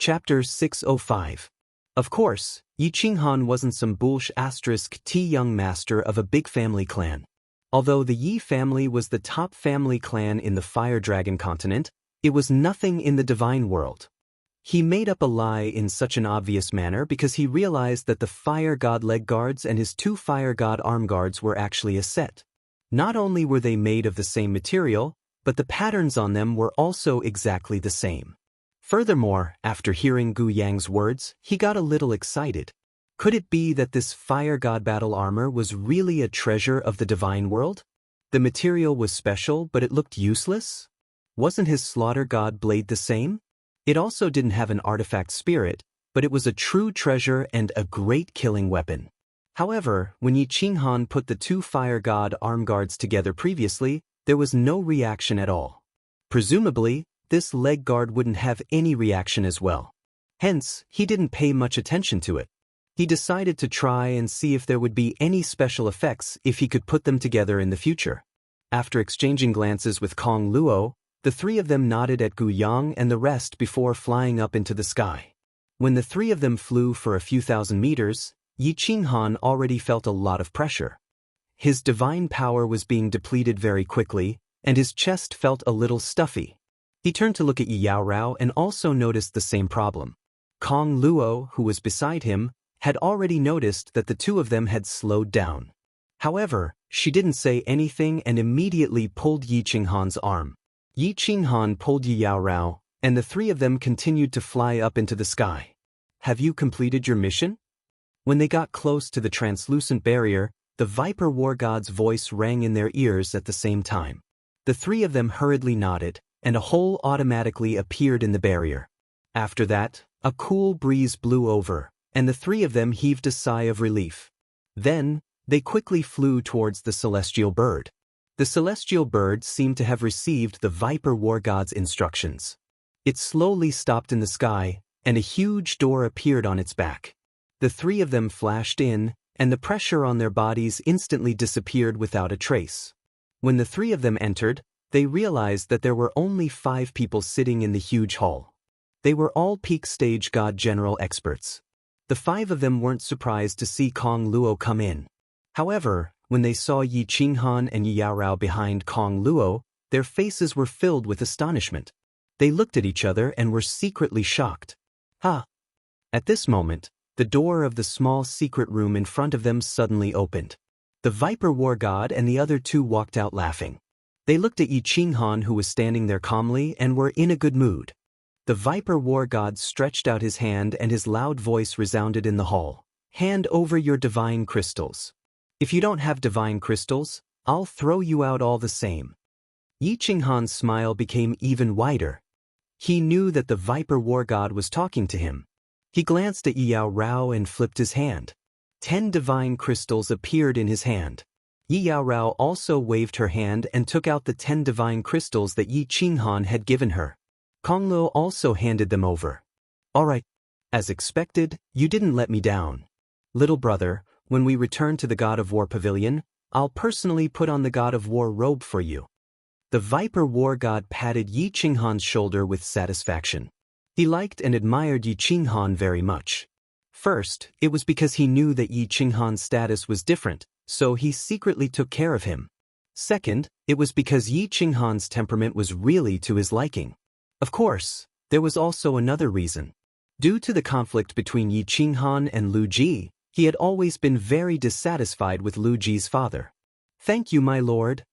Chapter 605. Of course, Yi Qinghan wasn't some T young master of a big family clan. Although the Yi family was the top family clan in the Fire Dragon continent, it was nothing in the divine world. He made up a lie in such an obvious manner because he realized that the Fire God leg guards and his 2 Fire God arm guards were actually a set. Not only were they made of the same material, but the patterns on them were also exactly the same. Furthermore, after hearing Gu Yang's words, he got a little excited. Could it be that this Fire God battle armor was really a treasure of the divine world? The material was special, but it looked useless? Wasn't his Slaughter God blade the same? It also didn't have an artifact spirit, but it was a true treasure and a great killing weapon. However, when Yi Qinghan put the 2 Fire God arm guards together previously, there was no reaction at all. Presumably, this leg guard wouldn't have any reaction as well. Hence, he didn't pay much attention to it. He decided to try and see if there would be any special effects if he could put them together in the future. After exchanging glances with Kong Luo, the 3 of them nodded at Gu Yang and the rest before flying up into the sky. When the 3 of them flew for a few thousand meters, Yi Qinghan already felt a lot of pressure. His divine power was being depleted very quickly, and his chest felt a little stuffy. He turned to look at Yi Yaorao and also noticed the same problem. Kong Luo, who was beside him, had already noticed that the 2 of them had slowed down. However, she didn't say anything and immediately pulled Yi Qinghan's arm. Yi Qinghan pulled Yi Yaorao, and the 3 of them continued to fly up into the sky. "Have you completed your mission?" When they got close to the translucent barrier, the Viper War God's voice rang in their ears at the same time. The 3 of them hurriedly nodded, and a hole automatically appeared in the barrier. After that, a cool breeze blew over, and the 3 of them heaved a sigh of relief. Then, they quickly flew towards the celestial bird. The celestial bird seemed to have received the Viper War God's instructions. It slowly stopped in the sky, and a huge door appeared on its back. The 3 of them flashed in, and the pressure on their bodies instantly disappeared without a trace. When the 3 of them entered, they realized that there were only 5 people sitting in the huge hall. They were all peak stage God General experts. The 5 of them weren't surprised to see Kong Luo come in. However, when they saw Yi Qinghan and Yi Yaorao behind Kong Luo, their faces were filled with astonishment. They looked at each other and were secretly shocked. Ha! At this moment, the door of the small secret room in front of them suddenly opened. The Viper War God and the other 2 walked out laughing. They looked at Yi Qinghan, who was standing there calmly, and were in a good mood. The Viper War God stretched out his hand and his loud voice resounded in the hall. "Hand over your divine crystals. If you don't have divine crystals, I'll throw you out all the same." Yi Qinghan's smile became even wider. He knew that the Viper War God was talking to him. He glanced at Yi Yaorao and flipped his hand. 10 divine crystals appeared in his hand. Yi Yaorao also waved her hand and took out the 10 divine crystals that Yi Qinghan had given her. Kong Luo also handed them over. "All right. As expected, you didn't let me down. Little brother, when we return to the God of War Pavilion, I'll personally put on the God of War robe for you." The Viper War God patted Yi Qinghan's shoulder with satisfaction. He liked and admired Yi Qinghan very much. First, it was because he knew that Yi Qinghan's status was different, so he secretly took care of him. Second, it was because Yi Qinghan's temperament was really to his liking. Of course, there was also another reason. Due to the conflict between Yi Qinghan and Lu Ji, he had always been very dissatisfied with Lu Ji's father. "Thank you, my lord."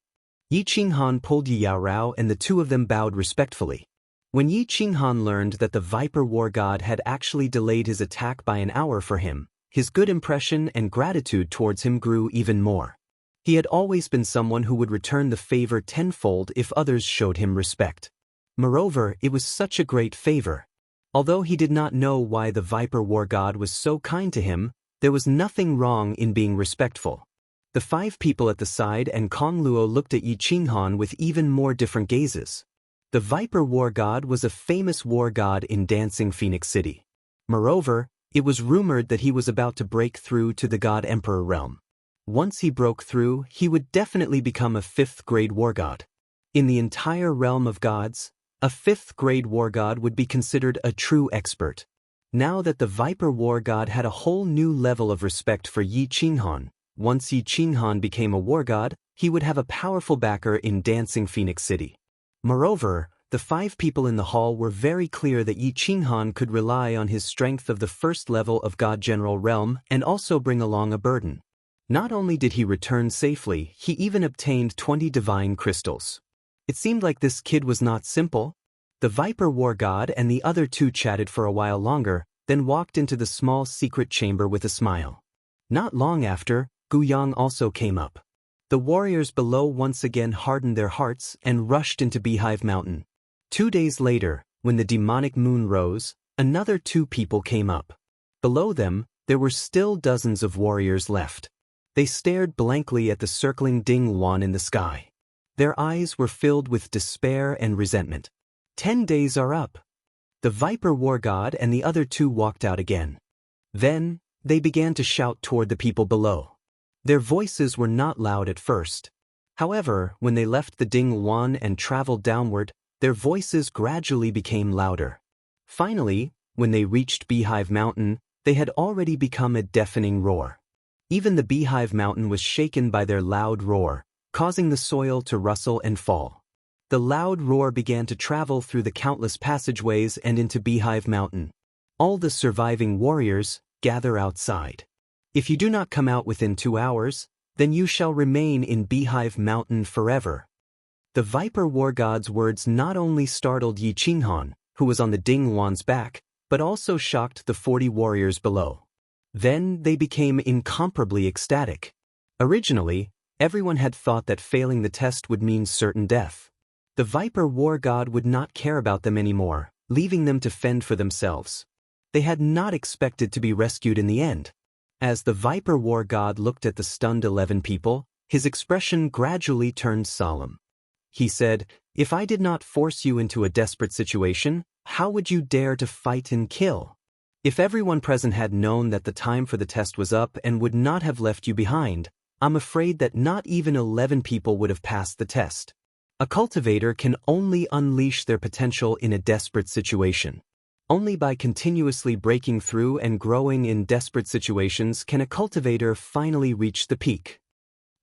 Yi Qinghan pulled Yi Yaorao and the 2 of them bowed respectfully. When Yi Qinghan learned that the Viper War God had actually delayed his attack by an hour for him, his good impression and gratitude towards him grew even more. He had always been someone who would return the favor tenfold if others showed him respect. Moreover, it was such a great favor. Although he did not know why the Viper War God was so kind to him, there was nothing wrong in being respectful. The 5 people at the side and Kong Luo looked at Yi Qinghan with even more different gazes. The Viper War God was a famous war god in Dancing Phoenix City. Moreover, it was rumored that he was about to break through to the God Emperor realm. Once he broke through, he would definitely become a 5th grade war god. In the entire realm of gods, A 5th-grade war god would be considered a true expert. Now that the Viper war god had a whole new level of respect for Yi Qinghan, once Yi Qinghan became a war god, he would have a powerful backer in Dancing Phoenix City. Moreover, the 5 people in the hall were very clear that Yi Qinghan could rely on his strength of the 1st level of God General Realm and also bring along a burden. Not only did he return safely, he even obtained 20 divine crystals. It seemed like this kid was not simple. The Viper war god and the other 2 chatted for a while longer, then walked into the small secret chamber with a smile. Not long after, Gu Yang also came up. The warriors below once again hardened their hearts and rushed into Beehive Mountain. 2 days later, when the demonic moon rose, another 2 people came up. Below them, there were still dozens of warriors left. They stared blankly at the circling Ding Wan in the sky. Their eyes were filled with despair and resentment. 10 days are up. The Viper war god and the other 2 walked out again. Then, they began to shout toward the people below. Their voices were not loud at first. However, when they left the Ding Wan and traveled downward, their voices gradually became louder. Finally, when they reached Beehive Mountain, they had already become a deafening roar. Even the Beehive Mountain was shaken by their loud roar, causing the soil to rustle and fall. The loud roar began to travel through the countless passageways and into Beehive Mountain. All the surviving warriors gather outside. If you do not come out within 2 hours, then you shall remain in Beehive Mountain forever. The Viper war god's words not only startled Yi Qinghan, who was on the Ding Wan's back, but also shocked the 40 warriors below. Then they became incomparably ecstatic. Originally, everyone had thought that failing the test would mean certain death. The Viper war god would not care about them anymore, leaving them to fend for themselves. They had not expected to be rescued in the end. As the Viper war god looked at the stunned 11 people, his expression gradually turned solemn. He said, "If I did not force you into a desperate situation, how would you dare to fight and kill? If everyone present had known that the time for the test was up and would not have left you behind, I'm afraid that not even 11 people would have passed the test." A cultivator can only unleash their potential in a desperate situation. Only by continuously breaking through and growing in desperate situations can a cultivator finally reach the peak.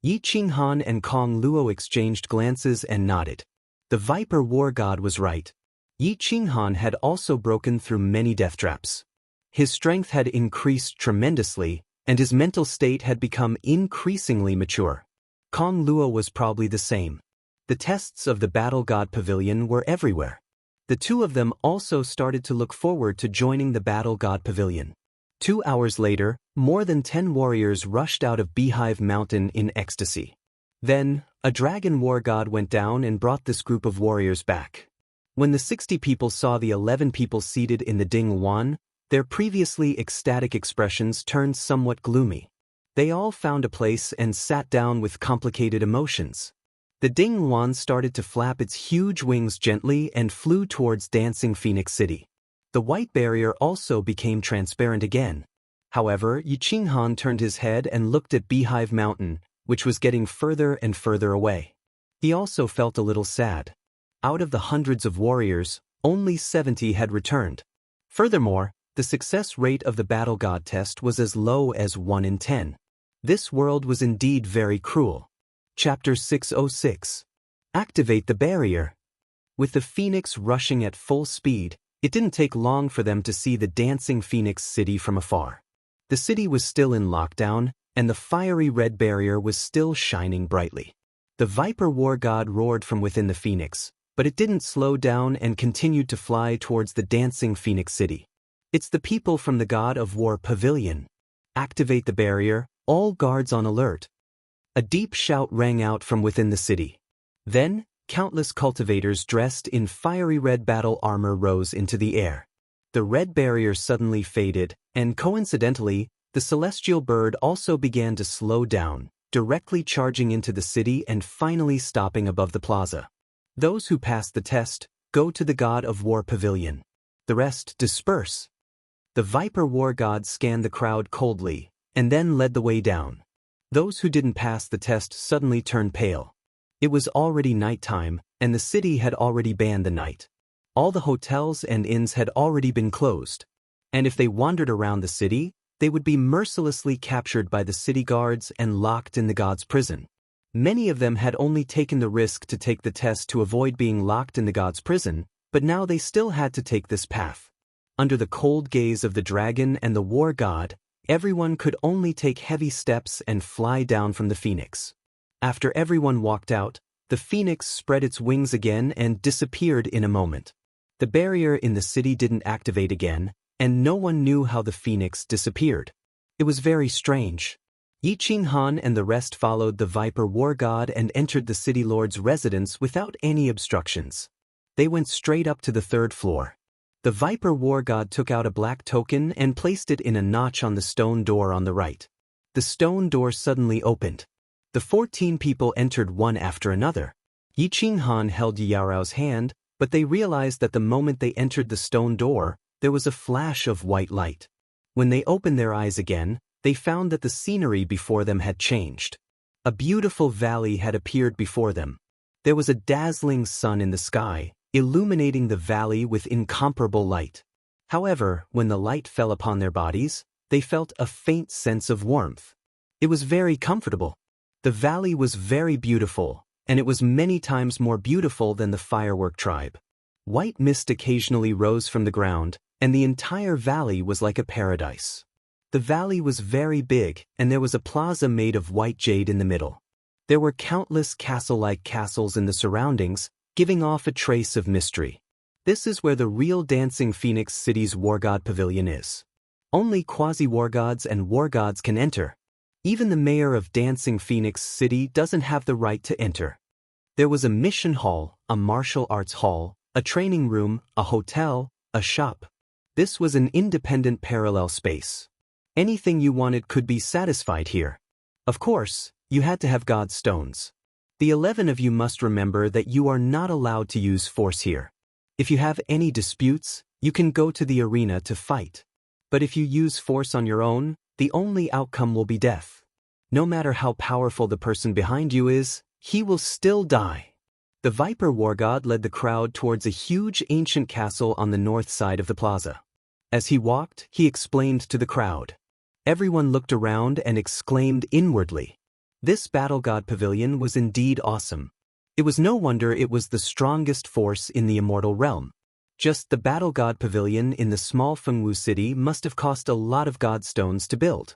Yi Qinghan and Kong Luo exchanged glances and nodded. The Viper war god was right. Yi Qinghan had also broken through many death traps. His strength had increased tremendously, and his mental state had become increasingly mature. Kong Luo was probably the same. The tests of the Battle God Pavilion were everywhere. The 2 of them also started to look forward to joining the Battle God Pavilion. 2 hours later, more than 10 warriors rushed out of Beehive Mountain in ecstasy. Then, a dragon war god went down and brought this group of warriors back. When the 60 people saw the 11 people seated in the Ding Wan, their previously ecstatic expressions turned somewhat gloomy. They all found a place and sat down with complicated emotions. The Ding Wan started to flap its huge wings gently and flew towards Dancing Phoenix City. The white barrier also became transparent again. However, Yi Qinghan turned his head and looked at Beehive Mountain, which was getting further and further away. He also felt a little sad. Out of the hundreds of warriors, only 70 had returned. Furthermore, the success rate of the Battle God test was as low as 1 in 10. This world was indeed very cruel. Chapter 606. Activate the barrier. With the Phoenix rushing at full speed, it didn't take long for them to see the Dancing Phoenix City from afar. The city was still in lockdown, and the fiery red barrier was still shining brightly. The Viper war god roared from within the Phoenix, but it didn't slow down and continued to fly towards the Dancing Phoenix City. It's the people from the God of War Pavilion. Activate the barrier, all guards on alert. A deep shout rang out from within the city. Then, countless cultivators dressed in fiery red battle armor rose into the air. The red barrier suddenly faded, and coincidentally, the celestial bird also began to slow down, directly charging into the city and finally stopping above the plaza. Those who passed the test go to the God of War Pavilion. The rest disperse. The Viper war god scanned the crowd coldly, and then led the way down. Those who didn't pass the test suddenly turned pale. It was already nighttime, and the city had already banned the night. All the hotels and inns had already been closed. And if they wandered around the city, they would be mercilessly captured by the city guards and locked in the god's prison. Many of them had only taken the risk to take the test to avoid being locked in the god's prison, but now they still had to take this path. Under the cold gaze of the dragon and the war god, everyone could only take heavy steps and fly down from the phoenix. After everyone walked out, the phoenix spread its wings again and disappeared in a moment. The barrier in the city didn't activate again, and no one knew how the phoenix disappeared. It was very strange. Yi Qinghan and the rest followed the Viper war god and entered the city lord's residence without any obstructions. They went straight up to the 3rd floor. The Viper war god took out a black token and placed it in a notch on the stone door on the right. The stone door suddenly opened. The 14 people entered one after another. Yi Qinghan held Yaorao's hand, but they realized that the moment they entered the stone door, there was a flash of white light. When they opened their eyes again, they found that the scenery before them had changed. A beautiful valley had appeared before them. There was a dazzling sun in the sky, illuminating the valley with incomparable light. However, when the light fell upon their bodies, they felt a faint sense of warmth. It was very comfortable. The valley was very beautiful, and it was many times more beautiful than the firework tribe. White mist occasionally rose from the ground, and the entire valley was like a paradise. The valley was very big, and there was a plaza made of white jade in the middle. There were countless castle-like castles in the surroundings, giving off a trace of mystery. This is where the real Dancing Phoenix City's war god pavilion is. Only quasi-war gods and war gods can enter. Even the mayor of Dancing Phoenix City doesn't have the right to enter. There was a mission hall, a martial arts hall, a training room, a hotel, a shop. This was an independent parallel space. Anything you wanted could be satisfied here. Of course, you had to have God's stones. The 11 of you must remember that you are not allowed to use force here. If you have any disputes, you can go to the arena to fight. But if you use force on your own, the only outcome will be death. No matter how powerful the person behind you is, he will still die. The Viper war god led the crowd towards a huge ancient castle on the north side of the plaza. As he walked, he explained to the crowd. Everyone looked around and exclaimed inwardly. This battle god pavilion was indeed awesome. It was no wonder it was the strongest force in the immortal realm. Just the battle god pavilion in the small Fengwu city must have cost a lot of god stones to build.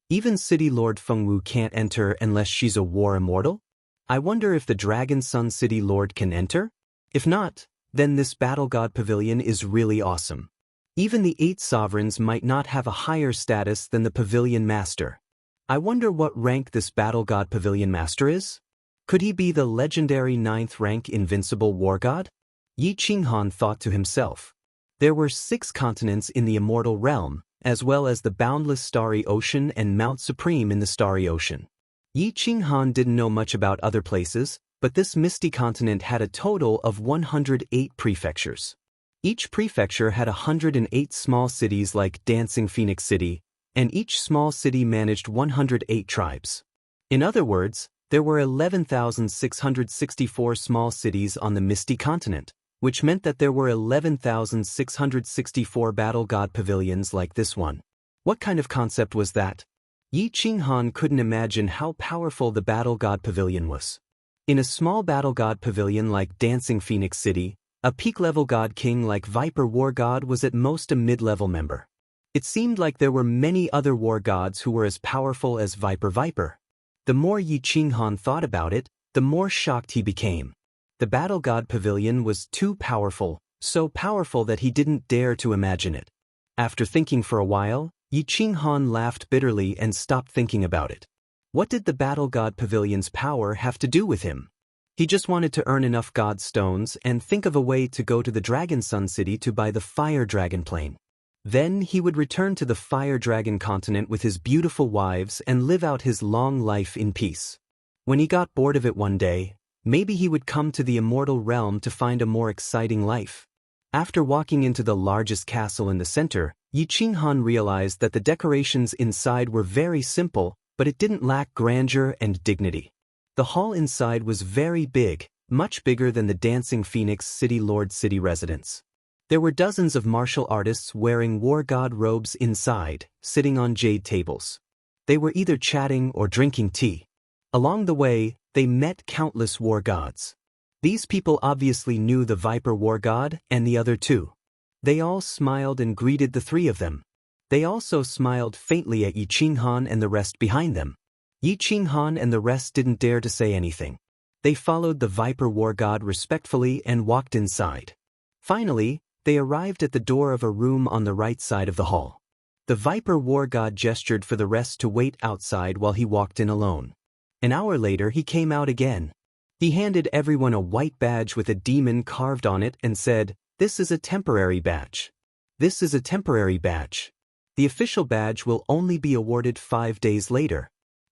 Even City Lord Fengwu can't enter unless she's a war immortal? I wonder if the Dragon Sun City Lord can enter? If not, then this battle god pavilion is really awesome. Even the 8 sovereigns might not have a higher status than the pavilion master. I wonder what rank this battle god pavilion master is? Could he be the legendary 9th rank invincible war god? Yi Qinghan thought to himself. There were 6 continents in the immortal realm, as well as the boundless starry ocean and Mount Supreme in the starry ocean. Yi Qinghan didn't know much about other places, but this misty continent had a total of 108 prefectures. Each prefecture had 108 small cities like Dancing Phoenix City, and each small city managed 108 tribes. In other words, there were 11,664 small cities on the misty continent, which meant that there were 11,664 battle god pavilions like this one. What kind of concept was that? Yi Qinghan couldn't imagine how powerful the battle god pavilion was. In a small battle god pavilion like Dancing Phoenix City, a peak-level god king like Viper war god was at most a mid-level member. It seemed like there were many other war gods who were as powerful as Viper. The more Yi Qinghan thought about it, the more shocked he became. The battle god pavilion was too powerful, so powerful that he didn't dare to imagine it. After thinking for a while, Yi Qinghan laughed bitterly and stopped thinking about it. What did the battle god pavilion's power have to do with him? He just wanted to earn enough god stones and think of a way to go to the Dragon Sun City to buy the Fire Dragon plane. Then he would return to the Fire Dragon continent with his beautiful wives and live out his long life in peace. When he got bored of it one day, maybe he would come to the immortal realm to find a more exciting life. After walking into the largest castle in the center, Yi Qinghan realized that the decorations inside were very simple, but it didn't lack grandeur and dignity. The hall inside was very big, much bigger than the dancing Phoenix City Lord City residence. There were dozens of martial artists wearing war god robes inside, sitting on jade tables. They were either chatting or drinking tea. Along the way, they met countless war gods. These people obviously knew the Viper war god and the other two. They all smiled and greeted the three of them. They also smiled faintly at Yi Qinghan and the rest behind them. Yi Qinghan and the rest didn't dare to say anything. They followed the Viper war god respectfully and walked inside. Finally, they arrived at the door of a room on the right side of the hall. The Viper war god gestured for the rest to wait outside while he walked in alone. An hour later he came out again. He handed everyone a white badge with a demon carved on it and said, "This is a temporary badge. This is a temporary badge. The official badge will only be awarded 5 days later.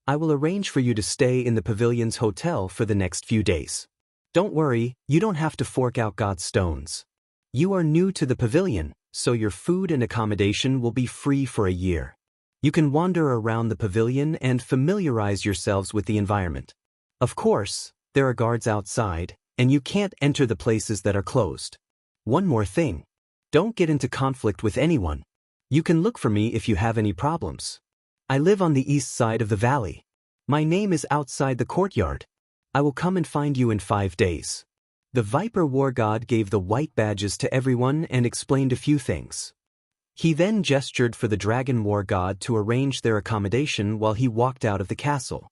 I will arrange for you to stay in the pavilion's hotel for the next few days. Don't worry, you don't have to fork out God's stones. You are new to the pavilion, so your food and accommodation will be free for a year. You can wander around the pavilion and familiarize yourselves with the environment. Of course, there are guards outside, and you can't enter the places that are closed. One more thing. Don't get into conflict with anyone. You can look for me if you have any problems. I live on the east side of the valley. My name is outside the courtyard. I will come and find you in 5 days." The Viper war god gave the white badges to everyone and explained a few things. He then gestured for the dragon war god to arrange their accommodation while he walked out of the castle.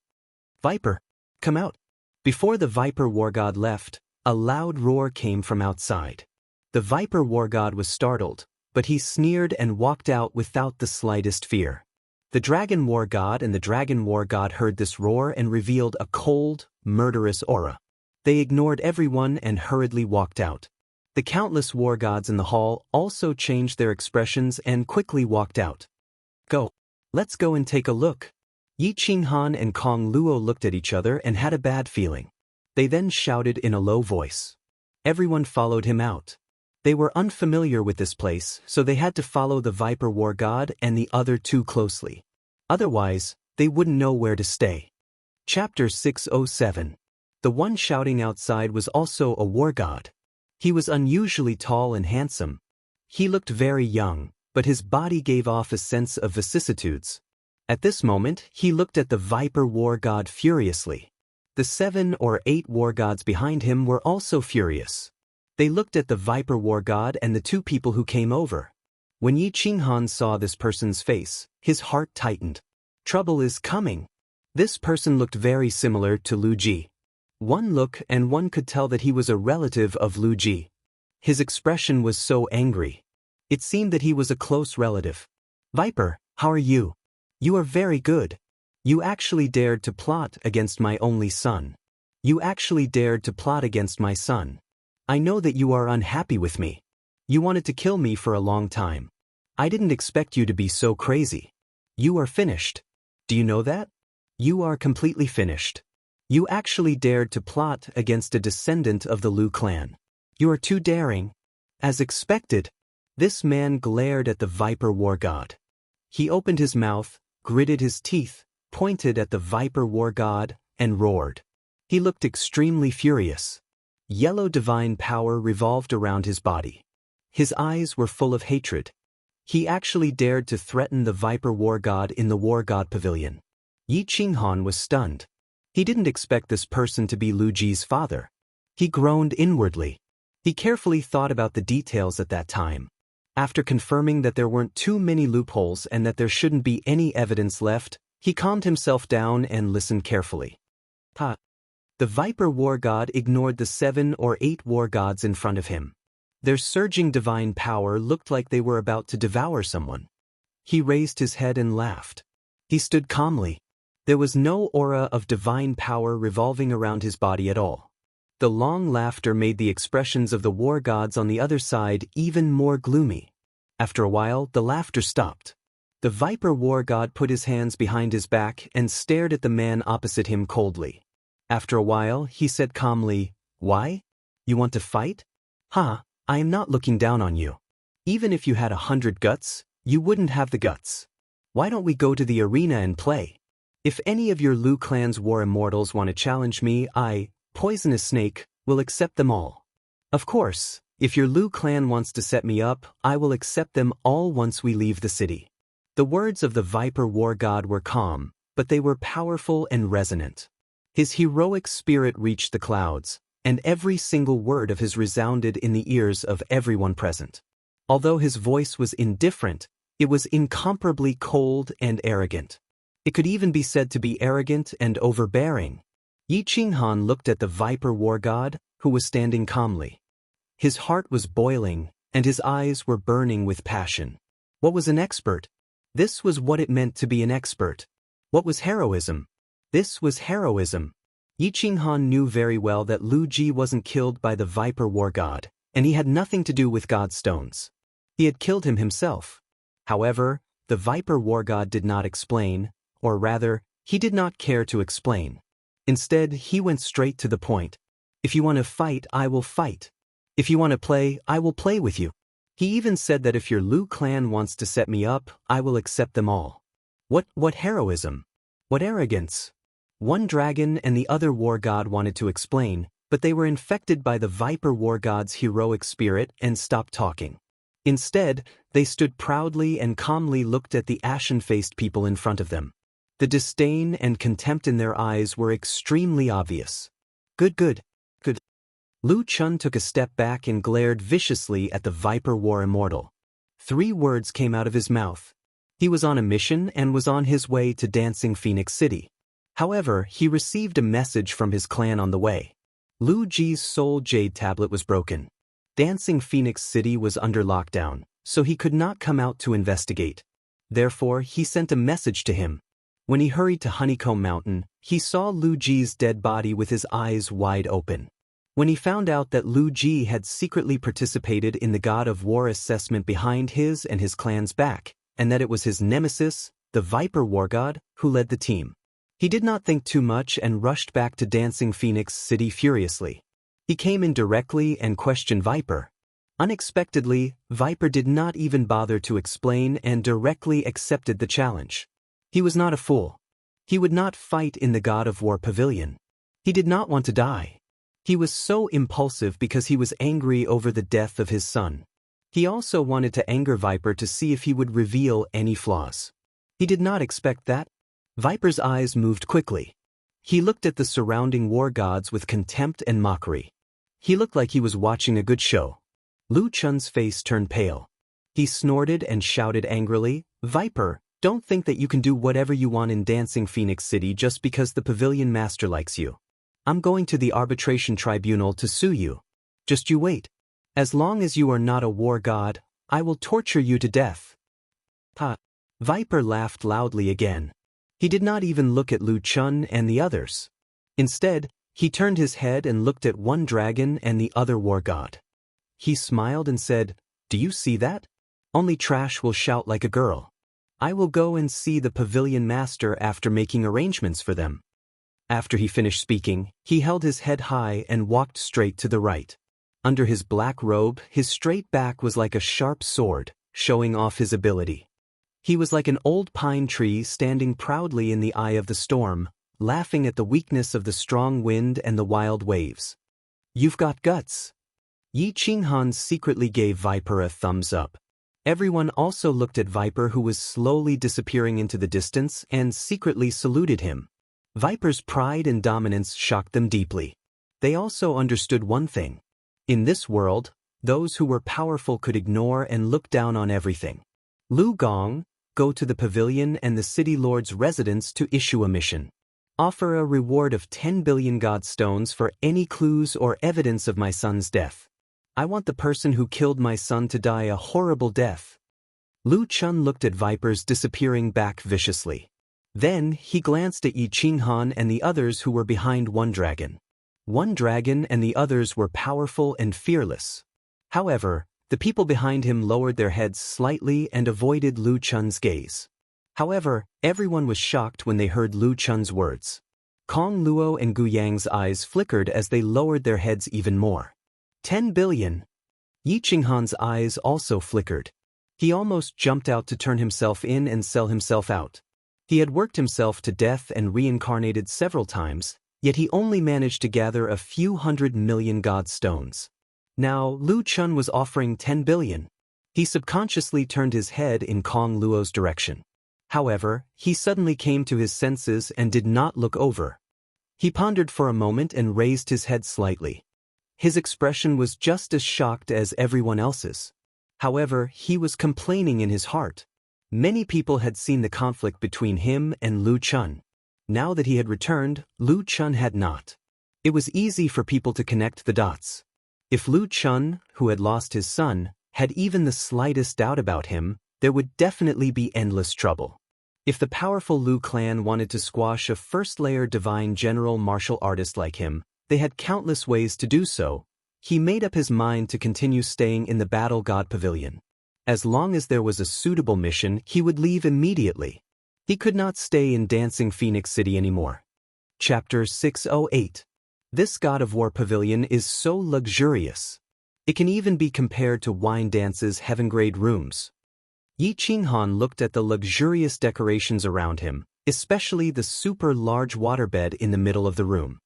"Viper, come out." Before the Viper war god left, a loud roar came from outside. The Viper war god was startled, but he sneered and walked out without the slightest fear. The Dragon War God and the Dragon War God heard this roar and revealed a cold, murderous aura. They ignored everyone and hurriedly walked out. The countless war gods in the hall also changed their expressions and quickly walked out. "Go. Let's go and take a look." Yi Qinghan and Kong Luo looked at each other and had a bad feeling. They then shouted in a low voice. Everyone followed him out. They were unfamiliar with this place, so they had to follow the Viper war god and the other two closely. Otherwise, they wouldn't know where to stay. Chapter 607. The one shouting outside was also a war god. He was unusually tall and handsome. He looked very young, but his body gave off a sense of vicissitudes. At this moment, he looked at the Viper war god furiously. The 7 or 8 war gods behind him were also furious. They looked at the Viper war god and the two people who came over. When Yi Qinghan saw this person's face, his heart tightened. Trouble is coming. This person looked very similar to Lu Ji. One look and one could tell that he was a relative of Lu Ji. His expression was so angry. It seemed that he was a close relative. "Viper, how are you? You are very good. You actually dared to plot against my only son. You actually dared to plot against my son. I know that you are unhappy with me. You wanted to kill me for a long time. I didn't expect you to be so crazy. You are finished. Do you know that? You are completely finished. You actually dared to plot against a descendant of the Lu clan. You are too daring." As expected, this man glared at the Viper war god. He opened his mouth, gritted his teeth, pointed at the Viper war god, and roared. He looked extremely furious. Yellow divine power revolved around his body. His eyes were full of hatred. He actually dared to threaten the Viper war god in the war god pavilion. Yi Qinghan was stunned. He didn't expect this person to be Lu Ji's father. He groaned inwardly. He carefully thought about the details at that time. After confirming that there weren't too many loopholes and that there shouldn't be any evidence left, he calmed himself down and listened carefully. The Viper war god ignored the 7 or 8 war gods in front of him. Their surging divine power looked like they were about to devour someone. He raised his head and laughed. He stood calmly. There was no aura of divine power revolving around his body at all. The long laughter made the expressions of the war gods on the other side even more gloomy. After a while, the laughter stopped. The Viper war god put his hands behind his back and stared at the man opposite him coldly. After a while, he said calmly, "Why? You want to fight? I am not looking down on you. Even if you had 100 guts, you wouldn't have the guts. Why don't we go to the arena and play? If any of your Lu clan's war immortals want to challenge me, I, Poisonous Snake, will accept them all. Of course, if your Lu clan wants to set me up, I will accept them all once we leave the city. The words of the Viper War God were calm, but they were powerful and resonant. His heroic spirit reached the clouds, and every single word of his resounded in the ears of everyone present. Although his voice was indifferent, it was incomparably cold and arrogant. It could even be said to be arrogant and overbearing. Yi Qinghan looked at the Viper War God, who was standing calmly. His heart was boiling, and his eyes were burning with passion. What was an expert? This was what it meant to be an expert. What was heroism? This was heroism. Yi Qinghan knew very well that Lu Ji wasn't killed by the Viper War God, and he had nothing to do with God's stones. He had killed him himself. However, the Viper War God did not explain, or rather, he did not care to explain. Instead, he went straight to the point. If you want to fight, I will fight. If you want to play, I will play with you. He even said that if your Lu clan wants to set me up, I will accept them all. What heroism? What arrogance? One dragon and the other war god wanted to explain, but they were infected by the Viper War God's heroic spirit and stopped talking. Instead, they stood proudly and calmly looked at the ashen-faced people in front of them. The disdain and contempt in their eyes were extremely obvious. Good. Lu Chun took a step back and glared viciously at the Viper War Immortal. 3 words came out of his mouth. He was on a mission and was on his way to Dancing Phoenix City. However, he received a message from his clan on the way. Lu Ji's soul jade tablet was broken. Dancing Phoenix City was under lockdown, so he could not come out to investigate. Therefore, he sent a message to him. When he hurried to Honeycomb Mountain, he saw Lu Ji's dead body with his eyes wide open. When he found out that Lu Ji had secretly participated in the God of War assessment behind his and his clan's back, and that it was his nemesis, the Viper War God, who led the team, he did not think too much and rushed back to Dancing Phoenix City furiously. He came in directly and questioned Viper. Unexpectedly, Viper did not even bother to explain and directly accepted the challenge. He was not a fool. He would not fight in the God of War pavilion. He did not want to die. He was so impulsive because he was angry over the death of his son. He also wanted to anger Viper to see if he would reveal any flaws. He did not expect that. Viper's eyes moved quickly. He looked at the surrounding war gods with contempt and mockery. He looked like he was watching a good show. Lu Chun's face turned pale. He snorted and shouted angrily, "Viper, don't think that you can do whatever you want in Dancing Phoenix City just because the pavilion master likes you. I'm going to the arbitration tribunal to sue you. Just you wait. As long as you are not a war god, I will torture you to death." Ha! Viper laughed loudly again. He did not even look at Lu Chun and the others. Instead, he turned his head and looked at one dragon and the other war god. He smiled and said, "Do you see that? Only trash will shout like a girl. I will go and see the pavilion master after making arrangements for them." After he finished speaking, he held his head high and walked straight to the right. Under his black robe, his straight back was like a sharp sword, showing off his ability. He was like an old pine tree standing proudly in the eye of the storm, laughing at the weakness of the strong wind and the wild waves. "You've got guts." Yi Qinghan secretly gave Viper a thumbs up. Everyone also looked at Viper, who was slowly disappearing into the distance, and secretly saluted him. Viper's pride and dominance shocked them deeply. They also understood one thing. In this world, those who were powerful could ignore and look down on everything. Lu Gong, go to the pavilion and the city lord's residence to issue a mission. Offer a reward of 10 billion god stones for any clues or evidence of my son's death. I want the person who killed my son to die a horrible death. Lu Chun looked at Viper's disappearing back viciously. Then, he glanced at Yi Qinghan and the others who were behind One Dragon. One Dragon and the others were powerful and fearless. However, the people behind him lowered their heads slightly and avoided Lu Chun's gaze. However, everyone was shocked when they heard Lu Chun's words. Kong Luo and Gu Yang's eyes flickered as they lowered their heads even more. 10 billion! Yi Qinghan's eyes also flickered. He almost jumped out to turn himself in and sell himself out. He had worked himself to death and reincarnated several times, Yet he only managed to gather a few 100 million god stones. Now, Lu Chun was offering 10 billion. He subconsciously turned his head in Kong Luo's direction. However, he suddenly came to his senses and did not look over. He pondered for a moment and raised his head slightly. His expression was just as shocked as everyone else's. However, he was complaining in his heart. Many people had seen the conflict between him and Lu Chun. Now that he had returned, Lu Chun had not. It was easy for people to connect the dots. If Lu Chun, who had lost his son, had even the slightest doubt about him, there would definitely be endless trouble. If the powerful Lu clan wanted to squash a first-layer divine general martial artist like him, they had countless ways to do so. He made up his mind to continue staying in the Battle God Pavilion. As long as there was a suitable mission, he would leave immediately. He could not stay in Dancing Phoenix City anymore. Chapter 608. This God of War Pavilion is so luxurious. It can even be compared to Wine Dance's heaven-grade rooms. Yi Qinghan looked at the luxurious decorations around him, especially the super large waterbed in the middle of the room.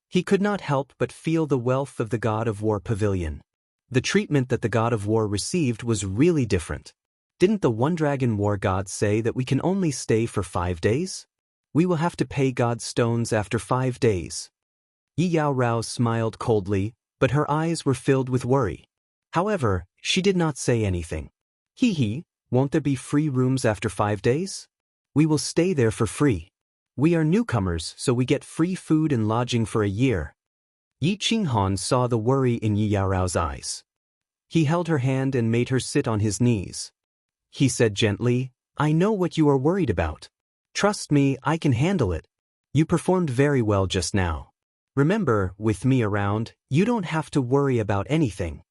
He could not help but feel the wealth of the God of War Pavilion. The treatment that the God of War received was really different. Didn't the One Dragon War God say that we can only stay for 5 days? We will have to pay God stones after 5 days. Yi Yaorao smiled coldly, but her eyes were filled with worry. However, she did not say anything. Hee, won't there be free rooms after 5 days? We will stay there for free. We are newcomers, so we get free food and lodging for a year. Yi Qinghan saw the worry in Yi Yaorao's eyes. He held her hand and made her sit on his knees. He said gently, I know what you are worried about. Trust me, I can handle it. You performed very well just now. Remember, with me around, you don't have to worry about anything.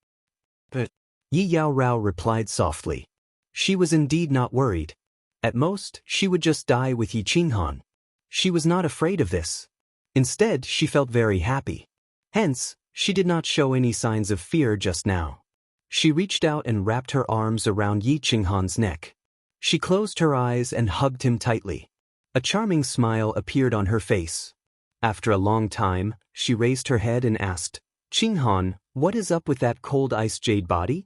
But Yi Yaorao replied softly. She was indeed not worried. At most, she would just die with Yi Qinghan. She was not afraid of this. Instead, she felt very happy. Hence, she did not show any signs of fear just now. She reached out and wrapped her arms around Yi Qinghan's neck. She closed her eyes and hugged him tightly. A charming smile appeared on her face. After a long time, she raised her head and asked, Qinghan, what is up with that cold ice jade body?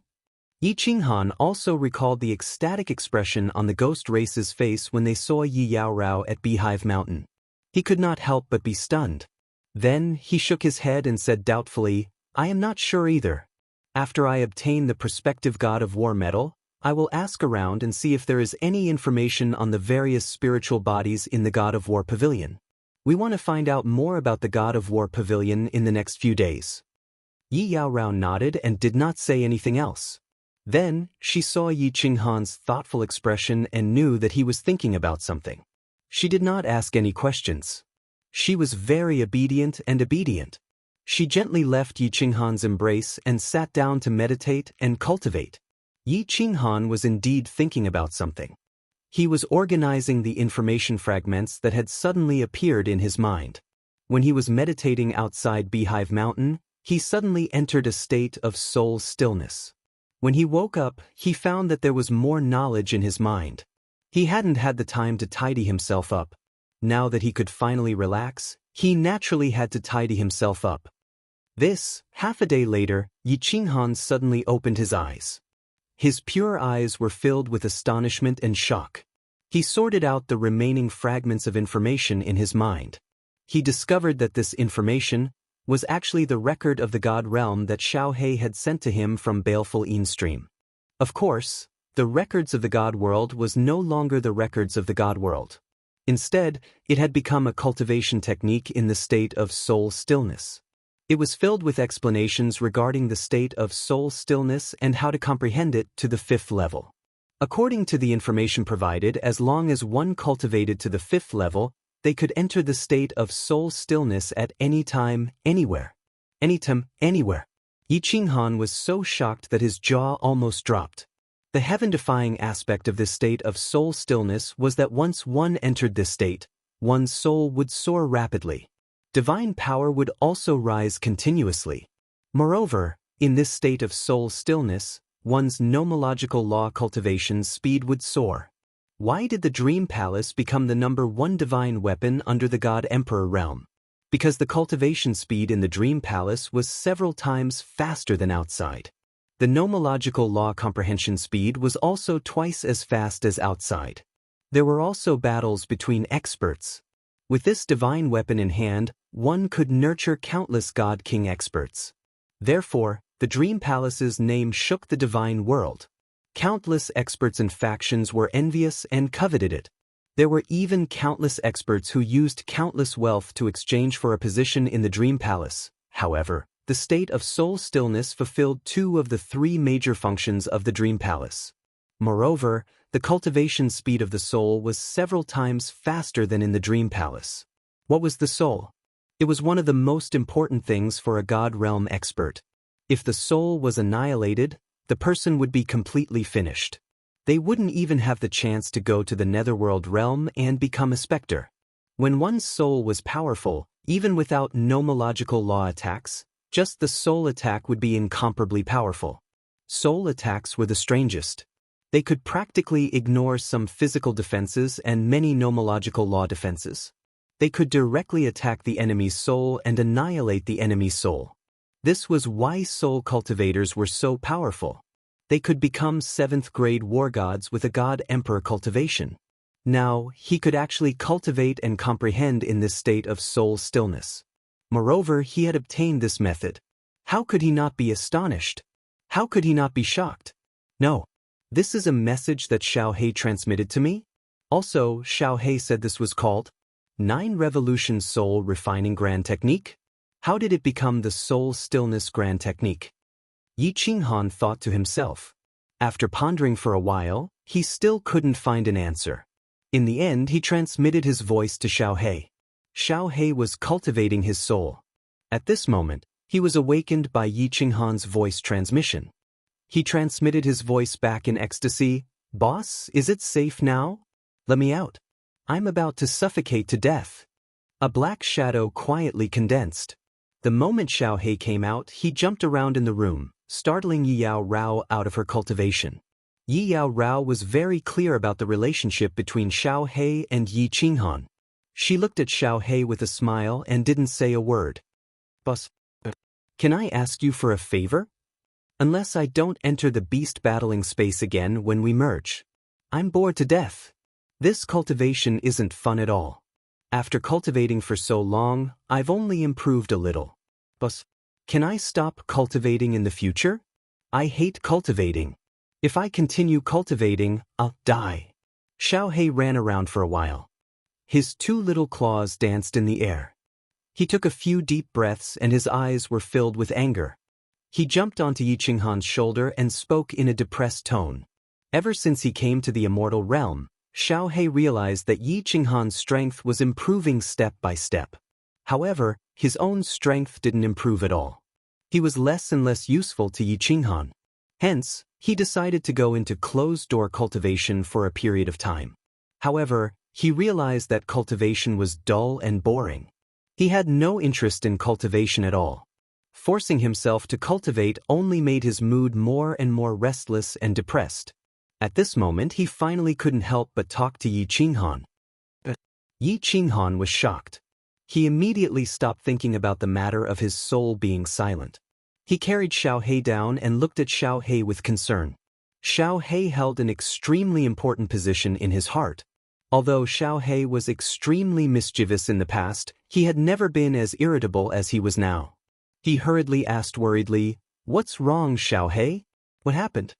Yi Qinghan also recalled the ecstatic expression on the ghost race's face when they saw Yi Yaorao at Beehive Mountain. He could not help but be stunned. Then, he shook his head and said doubtfully, I am not sure either. After I obtain the prospective God of War medal, I will ask around and see if there is any information on the various spiritual bodies in the God of War Pavilion. We want to find out more about the God of War Pavilion in the next few days. Yi Yaorao nodded and did not say anything else. Then, she saw Yi Qinghan's thoughtful expression and knew that he was thinking about something. She did not ask any questions. She was very obedient. She gently left Yi Qinghan's embrace and sat down to meditate and cultivate. Yi Qinghan was indeed thinking about something. He was organizing the information fragments that had suddenly appeared in his mind. When he was meditating outside Beehive Mountain, he suddenly entered a state of soul stillness. When he woke up, he found that there was more knowledge in his mind. He hadn't had the time to tidy himself up. Now that he could finally relax, he naturally had to tidy himself up. Half a day later, Yi Qinghan suddenly opened his eyes. His pure eyes were filled with astonishment and shock. He sorted out the remaining fragments of information in his mind. He discovered that this information was actually the record of the God realm that Xiao He had sent to him from Baleful Een Stream. Of course, the records of the God world was no longer the records of the God world. Instead, it had become a cultivation technique in the state of soul stillness. It was filled with explanations regarding the state of soul stillness and how to comprehend it to the 5th level. According to the information provided, as long as one cultivated to the 5th level, they could enter the state of soul stillness at any time, anywhere. Anytime, anywhere. Yi Qinghan was so shocked that his jaw almost dropped. The heaven-defying aspect of this state of soul stillness was that once one entered this state, one's soul would soar rapidly. Divine power would also rise continuously. Moreover, in this state of soul stillness, one's nomological law cultivation's speed would soar. Why did the Dream Palace become the #1 divine weapon under the God Emperor realm? because the cultivation speed in the dream palace was several times faster than outside. The nomological law comprehension speed was also twice as fast as outside. There were also battles between experts. With this divine weapon in hand, one could nurture countless God-King experts. Therefore, the dream palace's name shook the divine world. Countless experts and factions were envious and coveted it. There were even countless experts who used countless wealth to exchange for a position in the dream palace. However, the state of soul stillness fulfilled two of the three major functions of the dream palace. Moreover, the cultivation speed of the soul was several times faster than in the dream palace. What was the soul? It was one of the most important things for a God realm expert. If the soul was annihilated, the person would be completely finished. They wouldn't even have the chance to go to the netherworld realm and become a specter. When one's soul was powerful, even without nomological law attacks, just the soul attack would be incomparably powerful. Soul attacks were the strangest. They could practically ignore some physical defenses and many nomological law defenses. They could directly attack the enemy's soul and annihilate the enemy's soul. This was why soul cultivators were so powerful. They could become 7th-grade war gods with a god-emperor cultivation. Now, he could actually cultivate and comprehend in this state of soul stillness. Moreover, he had obtained this method. How could he not be astonished? How could he not be shocked? No. This is a message that Xiaohei transmitted to me? Also, Xiaohei said this was called 9 Revolution Soul Refining Grand Technique? How did it become the Soul Stillness Grand Technique? Yi Qinghan thought to himself. After pondering for a while, he still couldn't find an answer. In the end, he transmitted his voice to Xiaohei. Xiaohei was cultivating his soul. At this moment, he was awakened by Yi Qinghan's voice transmission. He transmitted his voice back in ecstasy. "Boss, is it safe now? Let me out. I'm about to suffocate to death." A black shadow quietly condensed. The moment Xiaohei came out, he jumped around in the room, startling Yi Yao Rao out of her cultivation. Yi Yao Rao was very clear about the relationship between Xiaohei and Yi Qinghan. She looked at Xiaohei with a smile and didn't say a word. "Boss, can I ask you for a favor? Unless I don't enter the beast battling space again when we merge. I'm bored to death. This cultivation isn't fun at all. After cultivating for so long, I've only improved a little. Boss, can I stop cultivating in the future? I hate cultivating. If I continue cultivating, I'll die." Xiaohei ran around for a while. His 2 little claws danced in the air. He took a few deep breaths and his eyes were filled with anger. He jumped onto Yi Qinghan's shoulder and spoke in a depressed tone. Ever since he came to the immortal realm, Xiaohei realized that Yi Qinghan's strength was improving step by step. However, his own strength didn't improve at all. He was less and less useful to Yi Qinghan. Hence, he decided to go into closed-door cultivation for a period of time. However, he realized that cultivation was dull and boring. He had no interest in cultivation at all. Forcing himself to cultivate only made his mood more and more restless and depressed. At this moment, he finally couldn't help but talk to Yi Qinghan. Yi Qinghan was shocked. He immediately stopped thinking about the matter of his soul being silent. He carried Xiaohei down and looked at Xiaohei with concern. Xiaohei held an extremely important position in his heart. Although Xiaohei was extremely mischievous in the past, he had never been as irritable as he was now. He hurriedly asked worriedly, "What's wrong, Xiaohei? What happened?"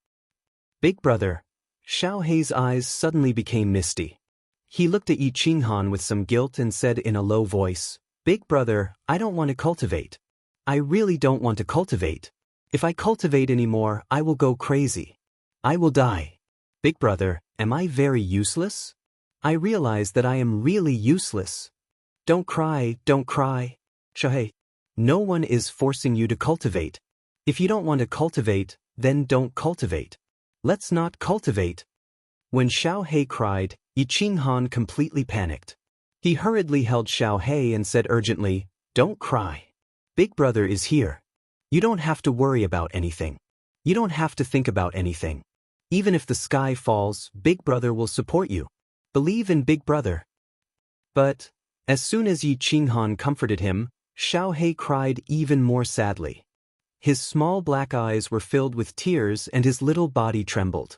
"Big brother." Xiaohei's eyes suddenly became misty. He looked at Yi Qinghan with some guilt and said in a low voice, "Big brother, I don't want to cultivate. I really don't want to cultivate. If I cultivate anymore, I will go crazy. I will die. Big brother, am I very useless? I realize that I am really useless. Don't cry, don't cry. Xiaohei, no one is forcing you to cultivate. If you don't want to cultivate, then don't cultivate. Let's not cultivate." When Xiaohei cried, Yi Qinghan completely panicked. He hurriedly held Xiaohei and said urgently, "Don't cry. Big brother is here. You don't have to worry about anything. You don't have to think about anything. Even if the sky falls, Big brother will support you. Believe in Big brother." "But," As soon as Yi Qinghan comforted him, Xiaohei cried even more sadly. His small black eyes were filled with tears and his little body trembled.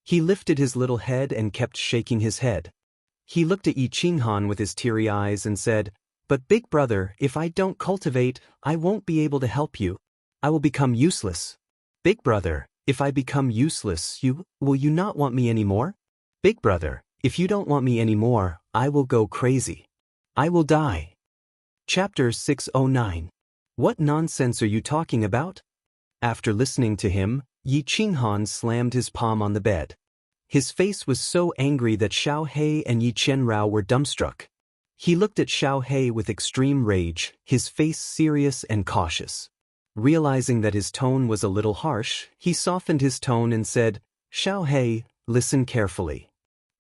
He lifted his little head and kept shaking his head. He looked at Yi Qinghan with his teary eyes and said, "But big brother, if I don't cultivate, I won't be able to help you. I will become useless. Big brother, if I become useless, will you not want me anymore? Big brother, if you don't want me anymore, I will go crazy. I will die." Chapter 609. What nonsense are you talking about? After listening to him, Yi Qinghan slammed his palm on the bed. His face was so angry that Xiaohei and Yi Qianrao were dumbstruck. He looked at Xiaohei with extreme rage, his face serious and cautious. Realizing that his tone was a little harsh, he softened his tone and said, "Xiaohei, listen carefully.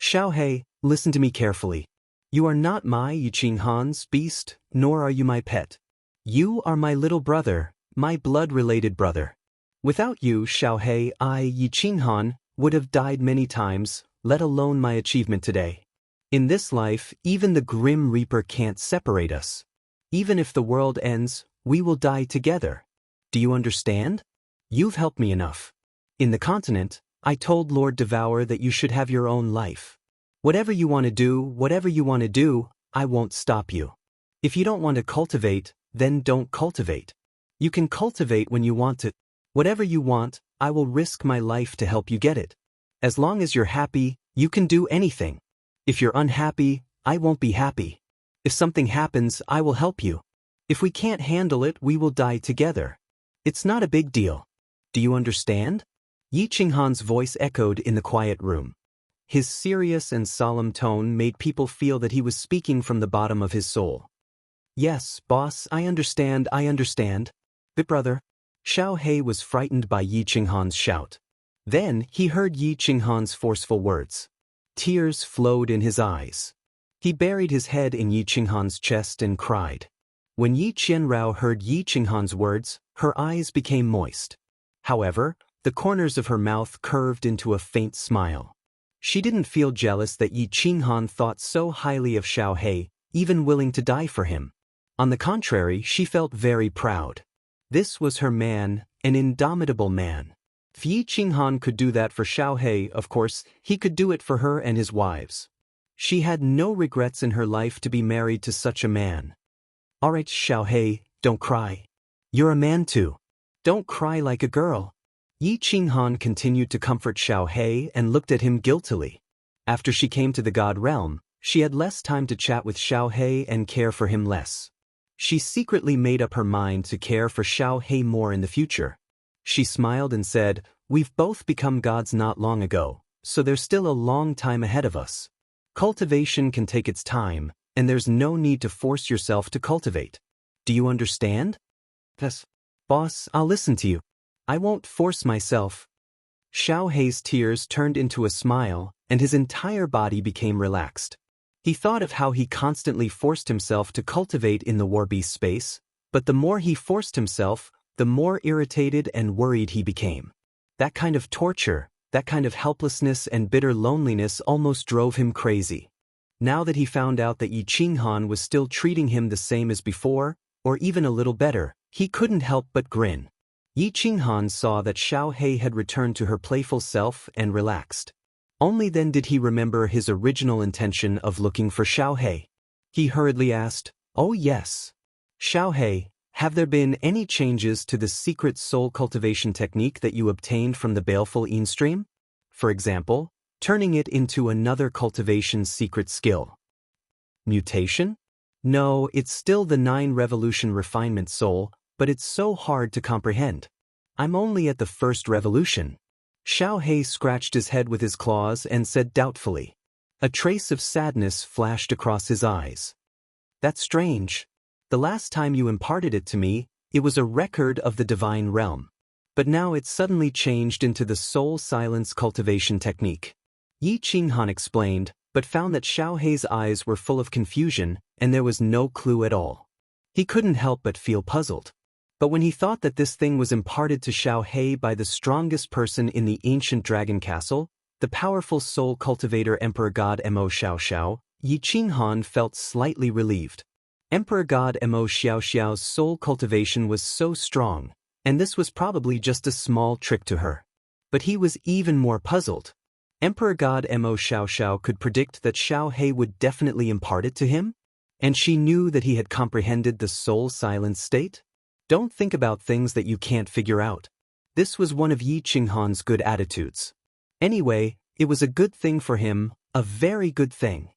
Xiaohei, listen to me carefully. You are not my Yi Qinghan's beast, nor are you my pet. You are my little brother, my blood-related brother. Without you, Xiaohei, I, Yi Qinghan, would have died many times, let alone my achievement today. In this life, even the Grim Reaper can't separate us. Even if the world ends, we will die together. Do you understand? You've helped me enough. In the continent, I told Lord Devour that you should have your own life. Whatever you want to do, I won't stop you. If you don't want to cultivate, then don't cultivate. You can cultivate when you want to. Whatever you want, I will risk my life to help you get it. As long as you're happy, you can do anything. If you're unhappy, I won't be happy. If something happens, I will help you. If we can't handle it, we will die together. It's not a big deal. Do you understand?" Yi Qinghan's voice echoed in the quiet room. His serious and solemn tone made people feel that he was speaking from the bottom of his soul. "Yes, boss, I understand. Big brother." Xiaohei was frightened by Yi Qinghan's shout. Then he heard Yi Qinghan's forceful words. Tears flowed in his eyes. He buried his head in Yi Qinghan's chest and cried. When Yi Qianrao heard Yi Qinghan's words, her eyes became moist. However, the corners of her mouth curved into a faint smile. She didn't feel jealous that Yi Qinghan thought so highly of Xiaohei, even willing to die for him. On the contrary, she felt very proud. This was her man, an indomitable man. If Yi Qinghan could do that for Xiaohei, of course, he could do it for her and his wives. She had no regrets in her life to be married to such a man. "Alright, Xiaohei, don't cry. You're a man too. Don't cry like a girl." Yi Qinghan continued to comfort Xiaohei and looked at him guiltily. After she came to the God realm, she had less time to chat with Xiaohei and care for him less. She secretly made up her mind to care for Xiaohei more in the future. She smiled and said, "We've both become gods not long ago, so there's still a long time ahead of us. Cultivation can take its time, and there's no need to force yourself to cultivate. Do you understand?" "Yes, boss, I'll listen to you. I won't force myself." Xiaohei's tears turned into a smile, and his entire body became relaxed. He thought of how he constantly forced himself to cultivate in the war-beast space, but the more he forced himself, the more irritated and worried he became. That kind of torture, that kind of helplessness and bitter loneliness almost drove him crazy. Now that he found out that Yi Qinghan was still treating him the same as before, or even a little better, he couldn't help but grin. Yi Qinghan saw that Xiaohei had returned to her playful self and relaxed. Only then did he remember his original intention of looking for Xiaohei. He hurriedly asked, "Oh yes. Xiaohei, have there been any changes to the secret soul cultivation technique that you obtained from the baleful Yin stream? For example, turning it into another cultivation secret skill." "Mutation? No, it's still the 9 revolution refinement soul, but it's so hard to comprehend. I'm only at the 1st revolution." Xiaohei scratched his head with his claws and said doubtfully. A trace of sadness flashed across his eyes. "That's strange. The last time you imparted it to me, it was a record of the divine realm. But now it's suddenly changed into the soul silence cultivation technique." Yi Qinghan explained, but found that Xiaohei's eyes were full of confusion, and there was no clue at all. He couldn't help but feel puzzled. But when he thought that this thing was imparted to Xiaohei by the strongest person in the ancient dragon castle, the powerful soul cultivator Emperor God Mo Xiaoxiao, Yi Qinghan felt slightly relieved. Emperor God Mo Xiaoxiao's soul cultivation was so strong, and this was probably just a small trick to her. But he was even more puzzled. Emperor God Mo Xiaoxiao could predict that Xiao He would definitely impart it to him? And she knew that he had comprehended the soul silence state? Don't think about things that you can't figure out. This was one of Yi Qinghan's good attitudes. Anyway, it was a good thing for him, a very good thing.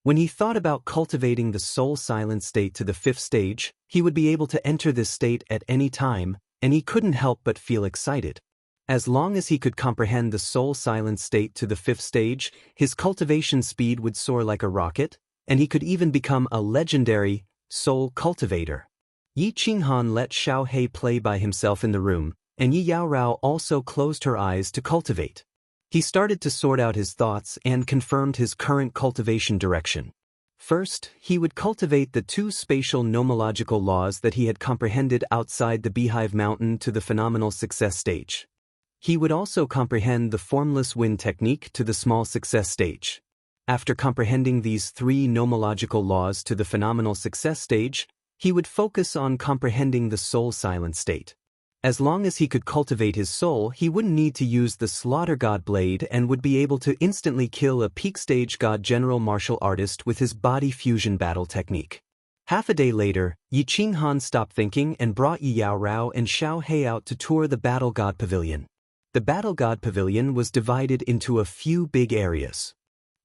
When he thought about cultivating the soul silent state to the 5th stage, he would be able to enter this state at any time, and he couldn't help but feel excited. As long as he could comprehend the soul silent state to the 5th stage, his cultivation speed would soar like a rocket, and he could even become a legendary soul cultivator. Yi Qinghan let Xiao He play by himself in the room, and Yi Yaorao also closed her eyes to cultivate. He started to sort out his thoughts and confirmed his current cultivation direction. First, he would cultivate the 2 spatial nomological laws that he had comprehended outside the Beehive Mountain to the phenomenal success stage. He would also comprehend the formless wind technique to the small success stage. After comprehending these 3 nomological laws to the phenomenal success stage, he would focus on comprehending the soul silent state. As long as he could cultivate his soul, he wouldn't need to use the Slaughter God Blade and would be able to instantly kill a peak stage God General martial artist with his body fusion battle technique. Half a day later, Yi Qinghan stopped thinking and brought Yi Yaorao and Xiao He out to tour the Battle God Pavilion. The Battle God Pavilion was divided into a few big areas.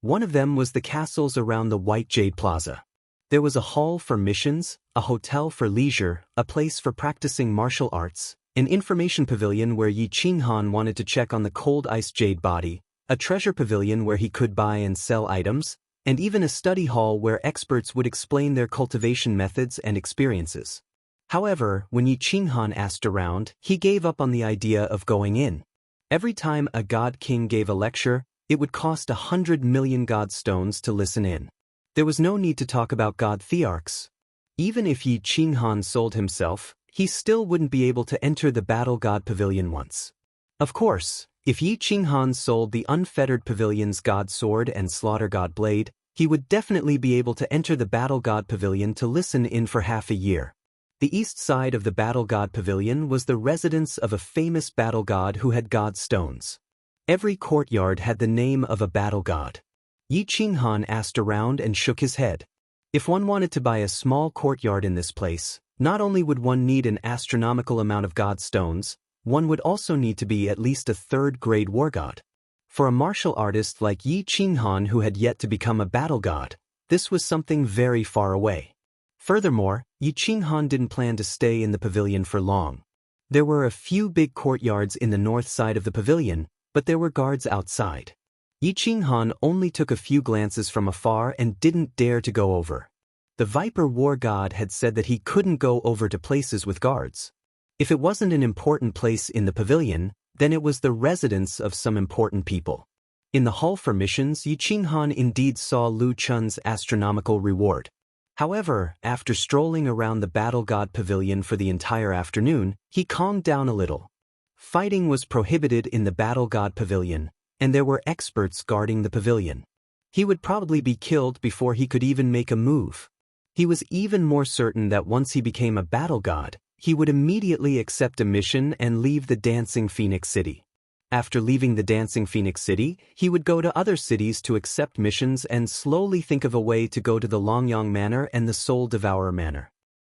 One of them was the castles around the White Jade Plaza. There was a hall for missions, a hotel for leisure, a place for practicing martial arts, an information pavilion where Yi Qinghan wanted to check on the cold ice jade body, a treasure pavilion where he could buy and sell items, and even a study hall where experts would explain their cultivation methods and experiences. However, when Yi Qinghan asked around, he gave up on the idea of going in. Every time a god king gave a lecture, it would cost 100 million god stones to listen in. There was no need to talk about god thearchs. Even if Yi Qinghan sold himself, he still wouldn't be able to enter the Battle God Pavilion once. Of course, if Yi Qinghan sold the Unfettered Pavilion's God Sword and Slaughter God Blade, he would definitely be able to enter the Battle God Pavilion to listen in for half a year. The east side of the Battle God Pavilion was the residence of a famous battle god who had god stones. Every courtyard had the name of a battle god. Yi Qinghan asked around and shook his head. If one wanted to buy a small courtyard in this place, not only would one need an astronomical amount of god stones, one would also need to be at least a 3rd-grade war god. For a martial artist like Yi Qinghan who had yet to become a battle god, this was something very far away. Furthermore, Yi Qinghan didn't plan to stay in the pavilion for long. There were a few big courtyards in the north side of the pavilion, but there were guards outside. Yi Qinghan only took a few glances from afar and didn't dare to go over. The Viper War God had said that he couldn't go over to places with guards. If it wasn't an important place in the pavilion, then it was the residence of some important people. In the hall for missions, Yi Qinghan indeed saw Lu Chun's astronomical reward. However, after strolling around the Battle God Pavilion for the entire afternoon, he calmed down a little. Fighting was prohibited in the Battle God Pavilion, and there were experts guarding the pavilion. He would probably be killed before he could even make a move. He was even more certain that once he became a battle god, he would immediately accept a mission and leave the Dancing Phoenix City. After leaving the Dancing Phoenix City, he would go to other cities to accept missions and slowly think of a way to go to the Longyang Manor and the Soul Devourer Manor.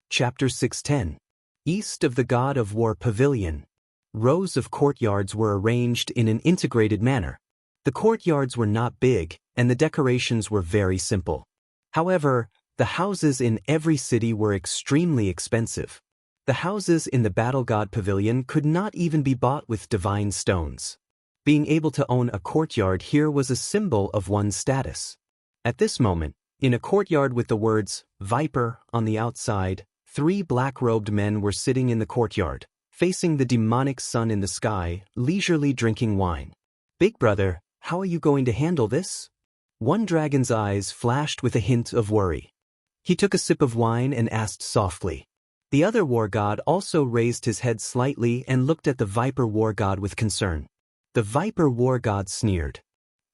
Chapter 610. East of the God of War Pavilion. Rows of courtyards were arranged in an integrated manner. The courtyards were not big, and the decorations were very simple. However, the houses in every city were extremely expensive. The houses in the Battle God Pavilion could not even be bought with divine stones. Being able to own a courtyard here was a symbol of one's status. At this moment, in a courtyard with the words, Viper, on the outside, 3 black-robed men were sitting in the courtyard, facing the demonic sun in the sky, leisurely drinking wine. Big brother, how are you going to handle this? One dragon's eyes flashed with a hint of worry. He took a sip of wine and asked softly. The other war god also raised his head slightly and looked at the Viper war god with concern. The Viper war god sneered.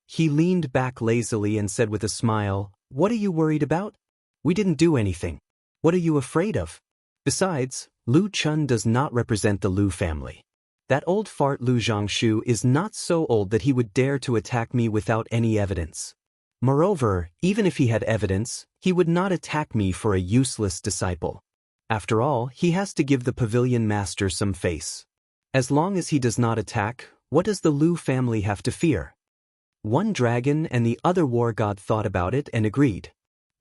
He leaned back lazily and said with a smile, What are you worried about? We didn't do anything. What are you afraid of? Besides, Lu Chun does not represent the Lu family. That old fart Lu Zhongshu is not so old that he would dare to attack me without any evidence. Moreover, even if he had evidence, he would not attack me for a useless disciple. After all, he has to give the pavilion master some face. As long as he does not attack, what does the Lu family have to fear? One dragon and the other war god thought about it and agreed.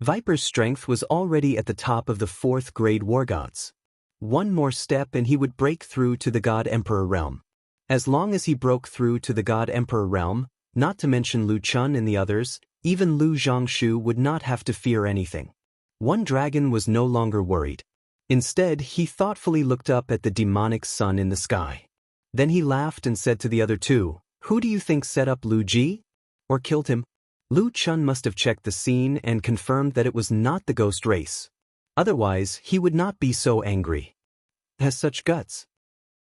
Viper's strength was already at the top of the 4th grade war gods. One more step and he would break through to the God Emperor realm. As long as he broke through to the God Emperor realm, not to mention Lu Chun and the others, even Lu Zhongshu would not have to fear anything. One dragon was no longer worried. Instead, he thoughtfully looked up at the demonic sun in the sky. Then he laughed and said to the other two, "Who do you think set up Lu Ji? Or killed him?" Lu Chun must have checked the scene and confirmed that it was not the ghost race. Otherwise, he would not be so angry. Has such guts.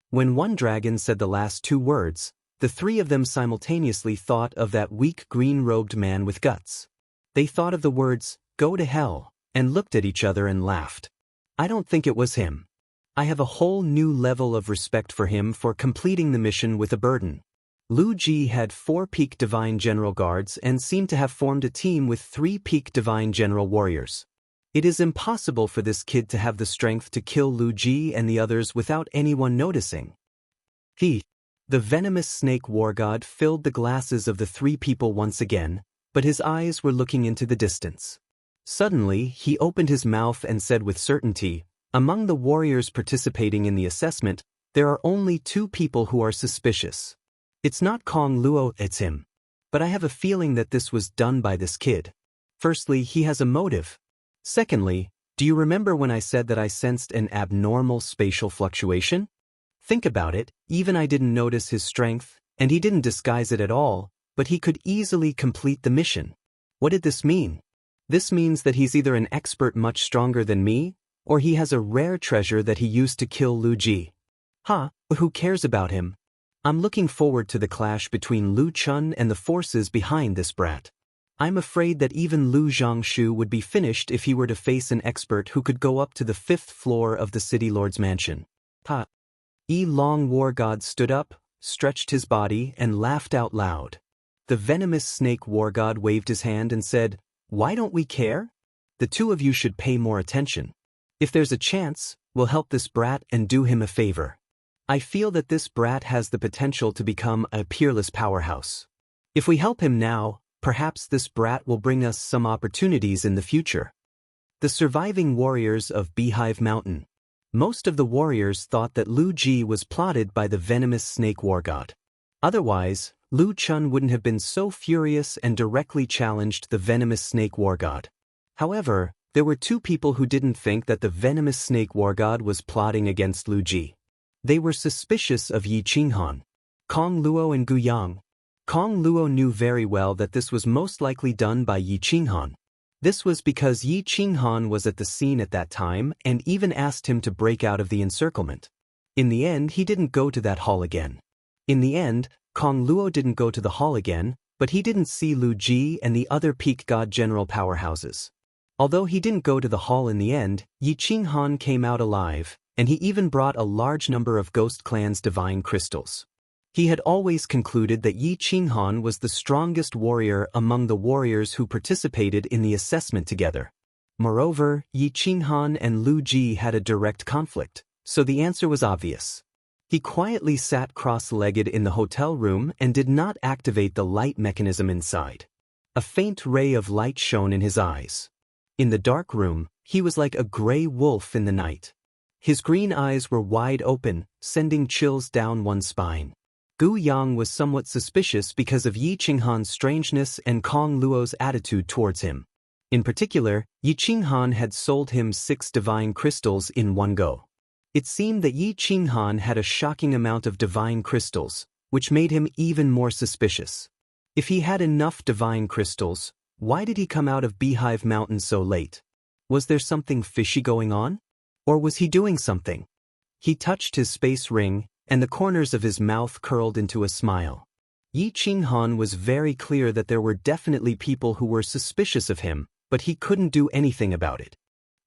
When one dragon said the last 2 words, the 3 of them simultaneously thought of that weak green-robed man with guts. They thought of the words, "Go to hell," and looked at each other and laughed. I don't think it was him. I have a whole new level of respect for him for completing the mission with a burden. Lu Ji had 4 peak Divine General Guards and seemed to have formed a team with 3 peak Divine General Warriors. It is impossible for this kid to have the strength to kill Lu Ji and the others without anyone noticing. The venomous snake war god filled the glasses of the 3 people once again, but his eyes were looking into the distance. Suddenly, he opened his mouth and said with certainty, "Among the warriors participating in the assessment, there are only 2 people who are suspicious. It's not Kong Luo, it's him. But I have a feeling that this was done by this kid. Firstly, he has a motive. Secondly, do you remember when I said that I sensed an abnormal spatial fluctuation? Think about it, even I didn't notice his strength, and he didn't disguise it at all, but he could easily complete the mission. What did this mean? This means that he's either an expert much stronger than me, or he has a rare treasure that he used to kill Lu Ji. Who cares about him? I'm looking forward to the clash between Lu Chun and the forces behind this brat. I'm afraid that even Lu Zhongshu would be finished if he were to face an expert who could go up to the 5th floor of the city lord's mansion." Long war god stood up, stretched his body, and laughed out loud. The venomous snake war god waved his hand and said, "Why don't we care? The 2 of you should pay more attention. If there's a chance, we'll help this brat and do him a favor. I feel that this brat has the potential to become a peerless powerhouse. If we help him now, perhaps this brat will bring us some opportunities in the future." The surviving warriors of Beehive Mountain. Most of the warriors thought that Lu Ji was plotted by the venomous snake war god. Otherwise, Lu Chun wouldn't have been so furious and directly challenged the venomous snake war god. However, there were 2 people who didn't think that the venomous snake war god was plotting against Lu Ji. They were suspicious of Yi Qinghan, Kong Luo and Gu Yang. Kong Luo knew very well that this was most likely done by Yi Qinghan. This was because Yi Qinghan was at the scene at that time and even asked him to break out of the encirclement. In the end, he didn't go to that hall again. In the end, Kong Luo didn't go to the hall again, but he didn't see Lu Ji and the other peak god general powerhouses. Although he didn't go to the hall in the end, Yi Qinghan came out alive, and he even brought a large number of Ghost Clan's divine crystals. He had always concluded that Yi Qinghan was the strongest warrior among the warriors who participated in the assessment together. Moreover, Yi Qinghan and Lu Ji had a direct conflict, so the answer was obvious. He quietly sat cross-legged in the hotel room and did not activate the light mechanism inside. A faint ray of light shone in his eyes. In the dark room, he was like a gray wolf in the night. His green eyes were wide open, sending chills down one's spine. Gu Yang was somewhat suspicious because of Yi Qinghan's strangeness and Kong Luo's attitude towards him. In particular, Yi Qinghan had sold him 6 divine crystals in one go. It seemed that Yi Qinghan had a shocking amount of divine crystals, which made him even more suspicious. If he had enough divine crystals, why did he come out of Beehive Mountain so late? Was there something fishy going on? Or was he doing something? He touched his space ring, and the corners of his mouth curled into a smile. Yi Qinghan was very clear that there were definitely people who were suspicious of him, but he couldn't do anything about it.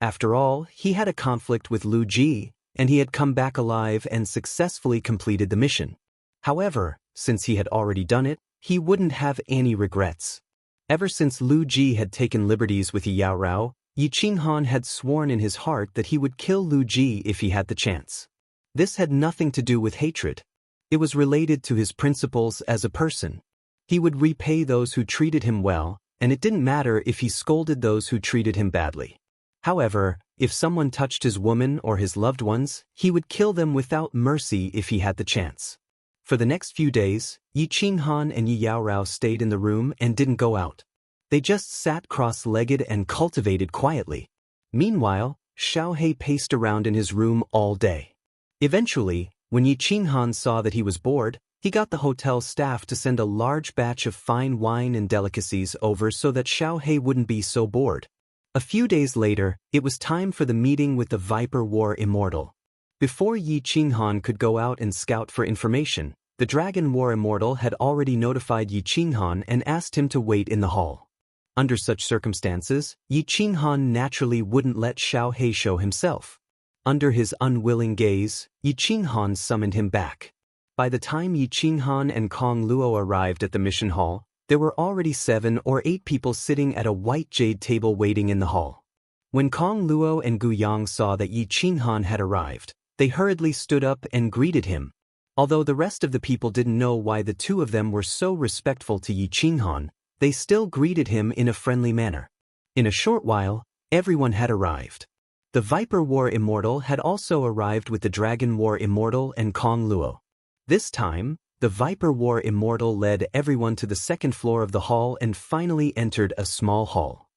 After all, he had a conflict with Lu Ji, and he had come back alive and successfully completed the mission. However, since he had already done it, he wouldn't have any regrets. Ever since Lu Ji had taken liberties with Yao Rao, Yi Qinghan had sworn in his heart that he would kill Lu Ji if he had the chance. This had nothing to do with hatred. It was related to his principles as a person. He would repay those who treated him well, and it didn't matter if he scolded those who treated him badly. However, if someone touched his woman or his loved ones, he would kill them without mercy if he had the chance. For the next few days, Yi Qinghan and Yi Yaorao stayed in the room and didn't go out. They just sat cross-legged and cultivated quietly. Meanwhile, Xiaohei paced around in his room all day. Eventually, when Yi Qinghan saw that he was bored, he got the hotel staff to send a large batch of fine wine and delicacies over so that Xiaohei wouldn't be so bored. A few days later, it was time for the meeting with the Viper War Immortal. Before Yi Qinghan could go out and scout for information, the Dragon War Immortal had already notified Yi Qinghan and asked him to wait in the hall. Under such circumstances, Yi Qinghan naturally wouldn't let Xiaohei show himself. Under his unwilling gaze, Yi Qinghan summoned him back. By the time Yi Qinghan and Kong Luo arrived at the mission hall, there were already 7 or 8 people sitting at a white jade table waiting in the hall. When Kong Luo and Gu Yang saw that Yi Qinghan had arrived, they hurriedly stood up and greeted him. Although the rest of the people didn't know why the two of them were so respectful to Yi Qinghan, they still greeted him in a friendly manner. In a short while, everyone had arrived. The Viper War Immortal had also arrived with the Dragon War Immortal and Kong Luo. This time, the Viper War Immortal led everyone to the second floor of the hall and finally entered a small hall.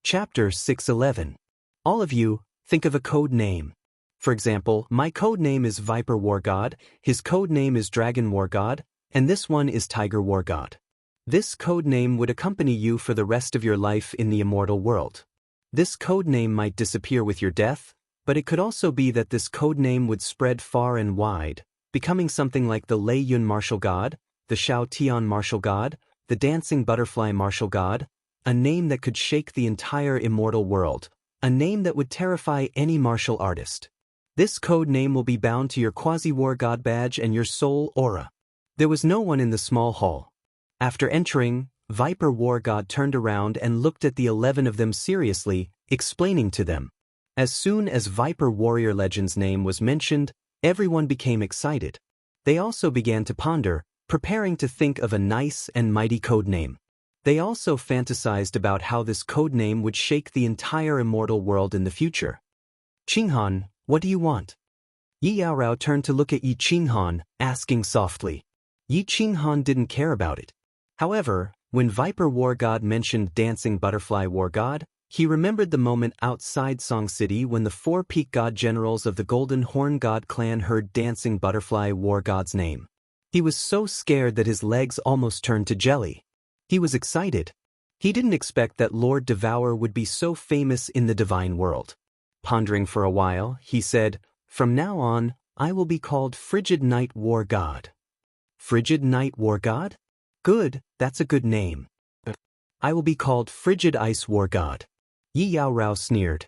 Chapter 611. All of you, think of a code name. For example, my code name is Viper War God, his code name is Dragon War God, and this one is Tiger War God. This code name would accompany you for the rest of your life in the immortal world. This code name might disappear with your death, but it could also be that this code name would spread far and wide, becoming something like the Lei Yun Martial God, the Shao Tian Martial God, the Dancing Butterfly Martial God, a name that could shake the entire immortal world, a name that would terrify any martial artist. This code name will be bound to your Quasi-War God badge and your soul aura. There was no one in the small hall. After entering, Viper War God turned around and looked at the 11 of them seriously, explaining to them. As soon as Viper Warrior Legend's name was mentioned, everyone became excited. They also began to ponder, preparing to think of a nice and mighty code name. They also fantasized about how this code name would shake the entire immortal world in the future. Qinghan, what do you want? Yi Yaorao turned to look at Yi Qinghan, asking softly. Yi Qinghan didn't care about it. However, when Viper War God mentioned Dancing Butterfly War God, he remembered the moment outside Song City when the 4 peak god generals of the Golden Horn God clan heard Dancing Butterfly War God's name. He was so scared that his legs almost turned to jelly. He was excited. He didn't expect that Lord Devour would be so famous in the divine world. Pondering for a while, he said, "From now on, I will be called Frigid Night War God." Frigid Night War God? Good, that's a good name. I will be called Frigid Ice War God. Yi Yaorao sneered.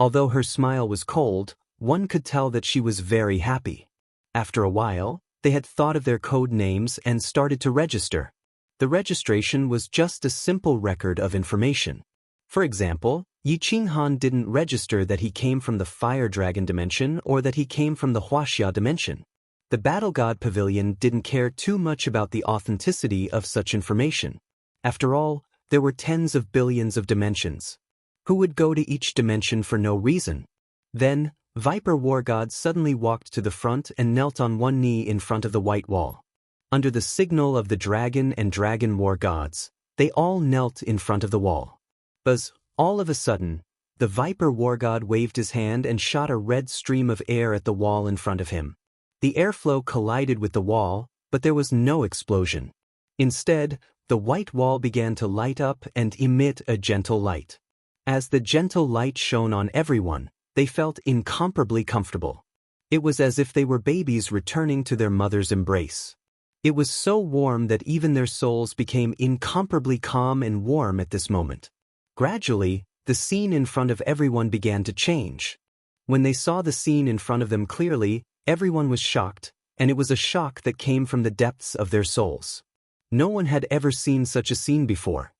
Although her smile was cold, one could tell that she was very happy. After a while, they had thought of their code names and started to register. The registration was just a simple record of information. For example, Yi Qinghan didn't register that he came from the Fire Dragon dimension or that he came from the Huaxia dimension. The Battle God Pavilion didn't care too much about the authenticity of such information. After all, there were tens of billions of dimensions. Who would go to each dimension for no reason? Then, Viper War God suddenly walked to the front and knelt on one knee in front of the white wall. Under the signal of the Dragon and Dragon War Gods, they all knelt in front of the wall. Buzz, all of a sudden, the Viper War God waved his hand and shot a red stream of air at the wall in front of him. The airflow collided with the wall, but there was no explosion. Instead, the white wall began to light up and emit a gentle light. As the gentle light shone on everyone, they felt incomparably comfortable. It was as if they were babies returning to their mother's embrace. It was so warm that even their souls became incomparably calm and warm at this moment. Gradually, the scene in front of everyone began to change. When they saw the scene in front of them clearly, everyone was shocked, and it was a shock that came from the depths of their souls. No one had ever seen such a scene before.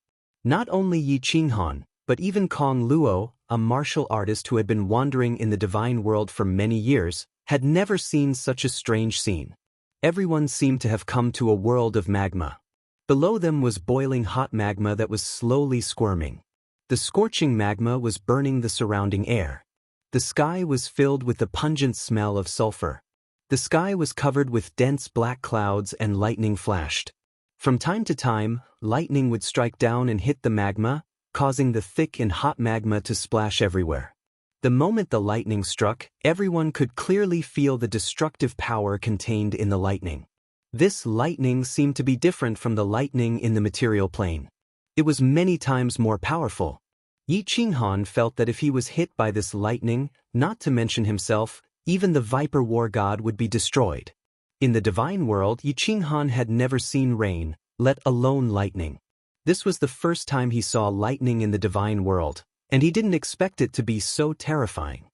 Not only Yi Qinghan, but even Kong Luo, a martial artist who had been wandering in the divine world for many years, had never seen such a strange scene. Everyone seemed to have come to a world of magma. Below them was boiling hot magma that was slowly squirming. The scorching magma was burning the surrounding air. The sky was filled with the pungent smell of sulfur. The sky was covered with dense black clouds and lightning flashed. From time to time, lightning would strike down and hit the magma, causing the thick and hot magma to splash everywhere. The moment the lightning struck, everyone could clearly feel the destructive power contained in the lightning. This lightning seemed to be different from the lightning in the material plane. It was many times more powerful. Yi Qinghan felt that if he was hit by this lightning, not to mention himself, even the Viper War God would be destroyed. In the divine world, Yi Qinghan had never seen rain, let alone lightning. This was the first time he saw lightning in the divine world, and he didn't expect it to be so terrifying.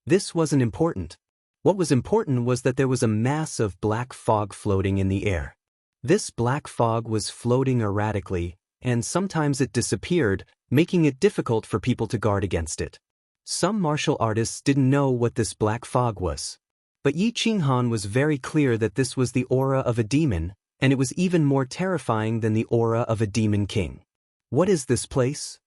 This wasn't important. What was important was that there was a mass of black fog floating in the air. This black fog was floating erratically, and sometimes it disappeared, making it difficult for people to guard against it. Some martial artists didn't know what this black fog was. But Yi Qinghan was very clear that this was the aura of a demon, and it was even more terrifying than the aura of a demon king. What is this place?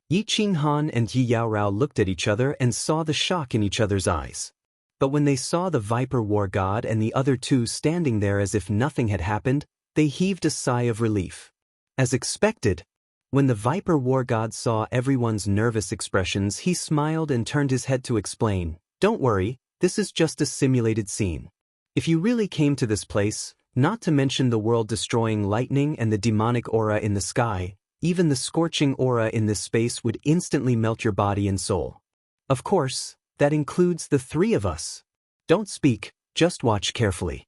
Yi Qinghan and Yi Yaorao looked at each other and saw the shock in each other's eyes. But when they saw the Viper War God and the other two standing there as if nothing had happened, they heaved a sigh of relief. As expected, when the Viper War God saw everyone's nervous expressions, he smiled and turned his head to explain, "Don't worry, this is just a simulated scene. If you really came to this place, not to mention the world-destroying lightning and the demonic aura in the sky, even the scorching aura in this space would instantly melt your body and soul. Of course, that includes the three of us. Don't speak, just watch carefully."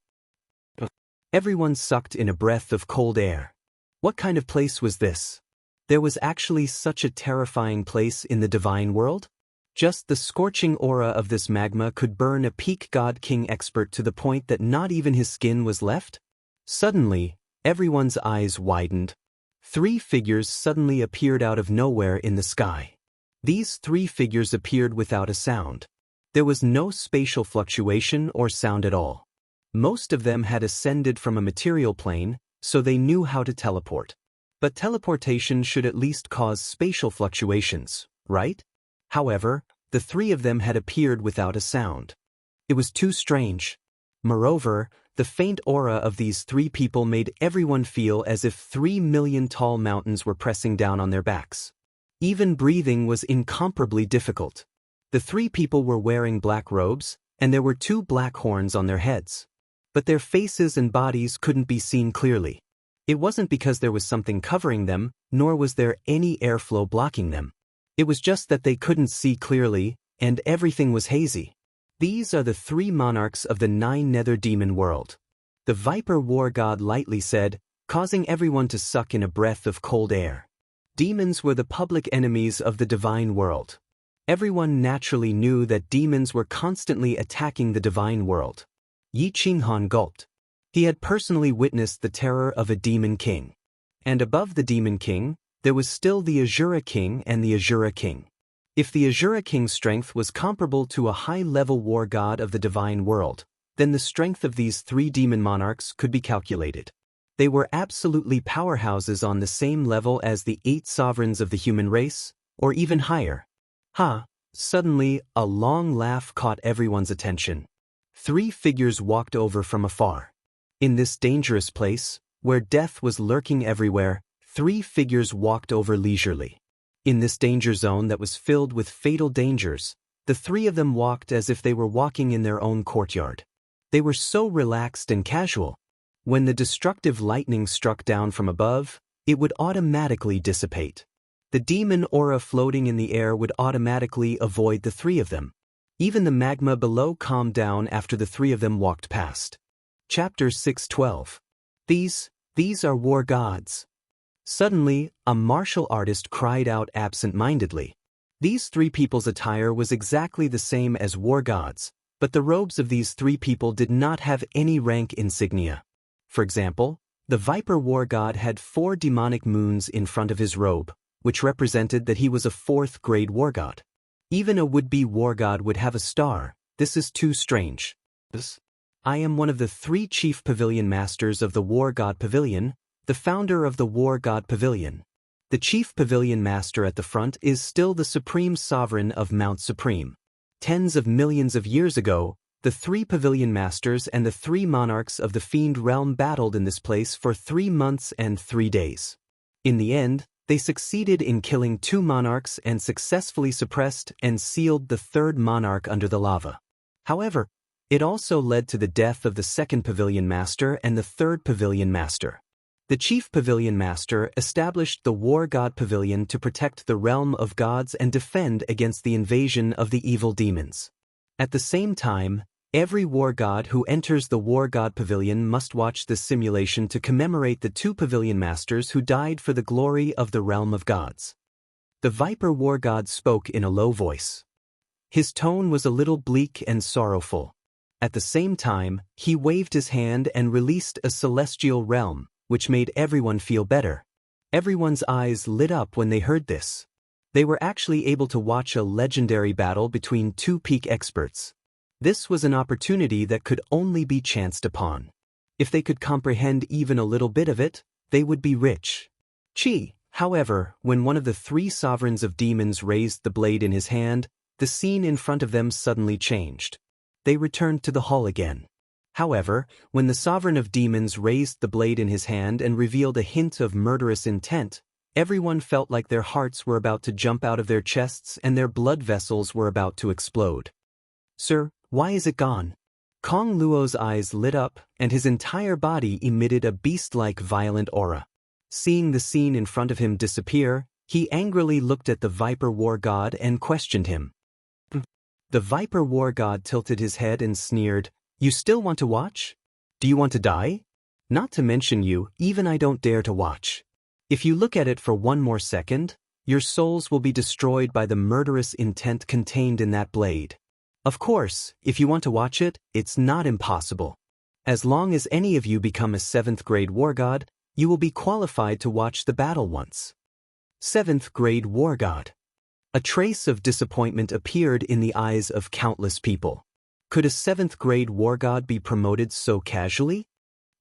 Everyone sucked in a breath of cold air. What kind of place was this? There was actually such a terrifying place in the divine world? Just the scorching aura of this magma could burn a peak god king expert to the point that not even his skin was left? Suddenly, everyone's eyes widened. Three figures suddenly appeared out of nowhere in the sky. These three figures appeared without a sound. There was no spatial fluctuation or sound at all. Most of them had ascended from a material plane, so they knew how to teleport. But teleportation should at least cause spatial fluctuations, right? However, the three of them had appeared without a sound. It was too strange. Moreover, the faint aura of these three people made everyone feel as if 3 million tall mountains were pressing down on their backs. Even breathing was incomparably difficult. The three people were wearing black robes, and there were 2 black horns on their heads. But their faces and bodies couldn't be seen clearly. It wasn't because there was something covering them, nor was there any airflow blocking them. It was just that they couldn't see clearly, and everything was hazy. These are the 3 monarchs of the 9 nether demon world. The Viper War God lightly said, causing everyone to suck in a breath of cold air. Demons were the public enemies of the divine world. Everyone naturally knew that demons were constantly attacking the divine world. Yi Qinghan gulped. He had personally witnessed the terror of a demon king. And above the demon king, there was still the Azura king and the Azura king. If the Azura king's strength was comparable to a high-level war god of the divine world, then the strength of these 3 demon monarchs could be calculated. They were absolutely powerhouses on the same level as the 8 sovereigns of the human race, or even higher. Suddenly, a long laugh caught everyone's attention. 3 figures walked over from afar. In this dangerous place, where death was lurking everywhere, 3 figures walked over leisurely. In this danger zone that was filled with fatal dangers, the 3 of them walked as if they were walking in their own courtyard. They were so relaxed and casual. When the destructive lightning struck down from above, it would automatically dissipate. The demon aura floating in the air would automatically avoid the 3 of them. Even the magma below calmed down after the 3 of them walked past. Chapter 6:12. These are war gods. Suddenly, a martial artist cried out absent-mindedly. These three people's attire was exactly the same as war gods, but the robes of these three people did not have any rank insignia. For example, the Viper war god had 4 demonic moons in front of his robe, which represented that he was a 4th grade war god. Even a would-be war god would have a star. This is too strange. I am one of the 3 chief pavilion masters of the War God Pavilion, the founder of the War God Pavilion. The chief pavilion master at the front is still the supreme sovereign of Mount Supreme. Tens of millions of years ago, the 3 pavilion masters and the 3 monarchs of the Fiend realm battled in this place for 3 months and 3 days. In the end, they succeeded in killing 2 monarchs and successfully suppressed and sealed the 3rd monarch under the lava. However, it also led to the death of the 2nd pavilion master and the 3rd pavilion master. The chief pavilion master established the War God Pavilion to protect the realm of gods and defend against the invasion of the evil demons. At the same time, every war god who enters the War God Pavilion must watch this simulation to commemorate the 2 pavilion masters who died for the glory of the realm of gods. The Viper war god spoke in a low voice. His tone was a little bleak and sorrowful. At the same time, he waved his hand and released a celestial realm, which made everyone feel better. Everyone's eyes lit up when they heard this. They were actually able to watch a legendary battle between 2 peak experts. This was an opportunity that could only be chanced upon. If they could comprehend even a little bit of it, they would be rich. However, when one of the 3 sovereigns of demons raised the blade in his hand, the scene in front of them suddenly changed. They returned to the hall again. However, when the sovereign of demons raised the blade in his hand and revealed a hint of murderous intent, everyone felt like their hearts were about to jump out of their chests and their blood vessels were about to explode. "Sir, why is it gone?" Kong Luo's eyes lit up, and his entire body emitted a beast-like violent aura. Seeing the scene in front of him disappear, he angrily looked at the Viper war god and questioned him. The Viper war god tilted his head and sneered, "You still want to watch? Do you want to die? Not to mention you, even I don't dare to watch. If you look at it for 1 more second, your souls will be destroyed by the murderous intent contained in that blade. Of course, if you want to watch it, it's not impossible. As long as any of you become a 7th grade war god, you will be qualified to watch the battle once." 7th grade war god. A trace of disappointment appeared in the eyes of countless people. Could a 7th grade war god be promoted so casually?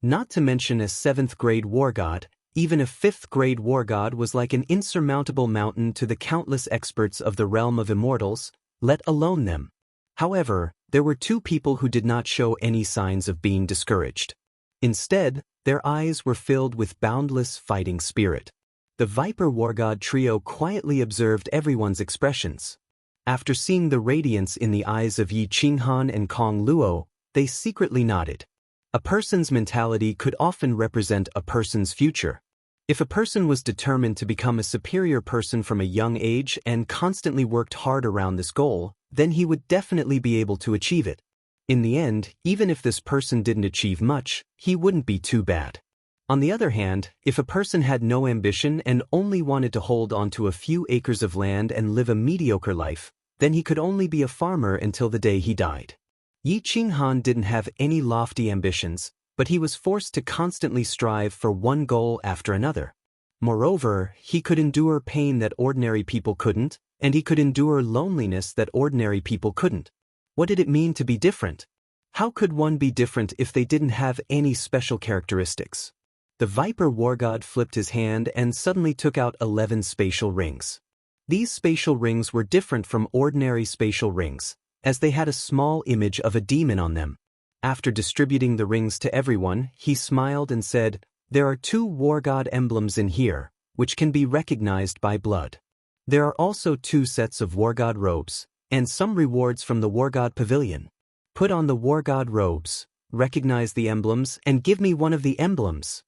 Not to mention a 7th grade war god, even a 5th grade war god was like an insurmountable mountain to the countless experts of the realm of immortals, let alone them. However, there were 2 people who did not show any signs of being discouraged. Instead, their eyes were filled with boundless fighting spirit. The Viper war god trio quietly observed everyone's expressions. After seeing the radiance in the eyes of Yi Qinghan and Kong Luo, they secretly nodded. A person's mentality could often represent a person's future. If a person was determined to become a superior person from a young age and constantly worked hard around this goal, then he would definitely be able to achieve it. In the end, even if this person didn't achieve much, he wouldn't be too bad. On the other hand, if a person had no ambition and only wanted to hold on to a few acres of land and live a mediocre life, then he could only be a farmer until the day he died. Yi Qinghan didn't have any lofty ambitions, but he was forced to constantly strive for one goal after another. Moreover, he could endure pain that ordinary people couldn't, and he could endure loneliness that ordinary people couldn't. What did it mean to be different? How could one be different if they didn't have any special characteristics? The Viper war god flipped his hand and suddenly took out 11 spatial rings. These spatial rings were different from ordinary spatial rings, as they had a small image of a demon on them. After distributing the rings to everyone, he smiled and said, "There are 2 war god emblems in here, which can be recognized by blood. There are also 2 sets of war god robes, and some rewards from the War God Pavilion. Put on the war god robes, recognize the emblems, and give me one of the emblems."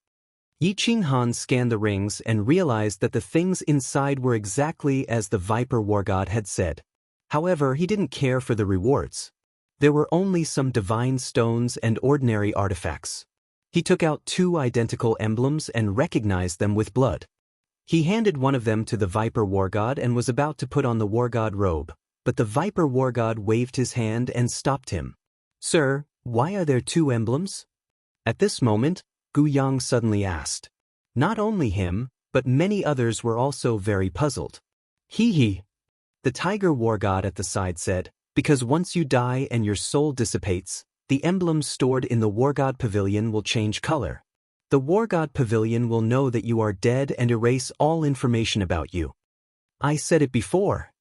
Yi Qinghan scanned the rings and realized that the things inside were exactly as the Viper war god had said. However, he didn't care for the rewards. There were only some divine stones and ordinary artifacts. He took out 2 identical emblems and recognized them with blood. He handed one of them to the Viper War God and was about to put on the War God robe, but the Viper War God waved his hand and stopped him. "Sir, why are there two emblems?" At this moment, Gu Yang suddenly asked. Not only him, but many others were also very puzzled. Hee. The Tiger War God at the side said, "Because once you die and your soul dissipates, the emblems stored in the War God Pavilion will change color. The War God Pavilion will know that you are dead and erase all information about you." I said it before.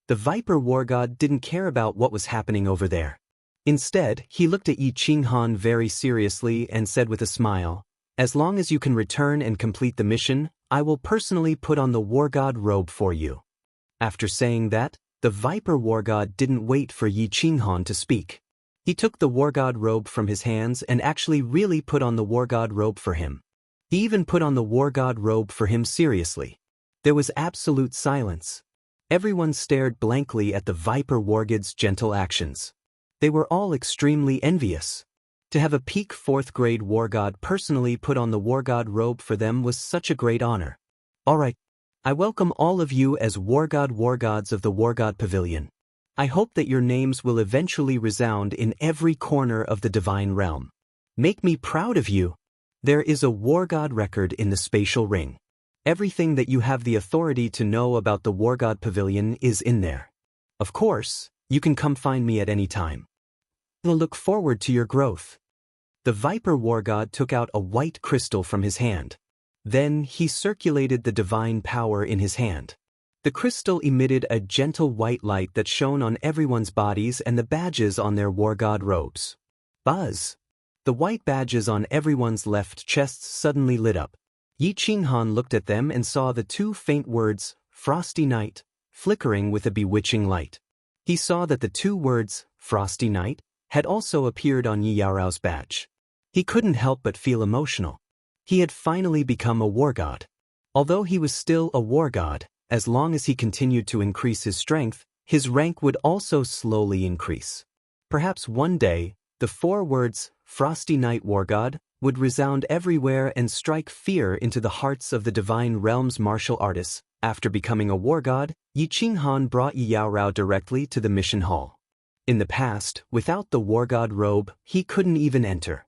The Viper War God didn't care about what was happening over there. Instead, he looked at Yi Qinghan very seriously and said with a smile, "As long as you can return and complete the mission, I will personally put on the War God robe for you." After saying that, the Viper War God didn't wait for Yi Qinghan to speak. He took the War God robe from his hands and actually really put on the War God robe for him. He even put on the War God robe for him seriously. There was absolute silence. Everyone stared blankly at the Viper War God's gentle actions. They were all extremely envious. To have a peak 4th grade War God personally put on the War God robe for them was such a great honor. Alright. I welcome all of you as War Gods of the War God Pavilion. I hope that your names will eventually resound in every corner of the divine realm. Make me proud of you. There is a War God record in the spatial ring. Everything that you have the authority to know about the War God Pavilion is in there. Of course, you can come find me at any time. I'll look forward to your growth. The Viper War God took out a white crystal from his hand. Then he circulated the divine power in his hand. The crystal emitted a gentle white light that shone on everyone's bodies and the badges on their War God robes. Buzz! The white badges on everyone's left chests suddenly lit up. Yi Qinghan looked at them and saw the two faint words, "Frosty Night," flickering with a bewitching light. He saw that the two words, "Frosty Night," had also appeared on Yi Yaorao's badge. He couldn't help but feel emotional. He had finally become a War God. Although he was still a War God, as long as he continued to increase his strength, his rank would also slowly increase. Perhaps one day, the 4 words, "Frosty Night War God," would resound everywhere and strike fear into the hearts of the divine realm's martial artists. After becoming a War God, Yi Qinghan brought Yi Yaorao directly to the mission hall. In the past, without the War God robe, he couldn't even enter.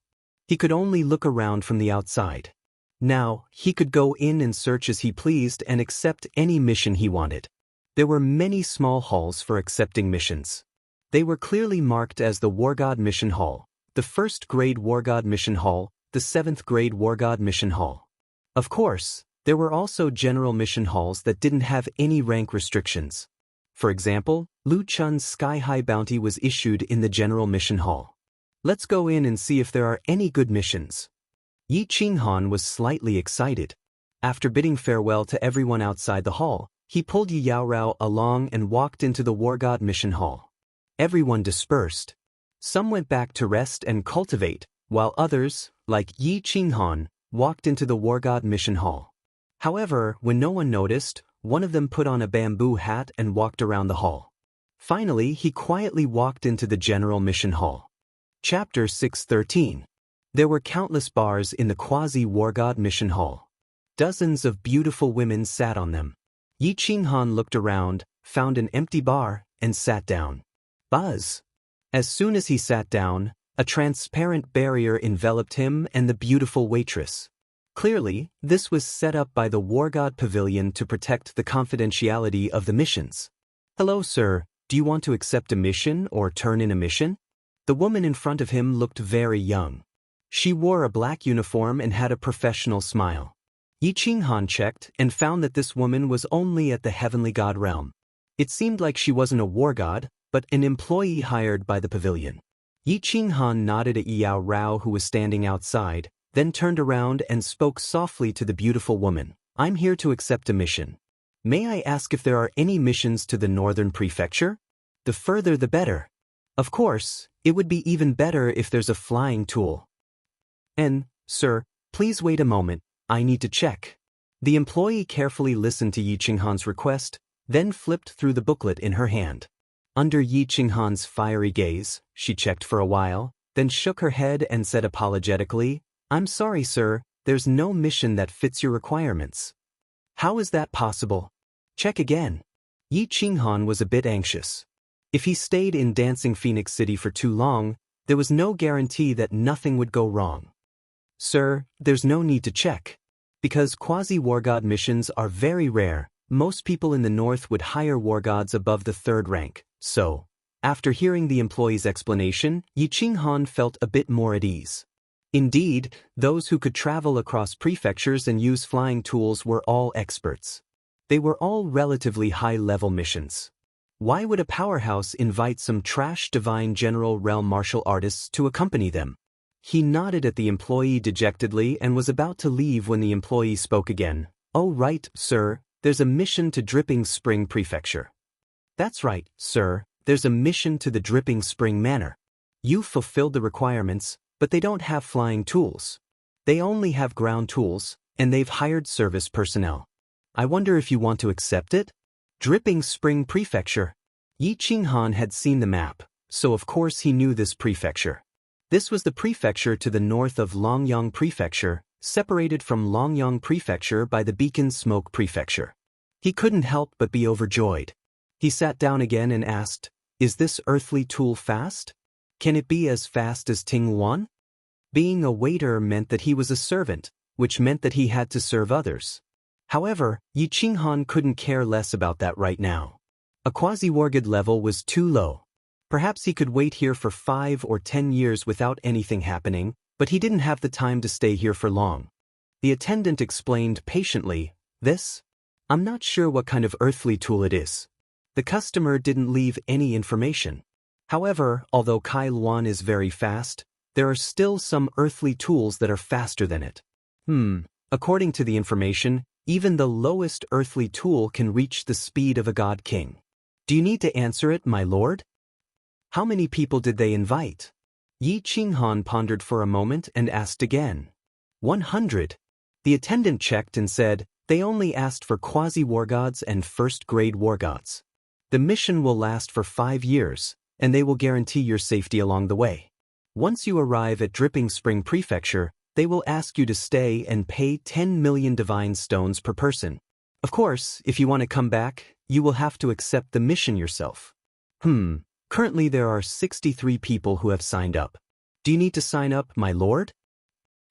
He could only look around from the outside. Now, he could go in and search as he pleased and accept any mission he wanted. There were many small halls for accepting missions. They were clearly marked as the War God Mission Hall, the 1st grade War God Mission Hall, the 7th grade War God Mission Hall. Of course, there were also general mission halls that didn't have any rank restrictions. For example, Lu Chun's sky-high bounty was issued in the general mission hall. Let's go in and see if there are any good missions. Yi Qinghan was slightly excited. After bidding farewell to everyone outside the hall, he pulled Yi Yaorao along and walked into the War God Mission Hall. Everyone dispersed. Some went back to rest and cultivate, while others, like Yi Qinghan, walked into the War God Mission Hall. However, when no one noticed, one of them put on a bamboo hat and walked around the hall. Finally, he quietly walked into the General Mission Hall. Chapter 613. There were countless bars in the quasi-War God Mission Hall. Dozens of beautiful women sat on them. Yi Qinghan looked around, found an empty bar, and sat down. Buzz! As soon as he sat down, a transparent barrier enveloped him and the beautiful waitress. Clearly, this was set up by the War God Pavilion to protect the confidentiality of the missions. "Hello, sir, do you want to accept a mission or turn in a mission?" The woman in front of him looked very young. She wore a black uniform and had a professional smile. Yi Qinghan checked and found that this woman was only at the Heavenly God realm. It seemed like she wasn't a War God, but an employee hired by the pavilion. Yi Qinghan nodded at Yi Yaorao, who was standing outside, then turned around and spoke softly to the beautiful woman. "I'm here to accept a mission. May I ask if there are any missions to the Northern Prefecture? The further the better. Of course, it would be even better if there's a flying tool." "And, sir, please wait a moment, I need to check." The employee carefully listened to Yi Qinghan's request, then flipped through the booklet in her hand. Under Yi Qinghan's fiery gaze, she checked for a while, then shook her head and said apologetically, "I'm sorry, sir, there's no mission that fits your requirements." How is that possible? Check again. Yi Qinghan was a bit anxious. If he stayed in Dancing Phoenix City for too long, there was no guarantee that nothing would go wrong. Sir, there's no need to check. Because quasi-war god missions are very rare, most people in the north would hire war gods above the 3rd rank, so, after hearing the employee's explanation, Yi Qinghan felt a bit more at ease. Indeed, those who could travel across prefectures and use flying tools were all experts. They were all relatively high-level missions. Why would a powerhouse invite some trash divine general realm martial artists to accompany them? He nodded at the employee dejectedly and was about to leave when the employee spoke again. Oh right, sir, there's a mission to Dripping Spring Prefecture. That's right, sir, there's a mission to the Dripping Spring Manor. You've fulfilled the requirements, but they don't have flying tools. They only have ground tools, and they've hired service personnel. I wonder if you want to accept it? Dripping Spring Prefecture. Yi Qinghan had seen the map, so of course he knew this prefecture. This was the prefecture to the north of Longyang Prefecture, separated from Longyang Prefecture by the Beacon Smoke Prefecture. He couldn't help but be overjoyed. He sat down again and asked, "Is this earthly tool fast? Can it be as fast as Ting Wan?" Being a waiter meant that he was a servant, which meant that he had to serve others. However, Yi Qinghan couldn't care less about that right now. A quasi-wargod level was too low. Perhaps he could wait here for 5 or 10 years without anything happening, but he didn't have the time to stay here for long. The attendant explained patiently, I'm not sure what kind of earthly tool it is. The customer didn't leave any information. However, although Kai Luan is very fast, there are still some earthly tools that are faster than it. According to the information, even the lowest earthly tool can reach the speed of a god king. Do you need to answer it, my lord? How many people did they invite? Yi Qinghan pondered for a moment and asked again. 100. The attendant checked and said, they only asked for quasi-war gods and first-grade war gods. The mission will last for 5 years, and they will guarantee your safety along the way. Once you arrive at Dripping Spring Prefecture, they will ask you to stay and pay 10 million divine stones per person. Of course, if you want to come back, you will have to accept the mission yourself. Currently there are 63 people who have signed up. Do you need to sign up, my lord?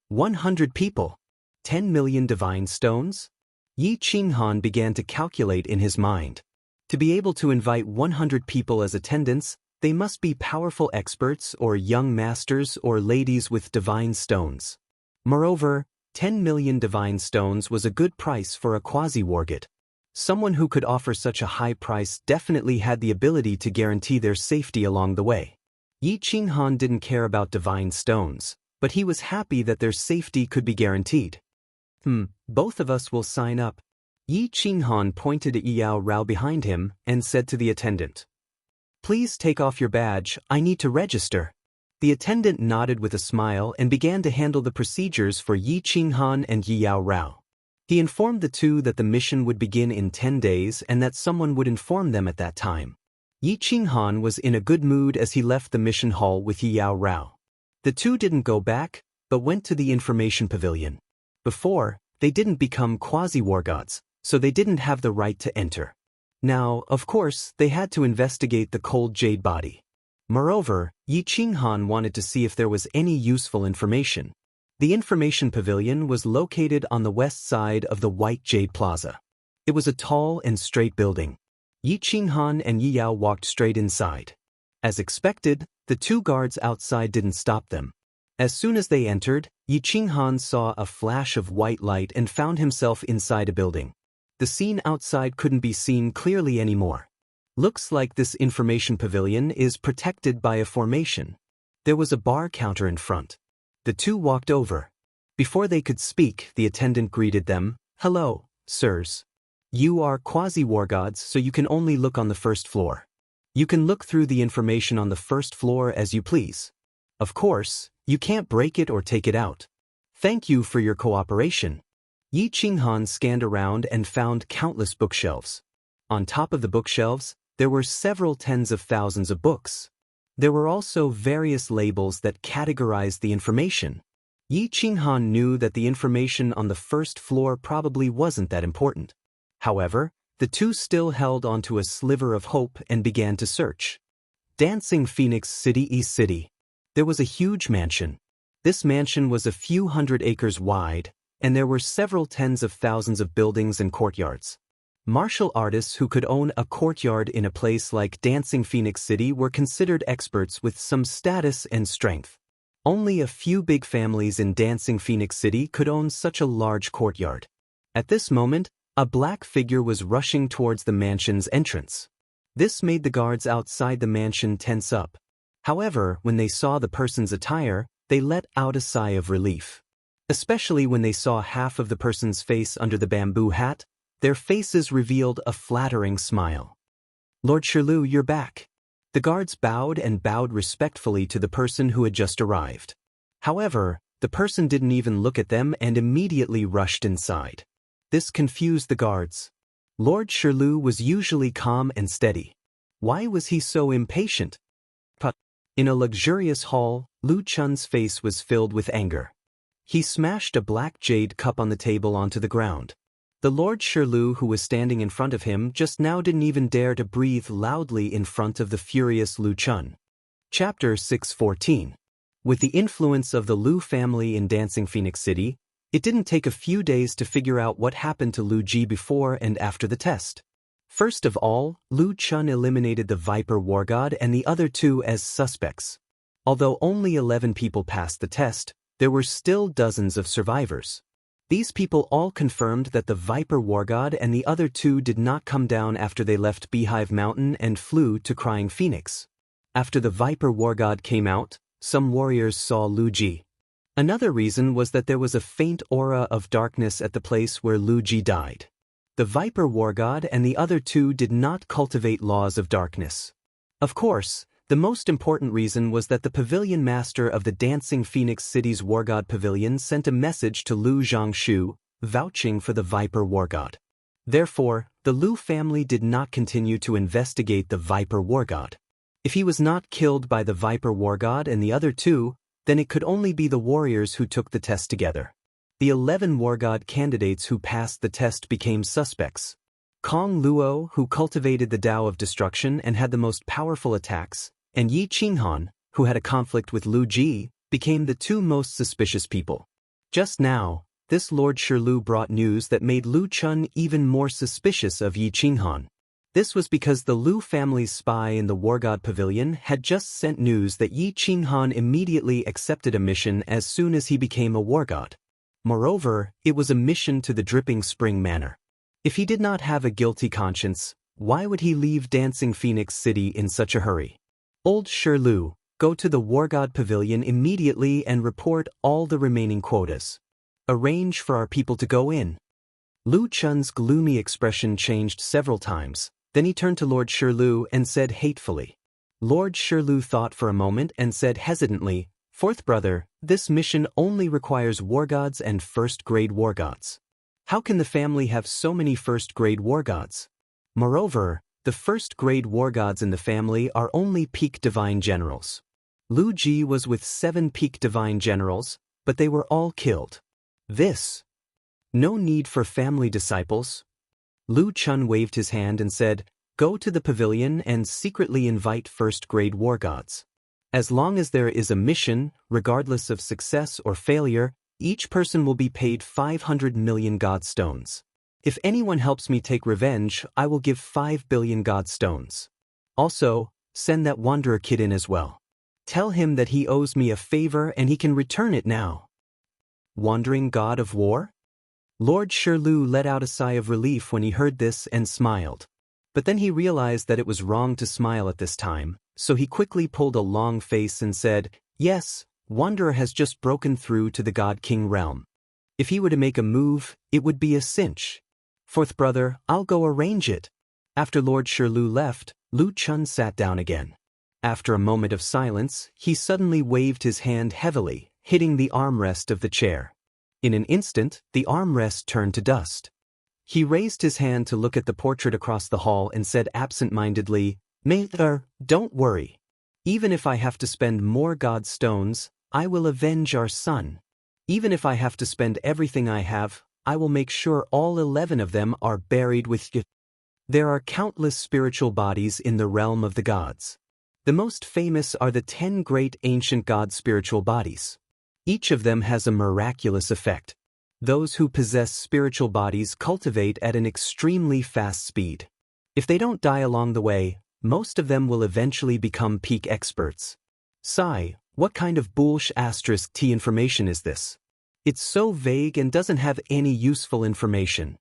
100 people. 10 million divine stones? Yi Qinghan began to calculate in his mind. To be able to invite 100 people as attendants, they must be powerful experts or young masters or ladies with divine stones. Moreover, 10 million divine stones was a good price for a quasi-wargod. Someone who could offer such a high price definitely had the ability to guarantee their safety along the way. Yi Qinghan didn't care about divine stones, but he was happy that their safety could be guaranteed. Both of us will sign up. Yi Qinghan pointed at Yao Rao behind him and said to the attendant, "Please take off your badge, I need to register." The attendant nodded with a smile and began to handle the procedures for Yi Qinghan and Yao Rao. He informed the two that the mission would begin in 10 days and that someone would inform them at that time. Yi Qinghan was in a good mood as he left the mission hall with Yao Rao. The two didn't go back, but went to the information pavilion. Before, they didn't become quasi-war gods, so they didn't have the right to enter. Now, of course, they had to investigate the cold jade body. Moreover, Yi Qinghan wanted to see if there was any useful information. The information pavilion was located on the west side of the White Jade Plaza. It was a tall and straight building. Yi Qinghan and Yi Yao walked straight inside. As expected, the two guards outside didn't stop them. As soon as they entered, Yi Qinghan saw a flash of white light and found himself inside a building. The scene outside couldn't be seen clearly anymore. Looks like this information pavilion is protected by a formation. There was a bar counter in front. The two walked over. Before they could speak, the attendant greeted them. "Hello, sirs. You are quasi-war gods, so you can only look on the first floor. You can look through the information on the first floor as you please. Of course, you can't break it or take it out. Thank you for your cooperation." Yi Qinghan scanned around and found countless bookshelves. On top of the bookshelves, there were several tens of thousands of books. There were also various labels that categorized the information. Yi Qinghan knew that the information on the first floor probably wasn't that important. However, the two still held onto a sliver of hope and began to search. Dancing Phoenix City, East City. There was a huge mansion. This mansion was a few hundred acres wide, and there were several tens of thousands of buildings and courtyards. Martial artists who could own a courtyard in a place like Dancing Phoenix City were considered experts with some status and strength. Only a few big families in Dancing Phoenix City could own such a large courtyard. At this moment, a black figure was rushing towards the mansion's entrance. This made the guards outside the mansion tense up. However, when they saw the person's attire, they let out a sigh of relief. Especially when they saw half of the person's face under the bamboo hat, their faces revealed a flattering smile. "Lord Shirlu, you're back." The guards bowed and bowed respectfully to the person who had just arrived. However, the person didn't even look at them and immediately rushed inside. This confused the guards. Lord Shirlu was usually calm and steady. Why was he so impatient? In a luxurious hall, Lu Chun's face was filled with anger. He smashed a black jade cup on the table onto the ground. The Lord Shirlu who was standing in front of him just now didn't even dare to breathe loudly in front of the furious Lu Chun. Chapter 614. With the influence of the Lu family in Dancing Phoenix City, it didn't take a few days to figure out what happened to Lu Ji before and after the test. First of all, Lu Chun eliminated the Viper War God and the other two as suspects. Although only 11 people passed the test, there were still dozens of survivors. These people all confirmed that the Viper War God and the other two did not come down after they left Beehive Mountain and flew to Crying Phoenix. After the Viper War God came out, some warriors saw Lu Ji. Another reason was that there was a faint aura of darkness at the place where Lu Ji died. The Viper War God and the other two did not cultivate laws of darkness. Of course, the most important reason was that the pavilion master of the Dancing Phoenix City's War God Pavilion sent a message to Lu Zhangshu, vouching for the Viper War God. Therefore, the Lu family did not continue to investigate the Viper War God. If he was not killed by the Viper War God and the other two, then it could only be the warriors who took the test together. The 11 War God candidates who passed the test became suspects. Kong Luo, who cultivated the Tao of Destruction and had the most powerful attacks, and Yi Qinghan, who had a conflict with Lu Ji, became the two most suspicious people. Just now, this Lord Shirlu brought news that made Lu Chun even more suspicious of Yi Qinghan. This was because the Lu family's spy in the War God Pavilion had just sent news that Yi Qinghan immediately accepted a mission as soon as he became a War God. Moreover, it was a mission to the Dripping Spring Manor. If he did not have a guilty conscience, why would he leave Dancing Phoenix City in such a hurry? Old Shirlu, go to the War God Pavilion immediately and report all the remaining quotas. Arrange for our people to go in. Lu Chun's gloomy expression changed several times, then he turned to Lord Shirlu and said hatefully. Lord Shirlu thought for a moment and said hesitantly, "Fourth brother, this mission only requires war gods and first-grade war gods. How can the family have so many first-grade war gods? Moreover, the first-grade war gods in the family are only peak divine generals. Lu Ji was with 7 peak divine generals, but they were all killed. No need for family disciples." Lu Chun waved his hand and said, "Go to the pavilion and secretly invite first-grade war gods. As long as there is a mission, regardless of success or failure, each person will be paid 500 million God stones. If anyone helps me take revenge, I will give 5 billion God stones. Also, send that wanderer kid in as well. Tell him that he owes me a favor and he can return it now." Wandering God of War? Lord Shirlu let out a sigh of relief when he heard this and smiled. But then he realized that it was wrong to smile at this time, so he quickly pulled a long face and said, "Yes, Wanderer has just broken through to the God King realm. If he were to make a move, it would be a cinch. Fourth brother, I'll go arrange it." After Lord Shirlu left, Lu Chun sat down again. After a moment of silence, he suddenly waved his hand heavily, hitting the armrest of the chair. In an instant, the armrest turned to dust. He raised his hand to look at the portrait across the hall and said absent-mindedly, "Mater, don't worry. Even if I have to spend more God stones, I will avenge our son." Even if I have to spend everything I have, I will make sure all 11 of them are buried with you. There are countless spiritual bodies in the realm of the gods. The most famous are the 10 great ancient god spiritual bodies. Each of them has a miraculous effect. Those who possess spiritual bodies cultivate at an extremely fast speed. If they don't die along the way, most of them will eventually become peak experts. Sigh, what kind of bullsh*t information is this? It's so vague and doesn't have any useful information.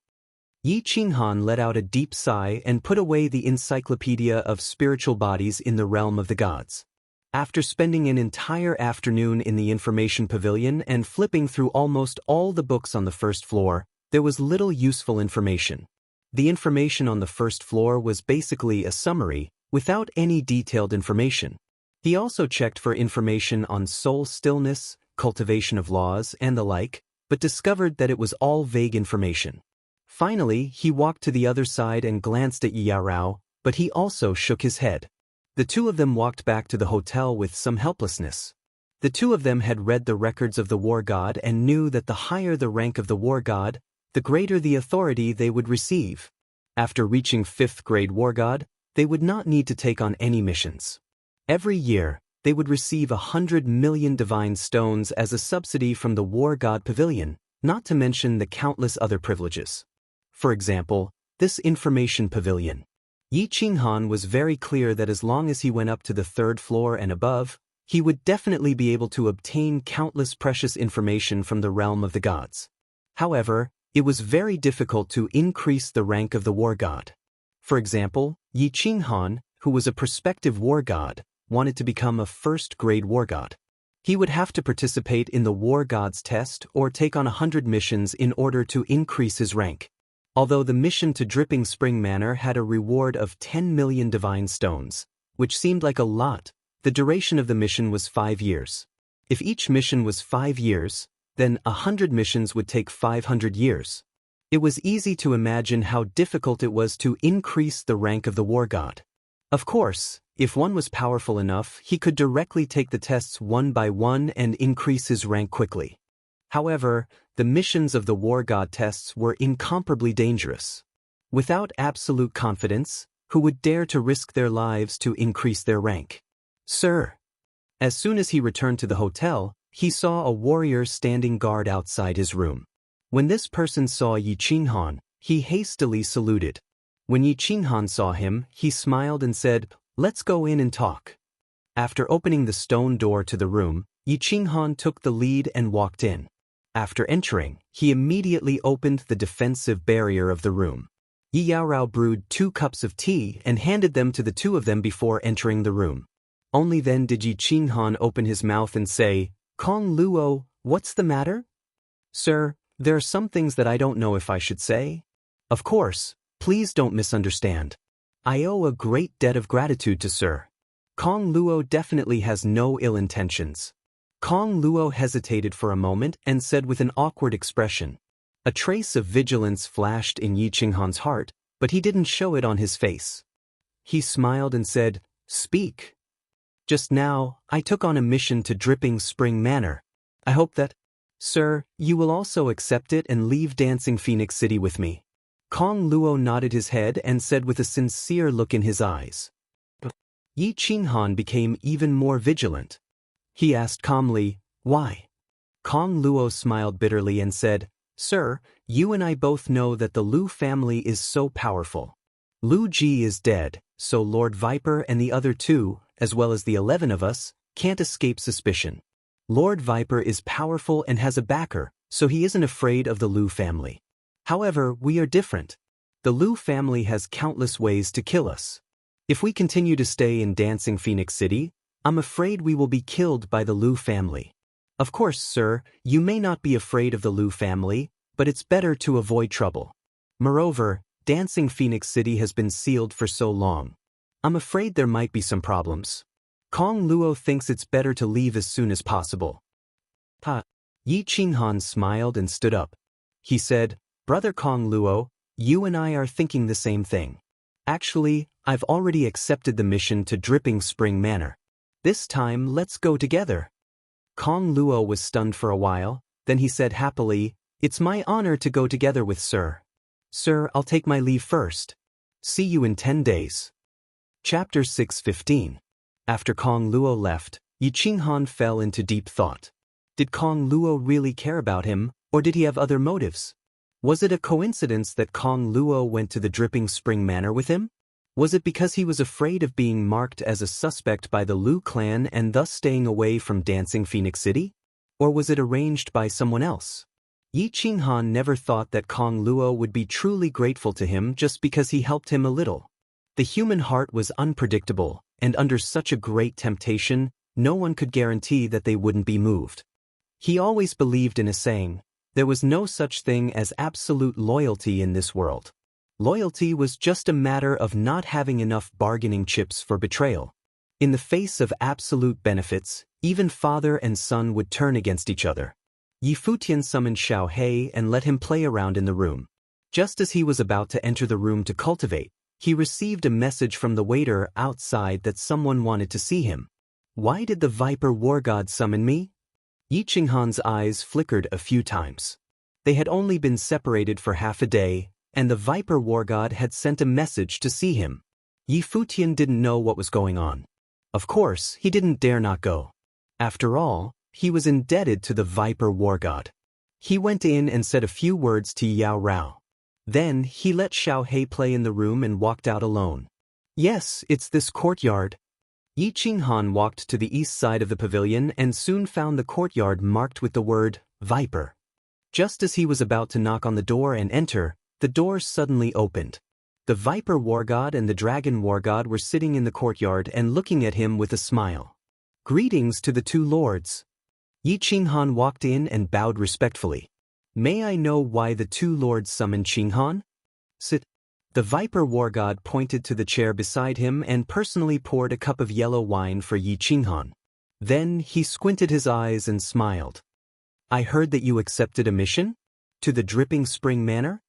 Yi Qinghan let out a deep sigh and put away the encyclopedia of spiritual bodies in the realm of the gods. After spending an entire afternoon in the information pavilion and flipping through almost all the books on the first floor, there was little useful information. The information on the first floor was basically a summary, without any detailed information. He also checked for information on soul stillness, cultivation of laws, and the like, but discovered that it was all vague information. Finally, he walked to the other side and glanced at Yarao, but he also shook his head. The two of them walked back to the hotel with some helplessness. The two of them had read the records of the war god and knew that the higher the rank of the war god, the greater the authority they would receive. After reaching 5th grade war god, they would not need to take on any missions. Every year, they would receive 100 million divine stones as a subsidy from the war god pavilion, not to mention the countless other privileges. For example, this information pavilion. Yi Qinghan was very clear that as long as he went up to the 3rd floor and above, he would definitely be able to obtain countless precious information from the realm of the gods. However, it was very difficult to increase the rank of the war god. For example, Yi Qinghan, who was a prospective war god, wanted to become a 1st grade war god. He would have to participate in the war god's test or take on 100 missions in order to increase his rank. Although the mission to Dripping Spring Manor had a reward of 10 million divine stones, which seemed like a lot, the duration of the mission was 5 years. If each mission was 5 years, then 100 missions would take 500 years. It was easy to imagine how difficult it was to increase the rank of the war god. Of course, if one was powerful enough, he could directly take the tests one by one and increase his rank quickly. However, the missions of the war god tests were incomparably dangerous. Without absolute confidence, who would dare to risk their lives to increase their rank? Sir. As soon as he returned to the hotel, he saw a warrior standing guard outside his room. When this person saw Yi Qinghan, he hastily saluted. When Yi Qinghan saw him, he smiled and said, "Let's go in and talk." After opening the stone door to the room, Yi Qinghan took the lead and walked in. After entering, he immediately opened the defensive barrier of the room. Yi Yaorao brewed 2 cups of tea and handed them to the two of them before entering the room. Only then did Yi Qinghan open his mouth and say, "Kong Luo, what's the matter?" "Sir, there are some things that I don't know if I should say." "Of course, please don't misunderstand. I owe a great debt of gratitude to Sir." Kong Luo definitely has no ill intentions. Kong Luo hesitated for a moment and said with an awkward expression. A trace of vigilance flashed in Yi Qinghan's heart, but he didn't show it on his face. He smiled and said, "Speak. Just now, I took on a mission to Dripping Spring Manor. I hope that, Sir, you will also accept it and leave Dancing Phoenix City with me." Kong Luo nodded his head and said with a sincere look in his eyes. Yi Qinghan became even more vigilant. He asked calmly, "Why?" Kong Luo smiled bitterly and said, "Sir, you and I both know that the Lu family is so powerful. Lu Ji is dead, so Lord Viper and the other 2, as well as the 11 of us, can't escape suspicion. Lord Viper is powerful and has a backer, so he isn't afraid of the Lu family. However, we are different. The Lu family has countless ways to kill us. If we continue to stay in Dancing Phoenix City, I'm afraid we will be killed by the Lu family. Of course, sir, you may not be afraid of the Lu family, but it's better to avoid trouble. Moreover, Dancing Phoenix City has been sealed for so long. I'm afraid there might be some problems. Kong Luo thinks it's better to leave as soon as possible." Yi Qinghan smiled and stood up. He said, "Brother Kong Luo, you and I are thinking the same thing. Actually, I've already accepted the mission to Dripping Spring Manor. This time, let's go together." Kong Luo was stunned for a while, Then he said happily, "It's my honor to go together with Sir. Sir, I'll take my leave first. See you in 10 days. Chapter 6:15. After Kong Luo left, Yi Qinghan fell into deep thought. Did Kong Luo really care about him, or did he have other motives? Was it a coincidence that Kong Luo went to the Dripping Spring Manor with him? Was it because he was afraid of being marked as a suspect by the Lu clan and thus staying away from Dancing Phoenix City? Or was it arranged by someone else? Yi Qinghan never thought that Kong Luo would be truly grateful to him just because he helped him a little. The human heart was unpredictable, and under such a great temptation, no one could guarantee that they wouldn't be moved. He always believed in a saying, there was no such thing as absolute loyalty in this world. Loyalty was just a matter of not having enough bargaining chips for betrayal. In the face of absolute benefits, even father and son would turn against each other. Yi Futian summoned Xiaohei and let him play around in the room. Just as he was about to enter the room to cultivate, he received a message from the waiter outside that someone wanted to see him. Why did the Viper War God summon me? Yi Qinghan's eyes flickered a few times. They had only been separated for half a day, and the Viper War God had sent a message to see him. Yi Futian didn't know what was going on. Of course, he didn't dare not go. After all, he was indebted to the Viper War God. He went in and said a few words to Yao Rao. Then he let Xiaohei play in the room and walked out alone. Yes, it's this courtyard. Yi Qinghan walked to the east side of the pavilion and soon found the courtyard marked with the word, Viper. Just as he was about to knock on the door and enter, the door suddenly opened. The Viper War God and the Dragon War God were sitting in the courtyard and looking at him with a smile. Greetings to the two lords. Yi Qinghan walked in and bowed respectfully. May I know why the two lords summoned Qinghan? Sit. The Viper War God pointed to the chair beside him and personally poured a cup of yellow wine for Yi Qinghan. Then he squinted his eyes and smiled. I heard that you accepted a mission? To the Dripping Spring Manor?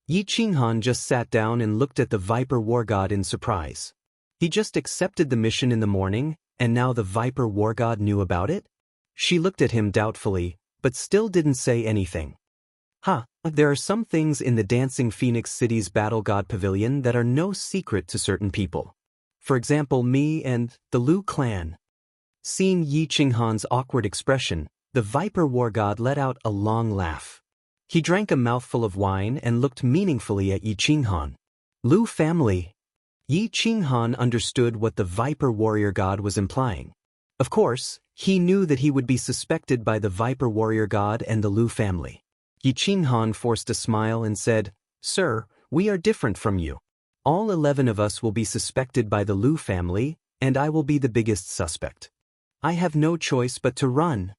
Yi Qinghan just sat down and looked at the Viper War God in surprise. He just accepted the mission in the morning, and now the Viper War God knew about it? She looked at him doubtfully, but still didn't say anything. There are some things in the Dancing Phoenix City's Battle God Pavilion that are no secret to certain people. For example, me and the Lu clan. Seeing Yi Qinghan's awkward expression, the Viper War God let out a long laugh. He drank a mouthful of wine and looked meaningfully at Yi Qinghan. Lu family. Yi Qinghan understood what the Viper Warrior God was implying. Of course, he knew that he would be suspected by the Viper Warrior God and the Lu family. Yi Qinghan forced a smile and said, Sir, we are different from you. All 11 of us will be suspected by the Lu family, and I will be the biggest suspect. I have no choice but to run.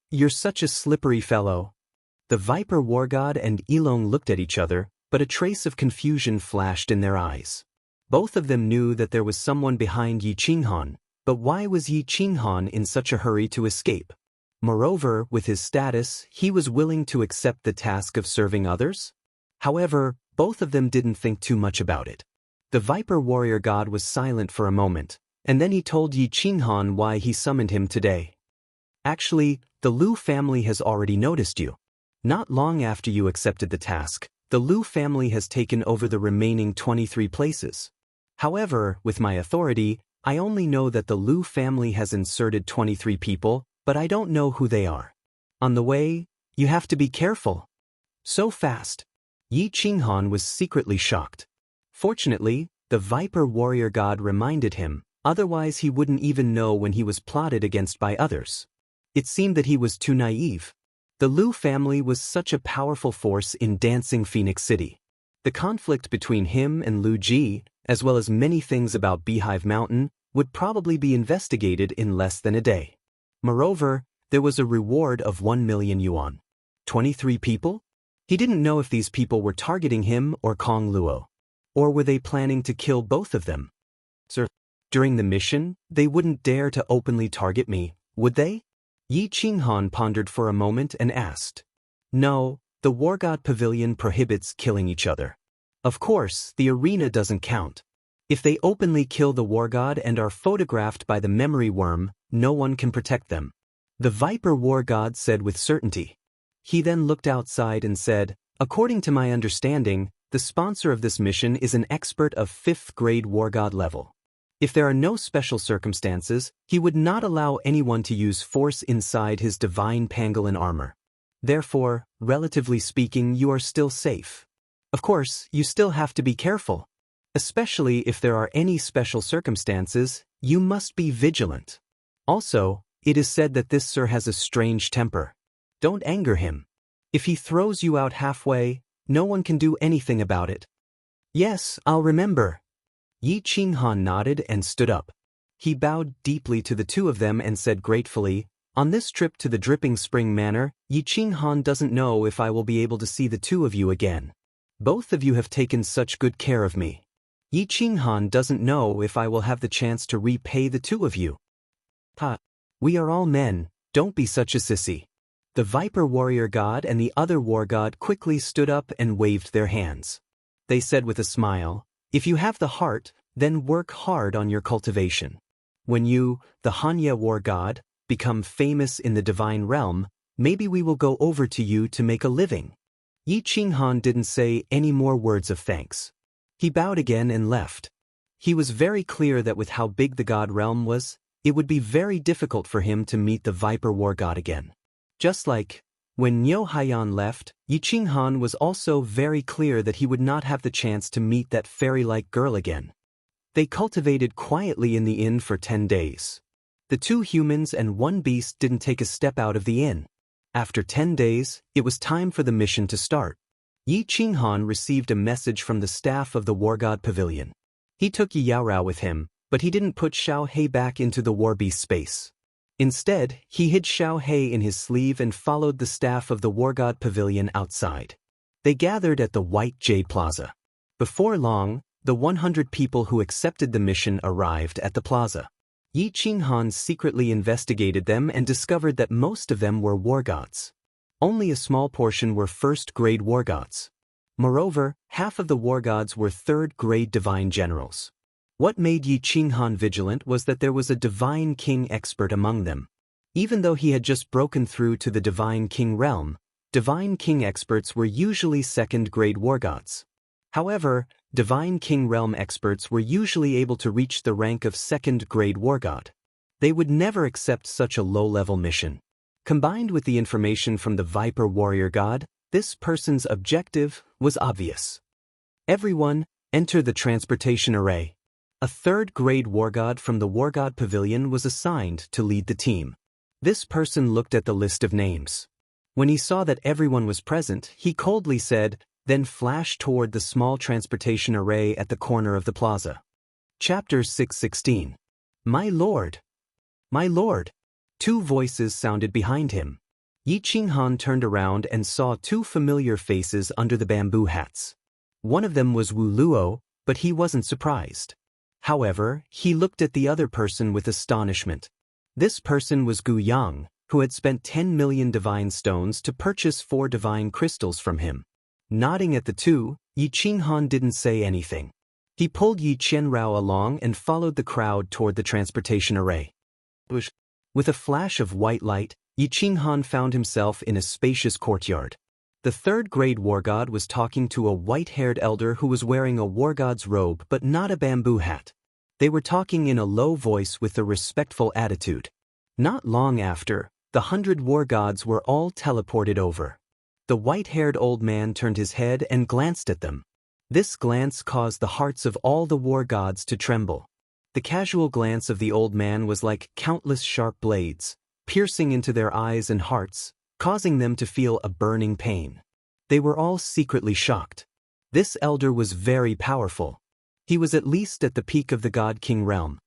You're such a slippery fellow. The Viper War God and Ilong looked at each other, but a trace of confusion flashed in their eyes. Both of them knew that there was someone behind Yi Qinghan, but why was Yi Qinghan in such a hurry to escape? Moreover, with his status, he was willing to accept the task of serving others? However, both of them didn't think too much about it. The Viper Warrior God was silent for a moment, and then he told Yi Qinghan why he summoned him today. Actually, the Lu family has already noticed you. Not long after you accepted the task, the Lu family has taken over the remaining 23 places. However, with my authority, I only know that the Lu family has inserted 23 people, but I don't know who they are. On the way, you have to be careful. So fast. Yi Qinghan was secretly shocked. Fortunately, the Viper Warrior God reminded him, otherwise he wouldn't even know when he was plotted against by others. It seemed that he was too naive. The Lu family was such a powerful force in Dancing Phoenix City. The conflict between him and Lu Ji, as well as many things about Beehive Mountain, would probably be investigated in less than a day. Moreover, there was a reward of 1 million yuan. 23 people? He didn't know if these people were targeting him or Kong Luo. Or were they planning to kill both of them? Sir, during the mission, they wouldn't dare to openly target me, would they? Yi Qinghan pondered for a moment and asked. No, the War God Pavilion prohibits killing each other. Of course, the arena doesn't count. If they openly kill the War God and are photographed by the memory worm, no one can protect them. The Viper War God said with certainty. He then looked outside and said, according to my understanding, the sponsor of this mission is an expert of 5th grade War God level. If there are no special circumstances, he would not allow anyone to use force inside his divine pangolin armor. Therefore, relatively speaking, you are still safe. Of course, you still have to be careful. Especially if there are any special circumstances, you must be vigilant. Also, it is said that this sir has a strange temper. Don't anger him. If he throws you out halfway, no one can do anything about it. Yes, I'll remember. Yi Qinghan nodded and stood up. He bowed deeply to the two of them and said gratefully, on this trip to the Dripping Spring Manor, Yi Qinghan doesn't know if I will be able to see the two of you again. Both of you have taken such good care of me. Yi Qinghan doesn't know if I will have the chance to repay the two of you. Ha! We are all men, don't be such a sissy. The Viper Warrior God and the other War God quickly stood up and waved their hands. They said with a smile, if you have the heart, then work hard on your cultivation. When you, the Hanya War God, become famous in the divine realm, maybe we will go over to you to make a living. Yi Qinghan didn't say any more words of thanks. He bowed again and left. He was very clear that with how big the God realm was, it would be very difficult for him to meet the Viper War God again. Just like, when Niu Haiyan left, Yi Qinghan was also very clear that he would not have the chance to meet that fairy-like girl again. They cultivated quietly in the inn for 10 days. The 2 humans and 1 beast didn't take a step out of the inn. After 10 days, it was time for the mission to start. Yi Qinghan received a message from the staff of the War God Pavilion. He took Yi Yaorao with him, but he didn't put Xiao He back into the war beast space. Instead, he hid Xiao He in his sleeve and followed the staff of the War God Pavilion outside. They gathered at the White Jade Plaza. Before long, the 100 people who accepted the mission arrived at the plaza. Yi Qinghan secretly investigated them and discovered that most of them were war gods. Only a small portion were first-grade war gods. Moreover, half of the war gods were third-grade divine generals. What made Yi Qinghan vigilant was that there was a divine king expert among them. Even though he had just broken through to the divine king realm, divine king experts were usually second-grade war gods. However, divine king realm experts were usually able to reach the rank of second-grade war god. They would never accept such a low-level mission. Combined with the information from the Viper Warrior God, this person's objective was obvious. Everyone, enter the transportation array. A third-grade war god from the War God Pavilion was assigned to lead the team. This person looked at the list of names. When he saw that everyone was present, he coldly said, then flashed toward the small transportation array at the corner of the plaza. Chapter 616. My lord! My lord! 2 voices sounded behind him. Yi Qinghan turned around and saw 2 familiar faces under the bamboo hats. One of them was Wu Luo, but he wasn't surprised. However, he looked at the other person with astonishment. This person was Gu Yang, who had spent 10 million divine stones to purchase 4 divine crystals from him. Nodding at the 2, Yi Qinghan didn't say anything. He pulled Yi Qianrao along and followed the crowd toward the transportation array. With a flash of white light, Yi Qinghan found himself in a spacious courtyard. The third-grade war god was talking to a white-haired elder who was wearing a war god's robe but not a bamboo hat. They were talking in a low voice with a respectful attitude. Not long after, the 100 war gods were all teleported over. The white-haired old man turned his head and glanced at them. This glance caused the hearts of all the war gods to tremble. The casual glance of the old man was like countless sharp blades, piercing into their eyes and hearts, causing them to feel a burning pain. They were all secretly shocked. This elder was very powerful. He was at least at the peak of the God-King realm.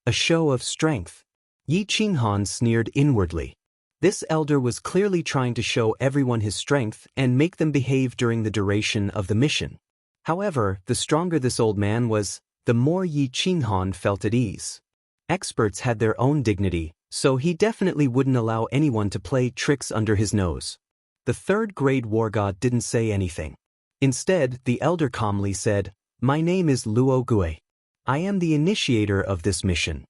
A show of strength. Yi Qinghan sneered inwardly. This elder was clearly trying to show everyone his strength and make them behave during the duration of the mission. However, the stronger this old man was, the more Yi Qinghan felt at ease. Experts had their own dignity, so he definitely wouldn't allow anyone to play tricks under his nose. The third-grade war god didn't say anything. Instead, the elder calmly said, "My name is Luo Gui. I am the initiator of this mission.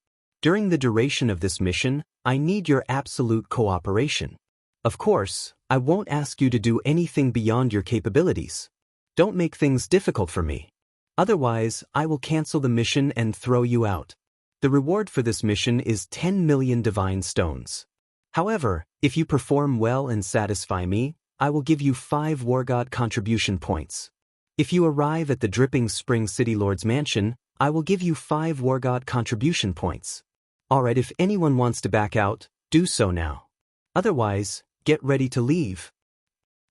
During the duration of this mission, I need your absolute cooperation. Of course, I won't ask you to do anything beyond your capabilities. Don't make things difficult for me. Otherwise, I will cancel the mission and throw you out. The reward for this mission is 10 million divine stones. However, if you perform well and satisfy me, I will give you 5 war god contribution points. If you arrive at the Dripping Spring City Lord's mansion, I will give you 5 war god contribution points. Alright, if anyone wants to back out, do so now. Otherwise, get ready to leave.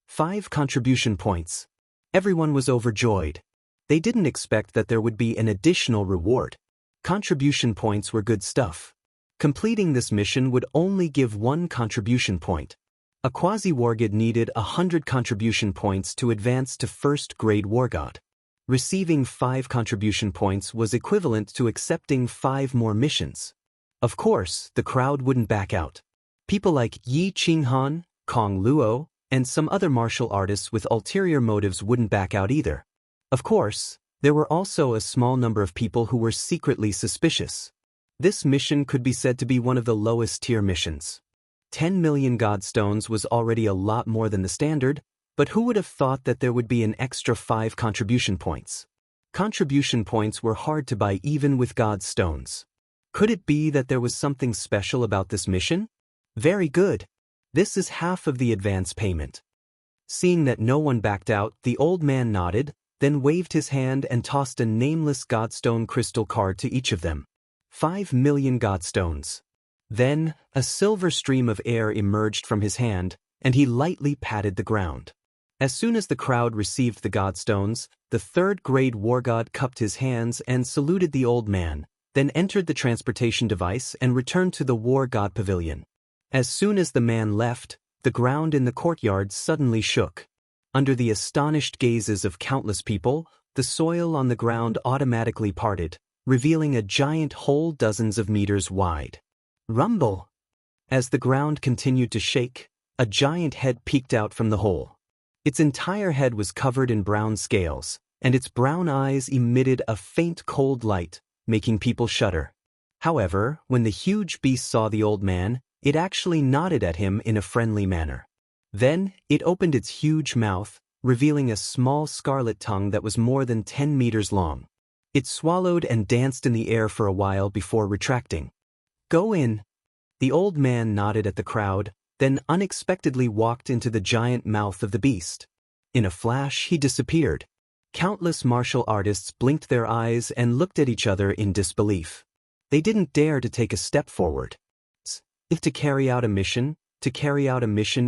5 contribution points. Everyone was overjoyed. They didn't expect that there would be an additional reward. Contribution points were good stuff. Completing this mission would only give 1 contribution point. A quasi-wargod needed 100 contribution points to advance to first-grade wargod. Receiving 5 contribution points was equivalent to accepting 5 more missions. Of course, the crowd wouldn't back out. People like Yi Qinghan, Kong Luo, and some other martial artists with ulterior motives wouldn't back out either. Of course, there were also a small number of people who were secretly suspicious. This mission could be said to be one of the lowest-tier missions. 10 million godstones was already a lot more than the standard, but who would have thought that there would be an extra 5 contribution points? Contribution points were hard to buy even with godstones. Could it be that there was something special about this mission? Very good. This is half of the advance payment. Seeing that no one backed out, the old man nodded, then waved his hand and tossed a nameless godstone crystal card to each of them. 5 million godstones. Then, a silver stream of air emerged from his hand, and he lightly patted the ground. As soon as the crowd received the godstones, the third-grade wargod cupped his hands and saluted the old man, then entered the transportation device and returned to the war god pavilion. As soon as the man left, the ground in the courtyard suddenly shook. Under the astonished gazes of countless people, the soil on the ground automatically parted, revealing a giant hole dozens of meters wide. Rumble! As the ground continued to shake, a giant head peeked out from the hole. Its entire head was covered in brown scales, and its brown eyes emitted a faint cold light, making people shudder. However, when the huge beast saw the old man, it actually nodded at him in a friendly manner. Then, it opened its huge mouth, revealing a small scarlet tongue that was more than 10 meters long. It swallowed and danced in the air for a while before retracting. Go in. The old man nodded at the crowd, then unexpectedly walked into the giant mouth of the beast. In a flash, he disappeared. Countless martial artists blinked their eyes and looked at each other in disbelief. They didn't dare to take a step forward. If to carry out a mission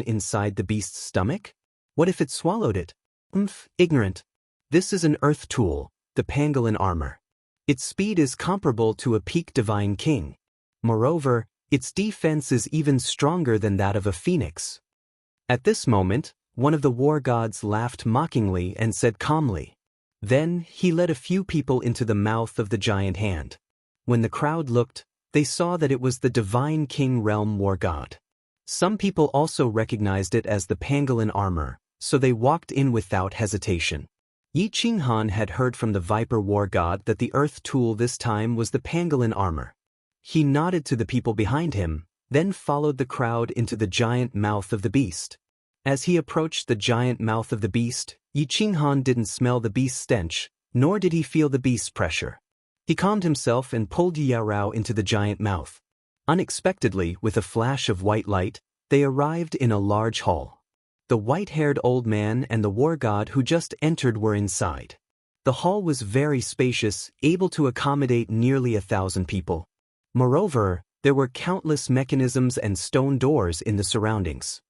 inside the beast's stomach? What if it swallowed it? Ignorant. This is an earth tool, the pangolin armor. Its speed is comparable to a peak divine king. Moreover, its defense is even stronger than that of a phoenix. At this moment, one of the war gods laughed mockingly and said calmly. Then, he led a few people into the mouth of the giant hand. When the crowd looked, they saw that it was the divine king realm war god. Some people also recognized it as the pangolin armor, so they walked in without hesitation. Yi Qinghan had heard from the viper war god that the earth tool this time was the pangolin armor. He nodded to the people behind him, then followed the crowd into the giant mouth of the beast. As he approached the giant mouth of the beast, Yi Qinghan didn't smell the beast's stench, nor did he feel the beast's pressure. He calmed himself and pulled Yarao into the giant mouth. Unexpectedly, with a flash of white light, they arrived in a large hall. The white-haired old man and the war god who just entered were inside. The hall was very spacious, able to accommodate nearly 1,000 people. Moreover, there were countless mechanisms and stone doors in the surroundings.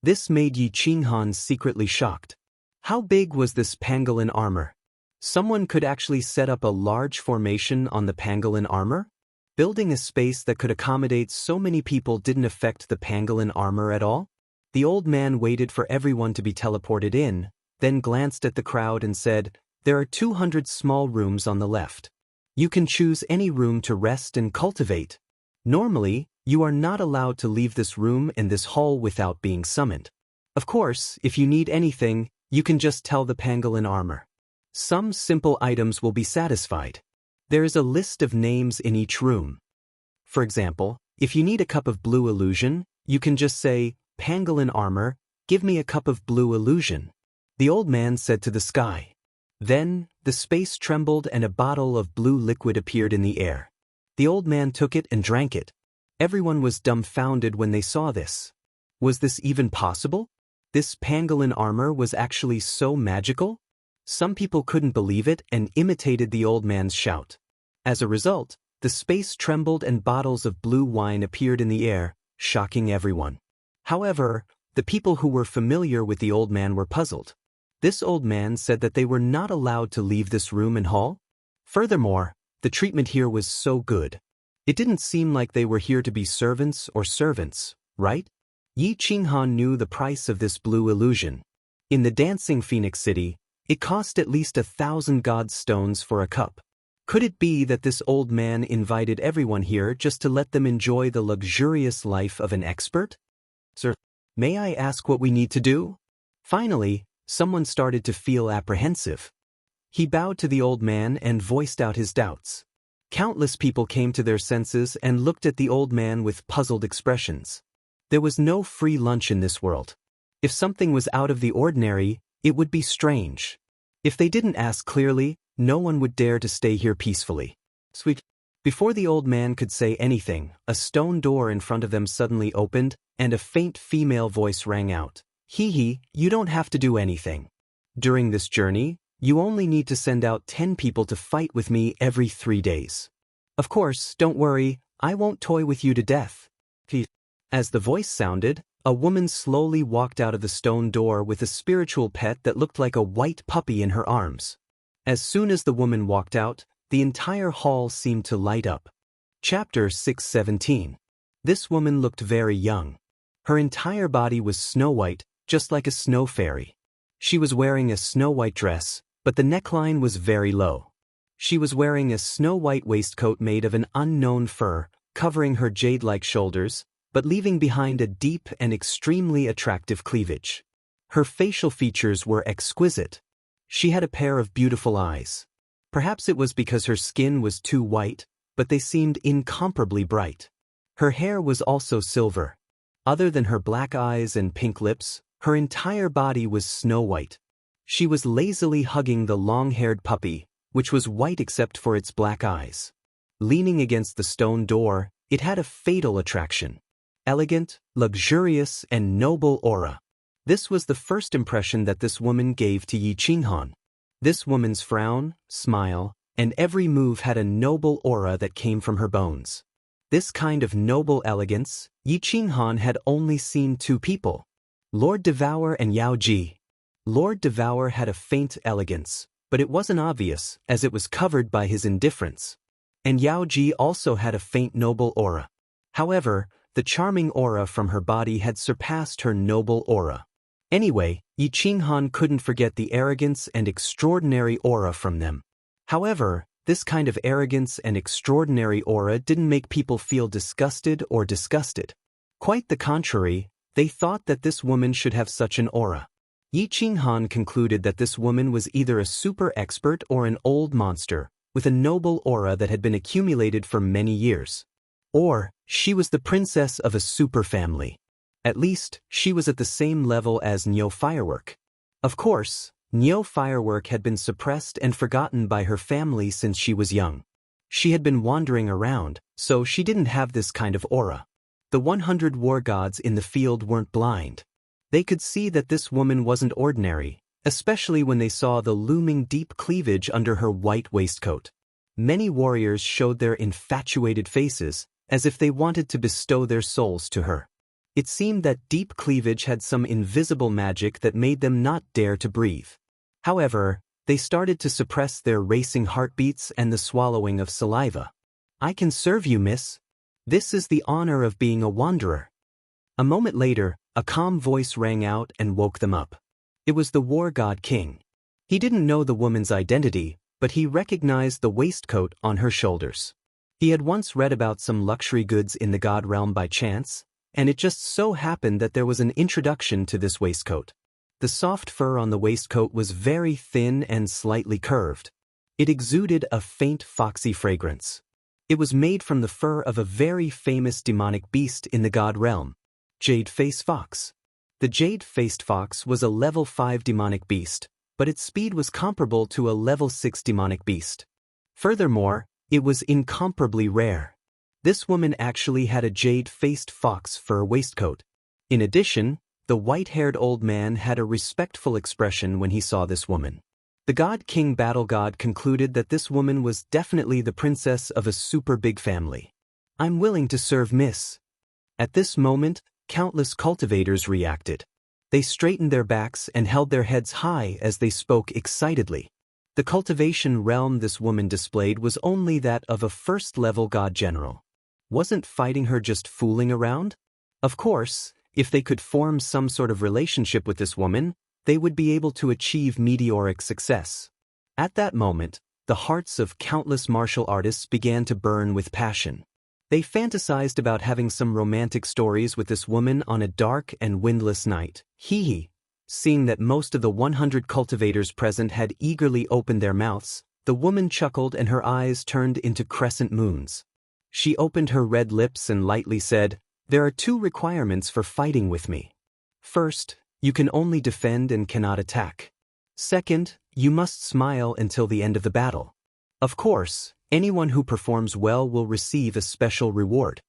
This made Yi Qinghan secretly shocked. How big was this pangolin armor? Someone could actually set up a large formation on the pangolin armor? Building a space that could accommodate so many people didn't affect the pangolin armor at all? The old man waited for everyone to be teleported in, then glanced at the crowd and said, "There are 200 small rooms on the left. You can choose any room to rest and cultivate. Normally, you are not allowed to leave this room and this hall without being summoned. Of course, if you need anything, you can just tell the pangolin armor. Some simple items will be satisfied. There is a list of names in each room. For example, if you need a cup of blue illusion, you can just say, "Pangolin armor, give me a cup of blue illusion," the old man said to the sky. Then, the space trembled and a bottle of blue liquid appeared in the air. The old man took it and drank it. Everyone was dumbfounded when they saw this. Was this even possible? This pangolin armor was actually so magical? Some people couldn't believe it and imitated the old man's shout. As a result, the space trembled and bottles of blue wine appeared in the air, shocking everyone. However, the people who were familiar with the old man were puzzled. This old man said that they were not allowed to leave this room and hall. Furthermore, the treatment here was so good. It didn't seem like they were here to be servants, right? Yi Qinghan knew the price of this blue illusion. In the dancing Phoenix City, it cost at least 1,000 god stones for a cup. Could it be that this old man invited everyone here just to let them enjoy the luxurious life of an expert? "Sir, may I ask what we need to do?" Finally, someone started to feel apprehensive. He bowed to the old man and voiced out his doubts. Countless people came to their senses and looked at the old man with puzzled expressions. There was no free lunch in this world. If something was out of the ordinary, it would be strange. If they didn't ask clearly, no one would dare to stay here peacefully. Sweet. Before the old man could say anything, a stone door in front of them suddenly opened, and a faint female voice rang out. "Hee, you don't have to do anything. During this journey, you only need to send out 10 people to fight with me every 3 days. Of course, don't worry, I won't toy with you to death." As the voice sounded, a woman slowly walked out of the stone door with a spiritual pet that looked like a white puppy in her arms. As soon as the woman walked out, the entire hall seemed to light up. Chapter 617. This woman looked very young. Her entire body was snow white, just like a snow fairy. She was wearing a snow white dress, but the neckline was very low. She was wearing a snow white waistcoat made of an unknown fur, covering her jade-like shoulders, but leaving behind a deep and extremely attractive cleavage. Her facial features were exquisite. She had a pair of beautiful eyes. Perhaps it was because her skin was too white, but they seemed incomparably bright. Her hair was also silver. Other than her black eyes and pink lips, her entire body was snow white. She was lazily hugging the long-haired puppy, which was white except for its black eyes. Leaning against the stone door, it had a fatal attraction. Elegant, luxurious, and noble aura. This was the first impression that this woman gave to Yi Qinghan. This woman's frown, smile, and every move had a noble aura that came from her bones. This kind of noble elegance, Yi Qinghan had only seen 2 people. Lord Devour and Yao Ji. Lord Devour had a faint elegance, but it wasn't obvious, as it was covered by his indifference. And Yao Ji also had a faint noble aura. However, the charming aura from her body had surpassed her noble aura. Anyway, Yi Qinghan couldn't forget the arrogance and extraordinary aura from them. However, this kind of arrogance and extraordinary aura didn't make people feel disgusted or disgusted. Quite the contrary, they thought that this woman should have such an aura. Yi Qinghan concluded that this woman was either a super expert or an old monster, with a noble aura that had been accumulated for many years. Or, she was the princess of a super family. At least, she was at the same level as Niu Firework. Of course, Niu Firework had been suppressed and forgotten by her family since she was young. She had been wandering around, so she didn't have this kind of aura. The 100 war gods in the field weren't blind. They could see that this woman wasn't ordinary, especially when they saw the looming deep cleavage under her white waistcoat. Many warriors showed their infatuated faces, as if they wanted to bestow their souls to her. It seemed that deep cleavage had some invisible magic that made them not dare to breathe. However, they started to suppress their racing heartbeats and the swallowing of saliva. "I can serve you, miss. This is the honor of being a wanderer." A moment later, a calm voice rang out and woke them up. It was the war god king. He didn't know the woman's identity, but he recognized the waistcoat on her shoulders. He had once read about some luxury goods in the god realm by chance, and it just so happened that there was an introduction to this waistcoat. The soft fur on the waistcoat was very thin and slightly curved. It exuded a faint foxy fragrance. It was made from the fur of a very famous demonic beast in the god realm, Jade-Faced Fox. The Jade-Faced Fox was a level 5 demonic beast, but its speed was comparable to a level 6 demonic beast. Furthermore, it was incomparably rare. This woman actually had a jade-faced fox fur waistcoat. In addition, the white-haired old man had a respectful expression when he saw this woman. The God King Battle God concluded that this woman was definitely the princess of a super big family. "I'm willing to serve, miss." At this moment, countless cultivators reacted. They straightened their backs and held their heads high as they spoke excitedly. The cultivation realm this woman displayed was only that of a first-level god general. Wasn't fighting her just fooling around? Of course, if they could form some sort of relationship with this woman, they would be able to achieve meteoric success. At that moment, the hearts of countless martial artists began to burn with passion. They fantasized about having some romantic stories with this woman on a dark and windless night. Hee. Seeing that most of the 100 cultivators present had eagerly opened their mouths, the woman chuckled and her eyes turned into crescent moons. She opened her red lips and lightly said, "There are 2 requirements for fighting with me. First, you can only defend and cannot attack. Second, you must smile until the end of the battle. Of course, anyone who performs well will receive a special reward."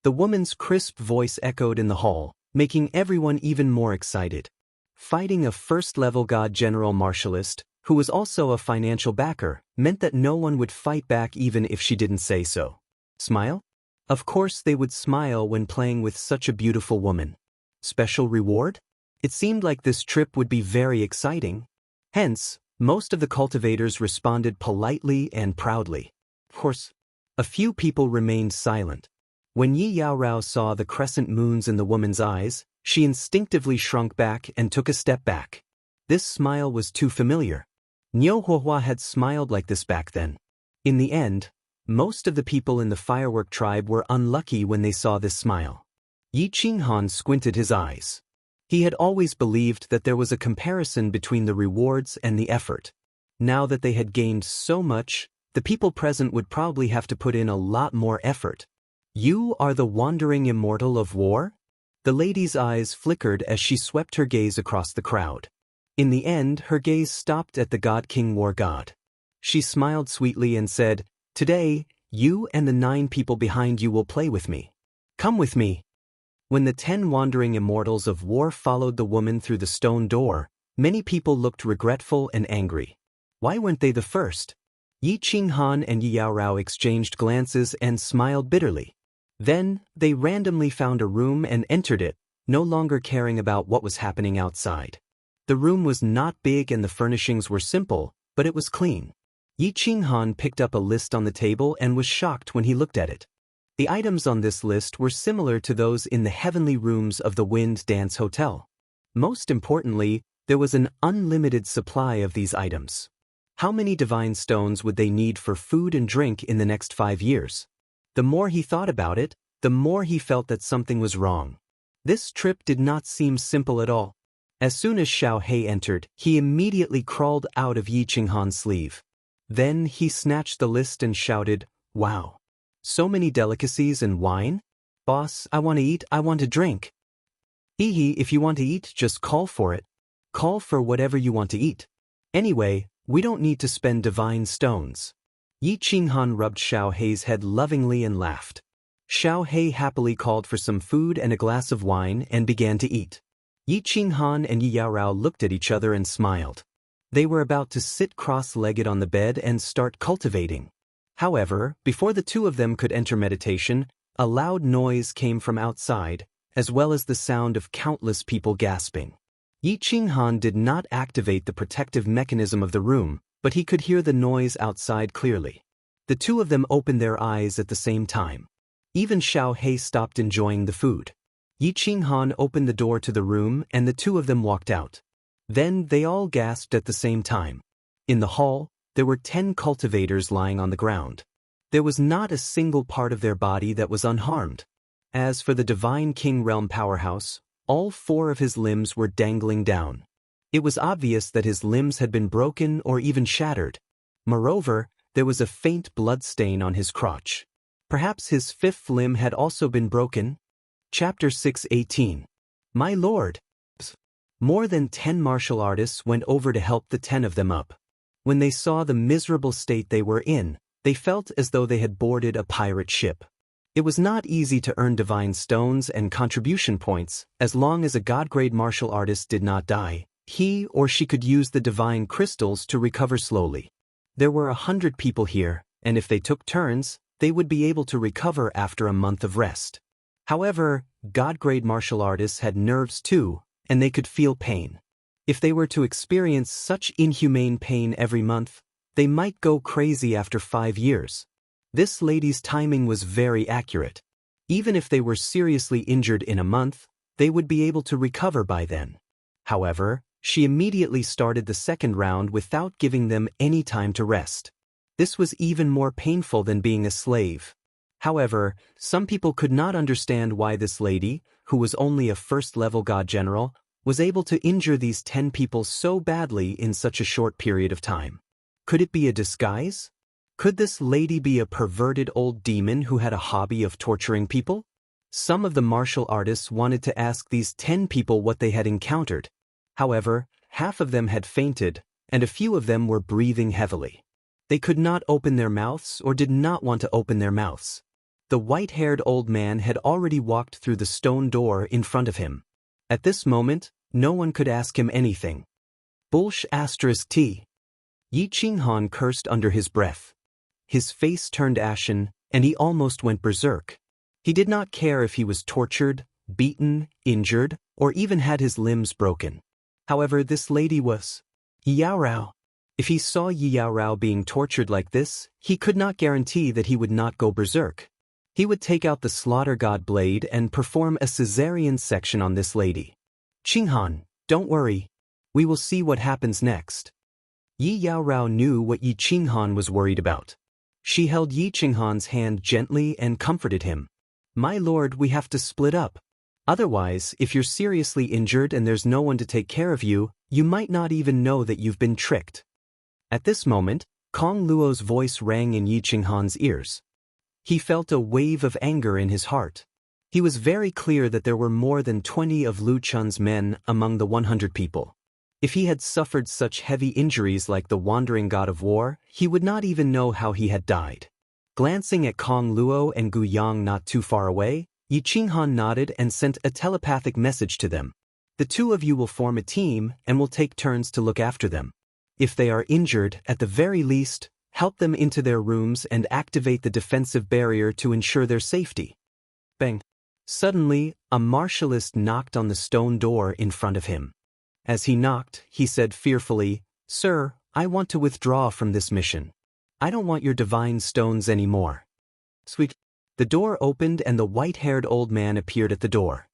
The woman's crisp voice echoed in the hall, making everyone even more excited. Fighting a first-level god general martialist, who was also a financial backer, meant that no one would fight back even if she didn't say so. Smile? Of course they would smile when playing with such a beautiful woman. Special reward? It seemed like this trip would be very exciting. Hence, most of the cultivators responded politely and proudly. Of course, a few people remained silent. When Yi Yaorao saw the crescent moons in the woman's eyes, she instinctively shrunk back and took a step back. This smile was too familiar. Niu Huohua had smiled like this back then. In the end, most of the people in the firework tribe were unlucky when they saw this smile. Yi Qinghan squinted his eyes. He had always believed that there was a comparison between the rewards and the effort. Now that they had gained so much, the people present would probably have to put in a lot more effort. "You are the wandering immortal of war?" The lady's eyes flickered as she swept her gaze across the crowd. In the end, her gaze stopped at the God King War God. She smiled sweetly and said, "Today, you and the 9 people behind you will play with me. Come with me." When the 10 wandering immortals of war followed the woman through the stone door, many people looked regretful and angry. Why weren't they the first? Yi Qinghan and Yi Yaorao exchanged glances and smiled bitterly. Then, they randomly found a room and entered it, no longer caring about what was happening outside. The room was not big and the furnishings were simple, but it was clean. Yi Qinghan picked up a list on the table and was shocked when he looked at it. The items on this list were similar to those in the heavenly rooms of the Wind Dance Hotel. Most importantly, there was an unlimited supply of these items. How many divine stones would they need for food and drink in the next 5 years? The more he thought about it, the more he felt that something was wrong. This trip did not seem simple at all. As soon as Xiao Hei entered, he immediately crawled out of Yi Qinghan's sleeve. Then he snatched the list and shouted, "Wow! So many delicacies and wine? Boss, I want to eat, I want to drink." "Hee, if you want to eat, just call for it. Call for whatever you want to eat. Anyway, we don't need to spend divine stones." Yi Qinghan rubbed Xiao Hei's head lovingly and laughed. Xiao Hei happily called for some food and a glass of wine and began to eat. Yi Qinghan and Yi Yaorao looked at each other and smiled. They were about to sit cross-legged on the bed and start cultivating. However, before the 2 of them could enter meditation, a loud noise came from outside, as well as the sound of countless people gasping. Yi Qinghan did not activate the protective mechanism of the room, but he could hear the noise outside clearly. The 2 of them opened their eyes at the same time. Even Xiao Hei stopped enjoying the food. Yi Qinghan opened the door to the room and the 2 of them walked out. Then they all gasped at the same time. In the hall, there were 10 cultivators lying on the ground. There was not a single part of their body that was unharmed. As for the Divine King Realm powerhouse, all 4 of his limbs were dangling down. It was obvious that his limbs had been broken or even shattered. Moreover, there was a faint blood stain on his crotch. Perhaps his fifth limb had also been broken? Chapter 6:18. My lord. More than 10 martial artists went over to help the 10 of them up. When they saw the miserable state they were in, they felt as though they had boarded a pirate ship. It was not easy to earn divine stones and contribution points. As long as a god-grade martial artist did not die, he or she could use the divine crystals to recover slowly. There were 100 people here, and if they took turns, they would be able to recover after a month of rest. However, god-grade martial artists had nerves too, and they could feel pain. If they were to experience such inhumane pain every month, they might go crazy after 5 years. This lady's timing was very accurate. Even if they were seriously injured in a month, they would be able to recover by then. However, she immediately started the second round without giving them any time to rest. This was even more painful than being a slave. However, some people could not understand why this lady, who was only a first-level god general, was able to injure these 10 people so badly in such a short period of time. Could it be a disguise? Could this lady be a perverted old demon who had a hobby of torturing people? Some of the martial artists wanted to ask these 10 people what they had encountered. However, half of them had fainted, and a few of them were breathing heavily. They could not open their mouths or did not want to open their mouths. The white-haired old man had already walked through the stone door in front of him. At this moment, no one could ask him anything. T. Yi Qinghan cursed under his breath. His face turned ashen, and he almost went berserk. He did not care if he was tortured, beaten, injured, or even had his limbs broken. However, this lady was Yaorao. If he saw Yaorao being tortured like this, he could not guarantee that he would not go berserk. He would take out the slaughter god blade and perform a caesarean section on this lady. Qinghan, don't worry. We will see what happens next. Yi Yaorao knew what Yi Qinghan was worried about. She held Yi Qinghan's hand gently and comforted him. My lord, we have to split up. Otherwise, if you're seriously injured and there's no one to take care of you, you might not even know that you've been tricked. At this moment, Kong Luo's voice rang in Yi Qinghan's ears. He felt a wave of anger in his heart. He was very clear that there were more than 20 of Lu Chun's men among the 100 people. If he had suffered such heavy injuries like the wandering god of war, he would not even know how he had died. Glancing at Kong Luo and Gu Yang not too far away, Yi Qinghan nodded and sent a telepathic message to them. The two of you will form a team and will take turns to look after them. If they are injured, at the very least, help them into their rooms and activate the defensive barrier to ensure their safety. Bang! Suddenly, a martialist knocked on the stone door in front of him. As he knocked, he said fearfully, Sir, I want to withdraw from this mission. I don't want your divine stones anymore. Sweet. The door opened and the white-haired old man appeared at the door.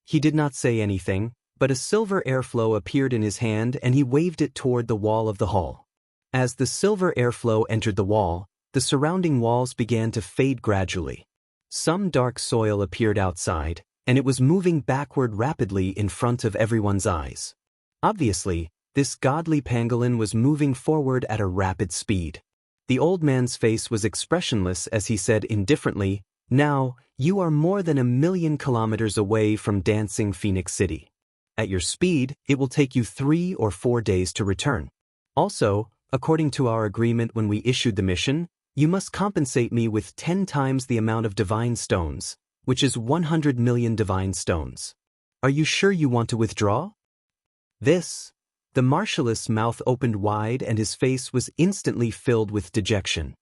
He did not say anything, but a silver airflow appeared in his hand and he waved it toward the wall of the hall. As the silver airflow entered the wall, the surrounding walls began to fade gradually. Some dark soil appeared outside, and it was moving backward rapidly in front of everyone's eyes. Obviously, this godly pangolin was moving forward at a rapid speed. The old man's face was expressionless as he said indifferently, Now, you are more than 1,000,000 kilometers away from Dancing Phoenix City. At your speed, it will take you 3 or 4 days to return. Also, according to our agreement when we issued the mission, you must compensate me with 10 times the amount of divine stones, which is 100 million divine stones. Are you sure you want to withdraw? The martialist's mouth opened wide and his face was instantly filled with dejection.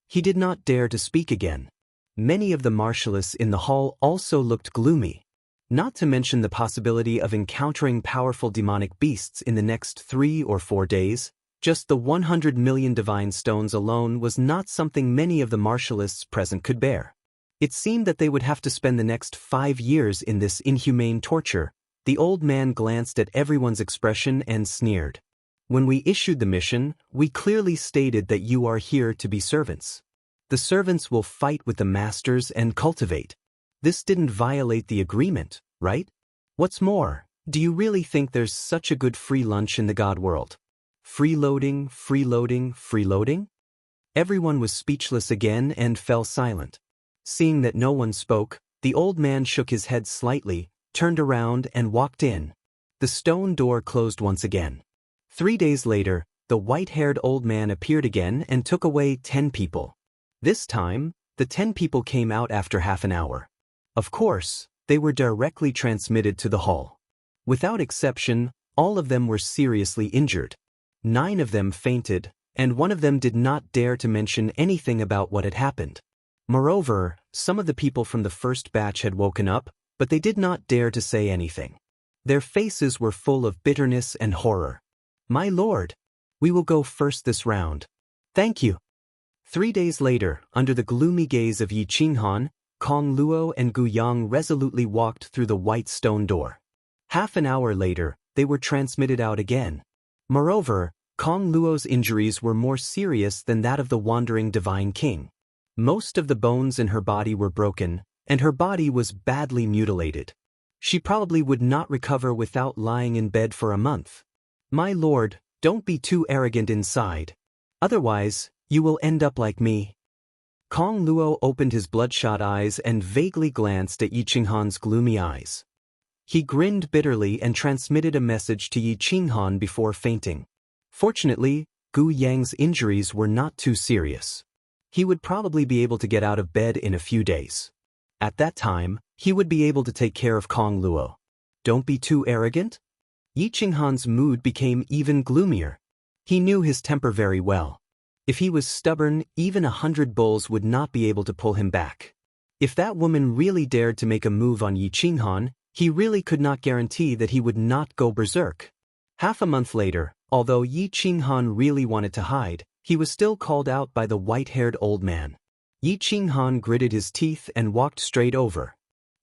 He did not dare to speak again. Many of the martialists in the hall also looked gloomy. Not to mention the possibility of encountering powerful demonic beasts in the next 3 or 4 days, just the 100 million divine stones alone was not something many of the martialists present could bear. It seemed that they would have to spend the next 5 years in this inhumane torture. The old man glanced at everyone's expression and sneered. When we issued the mission, we clearly stated that you are here to be servants. The servants will fight with the masters and cultivate. This didn't violate the agreement, right? What's more, do you really think there's such a good free lunch in the god world? Freeloading, freeloading, freeloading? Everyone was speechless again and fell silent. Seeing that no one spoke, the old man shook his head slightly, turned around and walked in. The stone door closed once again. 3 days later, the white-haired old man appeared again and took away 10 people. This time, the 10 people came out after half an hour. Of course, they were directly transmitted to the hall. Without exception, all of them were seriously injured. 9 of them fainted, and 1 of them did not dare to mention anything about what had happened. Moreover, some of the people from the first batch had woken up, but they did not dare to say anything. Their faces were full of bitterness and horror. "My lord, we will go first this round. Thank you." 3 days later, under the gloomy gaze of Yi Qinghan, Kong Luo and Gu Yang resolutely walked through the white stone door. Half an hour later, they were transmitted out again. Moreover, Kong Luo's injuries were more serious than that of the wandering divine king. Most of the bones in her body were broken, and her body was badly mutilated. She probably would not recover without lying in bed for a month. "My lord, don't be too arrogant inside. Otherwise, you will end up like me." Kong Luo opened his bloodshot eyes and vaguely glanced at Yi Qinghan's gloomy eyes. He grinned bitterly and transmitted a message to Yi Qinghan before fainting. Fortunately, Gu Yang's injuries were not too serious. He would probably be able to get out of bed in a few days. At that time, he would be able to take care of Kong Luo. Don't be too arrogant? Yi Qinghan's mood became even gloomier. He knew his temper very well. If he was stubborn, even 100 bulls would not be able to pull him back. If that woman really dared to make a move on Yi Qinghan, he really could not guarantee that he would not go berserk. Half a month later, although Yi Qinghan really wanted to hide, he was still called out by the white-haired old man. Yi Qinghan gritted his teeth and walked straight over.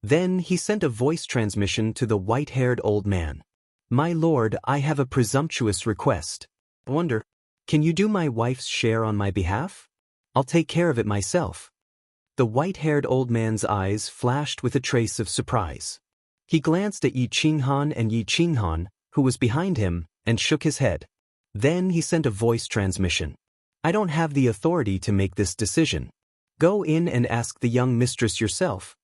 Then he sent a voice transmission to the white-haired old man. "My lord, I have a presumptuous request. I wonder, can you do my wife's share on my behalf? I'll take care of it myself." The white-haired old man's eyes flashed with a trace of surprise. He glanced at Yi Qinghan and Yi Qinghan, who was behind him, and shook his head. Then he sent a voice transmission. "I don't have the authority to make this decision. Go in and ask the young mistress yourself.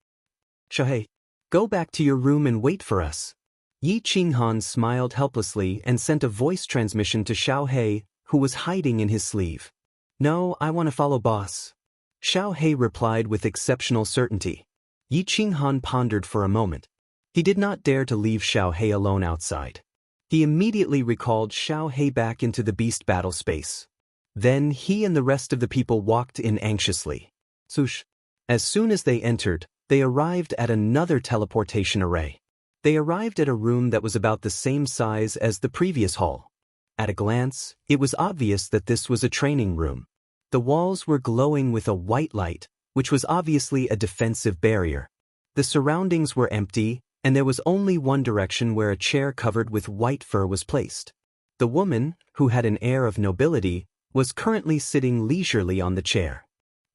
Xiaohei, go back to your room and wait for us." Yi Qinghan smiled helplessly and sent a voice transmission to Xiaohei, who was hiding in his sleeve. "No, I want to follow boss." Xiaohei replied with exceptional certainty. Yi Qinghan pondered for a moment. He did not dare to leave Xiaohei alone outside. He immediately recalled Xiaohei back into the beast battle space. Then he and the rest of the people walked in anxiously. Swoosh. As soon as they entered, they arrived at another teleportation array. They arrived at a room that was about the same size as the previous hall. At a glance, it was obvious that this was a training room. The walls were glowing with a white light, which was obviously a defensive barrier. The surroundings were empty, and there was only one direction where a chair covered with white fur was placed. The woman, who had an air of nobility, was currently sitting leisurely on the chair.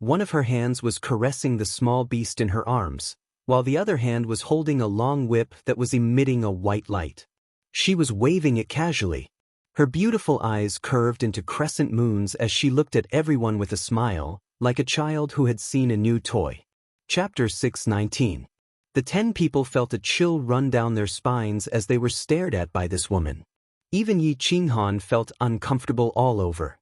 One of her hands was caressing the small beast in her arms, while the other hand was holding a long whip that was emitting a white light. She was waving it casually. Her beautiful eyes curved into crescent moons as she looked at everyone with a smile, like a child who had seen a new toy. Chapter 619. The 10 people felt a chill run down their spines as they were stared at by this woman. Even Yi Qinghan felt uncomfortable all over.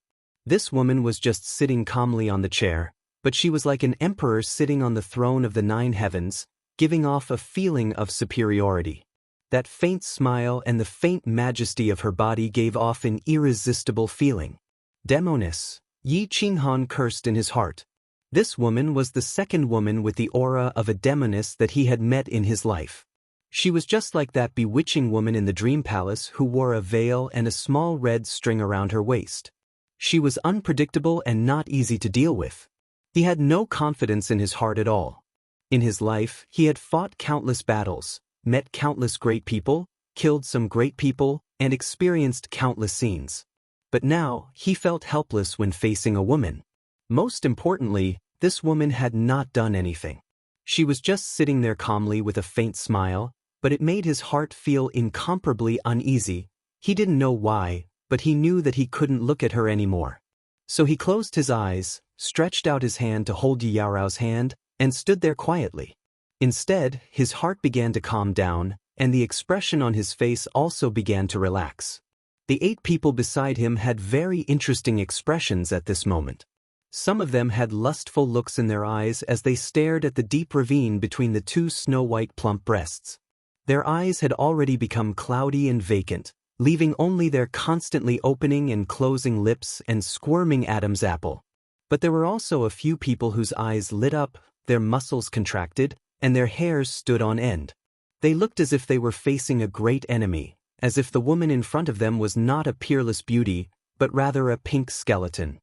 This woman was just sitting calmly on the chair, but she was like an emperor sitting on the throne of the 9 heavens, giving off a feeling of superiority. That faint smile and the faint majesty of her body gave off an irresistible feeling. Demoness, Yi Qinghan cursed in his heart. This woman was the second woman with the aura of a demoness that he had met in his life. She was just like that bewitching woman in the dream palace who wore a veil and a small red string around her waist. She was unpredictable and not easy to deal with. He had no confidence in his heart at all. In his life, he had fought countless battles, met countless great people, killed some great people, and experienced countless scenes. But now, he felt helpless when facing a woman. Most importantly, this woman had not done anything. She was just sitting there calmly with a faint smile, but it made his heart feel incomparably uneasy. He didn't know why, but he knew that he couldn't look at her anymore. So he closed his eyes, stretched out his hand to hold Yi Yaorao's hand, and stood there quietly. Instead, his heart began to calm down, and the expression on his face also began to relax. The 8 people beside him had very interesting expressions at this moment. Some of them had lustful looks in their eyes as they stared at the deep ravine between the 2 snow-white plump breasts. Their eyes had already become cloudy and vacant, leaving only their constantly opening and closing lips and squirming Adam's apple. But there were also a few people whose eyes lit up, their muscles contracted, and their hairs stood on end. They looked as if they were facing a great enemy, as if the woman in front of them was not a peerless beauty, but rather a pink skeleton.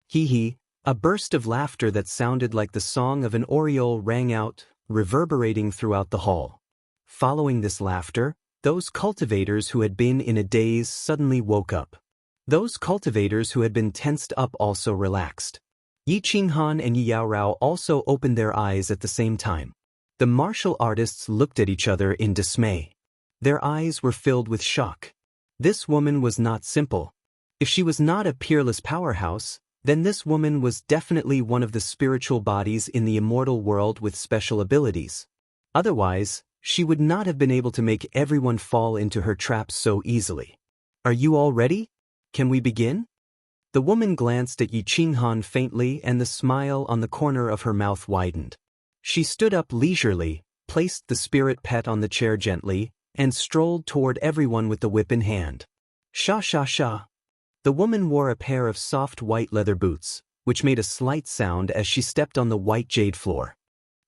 Hee. A burst of laughter that sounded like the song of an oriole rang out, reverberating throughout the hall. Following this laughter, those cultivators who had been in a daze suddenly woke up. Those cultivators who had been tensed up also relaxed. Yi Qinghan and Yi Yaorao also opened their eyes at the same time. The martial artists looked at each other in dismay. Their eyes were filled with shock. This woman was not simple. If she was not a peerless powerhouse, then this woman was definitely one of the spiritual bodies in the immortal world with special abilities. Otherwise, she would not have been able to make everyone fall into her traps so easily. Are you all ready? Can we begin? The woman glanced at Yi Qinghan faintly, and the smile on the corner of her mouth widened. She stood up leisurely, placed the spirit pet on the chair gently, and strolled toward everyone with the whip in hand. Sha sha sha. The woman wore a pair of soft white leather boots, which made a slight sound as she stepped on the white jade floor.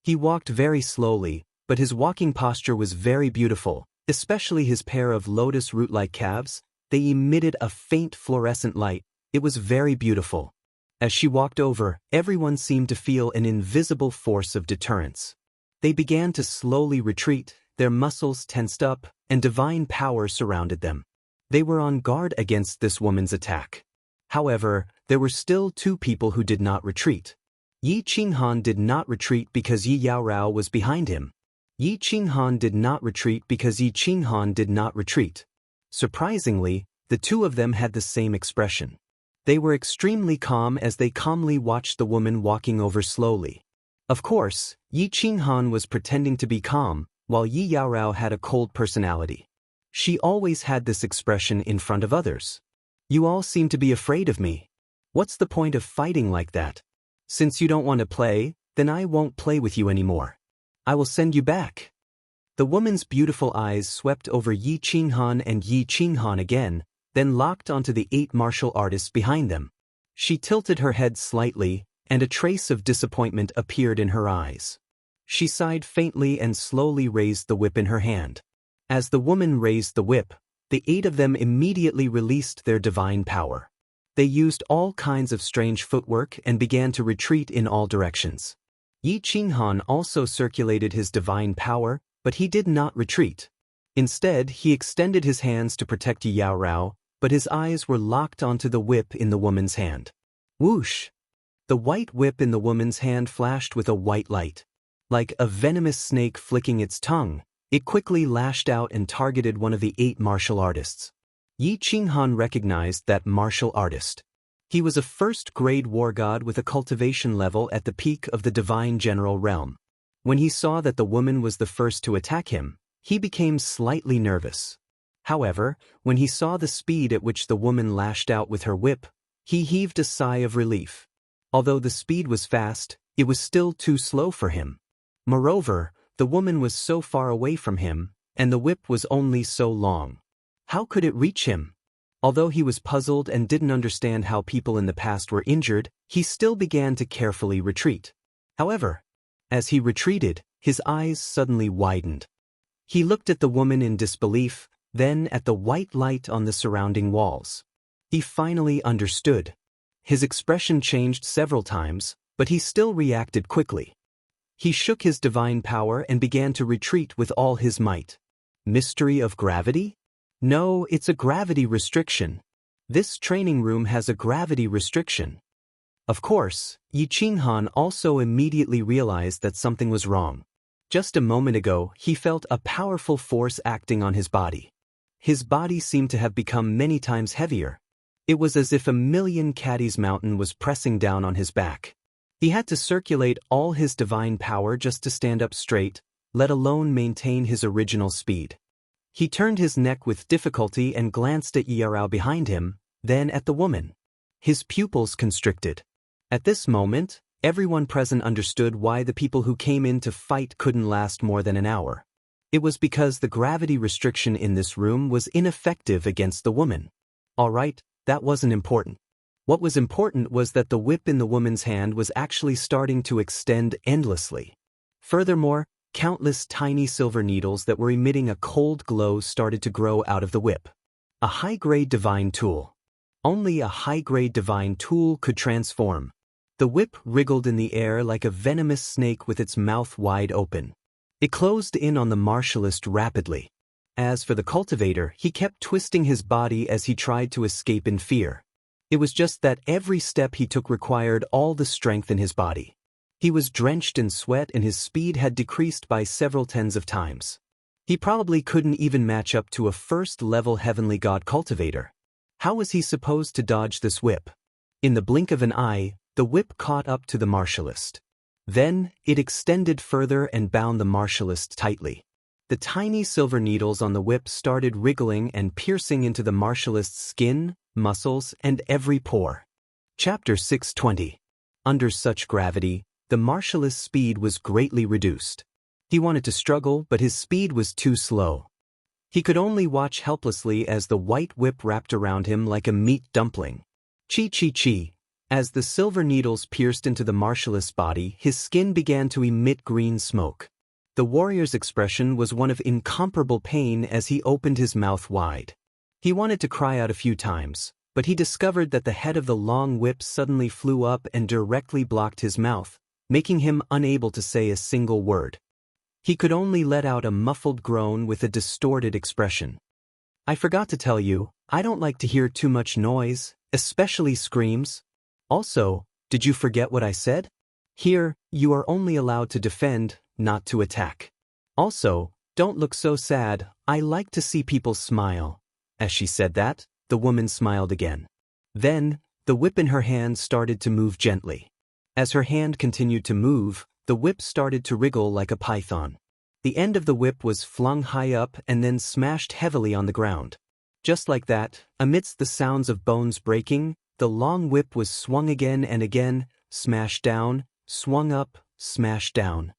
He walked very slowly, but his walking posture was very beautiful, especially his pair of lotus root-like calves. They emitted a faint fluorescent light. It was very beautiful. As she walked over, everyone seemed to feel an invisible force of deterrence. They began to slowly retreat, their muscles tensed up, and divine power surrounded them. They were on guard against this woman's attack. However, there were still 2 people who did not retreat. Yi Qinghan did not retreat because Yi Yaorao was behind him. Yi Qinghan did not retreat because Yi Qinghan did not retreat. Surprisingly, the 2 of them had the same expression. They were extremely calm as they calmly watched the woman walking over slowly. Of course, Yi Qinghan was pretending to be calm, while Yi Yaorao had a cold personality. She always had this expression in front of others. You all seem to be afraid of me. What's the point of fighting like that? Since you don't want to play, then I won't play with you anymore. I will send you back. The woman's beautiful eyes swept over Yi Qinghan and Yi Qinghan again, then locked onto the 8 martial artists behind them. She tilted her head slightly, and a trace of disappointment appeared in her eyes. She sighed faintly and slowly raised the whip in her hand. As the woman raised the whip, the 8 of them immediately released their divine power. They used all kinds of strange footwork and began to retreat in all directions. Yi Qinghan also circulated his divine power, but he did not retreat. Instead, he extended his hands to protect Yi Yaorao, but his eyes were locked onto the whip in the woman's hand. Whoosh! The white whip in the woman's hand flashed with a white light. Like a venomous snake flicking its tongue, it quickly lashed out and targeted one of the 8 martial artists. Yi Qinghan recognized that martial artist. He was a first-grade war god with a cultivation level at the peak of the divine general realm. When he saw that the woman was the first to attack him, he became slightly nervous. However, when he saw the speed at which the woman lashed out with her whip, he heaved a sigh of relief. Although the speed was fast, it was still too slow for him. Moreover, the woman was so far away from him, and the whip was only so long. How could it reach him? Although he was puzzled and didn't understand how people in the past were injured, he still began to carefully retreat. However, as he retreated, his eyes suddenly widened. He looked at the woman in disbelief, then at the white light on the surrounding walls. He finally understood. His expression changed several times, but he still reacted quickly. He shook his divine power and began to retreat with all his might. Mystery of gravity? No, it's a gravity restriction. This training room has a gravity restriction. Of course, Yi Qinghan also immediately realized that something was wrong. Just a moment ago, he felt a powerful force acting on his body. His body seemed to have become many times heavier. It was as if a million caddies mountain was pressing down on his back. He had to circulate all his divine power just to stand up straight, let alone maintain his original speed. He turned his neck with difficulty and glanced at Yarao behind him, then at the woman. His pupils constricted. At this moment, everyone present understood why the people who came in to fight couldn't last more than an hour. It was because the gravity restriction in this room was ineffective against the woman. Alright, that wasn't important. What was important was that the whip in the woman's hand was actually starting to extend endlessly. Furthermore, countless tiny silver needles that were emitting a cold glow started to grow out of the whip. A high-grade divine tool. Only a high-grade divine tool could transform. The whip wriggled in the air like a venomous snake with its mouth wide open. It closed in on the martialist rapidly. As for the cultivator, he kept twisting his body as he tried to escape in fear. It was just that every step he took required all the strength in his body. He was drenched in sweat and his speed had decreased by several tens of times. He probably couldn't even match up to a first-level heavenly god cultivator. How was he supposed to dodge this whip? In the blink of an eye, the whip caught up to the martialist. Then, it extended further and bound the martialist tightly. The tiny silver needles on the whip started wriggling and piercing into the martialist's skin, muscles, and every pore. Chapter 620. Under such gravity, the martialist's speed was greatly reduced. He wanted to struggle, but his speed was too slow. He could only watch helplessly as the white whip wrapped around him like a meat dumpling. Chi. As the silver needles pierced into the martialist's body, his skin began to emit green smoke. The warrior's expression was one of incomparable pain as he opened his mouth wide. He wanted to cry out a few times, but he discovered that the head of the long whip suddenly flew up and directly blocked his mouth, making him unable to say a single word. He could only let out a muffled groan with a distorted expression. I forgot to tell you, I don't like to hear too much noise, especially screams. Also, did you forget what I said? Here, you are only allowed to defend, not to attack. Also, don't look so sad, I like to see people smile. As she said that, the woman smiled again. Then, the whip in her hand started to move gently. As her hand continued to move, the whip started to wriggle like a python. The end of the whip was flung high up and then smashed heavily on the ground. Just like that, amidst the sounds of bones breaking, the long whip was swung again and again, smashed down, swung up, smashed down.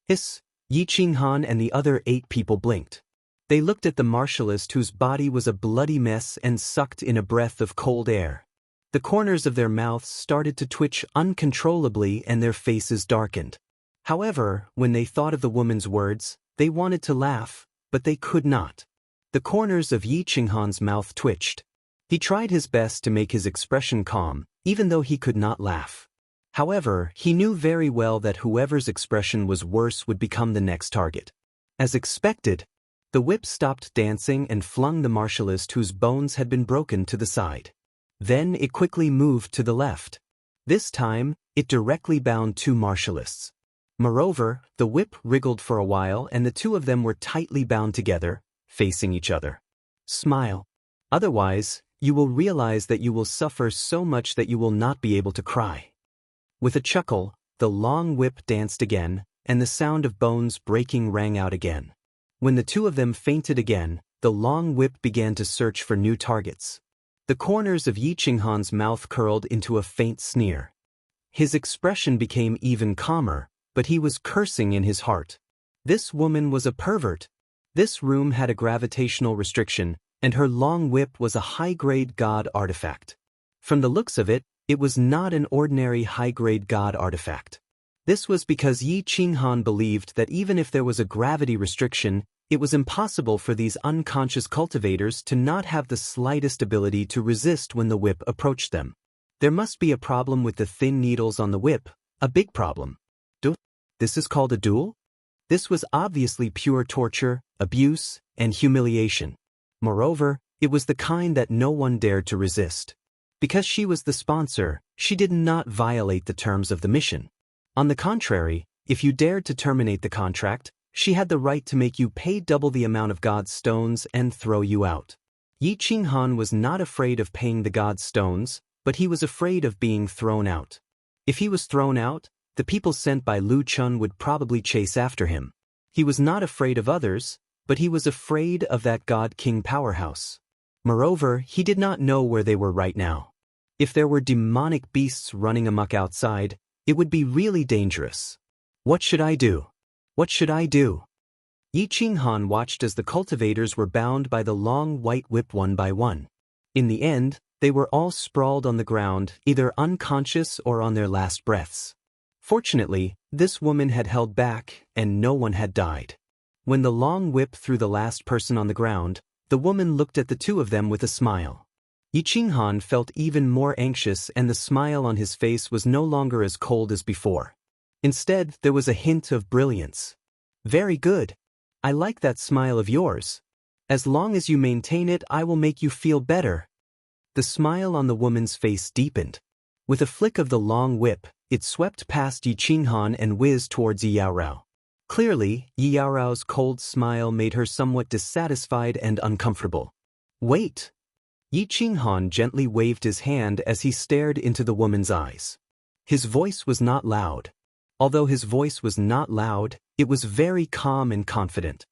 Hiss! Yi Qinghan and the other 8 people blinked. They looked at the martialist whose body was a bloody mess and sucked in a breath of cold air. The corners of their mouths started to twitch uncontrollably and their faces darkened. However, when they thought of the woman's words, they wanted to laugh, but they could not. The corners of Yi Qinghan's mouth twitched. He tried his best to make his expression calm, even though he could not laugh. However, he knew very well that whoever's expression was worse would become the next target. As expected, the whip stopped dancing and flung the martialist whose bones had been broken to the side. Then it quickly moved to the left. This time, it directly bound 2 martialists. Moreover, the whip wriggled for a while and the 2 of them were tightly bound together, facing each other. Smile. Otherwise, you will realize that you will suffer so much that you will not be able to cry. With a chuckle, the long whip danced again, and the sound of bones breaking rang out again. When the 2 of them fainted again, the long whip began to search for new targets. The corners of Yi Qinghan's mouth curled into a faint sneer. His expression became even calmer, but he was cursing in his heart. This woman was a pervert. This room had a gravitational restriction, and her long whip was a high-grade god artifact. From the looks of it, it was not an ordinary high-grade god artifact. This was because Yi Qinghan believed that even if there was a gravity restriction, it was impossible for these unconscious cultivators to not have the slightest ability to resist when the whip approached them. There must be a problem with the thin needles on the whip, a big problem. This is called a duel? This was obviously pure torture, abuse, and humiliation. Moreover, it was the kind that no one dared to resist. Because she was the sponsor, she did not violate the terms of the mission. On the contrary, if you dared to terminate the contract, she had the right to make you pay double the amount of God's stones and throw you out. Yi Qinghan was not afraid of paying the God's stones, but he was afraid of being thrown out. If he was thrown out, the people sent by Lu Chun would probably chase after him. He was not afraid of others, but he was afraid of that God-King powerhouse. Moreover, he did not know where they were right now. If there were demonic beasts running amok outside, it would be really dangerous. What should I do? What should I do? Yi Qinghan watched as the cultivators were bound by the long white whip one by one. In the end, they were all sprawled on the ground, either unconscious or on their last breaths. Fortunately, this woman had held back, and no one had died. When the long whip threw the last person on the ground, the woman looked at the two of them with a smile. Yi Qinghan felt even more anxious, and the smile on his face was no longer as cold as before. Instead, there was a hint of brilliance. Very good. I like that smile of yours. As long as you maintain it, I will make you feel better. The smile on the woman's face deepened. With a flick of the long whip, it swept past Yi Qinghan and whizzed towards Yi Yaorao. Clearly, Yi Yaorao's cold smile made her somewhat dissatisfied and uncomfortable. Wait! Yi Qinghan gently waved his hand as he stared into the woman's eyes. His voice was not loud. Although his voice was not loud, it was very calm and confident.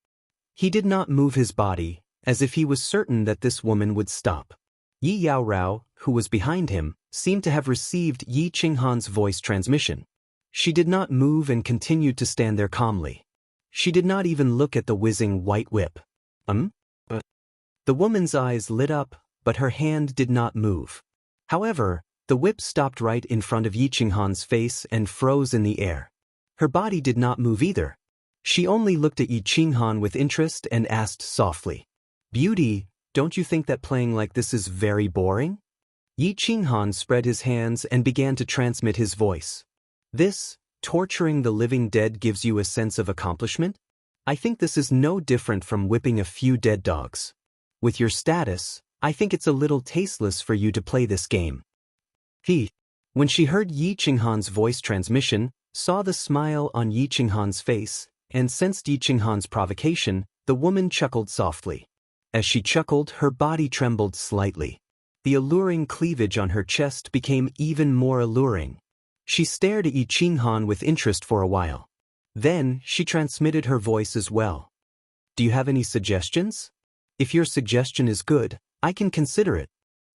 He did not move his body, as if he was certain that this woman would stop. Yi Yaorao, who was behind him, seemed to have received Yi Qinghan's voice transmission. She did not move and continued to stand there calmly. She did not even look at the whizzing white whip. The woman's eyes lit up, but her hand did not move. However, the whip stopped right in front of Yi Qinghan's face and froze in the air. Her body did not move either. She only looked at Yi Qinghan with interest and asked softly, "Beauty, don't you think that playing like this is very boring?" Yi Qinghan spread his hands and began to transmit his voice. This, torturing the living dead, gives you a sense of accomplishment? I think this is no different from whipping a few dead dogs. With your status, I think it's a little tasteless for you to play this game. When she heard Yi Qinghan's voice transmission, saw the smile on Yi Qinghan's face, and sensed Yi Qinghan's provocation, the woman chuckled softly. As she chuckled, her body trembled slightly. The alluring cleavage on her chest became even more alluring. She stared at Yi Qinghan with interest for a while. Then, she transmitted her voice as well. Do you have any suggestions? If your suggestion is good, I can consider it.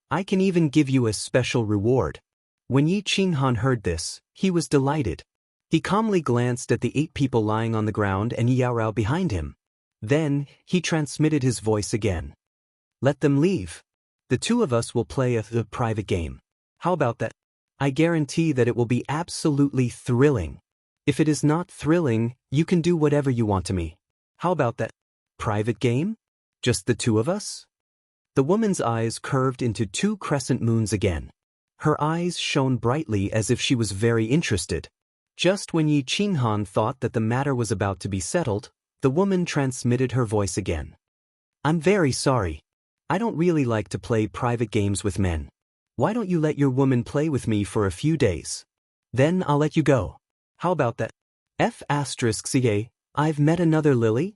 I can even give you a special reward. When Yi Qinghan heard this, he was delighted. He calmly glanced at the 8 people lying on the ground and Yi Yaorao behind him. Then, he transmitted his voice again. Let them leave. The 2 of us will play a private game. How about that? I guarantee that it will be absolutely thrilling. If it is not thrilling, you can do whatever you want to me. How about that? Private game? Just the 2 of us? The woman's eyes curved into 2 crescent moons again. Her eyes shone brightly as if she was very interested. Just when Yi Qinghan thought that the matter was about to be settled, the woman transmitted her voice again. I'm very sorry. I don't really like to play private games with men. Why don't you let your woman play with me for a few days? Then I'll let you go. How about that? F***CA, I've met another Lily?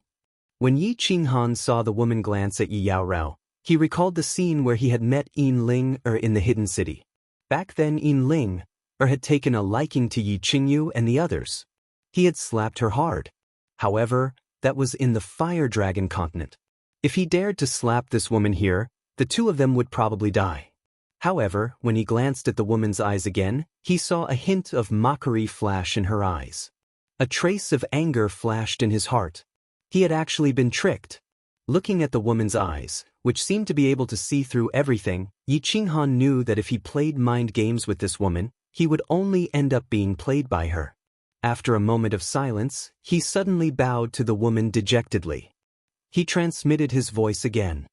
When Yi Qinghan saw the woman glance at Yi Yaorao, he recalled the scene where he had met Yin Ling in the hidden city. Back then Yin Ling had taken a liking to Yi Qingyu and the others. He had slapped her hard. However, that was in the Fire Dragon continent. If he dared to slap this woman here, the 2 of them would probably die. However, when he glanced at the woman's eyes again, he saw a hint of mockery flash in her eyes. A trace of anger flashed in his heart. He had actually been tricked. Looking at the woman's eyes, which seemed to be able to see through everything, Yi Qinghan knew that if he played mind games with this woman, he would only end up being played by her. After a moment of silence, he suddenly bowed to the woman dejectedly. He transmitted his voice again.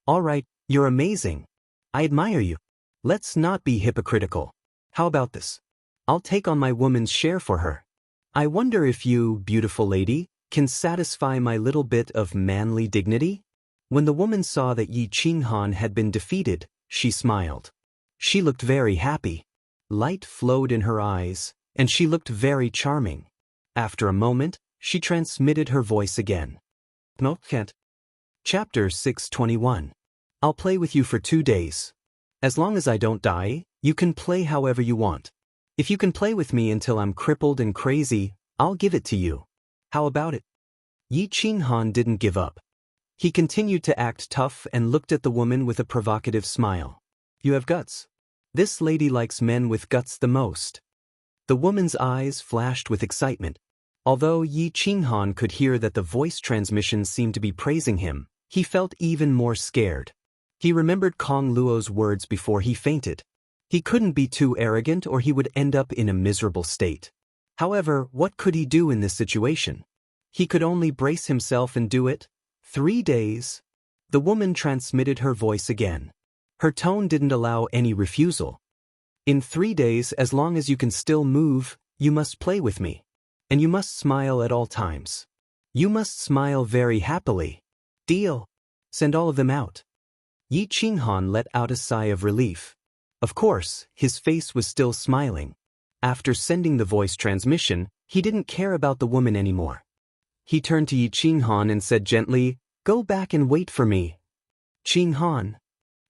All right, you're amazing. I admire you. Let's not be hypocritical. How about this? I'll take on my woman's share for her. I wonder if you, beautiful lady, can satisfy my little bit of manly dignity? When the woman saw that Yi Qinghan had been defeated, she smiled. She looked very happy. Light flowed in her eyes, and she looked very charming. After a moment, she transmitted her voice again. No, can't. Chapter 621. I'll play with you for 2 days. As long as I don't die, you can play however you want. If you can play with me until I'm crippled and crazy, I'll give it to you. How about it? Yi Qinghan didn't give up. He continued to act tough and looked at the woman with a provocative smile. You have guts. This lady likes men with guts the most. The woman's eyes flashed with excitement. Although Yi Qinghan could hear that the voice transmission seemed to be praising him, he felt even more scared. He remembered Kong Luo's words before he fainted. He couldn't be too arrogant or he would end up in a miserable state. However, what could he do in this situation? He could only brace himself and do it. 3 days. The woman transmitted her voice again. Her tone didn't allow any refusal. In 3 days, as long as you can still move, you must play with me. And you must smile at all times. You must smile very happily. Deal. Send all of them out. Yi Qinghan let out a sigh of relief. Of course, his face was still smiling. After sending the voice transmission, he didn't care about the woman anymore. He turned to Yi Qinghan and said gently, "Go back and wait for me." Qinghan.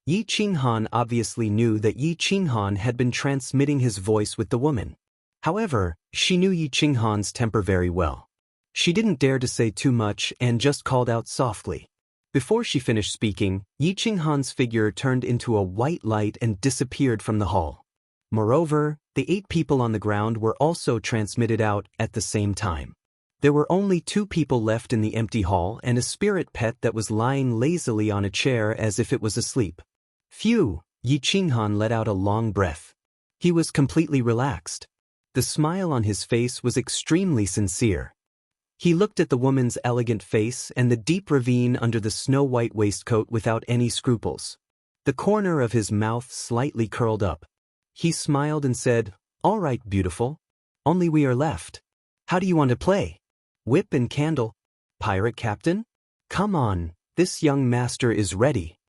Yi Qinghan obviously knew that Yi Qinghan had been transmitting his voice with the woman. However, she knew Yi Qinghan's temper very well. She didn't dare to say too much and just called out softly. Before she finished speaking, Yi Qinghan's figure turned into a white light and disappeared from the hall. Moreover, the 8 people on the ground were also transmitted out at the same time. There were only 2 people left in the empty hall and a spirit pet that was lying lazily on a chair as if it was asleep. Phew, Yi Qinghan let out a long breath. He was completely relaxed. The smile on his face was extremely sincere. He looked at the woman's elegant face and the deep ravine under the snow-white waistcoat without any scruples. The corner of his mouth slightly curled up. He smiled and said, "All right, beautiful. Only we are left. How do you want to play? Whip and candle? Pirate captain? Come on, this young master is ready."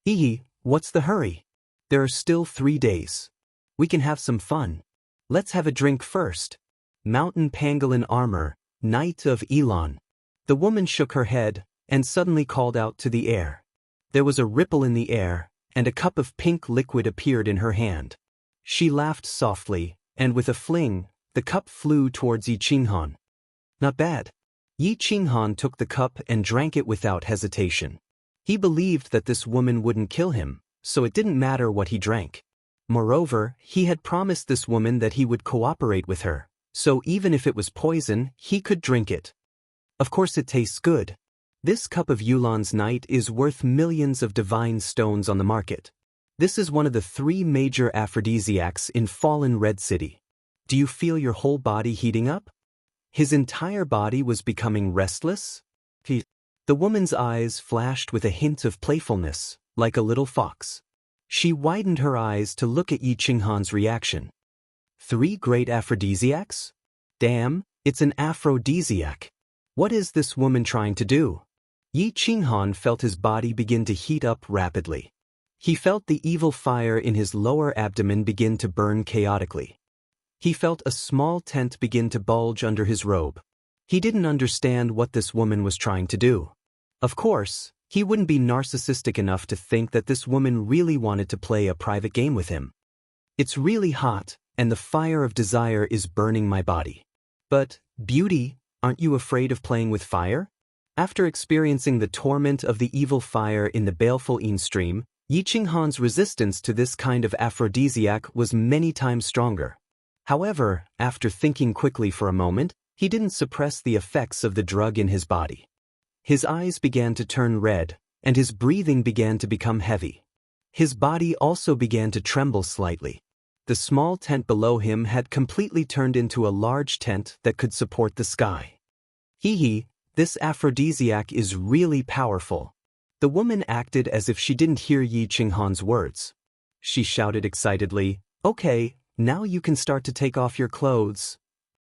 "Hee, what's the hurry? There are still 3 days. We can have some fun. Let's have a drink first." Mountain pangolin armor, Knight of Elon. The woman shook her head and suddenly called out to the air. There was a ripple in the air, and a cup of pink liquid appeared in her hand. She laughed softly, and with a fling, the cup flew towards Yi Qinghan. Not bad. Yi Qinghan took the cup and drank it without hesitation. He believed that this woman wouldn't kill him, so it didn't matter what he drank. Moreover, he had promised this woman that he would cooperate with her, so even if it was poison, he could drink it. Of course it tastes good. This cup of Yulan's Night is worth millions of divine stones on the market. This is one of the 3 major aphrodisiacs in Fallen Red City. Do you feel your whole body heating up? His entire body was becoming restless. The woman's eyes flashed with a hint of playfulness, like a little fox. She widened her eyes to look at Yi Qinghan's reaction. 3 great aphrodisiacs? Damn, it's an aphrodisiac. What is this woman trying to do? Yi Qinghan felt his body begin to heat up rapidly. He felt the evil fire in his lower abdomen begin to burn chaotically. He felt a small tent begin to bulge under his robe. He didn't understand what this woman was trying to do. Of course, he wouldn't be narcissistic enough to think that this woman really wanted to play a private game with him. It's really hot, and the fire of desire is burning my body. But, beauty, aren't you afraid of playing with fire? After experiencing the torment of the evil fire in the baleful Yin stream, Yi Qinghan's resistance to this kind of aphrodisiac was many times stronger. However, after thinking quickly for a moment, he didn't suppress the effects of the drug in his body. His eyes began to turn red, and his breathing began to become heavy. His body also began to tremble slightly. The small tent below him had completely turned into a large tent that could support the sky. Hee, this aphrodisiac is really powerful. The woman acted as if she didn't hear Yi Qinghan's words. She shouted excitedly, "Okay, now you can start to take off your clothes."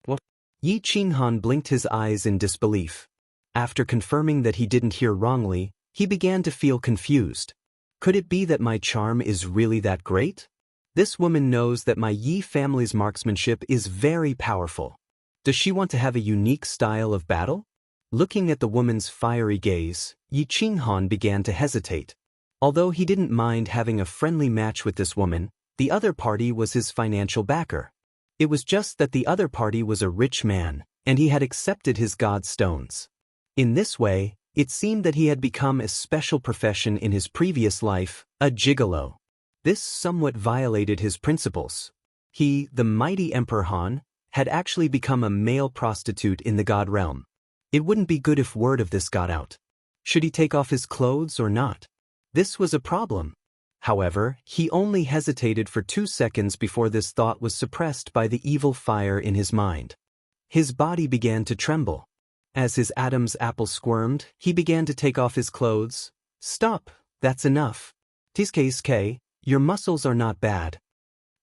What? Yi Qinghan blinked his eyes in disbelief. After confirming that he didn't hear wrongly, he began to feel confused. Could it be that my charm is really that great? This woman knows that my Yi family's marksmanship is very powerful. Does she want to have a unique style of battle? Looking at the woman's fiery gaze, Yi Qinghan began to hesitate. Although he didn't mind having a friendly match with this woman, the other party was his financial backer. It was just that the other party was a rich man, and he had accepted his god stones. In this way, it seemed that he had become a special profession in his previous life, a gigolo. This somewhat violated his principles. He, the mighty Emperor Han, had actually become a male prostitute in the god realm. It wouldn't be good if word of this got out. Should he take off his clothes or not? This was a problem. However, he only hesitated for 2 seconds before this thought was suppressed by the evil fire in his mind. His body began to tremble. As his Adam's apple squirmed, he began to take off his clothes. Stop, that's enough. Tsk, your muscles are not bad.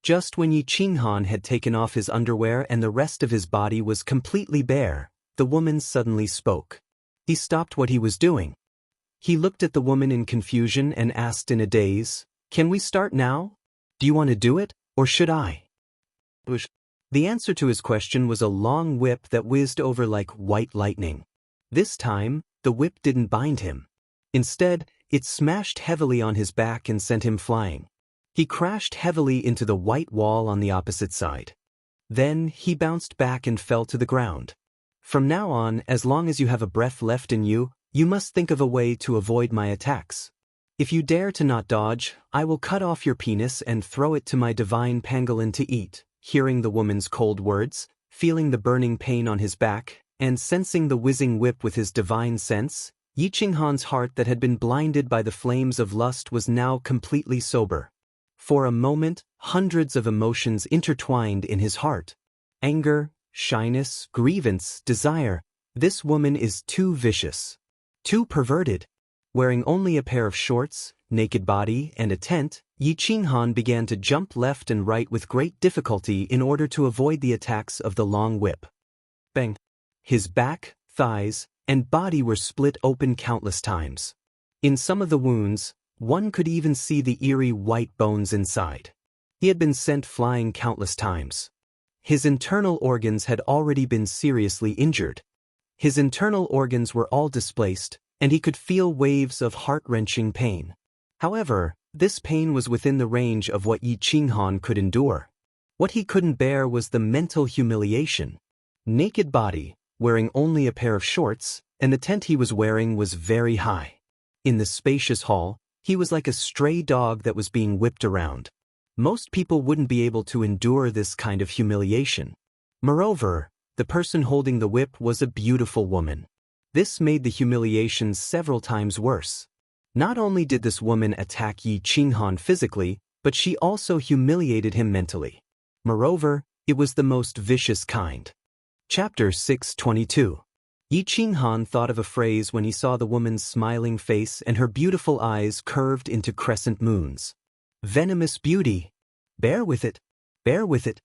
Just when Yi Qinghan had taken off his underwear and the rest of his body was completely bare, the woman suddenly spoke. He stopped what he was doing. He looked at the woman in confusion and asked in a daze, "Can we start now? Do you want to do it, or should I?" The answer to his question was a long whip that whizzed over like white lightning. This time, the whip didn't bind him. Instead, it smashed heavily on his back and sent him flying. He crashed heavily into the white wall on the opposite side. Then, he bounced back and fell to the ground. From now on, as long as you have a breath left in you, you must think of a way to avoid my attacks. If you dare to not dodge, I will cut off your penis and throw it to my divine pangolin to eat. Hearing the woman's cold words, feeling the burning pain on his back, and sensing the whizzing whip with his divine sense, Yi Qinghan's heart that had been blinded by the flames of lust was now completely sober. For a moment, hundreds of emotions intertwined in his heart. Anger, shyness, grievance, desire. This woman is too vicious. Too perverted. Wearing only a pair of shorts, naked body, and a tent, Yi Qinghan began to jump left and right with great difficulty in order to avoid the attacks of the long whip. Bang! His back, thighs, and body were split open countless times. In some of the wounds, one could even see the eerie white bones inside. He had been sent flying countless times. His internal organs had already been seriously injured. His internal organs were all displaced, and he could feel waves of heart-wrenching pain. However, this pain was within the range of what Yi Qinghan could endure. What he couldn't bear was the mental humiliation. Naked body, wearing only a pair of shorts, and the tent he was wearing was very high. In the spacious hall, he was like a stray dog that was being whipped around. Most people wouldn't be able to endure this kind of humiliation. Moreover, the person holding the whip was a beautiful woman. This made the humiliation several times worse. Not only did this woman attack Yi Qinghan physically, but she also humiliated him mentally. Moreover, it was the most vicious kind. Chapter 622. Yi Qinghan thought of a phrase when he saw the woman's smiling face and her beautiful eyes curved into crescent moons. Venomous beauty. Bear with it. Bear with it.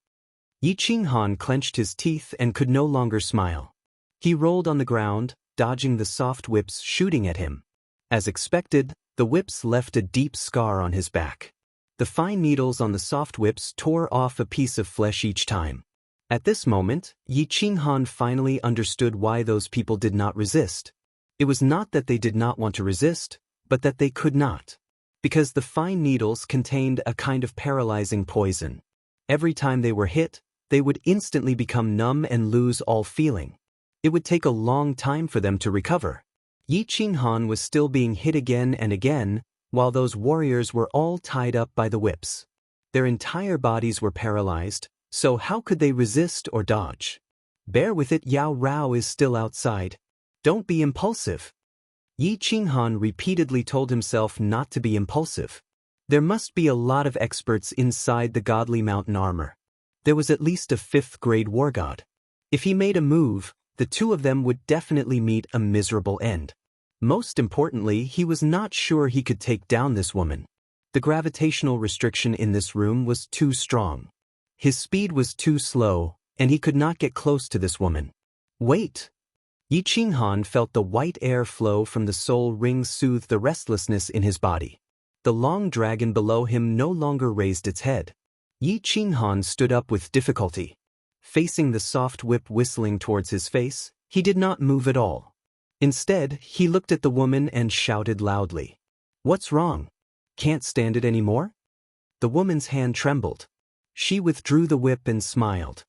Yi Qinghan clenched his teeth and could no longer smile. He rolled on the ground, dodging the soft whips shooting at him. As expected, the whips left a deep scar on his back. The fine needles on the soft whips tore off a piece of flesh each time. At this moment, Yi Qinghan finally understood why those people did not resist. It was not that they did not want to resist, but that they could not. Because the fine needles contained a kind of paralyzing poison. Every time they were hit, they would instantly become numb and lose all feeling. It would take a long time for them to recover. Yi Qinghan was still being hit again and again, while those warriors were all tied up by the whips. Their entire bodies were paralyzed, so how could they resist or dodge? Bear with it, Yao Rao is still outside. Don't be impulsive. Yi Qinghan repeatedly told himself not to be impulsive. There must be a lot of experts inside the godly mountain armor. There was at least a 5th-grade war god. If he made a move, the two of them would definitely meet a miserable end. Most importantly, he was not sure he could take down this woman. The gravitational restriction in this room was too strong. His speed was too slow, and he could not get close to this woman. Wait! Yi Qinghan felt the white air flow from the soul ring soothe the restlessness in his body. The long dragon below him no longer raised its head. Yi Qinghan stood up with difficulty. Facing the soft whip whistling towards his face, he did not move at all. Instead, he looked at the woman and shouted loudly. What's wrong? Can't stand it anymore? The woman's hand trembled. She withdrew the whip and smiled.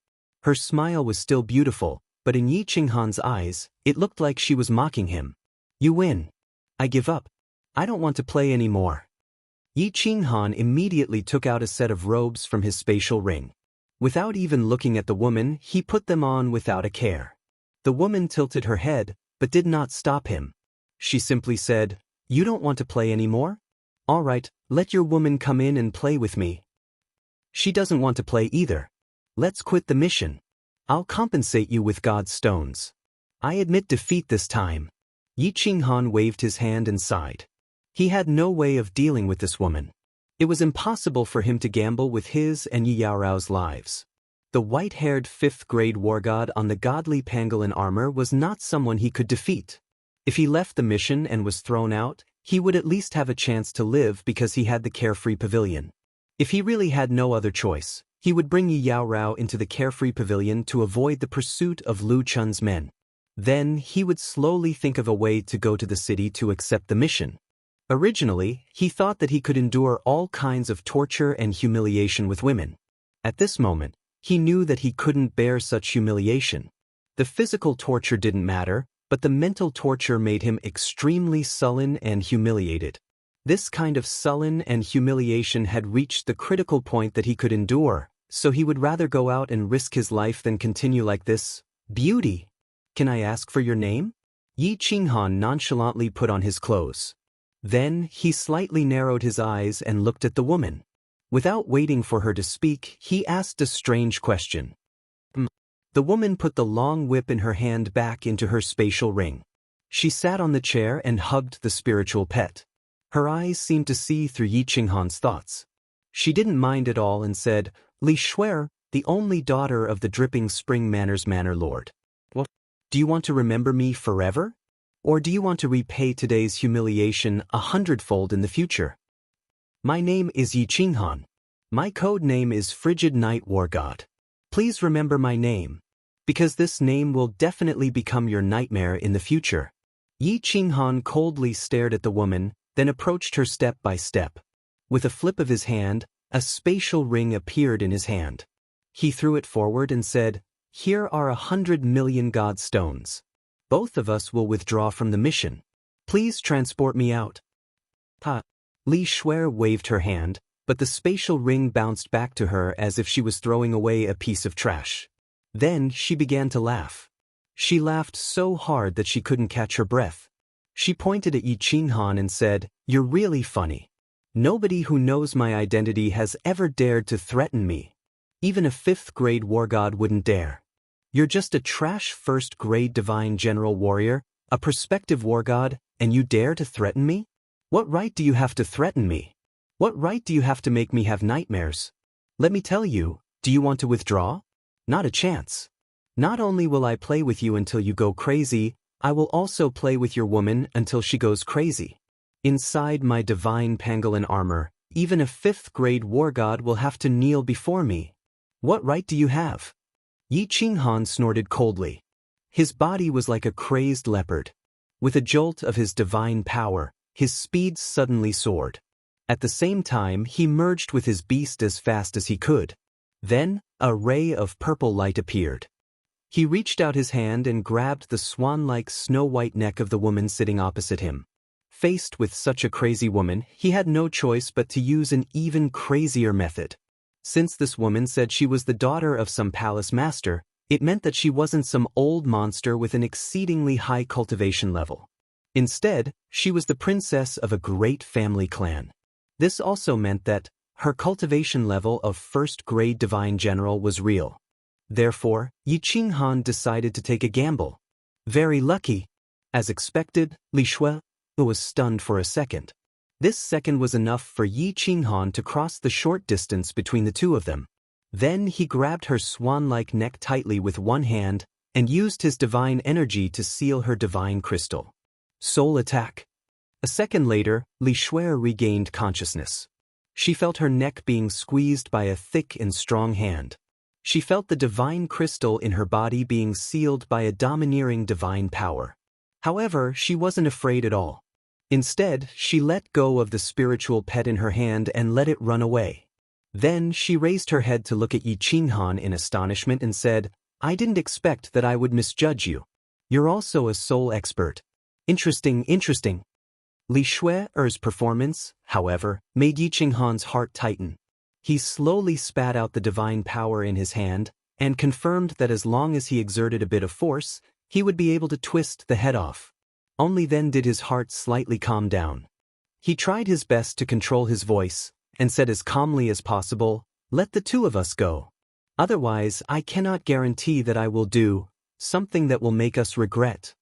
Her smile was still beautiful, but in Yi Qinghan's eyes, it looked like she was mocking him. You win. I give up. I don't want to play anymore. Yi Qinghan immediately took out a set of robes from his spatial ring. Without even looking at the woman, he put them on without a care. The woman tilted her head, but did not stop him. She simply said, You don't want to play anymore? All right, let your woman come in and play with me. She doesn't want to play either. Let's quit the mission. I'll compensate you with God's stones. I admit defeat this time. Yi Qinghan waved his hand and sighed. He had no way of dealing with this woman. It was impossible for him to gamble with his and Yi Yaorao's lives. The white-haired 5th grade war god on the godly pangolin armor was not someone he could defeat. If he left the mission and was thrown out, he would at least have a chance to live because he had the carefree pavilion. If he really had no other choice, he would bring Yi Yaorao into the carefree pavilion to avoid the pursuit of Lu Chun's men. Then he would slowly think of a way to go to the city to accept the mission. Originally, he thought that he could endure all kinds of torture and humiliation with women. At this moment, he knew that he couldn't bear such humiliation. The physical torture didn't matter, but the mental torture made him extremely sullen and humiliated. This kind of sullen and humiliation had reached the critical point that he could endure, so he would rather go out and risk his life than continue like this. Beauty! Can I ask for your name? Yi Qinghan nonchalantly put on his clothes. Then he slightly narrowed his eyes and looked at the woman. Without waiting for her to speak, he asked a strange question. The woman put the long whip in her hand back into her spatial ring. She sat on the chair and hugged the spiritual pet. Her eyes seemed to see through Yi Qinghan's thoughts. She didn't mind at all and said, Li Shuer, the only daughter of the dripping spring manor's manor lord. What? Do you want to remember me forever? Or do you want to repay today's humiliation 100-fold in the future? My name is Yi Qinghan. My code name is Frigid Night War God. Please remember my name, because this name will definitely become your nightmare in the future. Yi Qinghan coldly stared at the woman, then approached her step by step. With a flip of his hand, a spatial ring appeared in his hand. He threw it forward and said, Here are 100 million god stones. Both of us will withdraw from the mission. Please transport me out. Li Shuer waved her hand, but the spatial ring bounced back to her as if she was throwing away a piece of trash. Then she began to laugh. She laughed so hard that she couldn't catch her breath. She pointed at Yi Qinghan and said, You're really funny. Nobody who knows my identity has ever dared to threaten me. Even a 5th grade war god wouldn't dare. You're just a trash 1st grade divine general warrior, a prospective war god, and you dare to threaten me? What right do you have to threaten me? What right do you have to make me have nightmares? Let me tell you, do you want to withdraw? Not a chance. Not only will I play with you until you go crazy, I will also play with your woman until she goes crazy. Inside my divine pangolin armor, even a 5th grade war god will have to kneel before me. What right do you have? Yi Qinghan snorted coldly. His body was like a crazed leopard. With a jolt of his divine power, his speed suddenly soared. At the same time, he merged with his beast as fast as he could. Then, a ray of purple light appeared. He reached out his hand and grabbed the swan-like snow-white neck of the woman sitting opposite him. Faced with such a crazy woman, he had no choice but to use an even crazier method. Since this woman said she was the daughter of some palace master, it meant that she wasn't some old monster with an exceedingly high cultivation level. Instead, she was the princess of a great family clan. This also meant that her cultivation level of 1st grade divine general was real. Therefore, Yi Qinghan decided to take a gamble. Very lucky. As expected, Li Shuer was stunned for a second. This second was enough for Yi Qinghan to cross the short distance between the two of them. Then he grabbed her swan-like neck tightly with one hand and used his divine energy to seal her divine crystal. Soul attack. A second later, Li Shuer regained consciousness. She felt her neck being squeezed by a thick and strong hand. She felt the divine crystal in her body being sealed by a domineering divine power. However, she wasn't afraid at all. Instead, she let go of the spiritual pet in her hand and let it run away. Then she raised her head to look at Yi Qinghan in astonishment and said, I didn't expect that I would misjudge you. You're also a soul expert. Interesting. Li Shui's performance, however, made Yi Qinghan's heart tighten. He slowly spat out the divine power in his hand, and confirmed that as long as he exerted a bit of force, he would be able to twist the head off. Only then did his heart slightly calm down. He tried his best to control his voice, and said as calmly as possible, let the two of us go. Otherwise, I cannot guarantee that I will do something that will make us regret.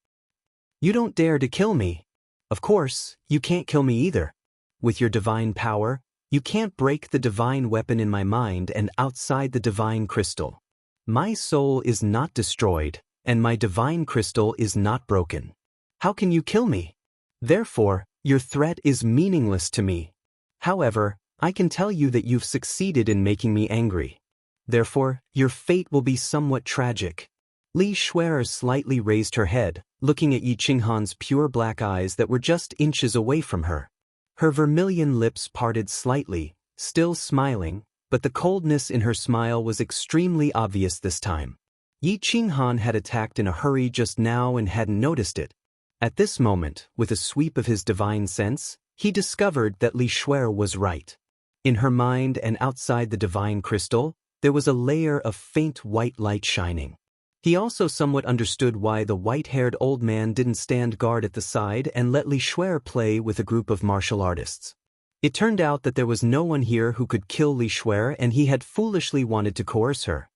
You don't dare to kill me. Of course, you can't kill me either. With your divine power, you can't break the divine weapon in my mind and outside the divine crystal. My soul is not destroyed, and my divine crystal is not broken. How can you kill me? Therefore, your threat is meaningless to me. However, I can tell you that you've succeeded in making me angry. Therefore, your fate will be somewhat tragic. Li Shui slightly raised her head, looking at Yi Qinghan's pure black eyes that were just inches away from her. Her vermilion lips parted slightly, still smiling, but the coldness in her smile was extremely obvious this time. Yi Qinghan had attacked in a hurry just now and hadn't noticed it. At this moment, with a sweep of his divine sense, he discovered that Li Shui was right. In her mind and outside the divine crystal, there was a layer of faint white light shining. He also somewhat understood why the white-haired old man didn't stand guard at the side and let Li Shui play with a group of martial artists. It turned out that there was no one here who could kill Li Shui, and he had foolishly wanted to coerce her.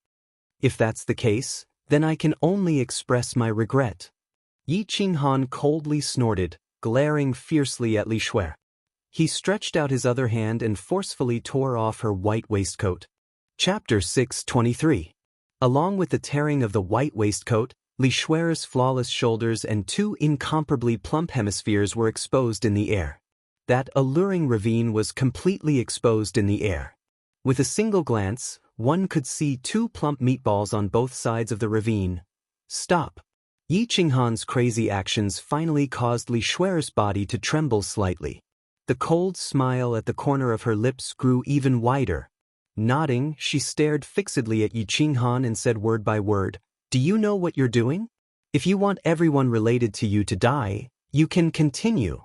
If that's the case, then I can only express my regret. Yi Qinghan coldly snorted, glaring fiercely at Li Shui. He stretched out his other hand and forcefully tore off her white waistcoat. Chapter 623. Along with the tearing of the white waistcoat, Li Shui's flawless shoulders and two incomparably plump hemispheres were exposed in the air. That alluring ravine was completely exposed in the air. With a single glance, one could see two plump meatballs on both sides of the ravine. Stop! Yi Qinghan's crazy actions finally caused Li Shui's body to tremble slightly. The cold smile at the corner of her lips grew even wider. Nodding, she stared fixedly at Yi Qinghan and said word by word, Do you know what you're doing? If you want everyone related to you to die, you can continue.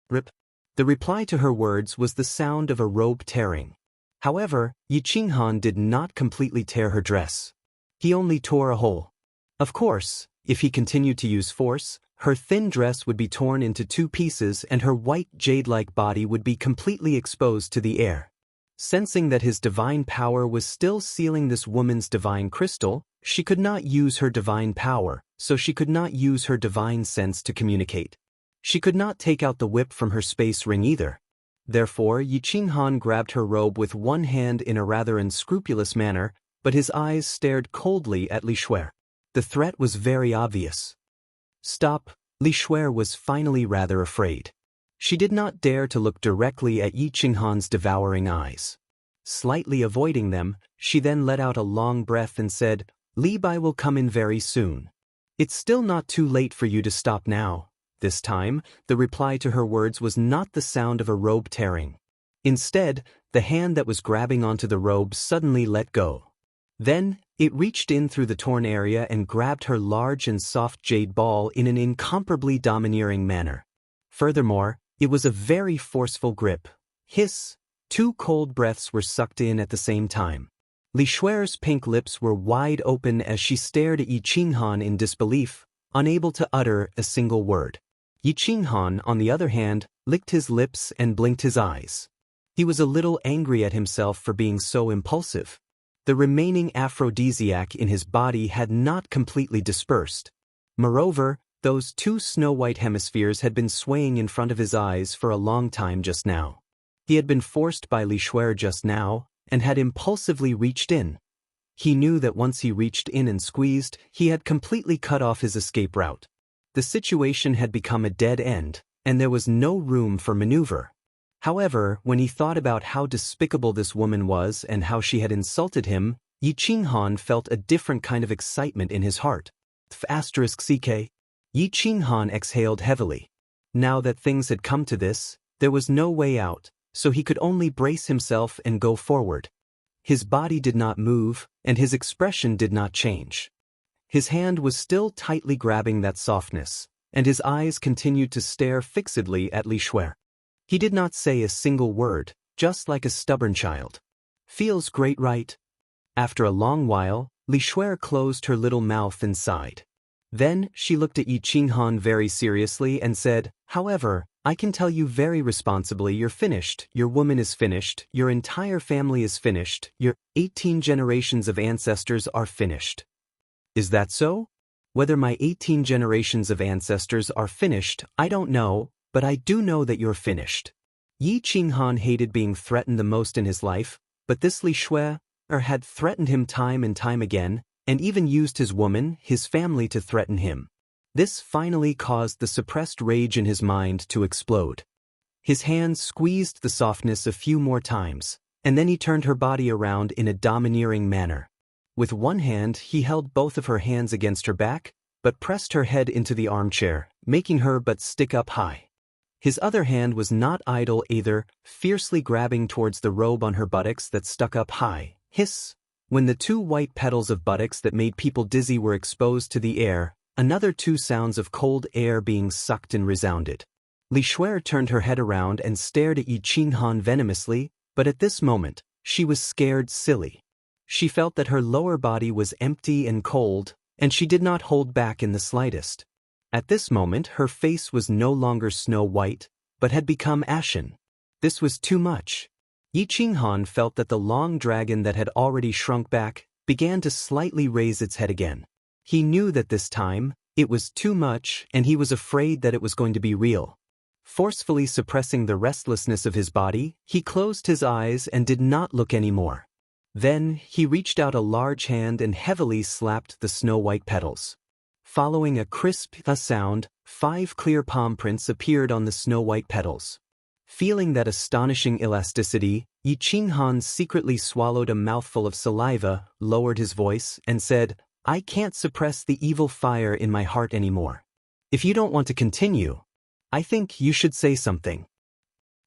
Rip. The reply to her words was the sound of a robe tearing. However, Yi Qinghan did not completely tear her dress. He only tore a hole. Of course, if he continued to use force, her thin dress would be torn into two pieces and her white jade-like body would be completely exposed to the air. Sensing that his divine power was still sealing this woman's divine crystal, she could not use her divine power, so she could not use her divine sense to communicate. She could not take out the whip from her space ring either. Therefore, Yi Qinghan grabbed her robe with one hand in a rather unscrupulous manner, but his eyes stared coldly at Li Shui. The threat was very obvious. Stop! Li Shui was finally rather afraid. She did not dare to look directly at Yi Qinghan's devouring eyes. Slightly avoiding them, she then let out a long breath and said, Li Bai will come in very soon. It's still not too late for you to stop now. This time, the reply to her words was not the sound of a robe tearing. Instead, the hand that was grabbing onto the robe suddenly let go. Then, it reached in through the torn area and grabbed her large and soft jade ball in an incomparably domineering manner. Furthermore, it was a very forceful grip. Hiss! Two cold breaths were sucked in at the same time. Li Shui's pink lips were wide open as she stared at Yi Qinghan in disbelief, unable to utter a single word. Yi Qinghan, on the other hand, licked his lips and blinked his eyes. He was a little angry at himself for being so impulsive. The remaining aphrodisiac in his body had not completely dispersed. Moreover, those two snow-white hemispheres had been swaying in front of his eyes for a long time just now. He had been forced by Li Shui just now, and had impulsively reached in. He knew that once he reached in and squeezed, he had completely cut off his escape route. The situation had become a dead end, and there was no room for maneuver. However, when he thought about how despicable this woman was and how she had insulted him, Yi Qinghan felt a different kind of excitement in his heart. *CK. Yi Qinghan exhaled heavily. Now that things had come to this, there was no way out, so he could only brace himself and go forward. His body did not move, and his expression did not change. His hand was still tightly grabbing that softness, and his eyes continued to stare fixedly at Li Shuer. He did not say a single word, just like a stubborn child. "Feels great, right?" After a long while, Li Shuer closed her little mouth and sighed. Then she looked at Yi Qinghan very seriously and said, "However, I can tell you very responsibly you're finished, your woman is finished, your entire family is finished, your 18 generations of ancestors are finished." "Is that so?" "Whether my 18 generations of ancestors are finished, I don't know, but I do know that you're finished." Yi Qinghan hated being threatened the most in his life, but this Li Shuer had threatened him time and time again, and even used his woman, his family, to threaten him. This finally caused the suppressed rage in his mind to explode. His hands squeezed the softness a few more times, and then he turned her body around in a domineering manner. With one hand he held both of her hands against her back, but pressed her head into the armchair, making her but stick up high. His other hand was not idle either, fiercely grabbing towards the robe on her buttocks that stuck up high. Hiss! When the two white petals of buttocks that made people dizzy were exposed to the air, another two sounds of cold air being sucked in resounded. Li Shuer turned her head around and stared at Yi Qinghan venomously, but at this moment, she was scared silly. She felt that her lower body was empty and cold, and she did not hold back in the slightest. At this moment her face was no longer snow white, but had become ashen. This was too much. Yi Qinghan felt that the long dragon that had already shrunk back began to slightly raise its head again. He knew that this time, it was too much, and he was afraid that it was going to be real. Forcefully suppressing the restlessness of his body, he closed his eyes and did not look anymore. Then, he reached out a large hand and heavily slapped the snow-white petals. Following a crisp sound, 5 clear palm prints appeared on the snow-white petals. Feeling that astonishing elasticity, Yi Qinghan secretly swallowed a mouthful of saliva, lowered his voice, and said, "I can't suppress the evil fire in my heart anymore. If you don't want to continue, I think you should say something.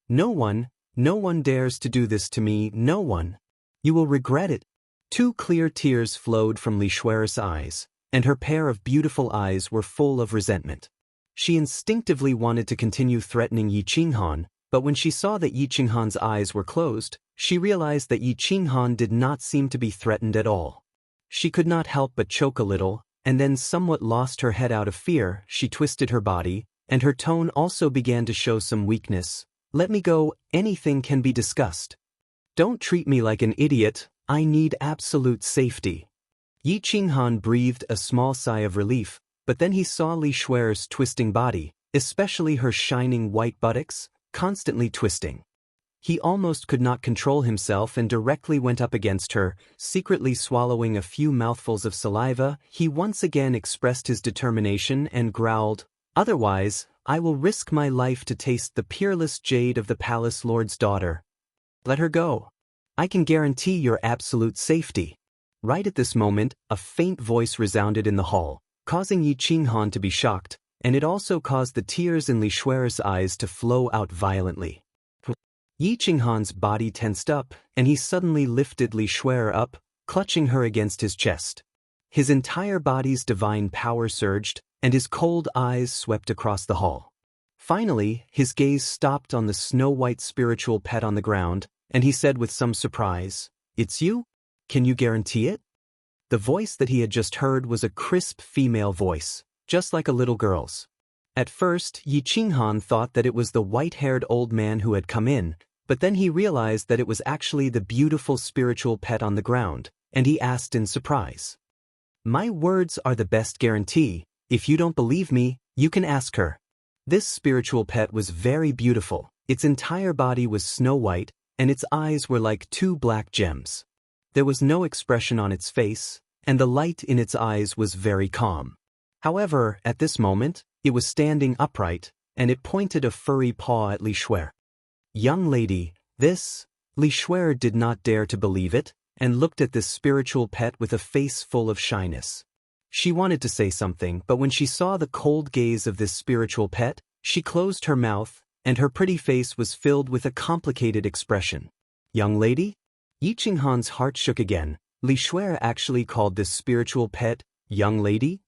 No one dares to do this to me, no one. You will regret it." 2 clear tears flowed from Li Shuer's eyes, and her pair of beautiful eyes were full of resentment. She instinctively wanted to continue threatening Yi Qinghan, but when she saw that Yi Qinghan's eyes were closed, she realized that Yi Qinghan did not seem to be threatened at all. She could not help but choke a little, and then somewhat lost her head out of fear. She twisted her body, and her tone also began to show some weakness. "Let me go, anything can be discussed. Don't treat me like an idiot, I need absolute safety." Yi Qinghan breathed a small sigh of relief, but then he saw Li Shuer's twisting body, especially her shining white buttocks, constantly twisting. He almost could not control himself and directly went up against her, secretly swallowing a few mouthfuls of saliva. He once again expressed his determination and growled, "Otherwise, I will risk my life to taste the peerless jade of the palace lord's daughter. Let her go. I can guarantee your absolute safety." Right at this moment, a faint voice resounded in the hall, causing Yi Qinghan to be shocked, and it also caused the tears in Li Shuer's eyes to flow out violently. Yi Qinghan's body tensed up, and he suddenly lifted Li Shuer up, clutching her against his chest. His entire body's divine power surged, and his cold eyes swept across the hall. Finally, his gaze stopped on the snow-white spiritual pet on the ground, and he said with some surprise, "It's you? Can you guarantee it?" The voice that he had just heard was a crisp female voice, just like a little girl's. At first, Yi Qinghan thought that it was the white-haired old man who had come in, but then he realized that it was actually the beautiful spiritual pet on the ground, and he asked in surprise, "My words are the best guarantee. If you don't believe me, you can ask her." This spiritual pet was very beautiful. Its entire body was snow-white, and its eyes were like 2 black gems. There was no expression on its face, and the light in its eyes was very calm. However, at this moment, it was standing upright, and it pointed a furry paw at Li Shuer. "Young lady, this..." Li Shuer did not dare to believe it, and looked at this spiritual pet with a face full of shyness. She wanted to say something, but when she saw the cold gaze of this spiritual pet, she closed her mouth, and her pretty face was filled with a complicated expression. Young lady? Yi Qinghan's heart shook again. Li Shuer actually called this spiritual pet, young lady?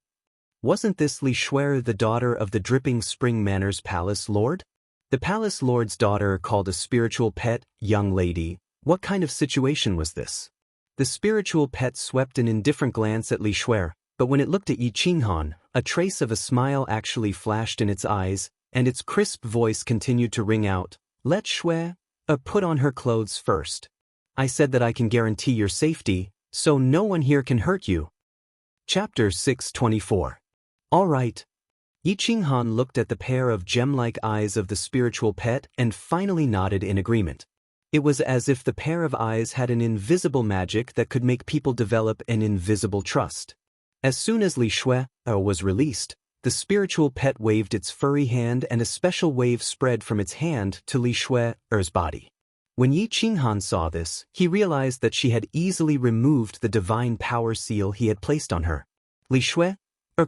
Wasn't this Li Shuer the daughter of the Dripping Spring Manor's palace lord? The palace lord's daughter called a spiritual pet, young lady. What kind of situation was this? The spiritual pet swept an indifferent glance at Li Shuer, but when it looked at Yi Qinghan, a trace of a smile actually flashed in its eyes, and its crisp voice continued to ring out, "Let Shuer put on her clothes first. I said that I can guarantee your safety, so no one here can hurt you." Chapter 624. All right. Yi Qinghan looked at the pair of gem-like eyes of the spiritual pet and finally nodded in agreement. It was as if the pair of eyes had an invisible magic that could make people develop an invisible trust. As soon as Li Shuer was released, the spiritual pet waved its furry hand and a special wave spread from its hand to Li Shuer's body. When Yi Qinghan saw this, he realized that she had easily removed the divine power seal he had placed on her. Li Shuer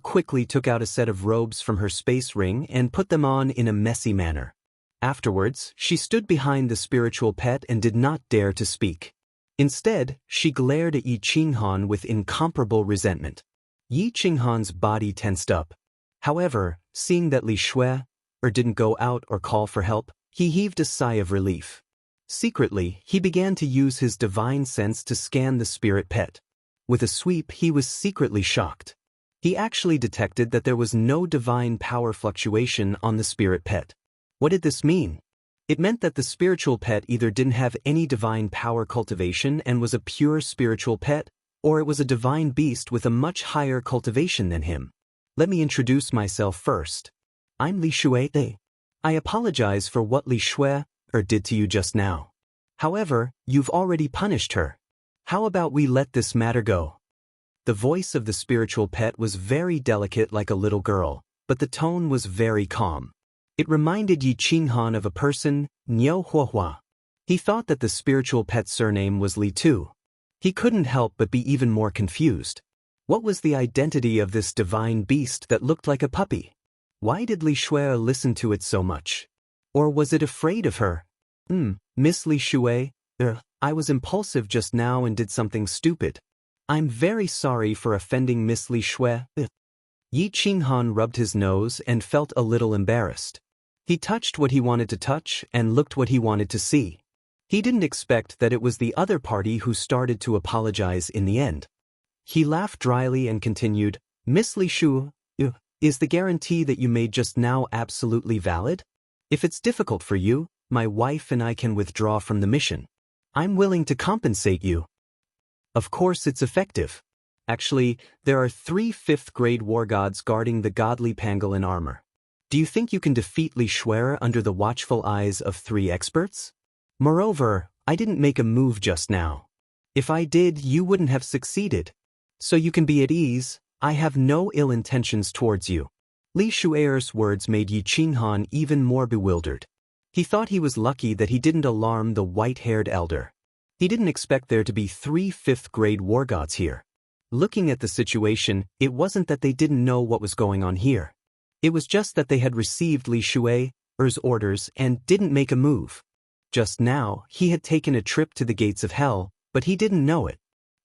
quickly took out a set of robes from her space ring and put them on in a messy manner. Afterwards, she stood behind the spiritual pet and did not dare to speak. Instead, she glared at Yi Qinghan with incomparable resentment. Yi Qinghan's body tensed up. However, seeing that Li Shuer didn't go out or call for help, he heaved a sigh of relief. Secretly, he began to use his divine sense to scan the spirit pet. With a sweep, he was secretly shocked. He actually detected that there was no divine power fluctuation on the spirit pet. What did this mean? It meant that the spiritual pet either didn't have any divine power cultivation and was a pure spiritual pet, or it was a divine beast with a much higher cultivation than him. Let me introduce myself first. I'm Li Shuer. I apologize for what Li Shuer did to you just now. However, you've already punished her. How about we let this matter go? The voice of the spiritual pet was very delicate like a little girl, but the tone was very calm. It reminded Yi Qinghan of a person, Niu Huahua. He thought that the spiritual pet's surname was Li too. He couldn't help but be even more confused. What was the identity of this divine beast that looked like a puppy? Why did Li Shuer listen to it so much? Or was it afraid of her? Miss Li Shuer, I was impulsive just now and did something stupid. I'm very sorry for offending Miss Li Shuer. Yi Qinghan rubbed his nose and felt a little embarrassed. He touched what he wanted to touch and looked what he wanted to see. He didn't expect that it was the other party who started to apologize in the end. He laughed dryly and continued, Miss Li Shuer, is the guarantee that you made just now absolutely valid? If it's difficult for you, my wife and I can withdraw from the mission. I'm willing to compensate you. Of course it's effective. Actually, there are 3 5th-grade war gods guarding the godly pangolin armor. Do you think you can defeat Li Shuer under the watchful eyes of 3 experts? Moreover, I didn't make a move just now. If I did, you wouldn't have succeeded. So you can be at ease, I have no ill intentions towards you. Li Shuer's words made Yi Qinghan even more bewildered. He thought he was lucky that he didn't alarm the white-haired elder. He didn't expect there to be 3 5th-grade war gods here. Looking at the situation, it wasn't that they didn't know what was going on here. It was just that they had received Li Shuer's orders and didn't make a move. Just now, he had taken a trip to the gates of hell, but he didn't know it.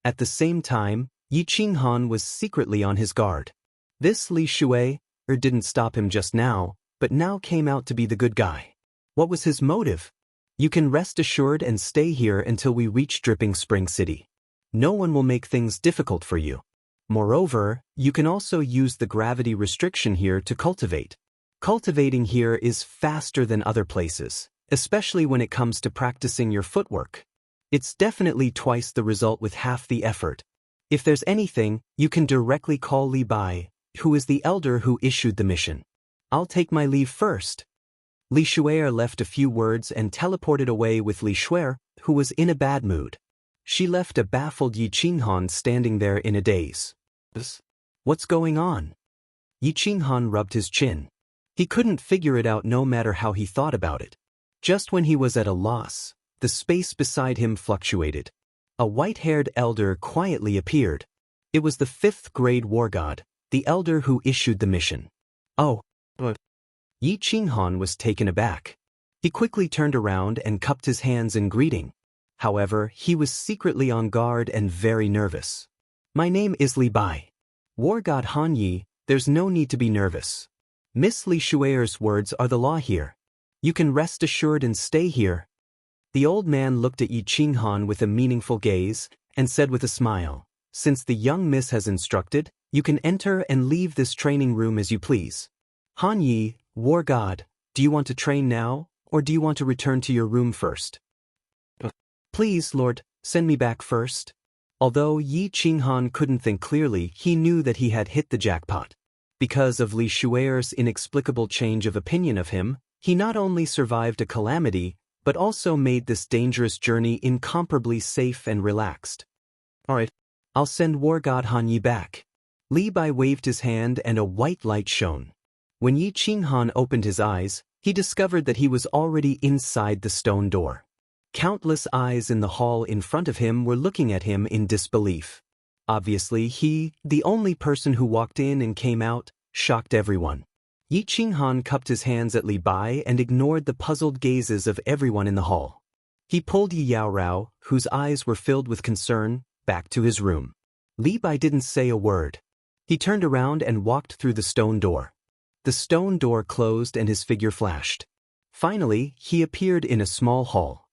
At the same time, Yi Qinghan was secretly on his guard. This Li Shuer didn't stop him just now, but now came out to be the good guy. What was his motive? You can rest assured and stay here until we reach Dripping Spring City. No one will make things difficult for you. Moreover, you can also use the gravity restriction here to cultivate. Cultivating here is faster than other places, especially when it comes to practicing your footwork. It's definitely twice the result with half the effort. If there's anything, you can directly call Li Bai, who is the elder who issued the mission. I'll take my leave first. Li Shuer left a few words and teleported away with Li Shuer, who was in a bad mood. She left a baffled Yi Qinghan standing there in a daze. What's going on? Yi Qinghan rubbed his chin. He couldn't figure it out no matter how he thought about it. Just when he was at a loss, the space beside him fluctuated. A white-haired elder quietly appeared. It was the 5th-grade war god, the elder who issued the mission. Oh. Yi Qinghan was taken aback. He quickly turned around and cupped his hands in greeting. However, he was secretly on guard and very nervous. My name is Li Bai. War God Han Yi, there's no need to be nervous. Miss Li Shuer's words are the law here. You can rest assured and stay here. The old man looked at Yi Qinghan with a meaningful gaze and said with a smile, since the young miss has instructed, you can enter and leave this training room as you please. Han Yi, War God, do you want to train now, or do you want to return to your room first? Please, Lord, send me back first. Although Yi Qinghan couldn't think clearly, he knew that he had hit the jackpot. Because of Li Shuer's inexplicable change of opinion of him, he not only survived a calamity, but also made this dangerous journey incomparably safe and relaxed. Alright, I'll send War God Han Yi back. Li Bai waved his hand and a white light shone. When Yi Qinghan opened his eyes, he discovered that he was already inside the stone door. Countless eyes in the hall in front of him were looking at him in disbelief. Obviously he, the only person who walked in and came out, shocked everyone. Yi Qinghan cupped his hands at Li Bai and ignored the puzzled gazes of everyone in the hall. He pulled Yi Yaorao, whose eyes were filled with concern, back to his room. Li Bai didn't say a word. He turned around and walked through the stone door. The stone door closed and his figure flashed. Finally, he appeared in a small hall.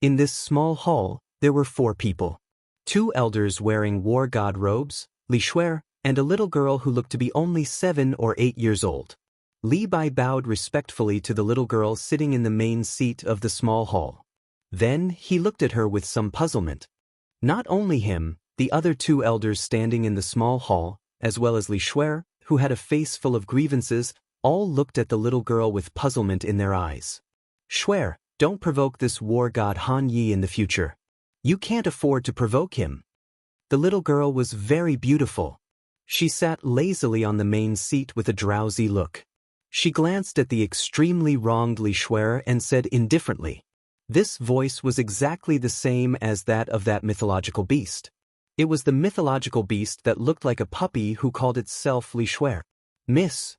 In this small hall, there were 4 people. 2 elders wearing war god robes, Li Shuer, and a little girl who looked to be only 7 or 8 years old. Li Bai bowed respectfully to the little girl sitting in the main seat of the small hall. Then he looked at her with some puzzlement. Not only him, the other 2 elders standing in the small hall, as well as Li Shuer, who had a face full of grievances, all looked at the little girl with puzzlement in their eyes. Shuer, don't provoke this war god Han Yi in the future. You can't afford to provoke him. The little girl was very beautiful. She sat lazily on the main seat with a drowsy look. She glanced at the extremely wronged Li Shuer and said indifferently. This voice was exactly the same as that of that mythological beast. It was the mythological beast that looked like a puppy who called itself Li Shuer. Miss.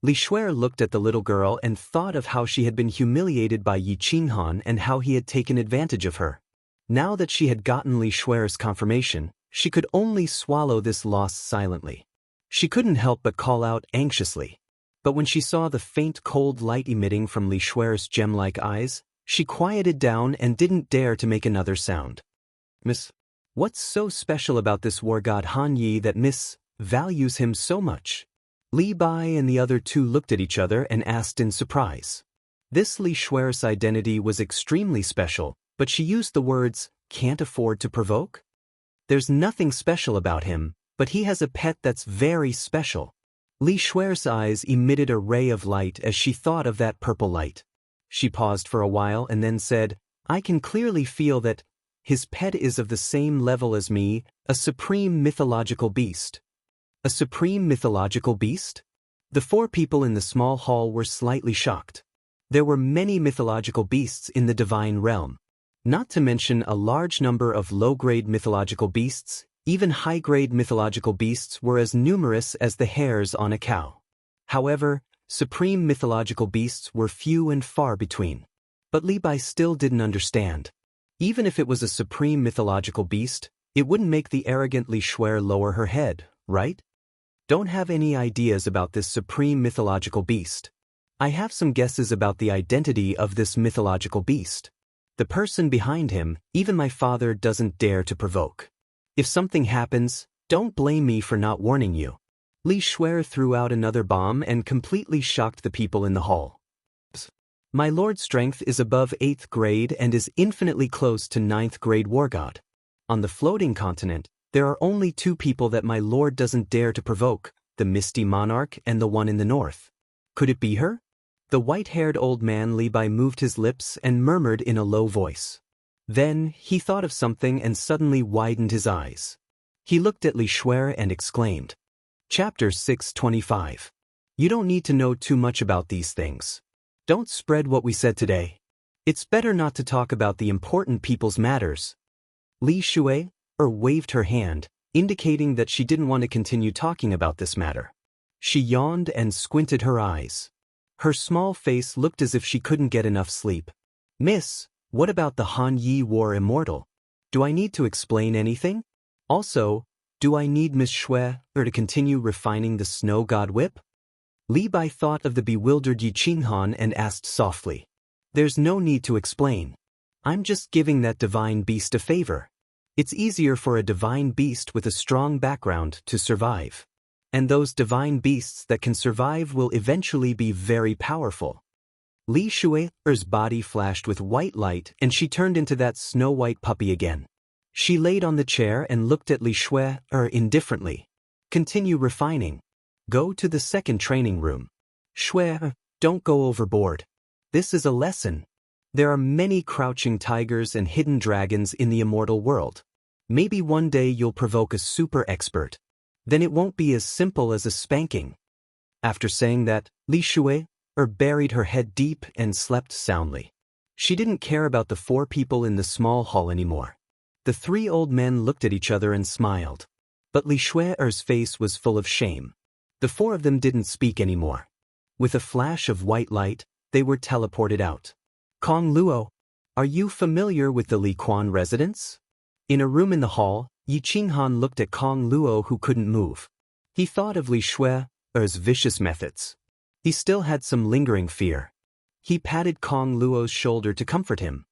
Li Shuer looked at the little girl and thought of how she had been humiliated by Yi Qinghan and how he had taken advantage of her. Now that she had gotten Li Shuer's confirmation, she could only swallow this loss silently. She couldn't help but call out anxiously. But when she saw the faint cold light emitting from Li Shuer's gem-like eyes, she quieted down and didn't dare to make another sound. Miss, what's so special about this war god Han Yi that Miss values him so much? Li Bai and the other 2 looked at each other and asked in surprise. This Li Shuer's identity was extremely special, but she used the words, can't afford to provoke? There's nothing special about him, but he has a pet that's very special. Li Shuer's eyes emitted a ray of light as she thought of that purple light. She paused for a while and then said, I can clearly feel that his pet is of the same level as me, a supreme mythological beast. A supreme mythological beast? The 4 people in the small hall were slightly shocked. There were many mythological beasts in the divine realm. Not to mention a large number of low-grade mythological beasts, even high-grade mythological beasts were as numerous as the hairs on a cow. However, supreme mythological beasts were few and far between. But Li Bai still didn't understand. Even if it was a supreme mythological beast, it wouldn't make the arrogant Li Shuer lower her head, right? Don't have any ideas about this supreme mythological beast. I have some guesses about the identity of this mythological beast. The person behind him, even my father doesn't dare to provoke. If something happens, don't blame me for not warning you. Li Shuer threw out another bomb and completely shocked the people in the hall. My lord's strength is above 8th grade and is infinitely close to 9th grade war god. On the floating continent, there are only 2 people that my lord doesn't dare to provoke, the Misty Monarch and the one in the north. Could it be her? The white-haired old man Li Bai moved his lips and murmured in a low voice. Then he thought of something and suddenly widened his eyes. He looked at Li Shuer and exclaimed. Chapter 625. You don't need to know too much about these things. Don't spread what we said today. It's better not to talk about the important people's matters. Li Shuer waved her hand, indicating that she didn't want to continue talking about this matter. She yawned and squinted her eyes. Her small face looked as if she couldn't get enough sleep. Miss, what about the Han Yi War Immortal? Do I need to explain anything? Also, do I need Miss Shui to continue refining the snow god whip? Li Bai thought of the bewildered Yi Qinghan and asked softly. There's no need to explain. I'm just giving that divine beast a favor. It's easier for a divine beast with a strong background to survive. And those divine beasts that can survive will eventually be very powerful. Li Shui's body flashed with white light and she turned into that snow-white puppy again. She laid on the chair and looked at Li Shui indifferently. Continue refining. Go to the second training room. Shui, don't go overboard. This is a lesson. There are many crouching tigers and hidden dragons in the immortal world. Maybe one day you'll provoke a super expert. Then it won't be as simple as a spanking. After saying that, Li Shui buried her head deep and slept soundly. She didn't care about the 4 people in the small hall anymore. The 3 old men looked at each other and smiled. But Li Shui's face was full of shame. The 4 of them didn't speak anymore. With a flash of white light, they were teleported out. Kong Luo, are you familiar with the Li Quan residence? In a room in the hall, Yi Qinghan looked at Kong Luo who couldn't move. He thought of Li Shui's vicious methods. He still had some lingering fear. He patted Kong Luo's shoulder to comfort him.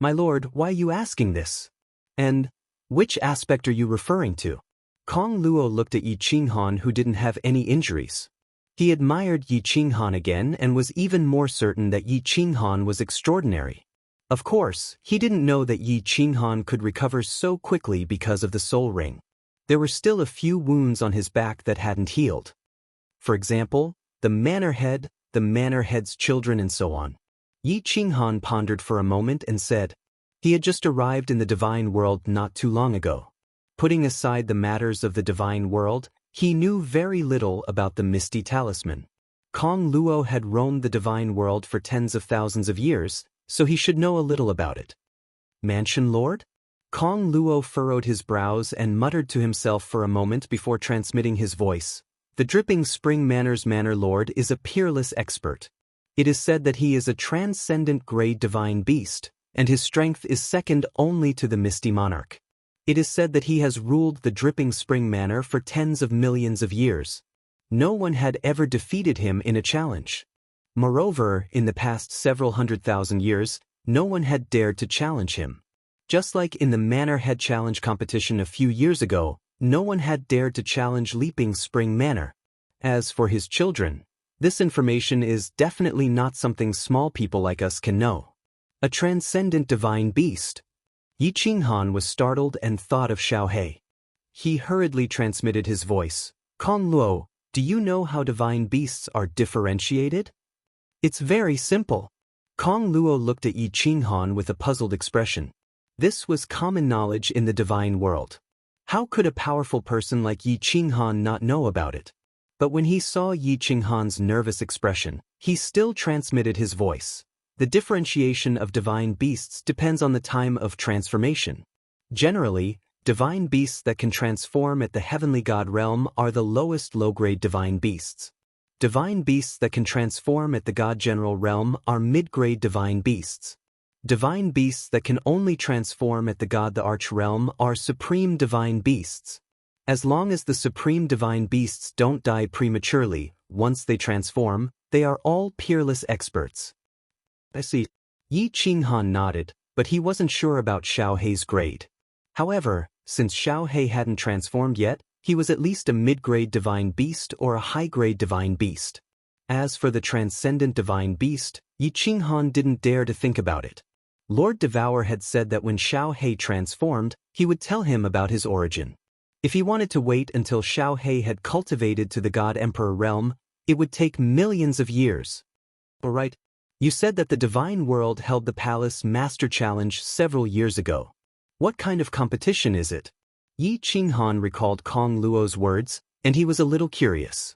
My lord, why are you asking this? And which aspect are you referring to? Kong Luo looked at Yi Qinghan who didn't have any injuries. He admired Yi Qinghan again and was even more certain that Yi Qinghan was extraordinary. Of course, he didn't know that Yi Qinghan could recover so quickly because of the soul ring. There were still a few wounds on his back that hadn't healed. For example, the manor head, the manor head's children and so on. Yi Qinghan pondered for a moment and said, he had just arrived in the divine world not too long ago. Putting aside the matters of the divine world, he knew very little about the misty talisman. Kong Luo had roamed the divine world for tens of thousands of years, so he should know a little about it. Mansion Lord? Kong Luo furrowed his brows and muttered to himself for a moment before transmitting his voice. The Dripping Spring Manor's Manor Lord is a peerless expert. It is said that he is a transcendent grade divine beast, and his strength is second only to the Misty Monarch. It is said that he has ruled the Dripping Spring Manor for tens of millions of years. No one had ever defeated him in a challenge. Moreover, in the past several 100,000 years, no one had dared to challenge him. Just like in the Manor Head Challenge competition a few years ago, no one had dared to challenge Leaping Spring Manor. As for his children, this information is definitely not something small people like us can know. A transcendent divine beast. Yi Qinghan was startled and thought of Xiao He. He hurriedly transmitted his voice. Kong Luo, do you know how divine beasts are differentiated? It's very simple. Kong Luo looked at Yi Qinghan with a puzzled expression. This was common knowledge in the divine world. How could a powerful person like Yi Qinghan not know about it? But when he saw Yi Qinghan's nervous expression, he still transmitted his voice. The differentiation of divine beasts depends on the time of transformation. Generally, divine beasts that can transform at the heavenly god realm are the lowest low-grade divine beasts. Divine beasts that can transform at the god general realm are mid-grade divine beasts. Divine beasts that can only transform at the god the arch realm are supreme divine beasts. As long as the supreme divine beasts don't die prematurely, once they transform, they are all peerless experts. I see. Yi Qinghan nodded, but he wasn't sure about Xiao He's grade. However, since Xiao He hadn't transformed yet, he was at least a mid-grade divine beast or a high-grade divine beast. As for the transcendent divine beast, Yi Qinghan didn't dare to think about it. Lord Devour had said that when Xiao He transformed, he would tell him about his origin. If he wanted to wait until Xiao He had cultivated to the God Emperor realm, it would take millions of years. Alright, you said that the divine world held the Palace Master Challenge several years ago. What kind of competition is it? Yi Qinghan recalled Kong Luo's words, and he was a little curious.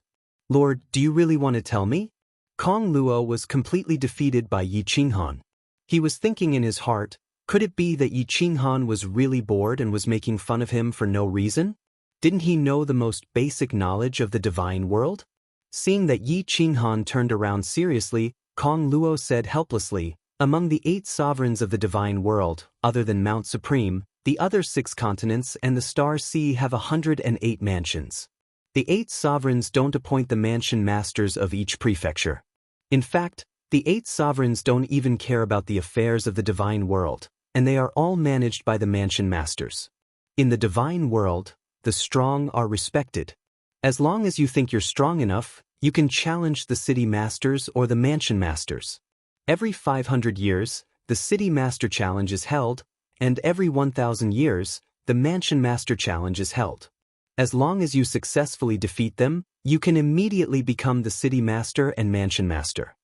Lord, do you really want to tell me? Kong Luo was completely defeated by Yi Qinghan. He was thinking in his heart, could it be that Yi Qinghan was really bored and was making fun of him for no reason? Didn't he know the most basic knowledge of the divine world? Seeing that Yi Qinghan turned around seriously, Kong Luo said helplessly, "Among the 8 sovereigns of the divine world, other than Mount Supreme, the other 6 continents and the Star Sea have 108 mansions. The 8 sovereigns don't appoint the mansion masters of each prefecture. In fact, the 8 sovereigns don't even care about the affairs of the divine world, and they are all managed by the mansion masters. In the divine world, the strong are respected. As long as you think you're strong enough, you can challenge the city masters or the mansion masters. Every 500 years, the city master challenge is held, and every 1,000 years, the mansion master challenge is held. As long as you successfully defeat them, you can immediately become the city master and mansion master.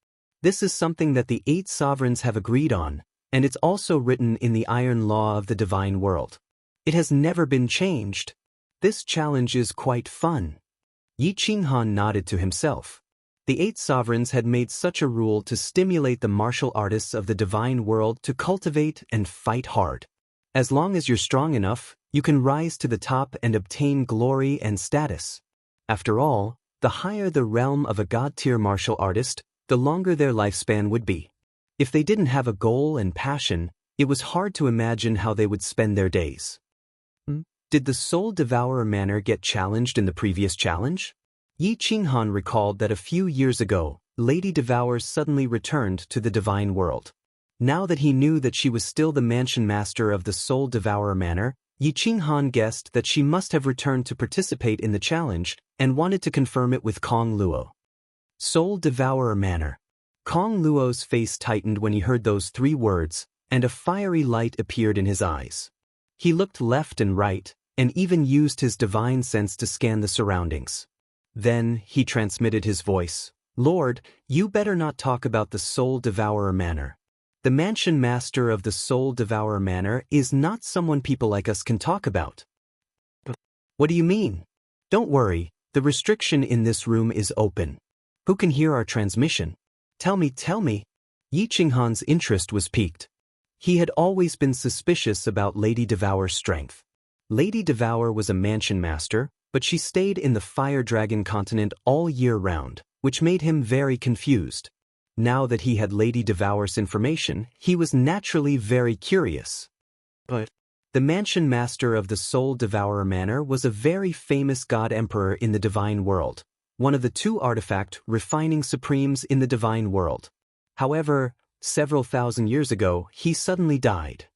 This is something that the 8 sovereigns have agreed on, and it's also written in the Iron Law of the divine world. It has never been changed. This challenge is quite fun." Yi Qinghan nodded to himself. The 8 sovereigns had made such a rule to stimulate the martial artists of the divine world to cultivate and fight hard. As long as you're strong enough, you can rise to the top and obtain glory and status. After all, the higher the realm of a god-tier martial artist, the longer their lifespan would be. If they didn't have a goal and passion, it was hard to imagine how they would spend their days. Did the Soul Devourer manner get challenged in the previous challenge? Yi Qinghan recalled that a few years ago, Lady Devour suddenly returned to the divine world. Now that he knew that she was still the mansion master of the Soul Devourer manor, Yi Qinghan guessed that she must have returned to participate in the challenge and wanted to confirm it with Kong Luo. Soul Devourer manor. Kong Luo's face tightened when he heard those 3 words, and a fiery light appeared in his eyes. He looked left and right, and even used his divine sense to scan the surroundings. Then, he transmitted his voice, "Lord, you better not talk about the Soul Devourer manor. The mansion master of the Soul Devourer manor is not someone people like us can talk about." "What do you mean?" "Don't worry, the restriction in this room is open. Who can hear our transmission? Tell me. Yi Qinghan's interest was piqued. He had always been suspicious about Lady Devour's strength. Lady Devour was a mansion master, but she stayed in the Fire Dragon continent all year round, which made him very confused. Now that he had Lady Devour's information, he was naturally very curious. But the mansion master of the Soul Devourer manor was a very famous god emperor in the divine world, one of the 2 artifact refining supremes in the divine world. However, several thousand years ago, he suddenly died.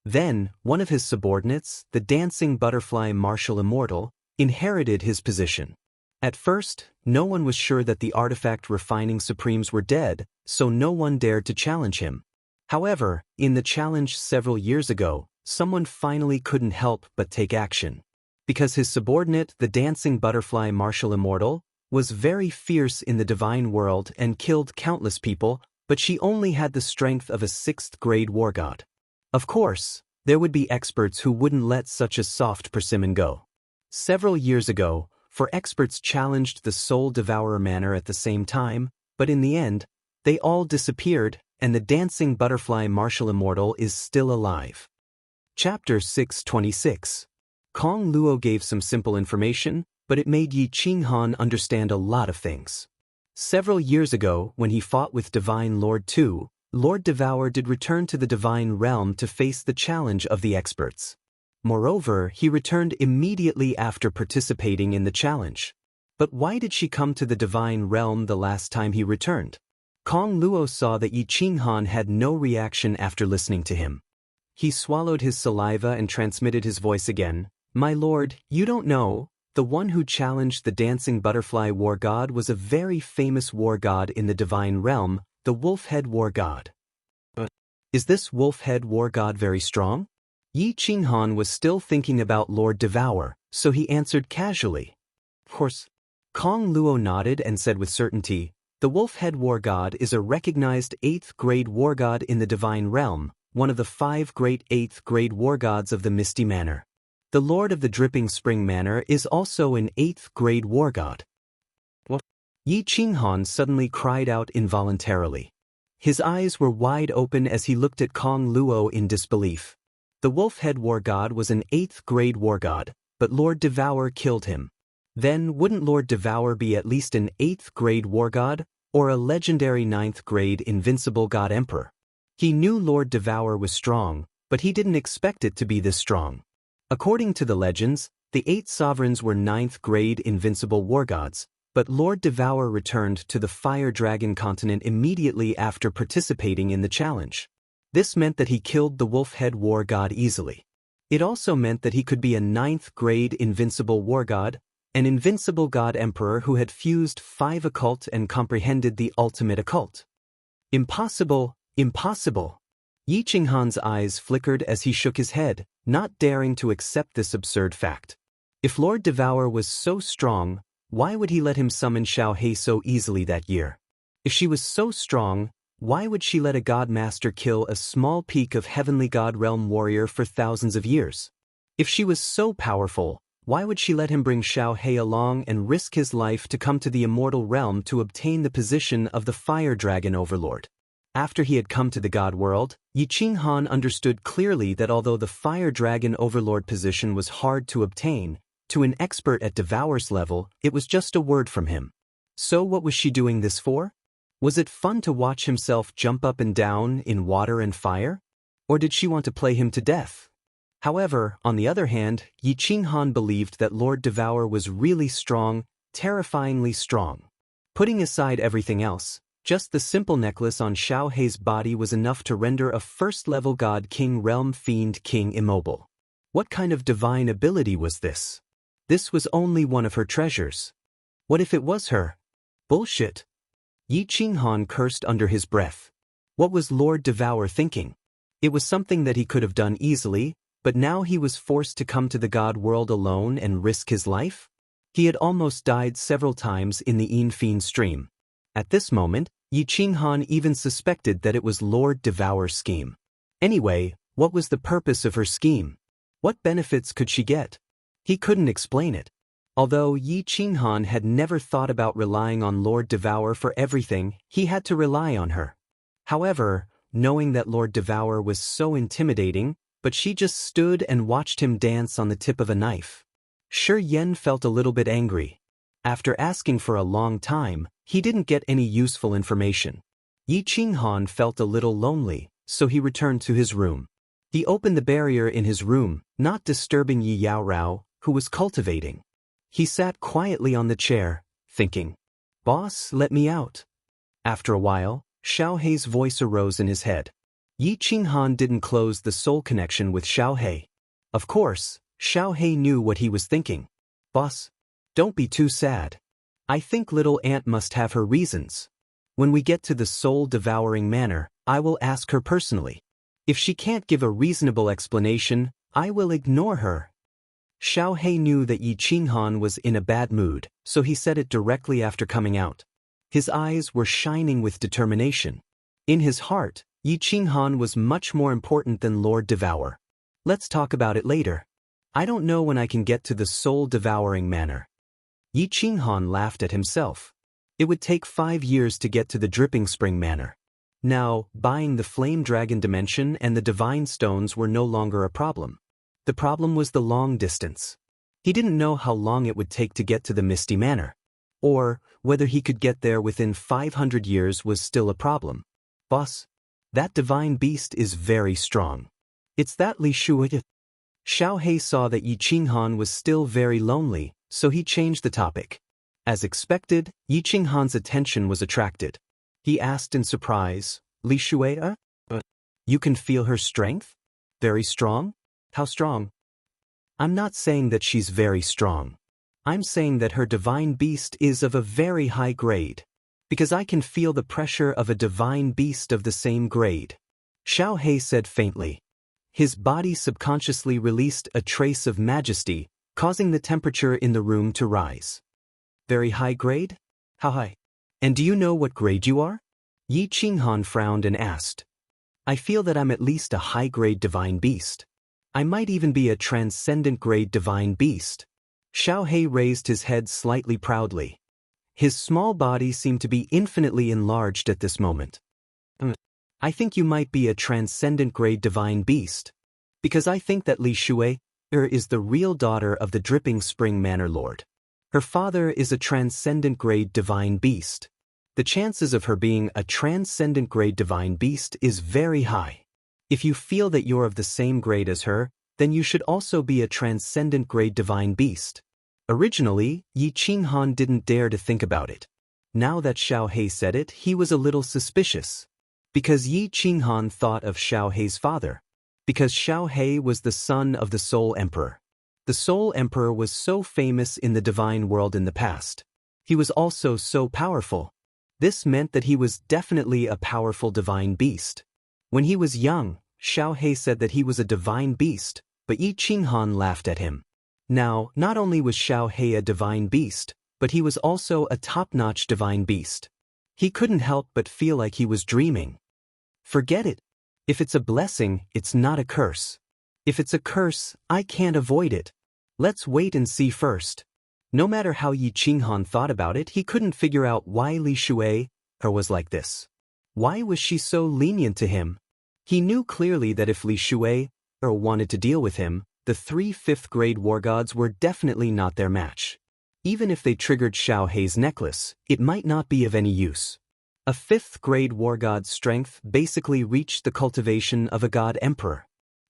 Then, one of his subordinates, the dancing butterfly martial Immortal, inherited his position. At first, no one was sure that the artifact refining supremes were dead, so no one dared to challenge him. However, in the challenge several years ago, someone finally couldn't help but take action. Because his subordinate, the dancing butterfly martial Immortal, was very fierce in the divine world and killed countless people, but she only had the strength of a 6th-grade war god. Of course, there would be experts who wouldn't let such a soft persimmon go. Several years ago, 4 experts challenged the Soul Devourer manor at the same time, but in the end, they all disappeared, and the dancing butterfly martial Immortal is still alive. Chapter 626. Kong Luo gave some simple information, but it made Yi Qinghan understand a lot of things. Several years ago, when he fought with Divine Lord 2, Lord Devour did return to the divine realm to face the challenge of the experts. Moreover, he returned immediately after participating in the challenge. But why did she come to the divine realm the last time he returned? Kong Luo saw that Yi Qinghan had no reaction after listening to him. He swallowed his saliva and transmitted his voice again. "My lord, you don't know. The one who challenged the dancing butterfly war god was a very famous war god in the divine realm, the wolf-head war god." "But is this wolf-head war god very strong?" Yi Qinghan was still thinking about Lord Devour, so he answered casually. "Of course." Kong Luo nodded and said with certainty, "The wolf-head war god is a recognized 8th-grade war god in the divine realm, one of the 5 great 8th-grade war gods of the Misty Manor. The Lord of the Dripping Spring Manor is also an 8th-grade war god." "What?" Yi Qinghan suddenly cried out involuntarily. His eyes were wide open as he looked at Kong Luo in disbelief. The wolf-head war god was an 8th-grade war god, but Lord Devour killed him. Then wouldn't Lord Devour be at least an 8th grade war god, or a legendary 9th grade invincible god emperor? He knew Lord Devour was strong, but he didn't expect it to be this strong. According to the legends, the 8 sovereigns were 9th grade invincible war gods, but Lord Devour returned to the Fire Dragon continent immediately after participating in the challenge. This meant that he killed the Wolf-head war god easily. It also meant that he could be a 9th grade invincible war god, an invincible god emperor who had fused 5 occult and comprehended the ultimate occult. Impossible, impossible. Yi Qinghan's eyes flickered as he shook his head, not daring to accept this absurd fact. If Lord Devour was so strong, why would he let him summon Xiaohe so easily that year? If she was so strong, why would she let a god master kill a small peak of heavenly god realm warrior for thousands of years? If she was so powerful, why would she let him bring Xiaohe along and risk his life to come to the immortal realm to obtain the position of the Fire Dragon Overlord? After he had come to the god world, Yi Qinghan understood clearly that although the Fire Dragon Overlord position was hard to obtain, to an expert at Devour's level, it was just a word from him. So what was she doing this for? Was it fun to watch himself jump up and down in water and fire? Or did she want to play him to death? However, on the other hand, Yi Qinghan believed that Lord Devour was really strong, terrifyingly strong. Putting aside everything else, just the simple necklace on Xiaohe's body was enough to render a first-level god king realm fiend king immobile. What kind of divine ability was this? This was only one of her treasures. What if it was her? Bullshit. Yi Qinghan cursed under his breath. What was Lord Devour thinking? It was something that he could have done easily, but now he was forced to come to the god world alone and risk his life? He had almost died several times in the Yin stream. At this moment, Yi Qinghan even suspected that it was Lord Devour's scheme. Anyway, what was the purpose of her scheme? What benefits could she get? He couldn't explain it. Although Yi Qinghan had never thought about relying on Lord Devour for everything, he had to rely on her. However, knowing that Lord Devour was so intimidating, but she just stood and watched him dance on the tip of a knife. Shi Yan felt a little bit angry. After asking for a long time, he didn't get any useful information. Yi Qinghan felt a little lonely, so he returned to his room. He opened the barrier in his room, not disturbing Yi Yaorao, who was cultivating. He sat quietly on the chair, thinking, "Boss, let me out." After a while, Xiaohe's voice arose in his head. Yi Qinghan didn't close the soul connection with Xiaohe. Of course, Xiaohe knew what he was thinking. "Boss, don't be too sad. I think little Aunt must have her reasons. When we get to the soul-devouring manor, I will ask her personally. If she can't give a reasonable explanation, I will ignore her." Xiaohe knew that Yi Qinghan was in a bad mood, so he said it directly after coming out. His eyes were shining with determination. In his heart, Yi Qinghan was much more important than Lord Devour. "Let's talk about it later. I don't know when I can get to the soul-devouring manor." Yi Qinghan laughed at himself. It would take 5 years to get to the Dripping Spring Manor. Now, buying the Flame Dragon Dimension and the Divine Stones were no longer a problem. The problem was the long distance. He didn't know how long it would take to get to the Misty Manor. Or, whether he could get there within 500 years was still a problem. "Boss, that divine beast is very strong. It's that Li Shui." Xiaohe saw that Yi Qinghan was still very lonely, so he changed the topic. As expected, Yi Qinghan's attention was attracted. He asked in surprise, "Li Shui? You can feel her strength? Very strong? How strong?" "I'm not saying that she's very strong. I'm saying that her divine beast is of a very high grade. Because I can feel the pressure of a divine beast of the same grade," Xiaohe said faintly. His body subconsciously released a trace of majesty, causing the temperature in the room to rise. "Very high grade? How high? And do you know what grade you are?" Yi Qinghan frowned and asked. "I feel that I'm at least a high-grade divine beast. I might even be a transcendent-grade divine beast." Xiaohe raised his head slightly proudly. His small body seemed to be infinitely enlarged at this moment. "I think you might be a transcendent-grade divine beast. Because I think that Li Shui is the real daughter of the Dripping Spring Manor Lord. Her father is a transcendent grade divine beast. The chances of her being a transcendent grade divine beast is very high. If you feel that you're of the same grade as her, then you should also be a transcendent grade divine beast. Originally, Yi Qinghan didn't dare to think about it. Now that Xiao He said it, he was a little suspicious. Because Yi Qinghan thought of Xiao He's father. Because Xiao He was the son of the Soul Emperor. The Soul Emperor was so famous in the divine world in the past. He was also so powerful. This meant that he was definitely a powerful divine beast. When he was young, Xiao He said that he was a divine beast, but Yi Qinghan laughed at him. Now, not only was Xiao He a divine beast, but he was also a top-notch divine beast. He couldn't help but feel like he was dreaming. Forget it. If it's a blessing, it's not a curse. If it's a curse, I can't avoid it. Let's wait and see first. No matter how Yi Qinghan thought about it, he couldn't figure out why Li Shui was like this. Why was she so lenient to him? He knew clearly that if Li Shui wanted to deal with him, the 3 5th-grade war gods were definitely not their match. Even if they triggered Xiao He's necklace, it might not be of any use. A 5th-grade war god's strength basically reached the cultivation of a god emperor.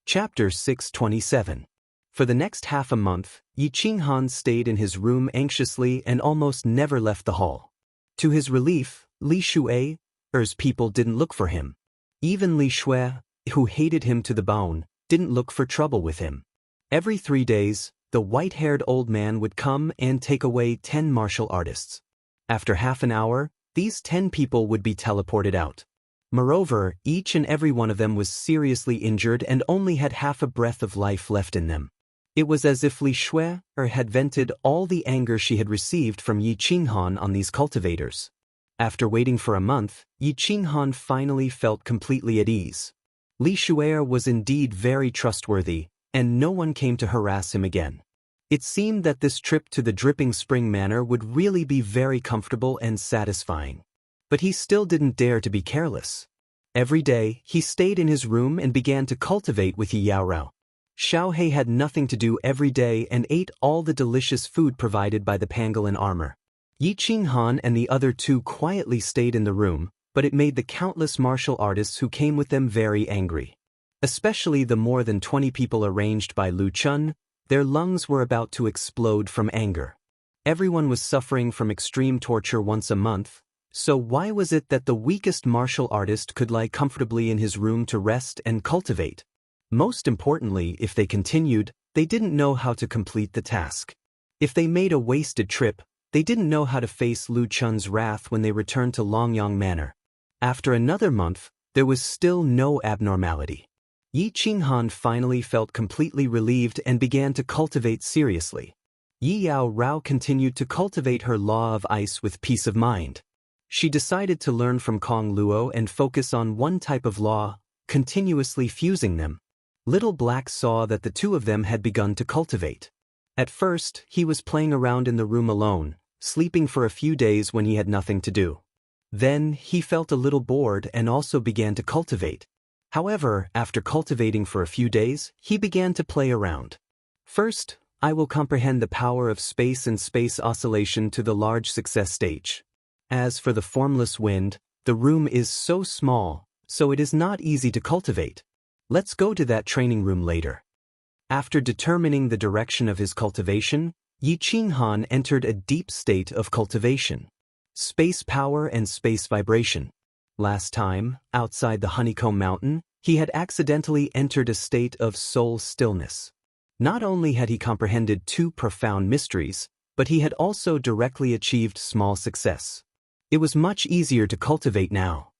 Chapter 627. For the next half a month, Yi Qinghan stayed in his room anxiously and almost never left the hall. To his relief, Li Shui's people didn't look for him. Even Li Shui, who hated him to the bone, didn't look for trouble with him. Every 3 days, the white-haired old man would come and take away 10 martial artists. After half an hour, these 10 people would be teleported out. Moreover, each and every one of them was seriously injured and only had half a breath of life left in them. It was as if Li Shui had vented all the anger she had received from Yi Qinghan on these cultivators. After waiting for a month, Yi Qinghan finally felt completely at ease. Li Shui was indeed very trustworthy, and no one came to harass him again. It seemed that this trip to the Dripping Spring Manor would really be very comfortable and satisfying. But he still didn't dare to be careless. Every day, he stayed in his room and began to cultivate with Yi Yaorao. Xiao He had nothing to do every day and ate all the delicious food provided by the pangolin armor. Yi Qinghan and the other 2 quietly stayed in the room, but it made the countless martial artists who came with them very angry. Especially the more than 20 people arranged by Lu Chun. Their lungs were about to explode from anger. Everyone was suffering from extreme torture once a month, so why was it that the weakest martial artist could lie comfortably in his room to rest and cultivate? Most importantly, if they continued, they didn't know how to complete the task. If they made a wasted trip, they didn't know how to face Lu Chun's wrath when they returned to Longyang Manor. After another month, there was still no abnormality. Yi Qinghan finally felt completely relieved and began to cultivate seriously. Yi Yaorao continued to cultivate her law of ice with peace of mind. She decided to learn from Kong Luo and focus on one type of law, continuously fusing them. Little Black saw that the 2 of them had begun to cultivate. At first, he was playing around in the room alone, sleeping for a few days when he had nothing to do. Then, he felt a little bored and also began to cultivate. However, after cultivating for a few days, he began to play around. First, I will comprehend the power of space and space oscillation to the large success stage. As for the formless wind, the room is so small, so it is not easy to cultivate. Let's go to that training room later. After determining the direction of his cultivation, Yi Qinghan entered a deep state of cultivation. Space power and space vibration. Last time, outside the Honeycomb Mountain, he had accidentally entered a state of soul stillness. Not only had he comprehended 2 profound mysteries, but he had also directly achieved small success. It was much easier to cultivate now.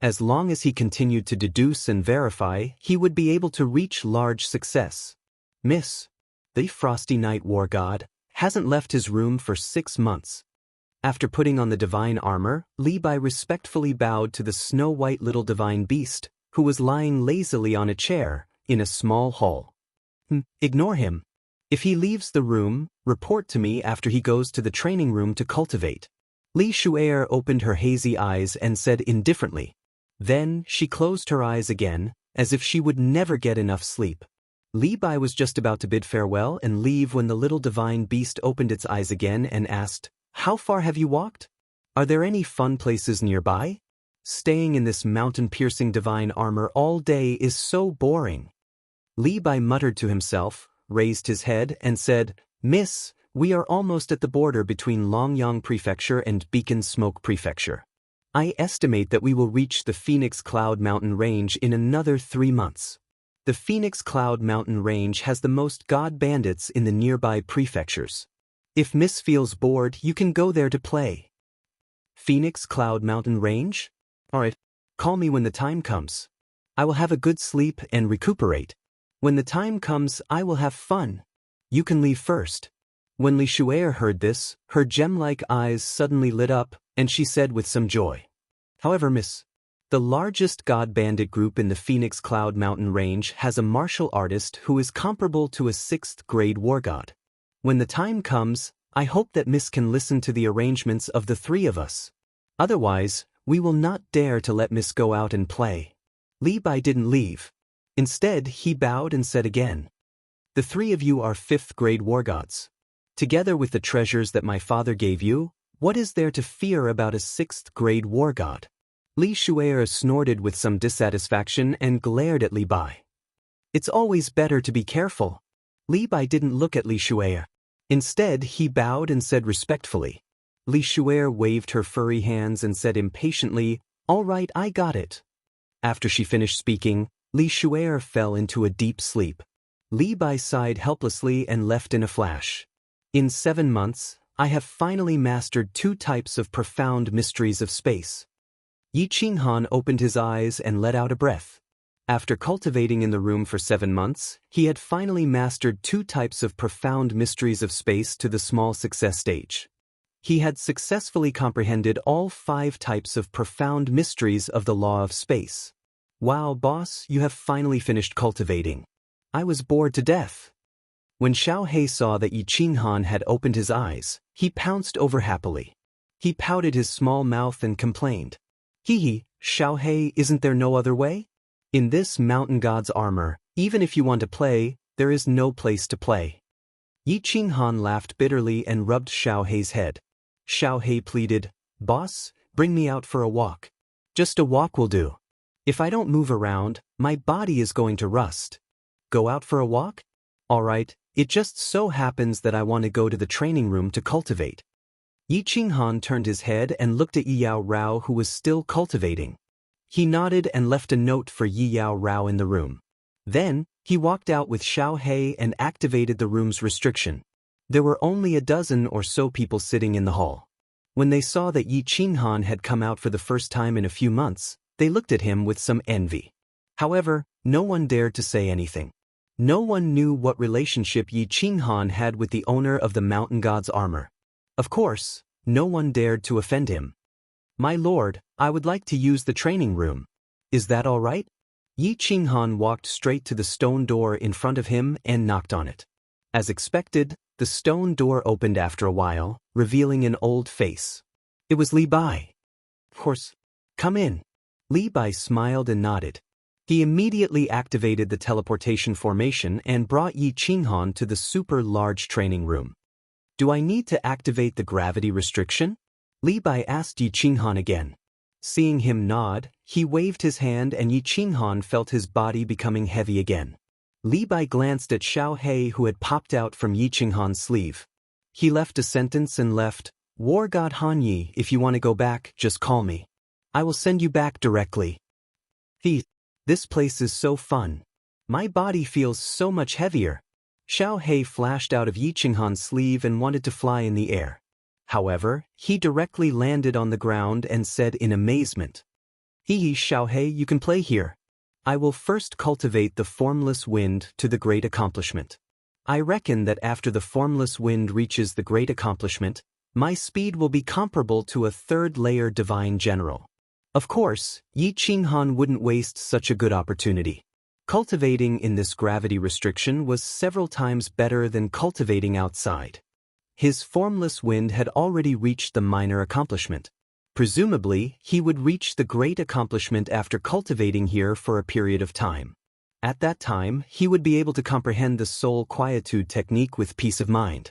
As long as he continued to deduce and verify, he would be able to reach large success. The Frosty Night War God hasn't left his room for 6 months. After putting on the divine armor, Li Bai respectfully bowed to the snow-white little divine beast, who was lying lazily on a chair, in a small hall. Ignore him. If he leaves the room, report to me after he goes to the training room to cultivate. Li Shui opened her hazy eyes and said indifferently. Then, she closed her eyes again, as if she would never get enough sleep. Li Bai was just about to bid farewell and leave when the little divine beast opened its eyes again and asked, "How far have you walked? Are there any fun places nearby? Staying in this mountain-piercing divine armor all day is so boring." Li Bai muttered to himself, raised his head, and said, "Miss, we are almost at the border between Longyang Prefecture and Beacon Smoke Prefecture. I estimate that we will reach the Phoenix Cloud Mountain Range in another 3 months. The Phoenix Cloud Mountain Range has the most god bandits in the nearby prefectures. If Miss feels bored, you can go there to play." Phoenix Cloud Mountain Range? Alright, call me when the time comes. I will have a good sleep and recuperate. When the time comes, I will have fun. You can leave first. When Li Shu'er heard this, her gem-like eyes suddenly lit up, and she said with some joy, "However, Miss, the largest god bandit group in the Phoenix Cloud Mountain Range has a martial artist who is comparable to a 6th-grade war god. When the time comes, I hope that Miss can listen to the arrangements of the 3 of us. Otherwise, we will not dare to let Miss go out and play." Li Bai didn't leave. Instead, he bowed and said again, "The 3 of you are 5th-grade war gods. Together with the treasures that my father gave you, what is there to fear about a 6th-grade war god?" Li Shu'er snorted with some dissatisfaction and glared at Li Bai. "It's always better to be careful." Li Bai didn't look at Li Shu'er. Instead, he bowed and said respectfully. Li Shu'er waved her furry hands and said impatiently, "All right, I got it." After she finished speaking, Li Shu'er fell into a deep sleep. Li Bai sighed helplessly and left in a flash. "In 7 months, I have finally mastered 2 types of profound mysteries of space." Yi Qinghan opened his eyes and let out a breath. After cultivating in the room for 7 months, he had finally mastered 2 types of profound mysteries of space to the small success stage. He had successfully comprehended all 5 types of profound mysteries of the law of space. "Wow, boss, you have finally finished cultivating. I was bored to death." When Xiao He saw that Yi Qinghan had opened his eyes, he pounced over happily. He pouted his small mouth and complained, "Hee, Xiao He, isn't there no other way? In this mountain god's armor, even if you want to play, there is no place to play." Yi Qinghan laughed bitterly and rubbed Xiao He's head. Xiao He pleaded, "Boss, bring me out for a walk. Just a walk will do. If I don't move around, my body is going to rust." "Go out for a walk? All right, it just so happens that I want to go to the training room to cultivate." Yi Qinghan turned his head and looked at Yi Yao Rao, who was still cultivating. He nodded and left a note for Yi Yao Rao in the room. Then, he walked out with Xiao He and activated the room's restriction. There were only a dozen or so people sitting in the hall. When they saw that Yi Qinghan had come out for the first time in a few months, they looked at him with some envy. However, no one dared to say anything. No one knew what relationship Yi Qinghan had with the owner of the mountain god's armor. Of course, no one dared to offend him. "My lord, I would like to use the training room. Is that all right?" Yi Qinghan walked straight to the stone door in front of him and knocked on it. As expected, the stone door opened after a while, revealing an old face. It was Li Bai. "Of course. Come in." Li Bai smiled and nodded. He immediately activated the teleportation formation and brought Yi Qinghan to the super-large training room. "Do I need to activate the gravity restriction?" Li Bai asked Yi Qinghan again. Seeing him nod, he waved his hand and Yi Qinghan felt his body becoming heavy again. Li Bai glanced at Xiao He, who had popped out from Yi Qinghan's sleeve. He left a sentence and left, "War God Han Yi, if you want to go back, just call me. I will send you back directly." This place is so fun. My body feels so much heavier." Xiao He flashed out of Yi Qinghan's sleeve and wanted to fly in the air. However, he directly landed on the ground and said in amazement, "Hee, Xiao He, you can play here. I will first cultivate the formless wind to the great accomplishment. I reckon that after the formless wind reaches the great accomplishment, my speed will be comparable to a 3rd-layer divine general." Of course, Yi Qinghan wouldn't waste such a good opportunity. Cultivating in this gravity restriction was several times better than cultivating outside. His formless wind had already reached the minor accomplishment. Presumably, he would reach the great accomplishment after cultivating here for a period of time. At that time, he would be able to comprehend the soul quietude technique with peace of mind.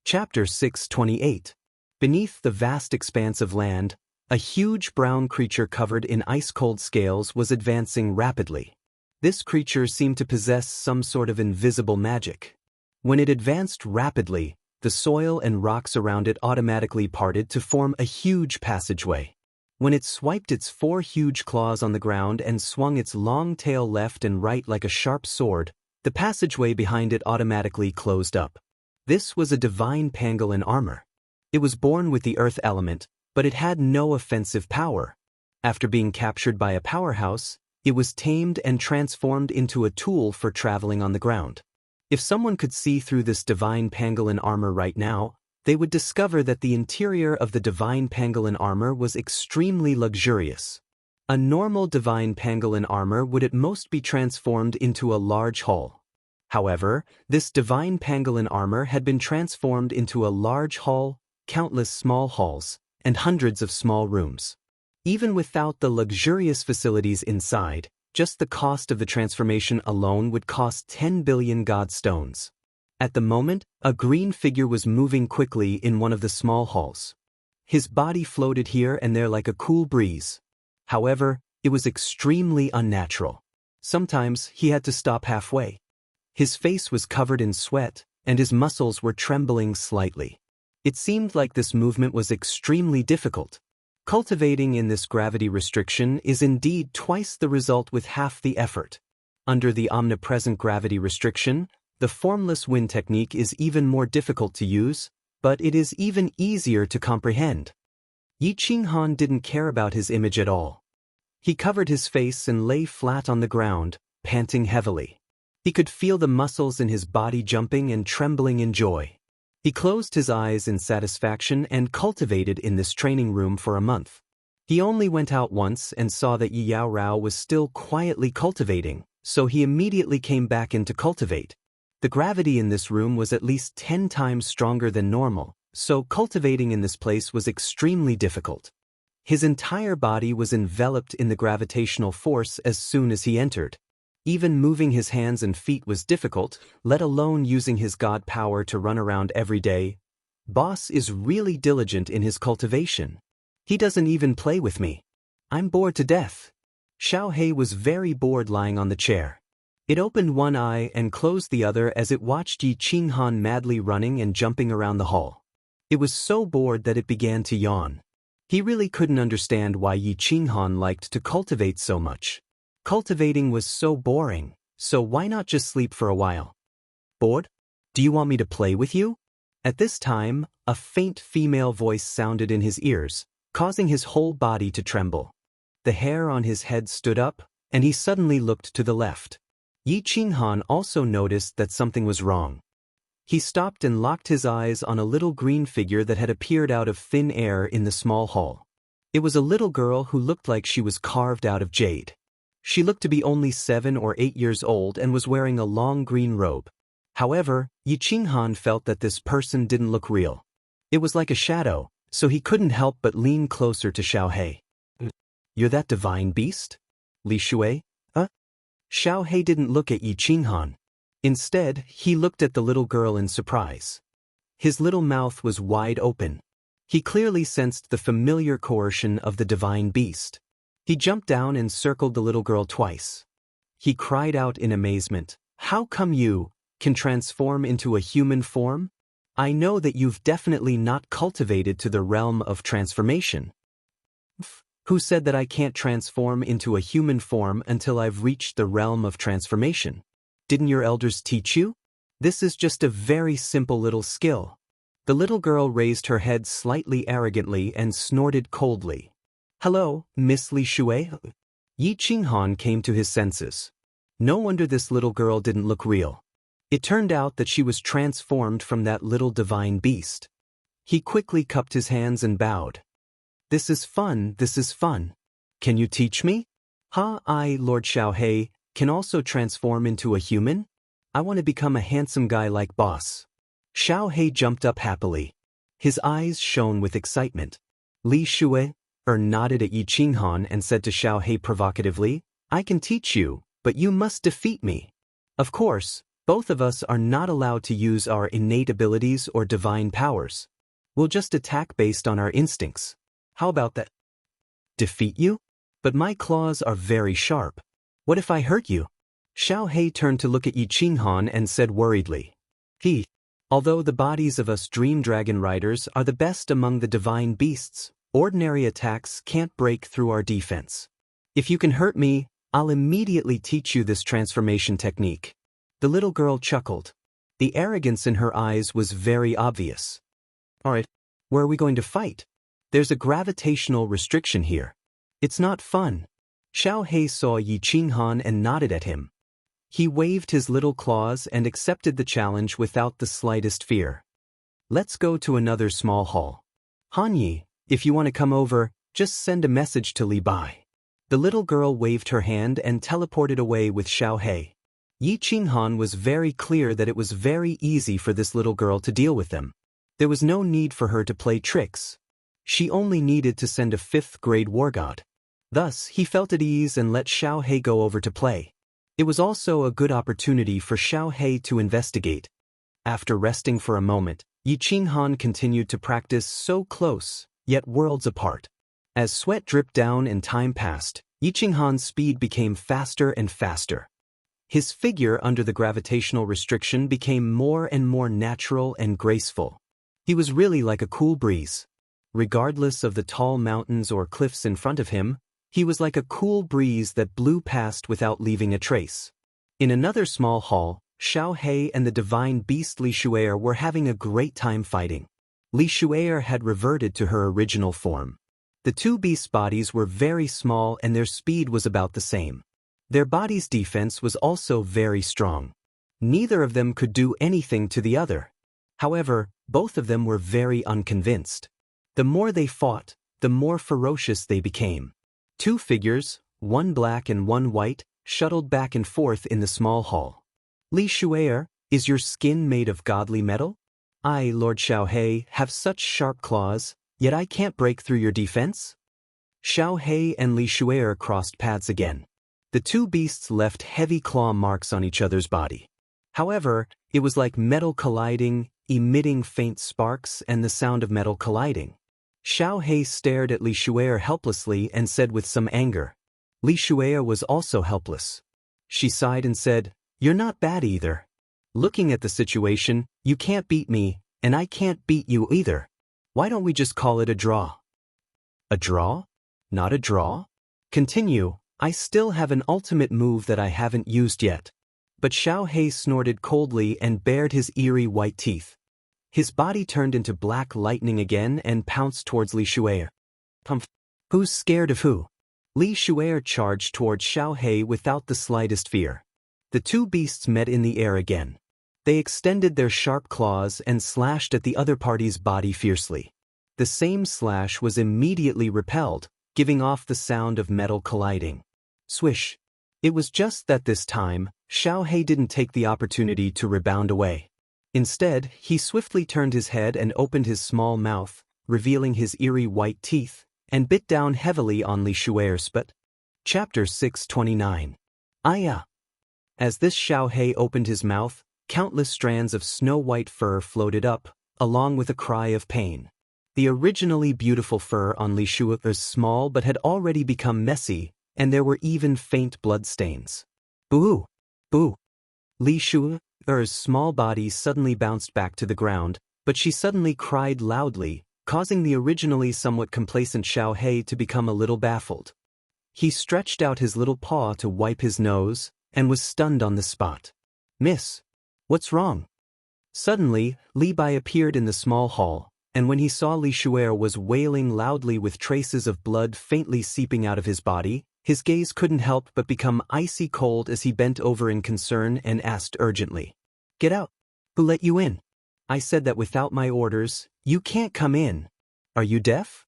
Chapter 628. Beneath the vast expanse of land, a huge brown creature covered in ice-cold scales was advancing rapidly. This creature seemed to possess some sort of invisible magic. When it advanced rapidly, the soil and rocks around it automatically parted to form a huge passageway. When it swiped its 4 huge claws on the ground and swung its long tail left and right like a sharp sword, the passageway behind it automatically closed up. This was a divine pangolin armor. It was born with the earth element, but it had no offensive power. After being captured by a powerhouse, it was tamed and transformed into a tool for traveling on the ground. If someone could see through this divine pangolin armor right now, they would discover that the interior of the divine pangolin armor was extremely luxurious. A normal divine pangolin armor would at most be transformed into a large hall. However, this divine pangolin armor had been transformed into a large hall, countless small halls, and hundreds of small rooms. Even without the luxurious facilities inside, just the cost of the transformation alone would cost 10 billion god stones. At the moment, a green figure was moving quickly in one of the small halls. His body floated here and there like a cool breeze. However, it was extremely unnatural. Sometimes he had to stop halfway. His face was covered in sweat, and his muscles were trembling slightly. It seemed like this movement was extremely difficult. Cultivating in this gravity restriction is indeed twice the result with half the effort. Under the omnipresent gravity restriction, the formless wind technique is even more difficult to use, but it is even easier to comprehend. Yi Qinghan didn't care about his image at all. He covered his face and lay flat on the ground, panting heavily. He could feel the muscles in his body jumping and trembling in joy. He closed his eyes in satisfaction and cultivated in this training room for a month. He only went out once and saw that Yi Yao Rao was still quietly cultivating, so he immediately came back in to cultivate. The gravity in this room was at least 10 times stronger than normal, so cultivating in this place was extremely difficult. His entire body was enveloped in the gravitational force as soon as he entered. Even moving his hands and feet was difficult, let alone using his god power to run around every day. Boss is really diligent in his cultivation. He doesn't even play with me. I'm bored to death. Xiaohei was very bored lying on the chair. It opened one eye and closed the other as it watched Yi Qinghan madly running and jumping around the hall. It was so bored that it began to yawn. He really couldn't understand why Yi Qinghan liked to cultivate so much. Cultivating was so boring, so why not just sleep for a while? Bored? Do you want me to play with you? At this time, a faint female voice sounded in his ears, causing his whole body to tremble. The hair on his head stood up, and he suddenly looked to the left. Yi Qinghan also noticed that something was wrong. He stopped and locked his eyes on a little green figure that had appeared out of thin air in the small hall. It was a little girl who looked like she was carved out of jade. She looked to be only 7 or 8 years old and was wearing a long green robe. However, Yi Qinghan felt that this person didn't look real. It was like a shadow, so he couldn't help but lean closer to Xiaohei. "You're that divine beast? Li Shui?" Xiaohei didn't look at Yi Qinghan. Instead, he looked at the little girl in surprise. His little mouth was wide open. He clearly sensed the familiar coercion of the divine beast. He jumped down and circled the little girl twice. He cried out in amazement, "How come you can transform into a human form? I know that you've definitely not cultivated to the realm of transformation." "Who said that I can't transform into a human form until I've reached the realm of transformation? Didn't your elders teach you? This is just a very simple little skill." The little girl raised her head slightly arrogantly and snorted coldly. "Hello, Miss Li Shui?" Yi Qinghan came to his senses. No wonder this little girl didn't look real. It turned out that she was transformed from that little divine beast. He quickly cupped his hands and bowed. This is fun. Can you teach me?" I, Lord Xiaohei, can also transform into a human? I want to become a handsome guy like boss." Xiaohei jumped up happily. His eyes shone with excitement. Li Shui nodded at Yi Qinghan and said to Xiaohei provocatively, "I can teach you, But you must defeat me. Of course, both of us are not allowed to use our innate abilities or divine powers. We'll just attack based on our instincts. How about that? Defeat you? But my claws are very sharp. What if I hurt you? Xiao He turned to look at Yi Qinghan and said worriedly. Although the bodies of us dream dragon riders are the best among the divine beasts, ordinary attacks can't break through our defense. If you can hurt me, I'll immediately teach you this transformation technique. The little girl chuckled. The arrogance in her eyes was very obvious. Alright, where are we going to fight? There's a gravitational restriction here. It's not fun. Xiao He saw Yi Qinghan and nodded at him. He waved his little claws and accepted the challenge without the slightest fear. Let's go to another small hall. Han Yi, if you want to come over, just send a message to Li Bai. The little girl waved her hand and teleported away with Xiao He. Yi Qinghan was very clear that it was very easy for this little girl to deal with them. There was no need for her to play tricks. She only needed to send a 5th-grade war god. Thus, he felt at ease and let Xiao He go over to play. It was also a good opportunity for Xiao He to investigate. After resting for a moment, Yi Qinghan continued to practice so close, yet worlds apart. As sweat dripped down and time passed, Yi Qinghan's speed became faster and faster. His figure under the gravitational restriction became more and more natural and graceful. He was really like a cool breeze. Regardless of the tall mountains or cliffs in front of him, he was like a cool breeze that blew past without leaving a trace. In another small hall, Xiao He and the divine beast Li Shu'er were having a great time fighting. Li Shu'er had reverted to her original form. The two beasts' bodies were very small and their speed was about the same. Their bodies' defense was also very strong. Neither of them could do anything to the other. However, both of them were very unconvinced. The more they fought, the more ferocious they became. Two figures, one black and one white, shuttled back and forth in the small hall. Li Shu'er, is your skin made of godly metal? I, Lord Xiao He, have such sharp claws, yet I can't break through your defense? Xiao He and Li Shu'er crossed paths again. The two beasts left heavy claw marks on each other's body. However, it was like metal colliding, emitting faint sparks and the sound of metal colliding. Xiao He stared at Li Shu'er helplessly and said with some anger. Li Shu'er was also helpless. She sighed and said, "You're not bad either. Looking at the situation, you can't beat me, and I can't beat you either. Why don't we just call it a draw?" A draw? Not a draw? Continue, I still have an ultimate move that I haven't used yet. But Xiao He snorted coldly and bared his eerie white teeth. His body turned into black lightning again and pounced towards Li Shu'er. Who's scared of who? Li Shu'er charged towards Xiao He without the slightest fear. The two beasts met in the air again. They extended their sharp claws and slashed at the other party's body fiercely. The same slash was immediately repelled, giving off the sound of metal colliding. Swish. It was just that this time, Xiao He didn't take the opportunity to rebound away. Instead, he swiftly turned his head and opened his small mouth, revealing his eerie white teeth, and bit down heavily on Li Shu'er's spit. Chapter 629. Aya. As this Xiao He opened his mouth, countless strands of snow-white fur floated up, along with a cry of pain. The originally beautiful fur on Li Shu'er was small but had already become messy, and there were even faint blood stains. Boo! Boo! Li Shu'er's small body suddenly bounced back to the ground, but she suddenly cried loudly, causing the originally somewhat complacent Xiao He to become a little baffled. He stretched out his little paw to wipe his nose, and was stunned on the spot. "Miss, what's wrong?" Suddenly, Li Bai appeared in the small hall, and when he saw Li Shu'er was wailing loudly with traces of blood faintly seeping out of his body, his gaze couldn't help but become icy cold as he bent over in concern and asked urgently. "Get out! Who let you in? I said that without my orders, you can't come in. Are you deaf?"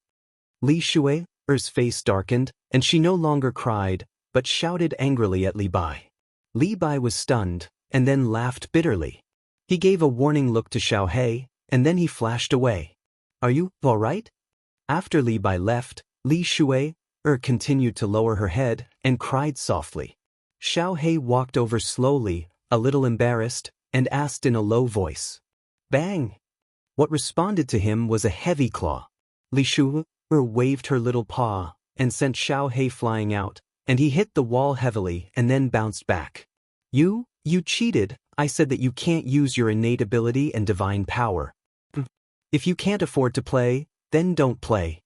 Li Shu'er's face darkened, and she no longer cried, but shouted angrily at Li Bai. Li Bai was stunned, and then laughed bitterly. He gave a warning look to Xiao He, and then he flashed away. "Are you all right?" After Li Bai left, Li Shu'er continued to lower her head and cried softly. Xiaohei walked over slowly, a little embarrassed, and asked in a low voice. Bang! What responded to him was a heavy claw. Li Shu'er waved her little paw and sent Xiaohei flying out, and he hit the wall heavily and then bounced back. You cheated. I said that you can't use your innate ability and divine power. If you can't afford to play, then don't play.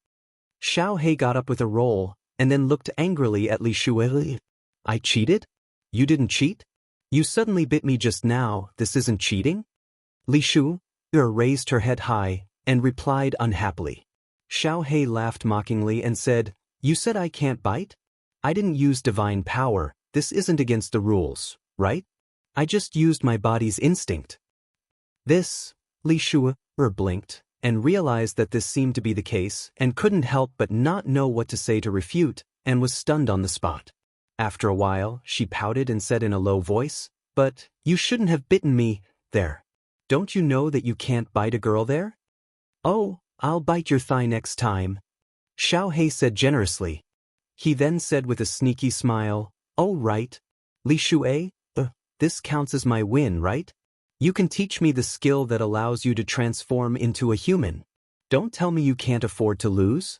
Xiaohei got up with a roll, and then looked angrily at Li Shu'er. I cheated? You didn't cheat? You suddenly bit me just now, this isn't cheating? Li Shu'er raised her head high, and replied unhappily. Xiaohei laughed mockingly and said, You said I can't bite? I didn't use divine power, this isn't against the rules, right? I just used my body's instinct. This, Li Shu'er blinked, and realized that this seemed to be the case, and couldn't help but not know what to say to refute, and was stunned on the spot. After a while, she pouted and said in a low voice, But, you shouldn't have bitten me, there. Don't you know that you can't bite a girl there? Oh, I'll bite your thigh next time. Xiaohei said generously. He then said with a sneaky smile, Oh right. Li Shu'er, this counts as my win, right? You can teach me the skill that allows you to transform into a human. Don't tell me you can't afford to lose.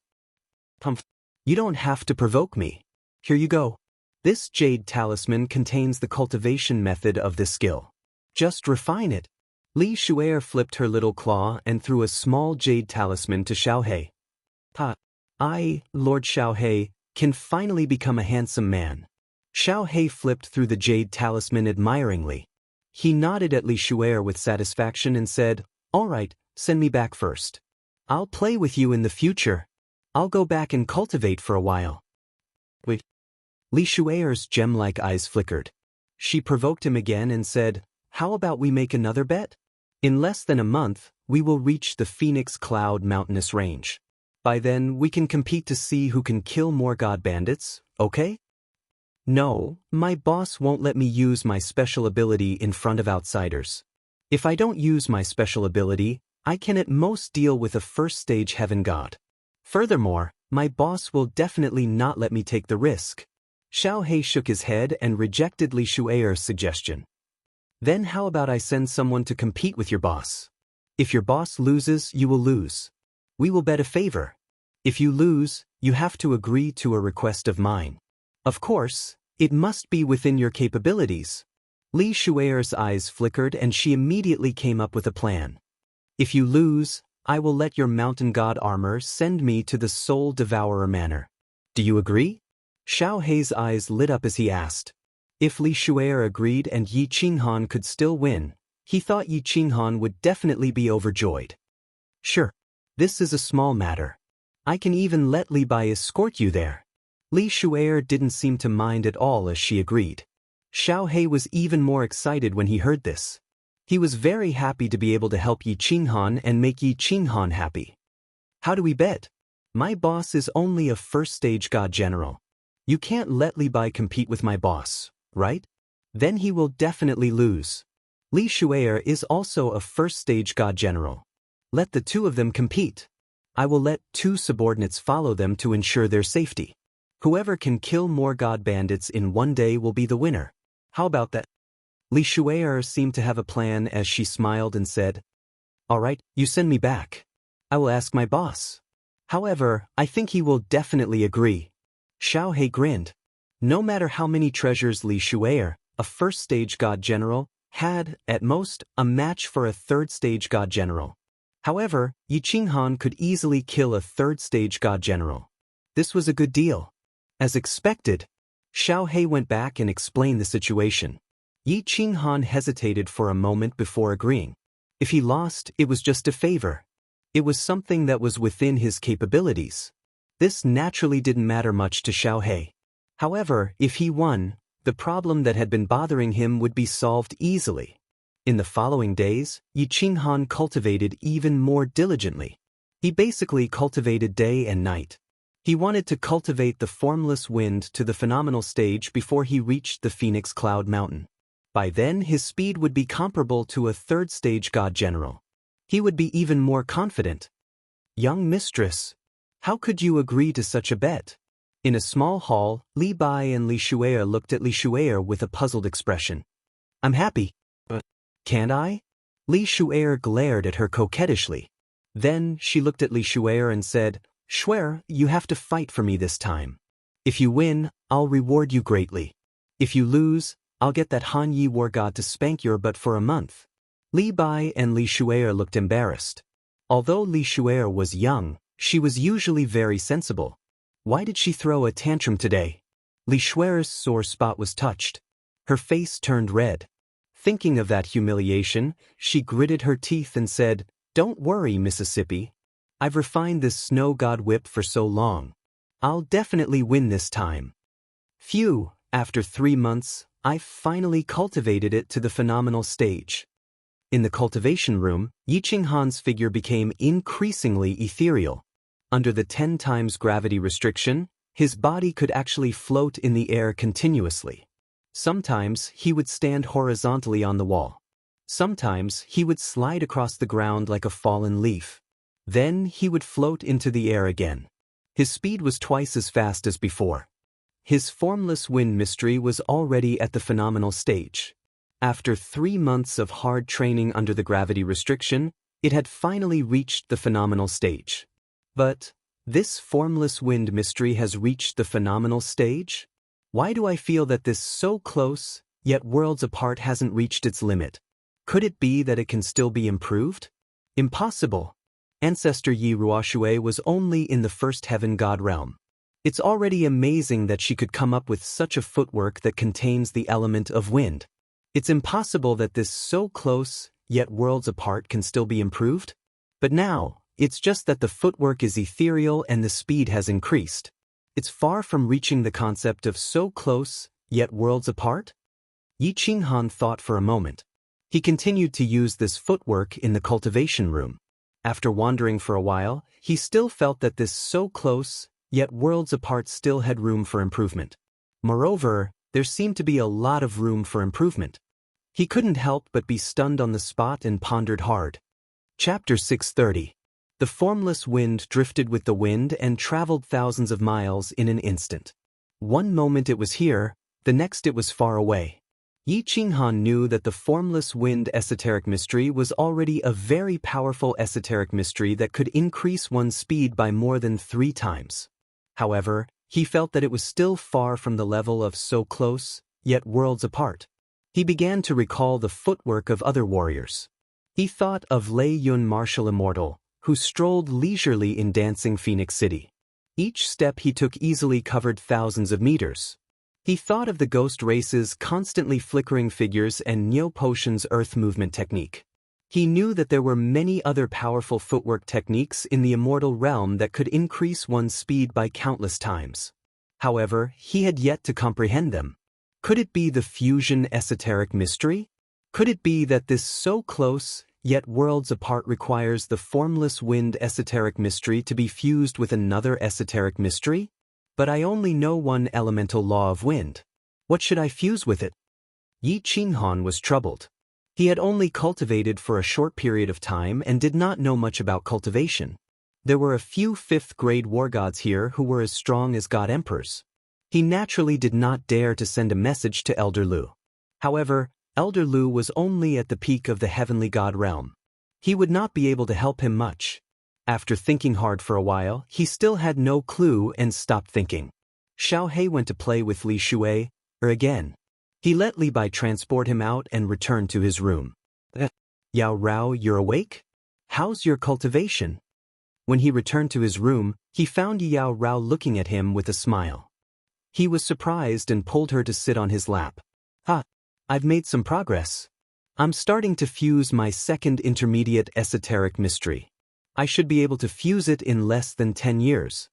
You don't have to provoke me. Here you go. This jade talisman contains the cultivation method of this skill. Just refine it. Li Shu'er flipped her little claw and threw a small jade talisman to Xiaohei. I, Lord Xiaohei, can finally become a handsome man. Xiaohei flipped through the jade talisman admiringly. He nodded at Li Shu'er with satisfaction and said, All right, send me back first. I'll play with you in the future. I'll go back and cultivate for a while. Wait. Li Shu'er's gem-like eyes flickered. She provoked him again and said, How about we make another bet? In less than a month, we will reach the Phoenix Cloud mountainous range. By then, we can compete to see who can kill more god bandits, okay? No, my boss won't let me use my special ability in front of outsiders. If I don't use my special ability, I can at most deal with a first-stage heaven god. Furthermore, my boss will definitely not let me take the risk. Xiaohei shook his head and rejected Li Shu'er's suggestion. Then how about I send someone to compete with your boss? If your boss loses, you will lose. We will bet a favor. If you lose, you have to agree to a request of mine. Of course, it must be within your capabilities. Li Shu'er's eyes flickered and she immediately came up with a plan. If you lose, I will let your mountain god armor send me to the Soul Devourer Manor. Do you agree? Xiaohei's eyes lit up as he asked. If Li Shu'er agreed and Yi Qinghan could still win, he thought Yi Qinghan would definitely be overjoyed. Sure. This is a small matter. I can even let Li Bai escort you there. Li Shu'er didn't seem to mind at all as she agreed. Xiaohei was even more excited when he heard this. He was very happy to be able to help Yi Qinghan and make Yi Qinghan happy. How do we bet? My boss is only a first-stage god general. You can't let Li Bai compete with my boss, right? Then he will definitely lose. Li Shu'er is also a first-stage god general. Let the two of them compete. I will let two subordinates follow them to ensure their safety. Whoever can kill more god bandits in one day will be the winner. How about that? Li Shu'er seemed to have a plan as she smiled and said, All right, you send me back. I will ask my boss. However, I think he will definitely agree. Xiaohei grinned. No matter how many treasures Li Shu'er, a first-stage god general, had, at most, a match for a third-stage god general. However, Yi Qinghan could easily kill a third-stage god general. This was a good deal. As expected, Xiaohei went back and explained the situation. Yi Qinghan hesitated for a moment before agreeing. If he lost, it was just a favor. It was something that was within his capabilities. This naturally didn't matter much to Xiaohei. However, if he won, the problem that had been bothering him would be solved easily. In the following days, Yi Qinghan cultivated even more diligently. He basically cultivated day and night. He wanted to cultivate the formless wind to the phenomenal stage before he reached the Phoenix Cloud Mountain. By then, his speed would be comparable to a third-stage god general. He would be even more confident. Young mistress, how could you agree to such a bet? In a small hall, Li Bai and Li Shu'er looked at Li Shu'er with a puzzled expression. I'm happy. But can't I? Li Shu'er glared at her coquettishly. Then she looked at Li Shu'er and said, Shu'er, you have to fight for me this time. If you win, I'll reward you greatly. If you lose, I'll get that Han Yi war god to spank your butt for a month. Li Bai and Li Shu'er looked embarrassed. Although Li Shu'er was young, she was usually very sensible. Why did she throw a tantrum today? Li Shu'er's sore spot was touched. Her face turned red. Thinking of that humiliation, she gritted her teeth and said, Don't worry, Mississippi. I've refined this snow god whip for so long. I'll definitely win this time. Phew, after 3 months, I finally cultivated it to the phenomenal stage. In the cultivation room, Yi Qinghan's figure became increasingly ethereal. Under the 10 times gravity restriction, his body could actually float in the air continuously. Sometimes he would stand horizontally on the wall. Sometimes he would slide across the ground like a fallen leaf. Then he would float into the air again. His speed was twice as fast as before. His formless wind mystery was already at the phenomenal stage. After 3 months of hard training under the gravity restriction, it had finally reached the phenomenal stage. But this formless wind mystery has reached the phenomenal stage? Why do I feel that this so close, yet worlds apart hasn't reached its limit? Could it be that it can still be improved? Impossible. Ancestor Yi Ruoxue was only in the first heaven god realm. It's already amazing that she could come up with such a footwork that contains the element of wind. It's impossible that this so close, yet worlds apart can still be improved. But now, it's just that the footwork is ethereal and the speed has increased. It's far from reaching the concept of so close, yet worlds apart? Yi Qinghan thought for a moment. He continued to use this footwork in the cultivation room. After wandering for a while, he still felt that this so close, yet worlds apart still had room for improvement. Moreover, there seemed to be a lot of room for improvement. He couldn't help but be stunned on the spot and pondered hard. Chapter 630. The formless wind drifted with the wind and traveled thousands of miles in an instant. One moment it was here, the next it was far away. Yi Qinghan knew that the formless wind esoteric mystery was already a very powerful esoteric mystery that could increase one's speed by more than 3 times. However, he felt that it was still far from the level of so close, yet worlds apart. He began to recall the footwork of other warriors. He thought of Lei Yun Martial Immortal, who strolled leisurely in dancing Phoenix City. Each step he took easily covered thousands of meters. He thought of the ghost race's constantly flickering figures and Neo Potion's earth movement technique. He knew that there were many other powerful footwork techniques in the immortal realm that could increase one's speed by countless times. However, he had yet to comprehend them. Could it be the fusion esoteric mystery? Could it be that this so close, yet worlds apart requires the formless wind esoteric mystery to be fused with another esoteric mystery? But I only know one elemental law of wind. What should I fuse with it? Yi Qinghan was troubled. He had only cultivated for a short period of time and did not know much about cultivation. There were a few 5th-grade war gods here who were as strong as god emperors. He naturally did not dare to send a message to Elder Lu. However, Elder Lu was only at the peak of the heavenly god realm. He would not be able to help him much. After thinking hard for a while, he still had no clue and stopped thinking. Xiao He went to play with Li Shu'er again. He let Li Bai transport him out and returned to his room. Yao Rao, you're awake? How's your cultivation? When he returned to his room, he found Yao Rao looking at him with a smile. He was surprised and pulled her to sit on his lap. I've made some progress. I'm starting to fuse my second intermediate esoteric mystery. I should be able to fuse it in less than 10 years.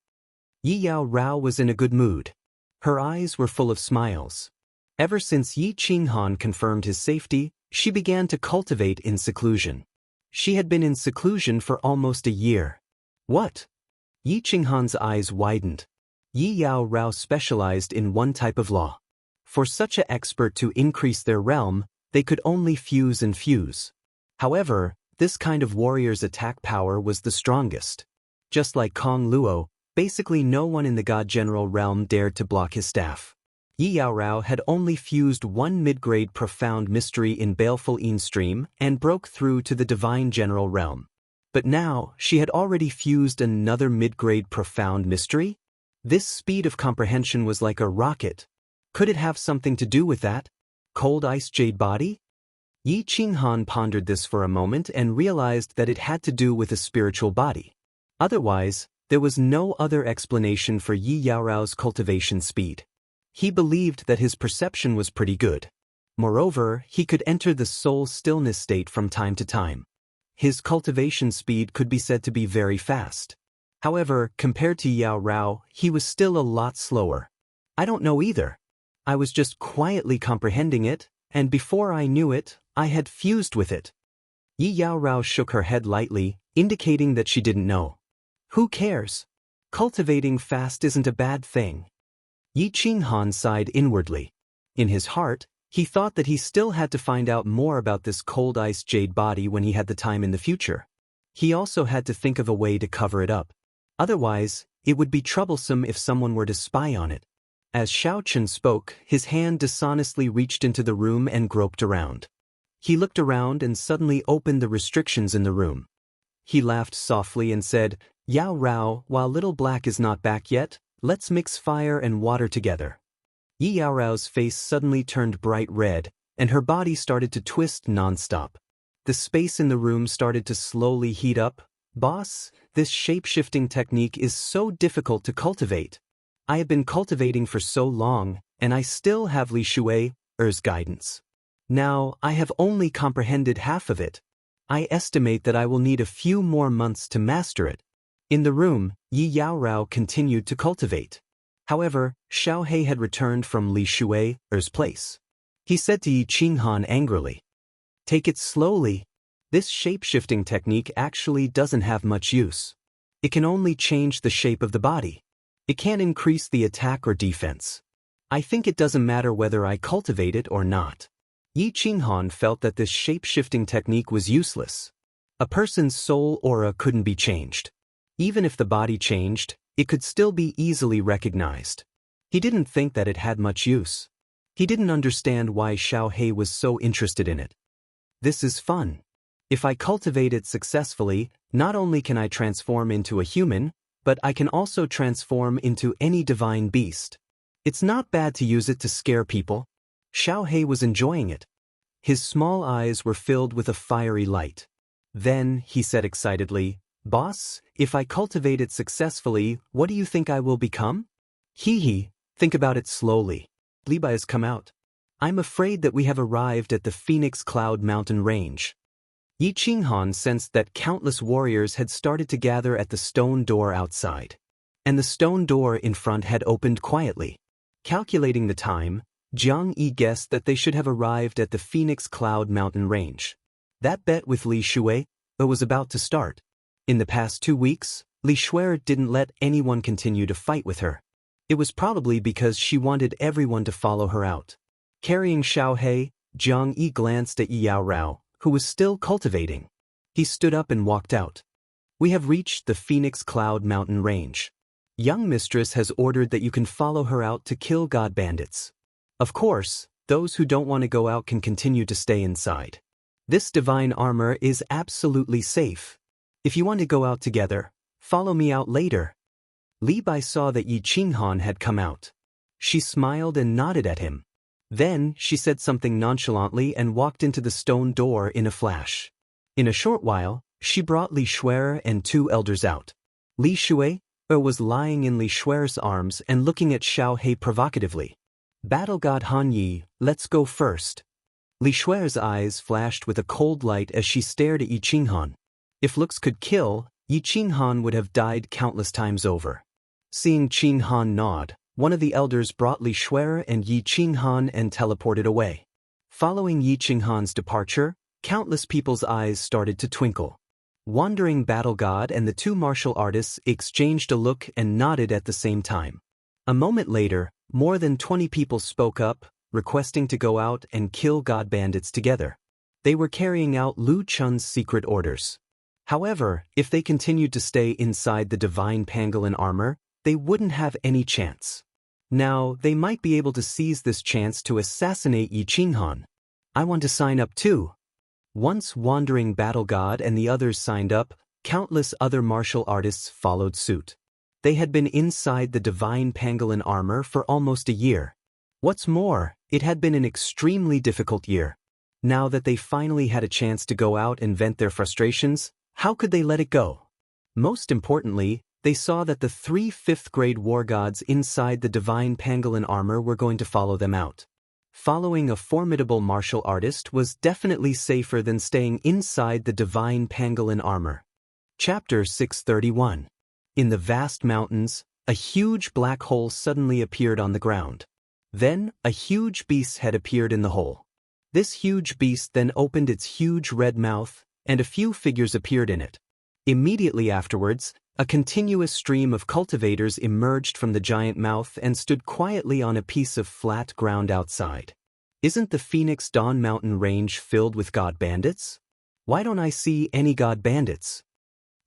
Yi Yao Rao was in a good mood. Her eyes were full of smiles. Ever since Yi Qinghan confirmed his safety, she began to cultivate in seclusion. She had been in seclusion for almost a year. What? Yi Qinghan's eyes widened. Yi Yao Rao specialized in one type of law. For such an expert to increase their realm, they could only fuse and fuse. However, this kind of warrior's attack power was the strongest. Just like Kong Luo, Basically no one in the God General realm dared to block his staff. Yi Yaorao had only fused one mid-grade profound mystery in Baleful Een Stream and broke through to the Divine General realm. But now, she had already fused another mid-grade profound mystery? This speed of comprehension was like a rocket. Could it have something to do with that? Cold ice jade body? Yi Qinghan pondered this for a moment and realized that it had to do with a spiritual body. Otherwise, there was no other explanation for Yi Yaorao's cultivation speed. He believed that his perception was pretty good. Moreover, he could enter the soul stillness state from time to time. His cultivation speed could be said to be very fast. However, compared to Yao Rao, he was still a lot slower. I don't know either. I was just quietly comprehending it, and before I knew it, I had fused with it. Yi Yao Rao shook her head lightly, indicating that she didn't know. Who cares? Cultivating fast isn't a bad thing. Yi Qinghan sighed inwardly. In his heart, he thought that he still had to find out more about this cold ice jade body when he had the time in the future. He also had to think of a way to cover it up. Otherwise, it would be troublesome if someone were to spy on it. As Xiao Chen spoke, his hand dishonestly reached into the room and groped around. He looked around and suddenly opened the restrictions in the room. He laughed softly and said, Yao Rao, while Little Black is not back yet, let's mix fire and water together. Yi Yao Rao's face suddenly turned bright red, and her body started to twist non-stop. The space in the room started to slowly heat up. Boss, this shape-shifting technique is so difficult to cultivate. I have been cultivating for so long, and I still have Li Shui's guidance. Now, I have only comprehended half of it. I estimate that I will need a few more months to master it. In the room, Yi Yao Rao continued to cultivate. However, Xiao He had returned from Li Shui's place. He said to Yi Qinghan angrily, Take it slowly. This shape-shifting technique actually doesn't have much use. It can only change the shape of the body. It can't increase the attack or defense. I think it doesn't matter whether I cultivate it or not. Yi Qinghan felt that this shape-shifting technique was useless. A person's soul aura couldn't be changed. Even if the body changed, it could still be easily recognized. He didn't think that it had much use. He didn't understand why Xiao He was so interested in it. This is fun. If I cultivate it successfully, not only can I transform into a human, but I can also transform into any divine beast. It's not bad to use it to scare people. Xiao He was enjoying it. His small eyes were filled with a fiery light. Then, he said excitedly, Boss, if I cultivate it successfully, what do you think I will become? Hee, think about it slowly. Liba has come out. I'm afraid that we have arrived at the Phoenix Cloud Mountain Range. Yi Qinghan sensed that countless warriors had started to gather at the stone door outside. And the stone door in front had opened quietly. Calculating the time, Jiang Yi guessed that they should have arrived at the Phoenix Cloud Mountain Range. That bet with Li Shui was about to start. In the past 2 weeks, Li Shui didn't let anyone continue to fight with her. It was probably because she wanted everyone to follow her out. Carrying Xiao He, Jiang Yi glanced at Yi Yao Rao, who was still cultivating. He stood up and walked out. We have reached the Phoenix Cloud Mountain Range. Young Mistress has ordered that you can follow her out to kill god bandits. Of course, those who don't want to go out can continue to stay inside. This divine armor is absolutely safe. If you want to go out together, follow me out later. Li Bai saw that Yi Qinghan had come out. She smiled and nodded at him. Then, she said something nonchalantly and walked into the stone door in a flash. In a short while, she brought Li Shui and 2 elders out. Li Shui was lying in Li Shui's arms and looking at Xiao He provocatively. Battle God Han Yi, let's go first. Li Shui's eyes flashed with a cold light as she stared at Yi Qinghan. If looks could kill, Yi Qinghan would have died countless times over. Seeing Qinghan nod, one of the elders brought Li Shui and Yi Qinghan and teleported away. Following Yi Qinghan's departure, countless people's eyes started to twinkle. Wandering Battle God and the 2 martial artists exchanged a look and nodded at the same time. A moment later, more than 20 people spoke up, requesting to go out and kill god bandits together. They were carrying out Lu Chun's secret orders. However, if they continued to stay inside the divine pangolin armor, they wouldn't have any chance. Now, they might be able to seize this chance to assassinate Yi Qinghan. I want to sign up too. Once Wandering Battle God and the others signed up, countless other martial artists followed suit. They had been inside the divine pangolin armor for almost a year. What's more, it had been an extremely difficult year. Now that they finally had a chance to go out and vent their frustrations, how could they let it go? Most importantly, they saw that the 3 5th-grade war gods inside the divine pangolin armor were going to follow them out. Following a formidable martial artist was definitely safer than staying inside the divine pangolin armor. Chapter 631. In the vast mountains, a huge black hole suddenly appeared on the ground. Then, a huge beast's head appeared in the hole. This huge beast then opened its huge red mouth, and a few figures appeared in it. Immediately afterwards, a continuous stream of cultivators emerged from the giant mouth and stood quietly on a piece of flat ground outside. Isn't the Phoenix Dawn Mountain range filled with god bandits? Why don't I see any god bandits?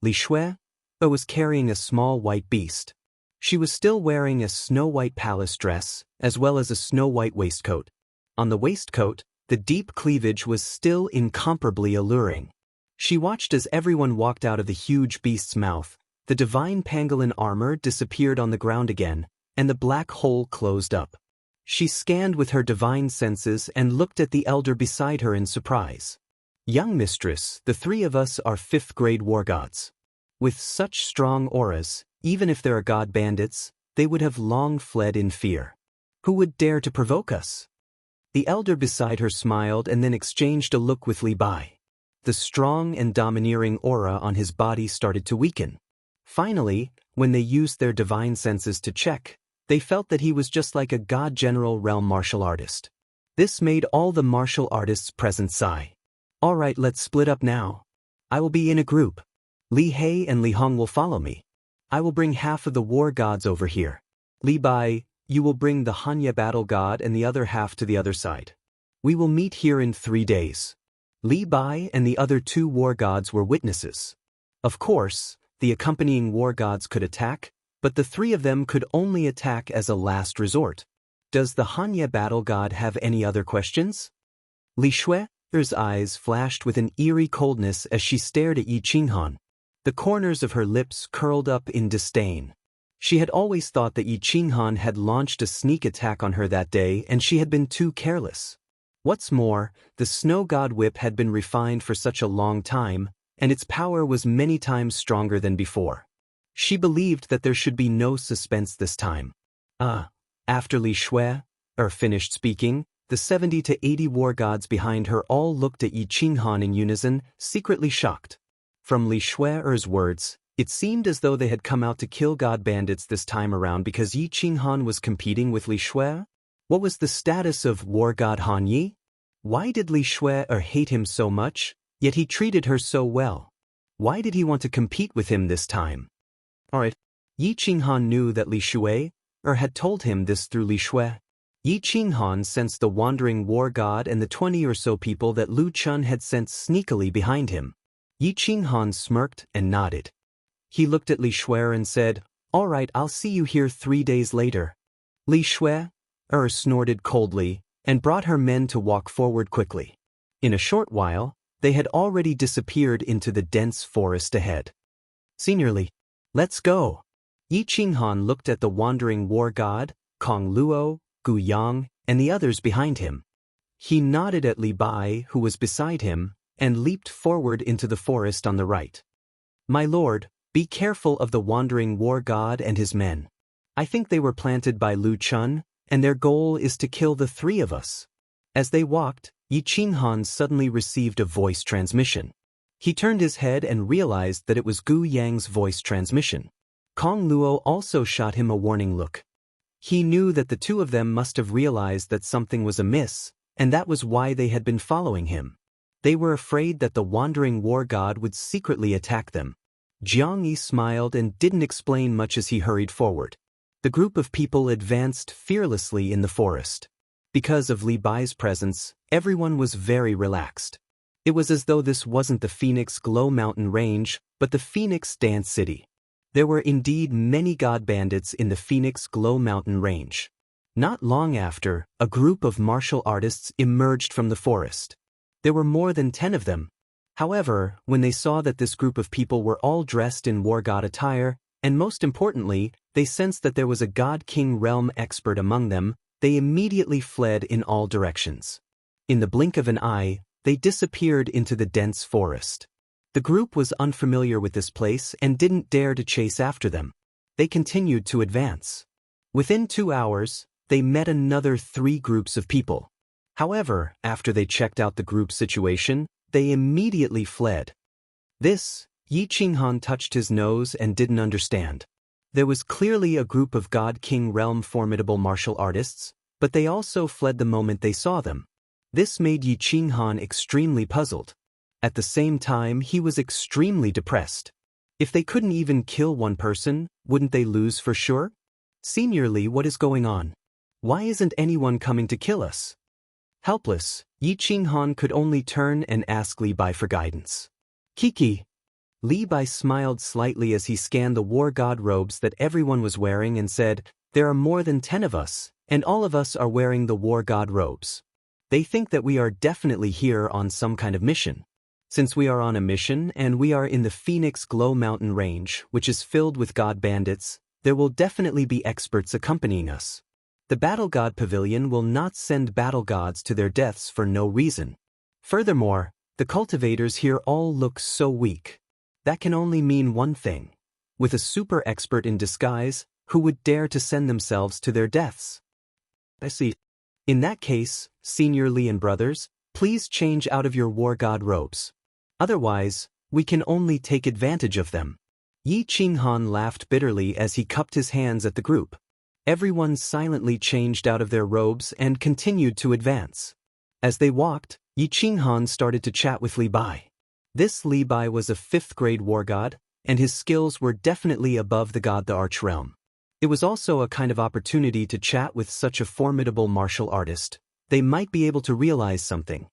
Li Shui was carrying a small white beast. She was still wearing a snow-white palace dress, as well as a snow-white waistcoat. On the waistcoat, the deep cleavage was still incomparably alluring. She watched as everyone walked out of the huge beast's mouth. The divine pangolin armor disappeared on the ground again, and the black hole closed up. She scanned with her divine senses and looked at the elder beside her in surprise. Young mistress, the 3 of us are 5th-grade war gods. With such strong auras, even if there are god bandits, they would have long fled in fear. Who would dare to provoke us? The elder beside her smiled and then exchanged a look with Li Bai. The strong and domineering aura on his body started to weaken. Finally, when they used their divine senses to check, they felt that he was just like a god-general realm martial artist. This made all the martial artists present sigh. Alright, let's split up now. I will be in a group. Li He and Li Hong will follow me. I will bring half of the war gods over here. Li Bai, you will bring the Hanya battle god and the other half to the other side. We will meet here in 3 days. Li Bai and the other 2 war gods were witnesses. Of course, the accompanying war gods could attack, but the 3 of them could only attack as a last resort. Does the Hanya battle god have any other questions? Li Shui's eyes flashed with an eerie coldness as she stared at Yi Qinghan. The corners of her lips curled up in disdain. She had always thought that Yi Qinghan had launched a sneak attack on her that day and she had been too careless. What's more, the snow god whip had been refined for such a long time, and its power was many times stronger than before. She believed that there should be no suspense this time. After Li Shui finished speaking, the 70 to 80 war gods behind her all looked at Yi Qinghan in unison, secretly shocked. From Li Shui's words, it seemed as though they had come out to kill god bandits this time around because Yi Qinghan was competing with Li Shui. What was the status of war god Han Yi? Why did Li Shui hate him so much, yet he treated her so well? Why did he want to compete with him this time? Alright, Yi Qinghan knew that Li Shui had told him this through Li Shui. Yi Qinghan sensed the wandering war god and the 20 or so people that Lu Chun had sent sneakily behind him. Yi Qinghan smirked and nodded. He looked at Li Shui and said, "Alright, I'll see you here 3 days later." Li Shui snorted coldly and brought her men to walk forward quickly. In a short while, they had already disappeared into the dense forest ahead. Senior Li, let's go. Yi Qinghan looked at the wandering war god, Kong Luo, Gu Yang, and the others behind him. He nodded at Li Bai, who was beside him, and leaped forward into the forest on the right. My lord, be careful of the wandering war god and his men. I think they were planted by Lu Chun, and their goal is to kill the 3 of us. As they walked, Yi Qinghan suddenly received a voice transmission. He turned his head and realized that it was Gu Yang's voice transmission. Kong Luo also shot him a warning look. He knew that the 2 of them must have realized that something was amiss, and that was why they had been following him. They were afraid that the wandering war god would secretly attack them. Jiang Yi smiled and didn't explain much as he hurried forward. The group of people advanced fearlessly in the forest. Because of Li Bai's presence, everyone was very relaxed. It was as though this wasn't the Phoenix Glow Mountain Range, but the Phoenix Dance City. There were indeed many god bandits in the Phoenix Glow Mountain Range. Not long after, a group of martial artists emerged from the forest. There were more than 10 of them. However, when they saw that this group of people were all dressed in war god attire, and most importantly, they sensed that there was a god-king realm expert among them, they immediately fled in all directions. In the blink of an eye, they disappeared into the dense forest. The group was unfamiliar with this place and didn't dare to chase after them. They continued to advance. Within 2 hours, they met another 3 groups of people. However, after they checked out the group's situation, they immediately fled. This, Yi Qinghan touched his nose and didn't understand. There was clearly a group of God-King realm formidable martial artists, but they also fled the moment they saw them. This made Yi Qinghan extremely puzzled. At the same time, he was extremely depressed. If they couldn't even kill one person, wouldn't they lose for sure? Senior Li, what is going on? Why isn't anyone coming to kill us? Helpless, Yi Qinghan could only turn and ask Li Bai for guidance. Kiki. Li Bai smiled slightly as he scanned the war god robes that everyone was wearing and said, "There are more than 10 of us, and all of us are wearing the war god robes. They think that we are definitely here on some kind of mission. Since we are on a mission and we are in the Phoenix Glow Mountain Range, which is filled with god bandits, there will definitely be experts accompanying us. The Battle God Pavilion will not send battle gods to their deaths for no reason. Furthermore, the cultivators here all look so weak. That can only mean one thing. With a super expert in disguise, who would dare to send themselves to their deaths? I see. In that case, Senior Li and brothers, please change out of your war god robes. Otherwise, we can only take advantage of them." Yi Qinghan laughed bitterly as he cupped his hands at the group. Everyone silently changed out of their robes and continued to advance. As they walked, Yi Qinghan started to chat with Li Bai. This Li Bai was a 5th grade war god, and his skills were definitely above the god the Arch Realm. It was also a kind of opportunity to chat with such a formidable martial artist. They might be able to realize something.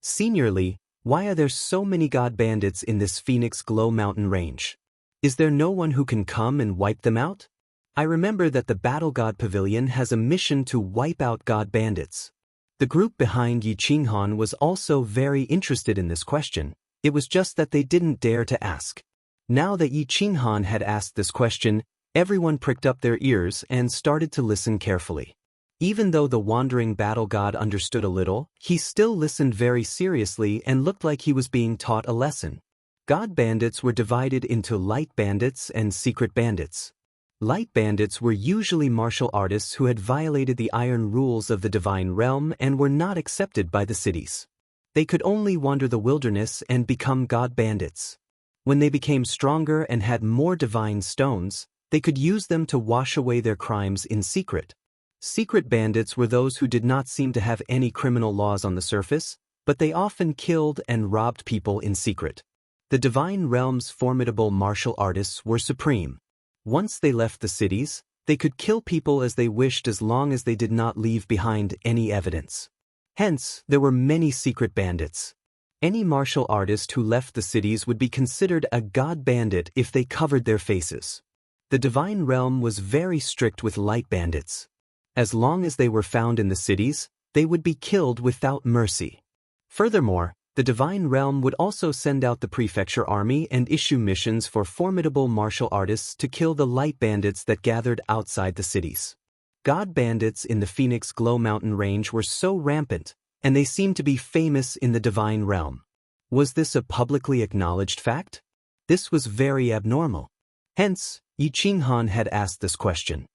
Senior Li, why are there so many god bandits in this Phoenix Glow Mountain Range? Is there no one who can come and wipe them out? I remember that the Battle God Pavilion has a mission to wipe out god bandits. The group behind Yi Qinghan was also very interested in this question. It was just that they didn't dare to ask. Now that Yi Qinghan had asked this question, everyone pricked up their ears and started to listen carefully. Even though the wandering battle god understood a little, he still listened very seriously and looked like he was being taught a lesson. God bandits were divided into light bandits and secret bandits. Light bandits were usually martial artists who had violated the iron rules of the divine realm and were not accepted by the cities. They could only wander the wilderness and become god bandits. When they became stronger and had more divine stones, they could use them to wash away their crimes in secret. Secret bandits were those who did not seem to have any criminal laws on the surface, but they often killed and robbed people in secret. The divine realm's formidable martial artists were supreme. Once they left the cities, they could kill people as they wished as long as they did not leave behind any evidence. Hence, there were many secret bandits. Any martial artist who left the cities would be considered a god bandit if they covered their faces. The divine realm was very strict with light bandits. As long as they were found in the cities, they would be killed without mercy. Furthermore, the divine realm would also send out the prefecture army and issue missions for formidable martial artists to kill the light bandits that gathered outside the cities. God bandits in the Phoenix Glow Mountain Range were so rampant, and they seemed to be famous in the divine realm. Was this a publicly acknowledged fact? This was very abnormal. Hence, Yi Qinghan had asked this question.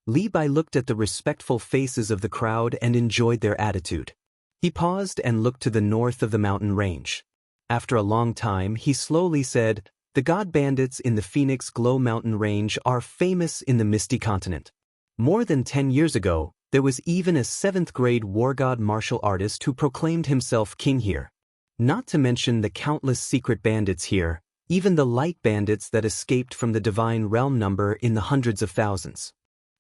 Li Bai looked at the respectful faces of the crowd and enjoyed their attitude. He paused and looked to the north of the mountain range. After a long time, he slowly said, "The god bandits in the Phoenix Glow Mountain Range are famous in the Misty Continent. More than 10 years ago, there was even a 7th grade war god martial artist who proclaimed himself king here. Not to mention the countless secret bandits here, even the light bandits that escaped from the divine realm number in the hundreds of thousands.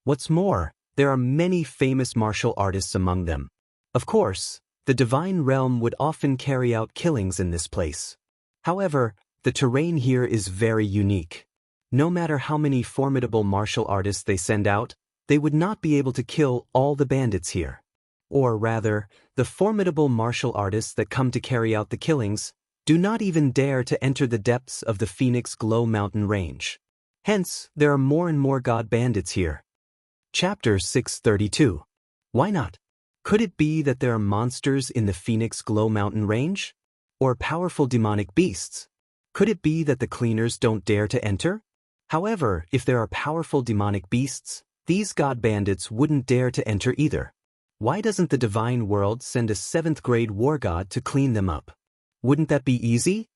What's more, there are many famous martial artists among them. Of course, The divine realm would often carry out killings in this place. However, the terrain here is very unique. No matter how many formidable martial artists they send out, they would not be able to kill all the bandits here. Or rather, the formidable martial artists that come to carry out the killings do not even dare to enter the depths of the Phoenix Glow mountain range. Hence, there are more and more god bandits here. Chapter 632. Why not? Could it be that there are monsters in the Phoenix Glow mountain range? Or powerful demonic beasts? Could it be that the cleaners don't dare to enter? However, if there are powerful demonic beasts, these god bandits wouldn't dare to enter either. Why doesn't the divine world send a 7th grade war god to clean them up? Wouldn't that be easy?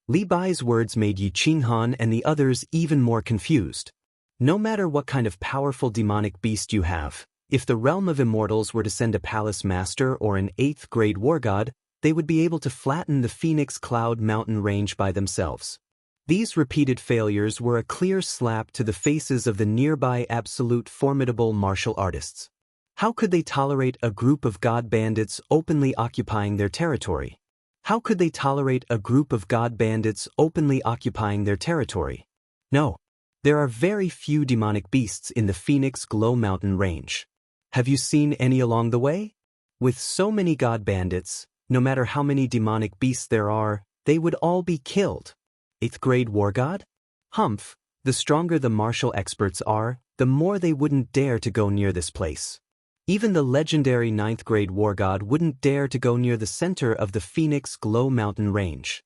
Li Bai's words made Yi Qinghan and the others even more confused. No matter what kind of powerful demonic beast you have, if the realm of immortals were to send a palace master or an 8th grade war god, they would be able to flatten the Phoenix Cloud mountain range by themselves. These repeated failures were a clear slap to the faces of the nearby absolute formidable martial artists. How could they tolerate a group of god bandits openly occupying their territory? How could they tolerate a group of god bandits openly occupying their territory? No. There are very few demonic beasts in the Phoenix Glow mountain range. Have you seen any along the way? With so many god bandits, no matter how many demonic beasts there are, they would all be killed. 8th grade war god? Humph, the stronger the martial experts are, the more they wouldn't dare to go near this place. Even the legendary 9th grade war god wouldn't dare to go near the center of the Phoenix Glow mountain range.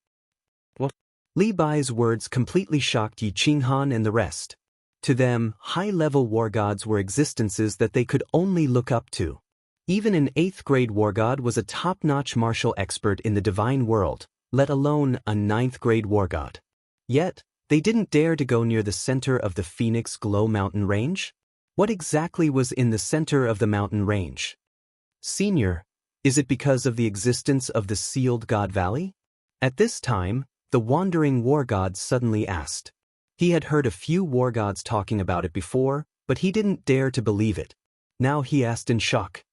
What? Li Bai's words completely shocked Yi Qinghan and the rest. To them, high-level war gods were existences that they could only look up to. Even an 8th grade war god was a top-notch martial expert in the divine world, let alone a 9th grade war god. Yet, they didn't dare to go near the center of the Phoenix Glow mountain range? What exactly was in the center of the mountain range? Senior, is it because of the existence of the sealed god valley? At this time, the wandering war god suddenly asked. He had heard a few war gods talking about it before, but he didn't dare to believe it. Now he asked in shock.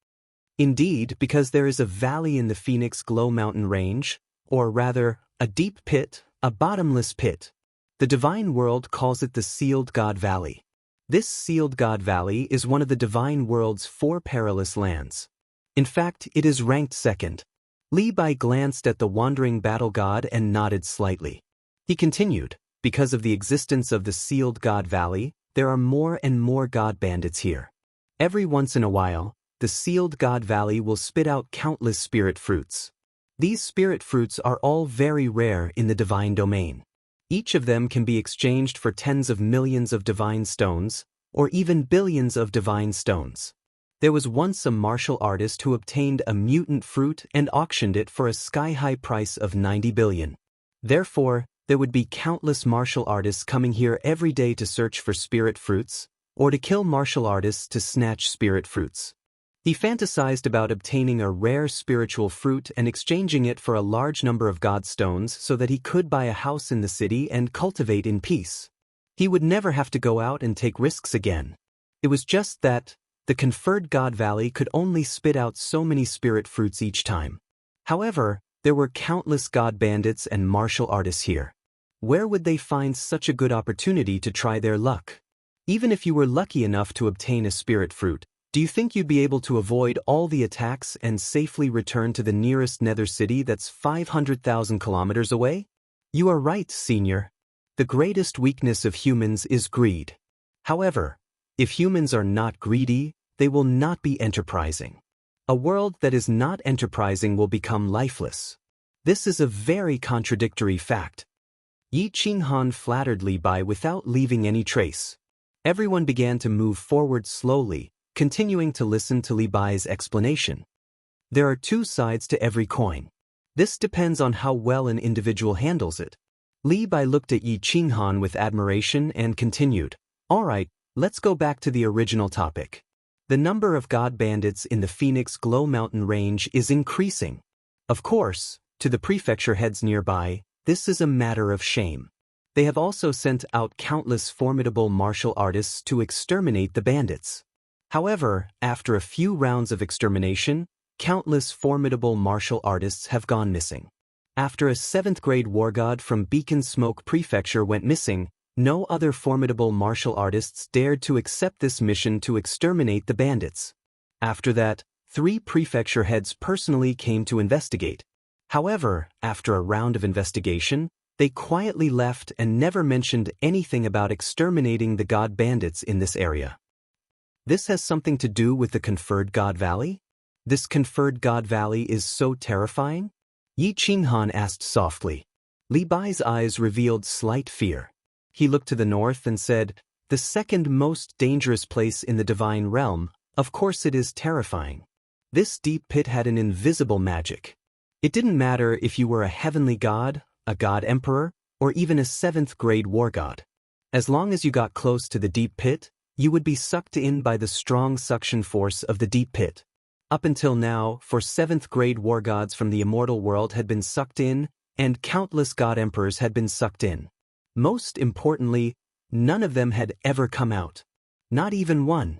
Indeed, because there is a valley in the Phoenix Glow mountain range, or rather, a deep pit, a bottomless pit. The divine world calls it the Sealed God Valley. This Sealed God Valley is one of the divine world's 4 perilous lands. In fact, it is ranked 2nd. Li Bai glanced at the wandering battle god and nodded slightly. He continued, because of the existence of the Sealed God Valley, there are more and more god bandits here. Every once in a while, the Sealed God Valley will spit out countless spirit fruits. These spirit fruits are all very rare in the divine domain. Each of them can be exchanged for tens of millions of divine stones, or even billions of divine stones. There was once a martial artist who obtained a mutant fruit and auctioned it for a sky-high price of 90 billion. Therefore, there would be countless martial artists coming here every day to search for spirit fruits, or to kill martial artists to snatch spirit fruits. He fantasized about obtaining a rare spiritual fruit and exchanging it for a large number of god stones so that he could buy a house in the city and cultivate in peace. He would never have to go out and take risks again. It was just that the conferred God Valley could only spit out so many spirit fruits each time. However, there were countless god bandits and martial artists here. Where would they find such a good opportunity to try their luck? Even if you were lucky enough to obtain a spirit fruit, do you think you'd be able to avoid all the attacks and safely return to the nearest nether city that's 500,000 kilometers away? You are right, Senior. The greatest weakness of humans is greed. However, if humans are not greedy, they will not be enterprising. A world that is not enterprising will become lifeless. This is a very contradictory fact. Yi Qinghan flattered Li Bai without leaving any trace. Everyone began to move forward slowly, continuing to listen to Li Bai's explanation. There are 2 sides to every coin. This depends on how well an individual handles it. Li Bai looked at Yi Qinghan with admiration and continued, "All right, let's go back to the original topic. The number of god bandits in the Phoenix Glow mountain range is increasing. Of course, to the prefecture heads nearby, this is a matter of shame. They have also sent out countless formidable martial artists to exterminate the bandits. However, after a few rounds of extermination, countless formidable martial artists have gone missing. After a 7th grade war god from Beacon Smoke Prefecture went missing, no other formidable martial artists dared to accept this mission to exterminate the bandits. After that, 3 prefecture heads personally came to investigate. However, after a round of investigation, they quietly left and never mentioned anything about exterminating the god bandits in this area. This has something to do with the Conferred God Valley? This Conferred God Valley is so terrifying? Yi Qinghan asked softly. Li Bai's eyes revealed slight fear. He looked to the north and said, "The second most dangerous place in the divine realm, of course it is terrifying. This deep pit had an invisible magic. It didn't matter if you were a heavenly god, a god emperor, or even a 7th grade war god. As long as you got close to the deep pit, you would be sucked in by the strong suction force of the deep pit. Up until now, 7th grade war gods from the immortal world had been sucked in, and countless god emperors had been sucked in. Most importantly, none of them had ever come out. Not even one.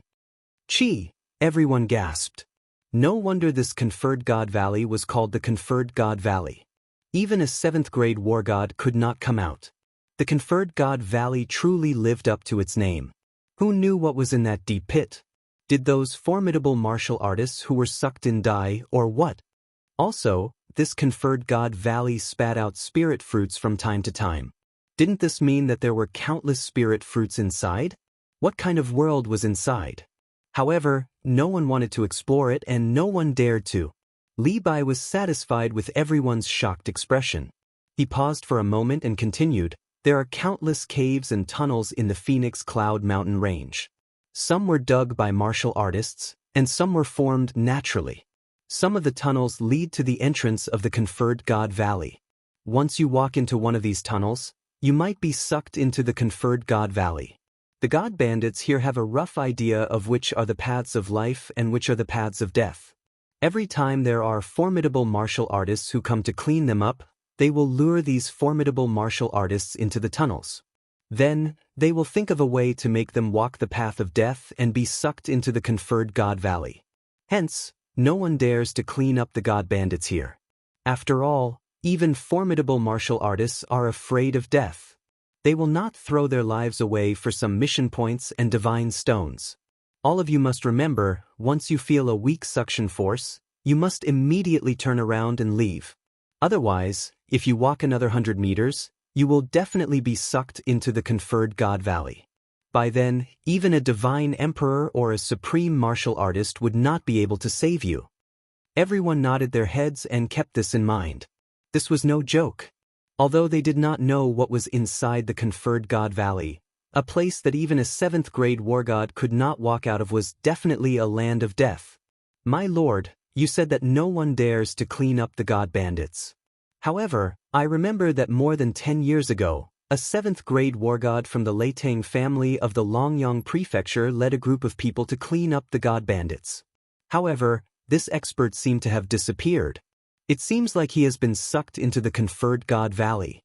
Chi! Everyone gasped. No wonder this Conferred God Valley was called the Conferred God Valley. Even a 7th grade war god could not come out. The Conferred God Valley truly lived up to its name. Who knew what was in that deep pit? Did those formidable martial artists who were sucked in die, or what? Also, this Conferred God Valley spat out spirit fruits from time to time. Didn't this mean that there were countless spirit fruits inside? What kind of world was inside? However, no one wanted to explore it and no one dared to. Li Bai was satisfied with everyone's shocked expression. He paused for a moment and continued, "There are countless caves and tunnels in the Phoenix Cloud Mountain Range. Some were dug by martial artists, and some were formed naturally. Some of the tunnels lead to the entrance of the Conferred God Valley. Once you walk into one of these tunnels, you might be sucked into the Conferred God Valley. The god bandits here have a rough idea of which are the paths of life and which are the paths of death. Every time there are formidable martial artists who come to clean them up, they will lure these formidable martial artists into the tunnels. Then, they will think of a way to make them walk the path of death and be sucked into the Conferred God Valley. Hence, no one dares to clean up the god bandits here. After all, even formidable martial artists are afraid of death. They will not throw their lives away for some mission points and divine stones. All of you must remember, once you feel a weak suction force, you must immediately turn around and leave. Otherwise, if you walk another 100 meters, you will definitely be sucked into the Conferred God Valley. By then, even a divine emperor or a supreme martial artist would not be able to save you." Everyone nodded their heads and kept this in mind. This was no joke. Although they did not know what was inside the Conferred God Valley, a place that even a 7th grade war god could not walk out of was definitely a land of death. "My lord, you said that no one dares to clean up the god bandits. However, I remember that more than 10 years ago, a 7th grade war god from the Leitang family of the Longyang Prefecture led a group of people to clean up the god bandits. However, this expert seemed to have disappeared. It seems like he has been sucked into the Conferred God Valley."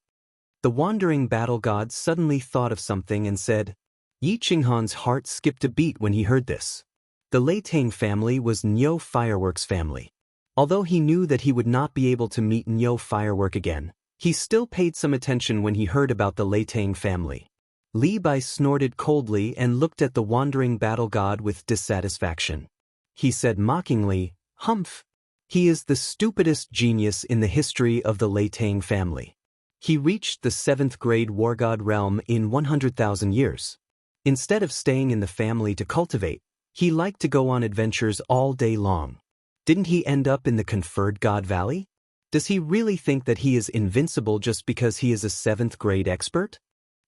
The wandering battle god suddenly thought of something and said, Yi Qinghan's heart skipped a beat when he heard this. The Leitang family was Nyo Fireworks family. Although he knew that he would not be able to meet Nyo Firework again, he still paid some attention when he heard about the Leitang family. Li Bai snorted coldly and looked at the wandering battle god with dissatisfaction. He said mockingly, "Humph! He is the stupidest genius in the history of the Leitang family. He reached the 7th grade war god realm in 100,000 years. Instead of staying in the family to cultivate, he liked to go on adventures all day long. Didn't he end up in the Conferred God Valley? Does he really think that he is invincible just because he is a 7th grade expert?"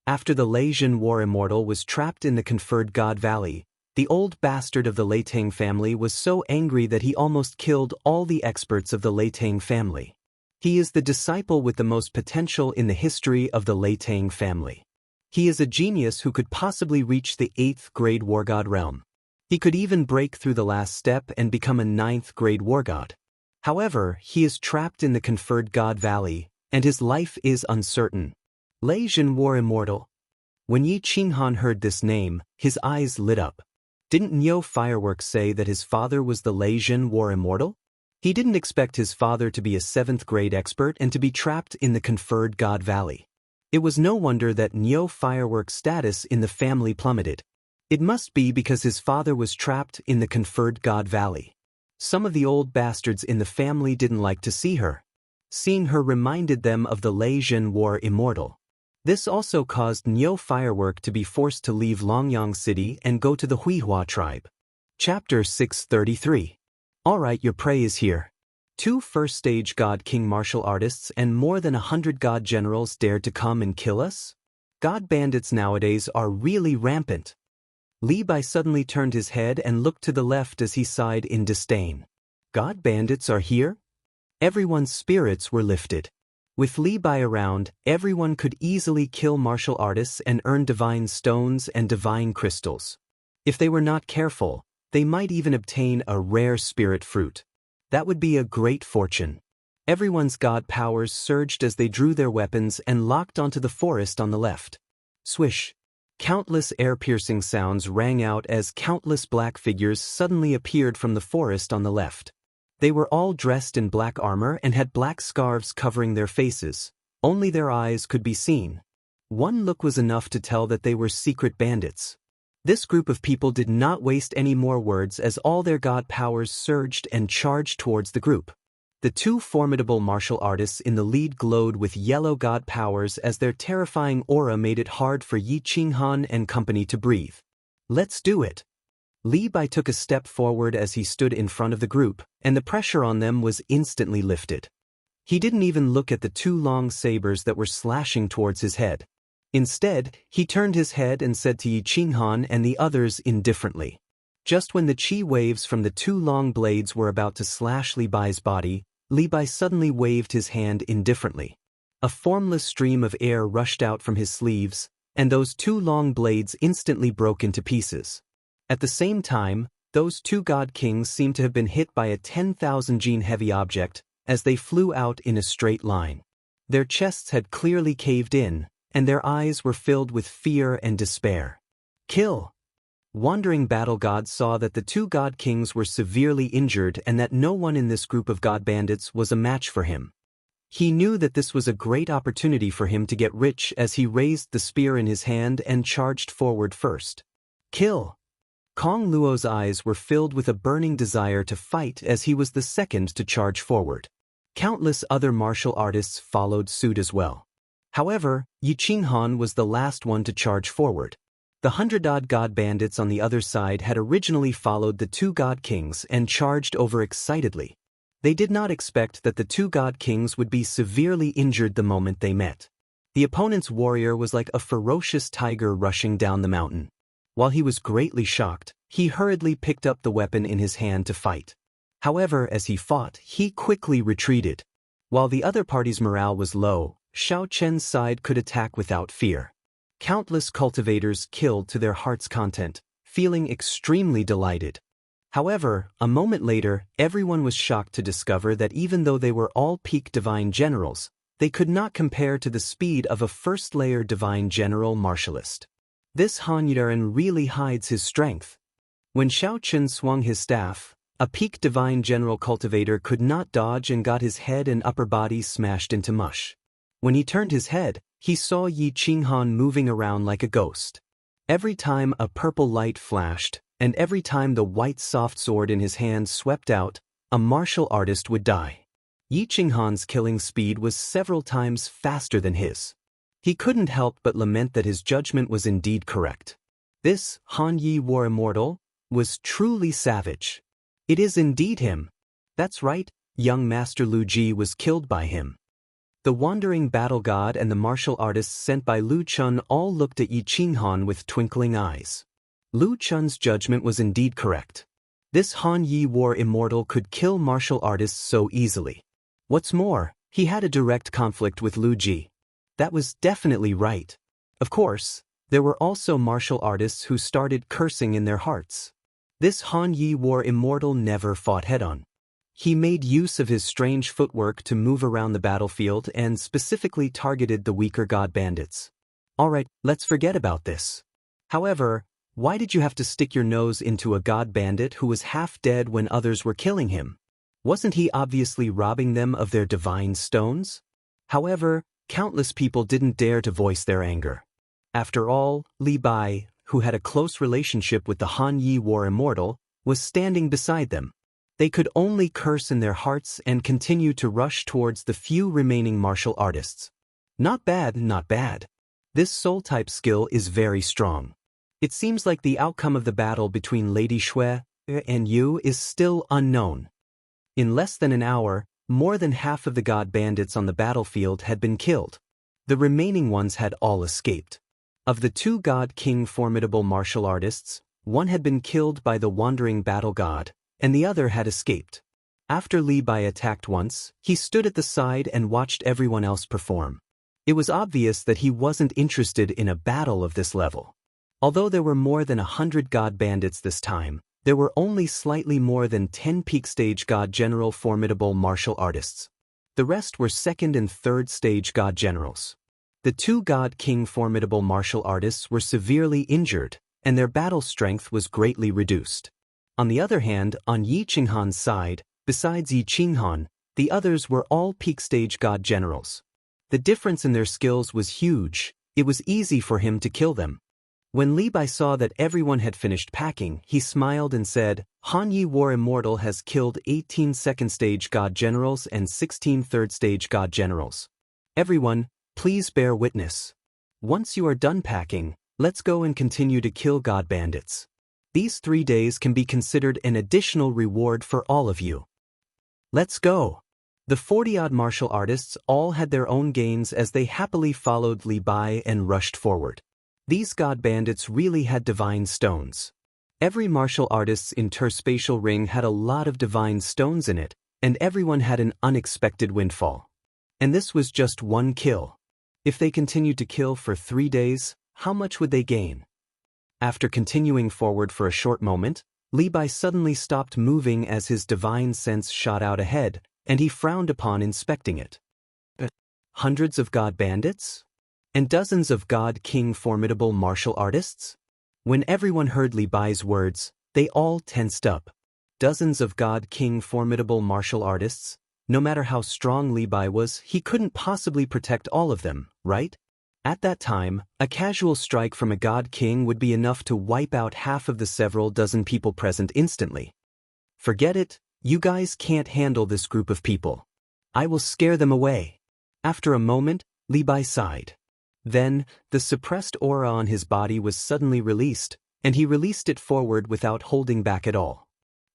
After the Leijin War Immortal was trapped in the Conferred God Valley, the old bastard of the Leitang family was so angry that he almost killed all the experts of the Leitang family. He is the disciple with the most potential in the history of the Leitang family. He is a genius who could possibly reach the 8th grade war god realm. He could even break through the last step and become a 9th grade war god. However, he is trapped in the Conferred God Valley, and his life is uncertain. Leijin War Immortal. When Yi Qinghan heard this name, his eyes lit up. Didn't Nyo Fireworks say that his father was the Leijin War Immortal? He didn't expect his father to be a 7th grade expert and to be trapped in the conferred God Valley. It was no wonder that Nyo fireworks status in the family plummeted. It must be because his father was trapped in the conferred God Valley. Some of the old bastards in the family didn't like to see her. Seeing her reminded them of the Lei Zhen War Immortal. This also caused Nyo Firework to be forced to leave Longyang City and go to the Huihua tribe. Chapter 633. Alright, your prey is here. 2 first-stage God King martial artists and more than 100 God generals dared to come and kill us? God bandits nowadays are really rampant. Li Bai suddenly turned his head and looked to the left as he sighed in disdain. God bandits are here? Everyone's spirits were lifted. With Li Bai around, everyone could easily kill martial artists and earn divine stones and divine crystals. If they were not careful, they might even obtain a rare spirit fruit. That would be a great fortune. Everyone's god powers surged as they drew their weapons and locked onto the forest on the left. Swish! Countless air-piercing sounds rang out as countless black figures suddenly appeared from the forest on the left. They were all dressed in black armor and had black scarves covering their faces. Only their eyes could be seen. One look was enough to tell that they were secret bandits. This group of people did not waste any more words as all their god powers surged and charged towards the group. The 2 formidable martial artists in the lead glowed with yellow god powers as their terrifying aura made it hard for Yi Qinghan and company to breathe. Let's do it. Li Bai took a step forward as he stood in front of the group, and the pressure on them was instantly lifted. He didn't even look at the 2 long sabers that were slashing towards his head. Instead, he turned his head and said to Yi Qinghan and the others indifferently. Just when the chi waves from the 2 long blades were about to slash Li Bai's body, Li Bai suddenly waved his hand indifferently. A formless stream of air rushed out from his sleeves, and those 2 long blades instantly broke into pieces. At the same time, those 2 god kings seemed to have been hit by a 10,000 gene heavy object as they flew out in a straight line. Their chests had clearly caved in, and their eyes were filled with fear and despair. Kill! Wandering battle gods saw that the 2 god kings were severely injured and that no one in this group of god bandits was a match for him. He knew that this was a great opportunity for him to get rich as he raised the spear in his hand and charged forward first. Kill! Kong Luo's eyes were filled with a burning desire to fight as he was the second to charge forward. Countless other martial artists followed suit as well. However, Yi Qinghan was the last one to charge forward. The 100-odd god bandits on the other side had originally followed the 2 god kings and charged over excitedly. They did not expect that the 2 god kings would be severely injured the moment they met. The opponent's warrior was like a ferocious tiger rushing down the mountain. While he was greatly shocked, he hurriedly picked up the weapon in his hand to fight. However, as he fought, he quickly retreated. While the other party's morale was low, Xiao Chen's side could attack without fear. Countless cultivators killed to their heart's content, feeling extremely delighted. However, a moment later, everyone was shocked to discover that even though they were all peak divine generals, they could not compare to the speed of a first-layer divine general martialist. This Han Yaren really hides his strength. When Xiao Chen swung his staff, a peak divine general cultivator could not dodge and got his head and upper body smashed into mush. When he turned his head, he saw Yi Qinghan moving around like a ghost. Every time a purple light flashed, and every time the white soft sword in his hand swept out, a martial artist would die. Yi Qinghan's killing speed was several times faster than his. He couldn't help but lament that his judgment was indeed correct. This Han Yi War Immortal was truly savage. It is indeed him. That's right, young Master Lu Ji was killed by him. The wandering battle god and the martial artists sent by Lu Chun all looked at Yi Qinghan with twinkling eyes. Lu Chun's judgment was indeed correct. This Han Yi War Immortal could kill martial artists so easily. What's more, he had a direct conflict with Lu Ji. That was definitely right. Of course, there were also martial artists who started cursing in their hearts. This Han Yi War Immortal never fought head-on. He made use of his strange footwork to move around the battlefield and specifically targeted the weaker god bandits. Alright, let's forget about this. However, why did you have to stick your nose into a god bandit who was half dead when others were killing him? Wasn't he obviously robbing them of their divine stones? However, countless people didn't dare to voice their anger. After all, Li Bai, who had a close relationship with the Han Yi War Immortal, was standing beside them. They could only curse in their hearts and continue to rush towards the few remaining martial artists. Not bad, not bad. This soul-type skill is very strong. It seems like the outcome of the battle between Lady Shui and you is still unknown. In less than an hour, more than half of the god bandits on the battlefield had been killed. The remaining ones had all escaped. Of the two god king formidable martial artists, one had been killed by the wandering battle god, and the other had escaped. After Li Bai attacked once, he stood at the side and watched everyone else perform. It was obvious that he wasn't interested in a battle of this level. Although there were more than 100 god bandits this time, there were only slightly more than 10 peak stage god general formidable martial artists. The rest were second and third stage god generals. The two god king formidable martial artists were severely injured, and their battle strength was greatly reduced. On the other hand, on Yi Qinghan's side, besides Yi Qinghan, the others were all peak stage god generals. The difference in their skills was huge. It was easy for him to kill them. When Li Bai saw that everyone had finished packing, he smiled and said, Han Yi War Immortal has killed 18 second stage god generals and 16 third stage god generals. Everyone, please bear witness. Once you are done packing, let's go and continue to kill god bandits. These 3 days can be considered an additional reward for all of you. Let's go. The 40-odd martial artists all had their own gains as they happily followed Li Bai and rushed forward. These god bandits really had divine stones. Every martial artist's interspatial ring had a lot of divine stones in it, and everyone had an unexpected windfall. And this was just one kill. If they continued to kill for 3 days, how much would they gain? After continuing forward for a short moment, Li Bai suddenly stopped moving as his divine sense shot out ahead, and he frowned upon inspecting it. Hundreds of god bandits? And dozens of god king formidable martial artists? When everyone heard Li Bai's words, they all tensed up. Dozens of god king formidable martial artists? No matter how strong Li Bai was, he couldn't possibly protect all of them, right? At that time, a casual strike from a god king would be enough to wipe out half of the several dozen people present instantly. Forget it, you guys can't handle this group of people. I will scare them away. After a moment, Li Bai sighed. Then, the suppressed aura on his body was suddenly released, and he released it forward without holding back at all.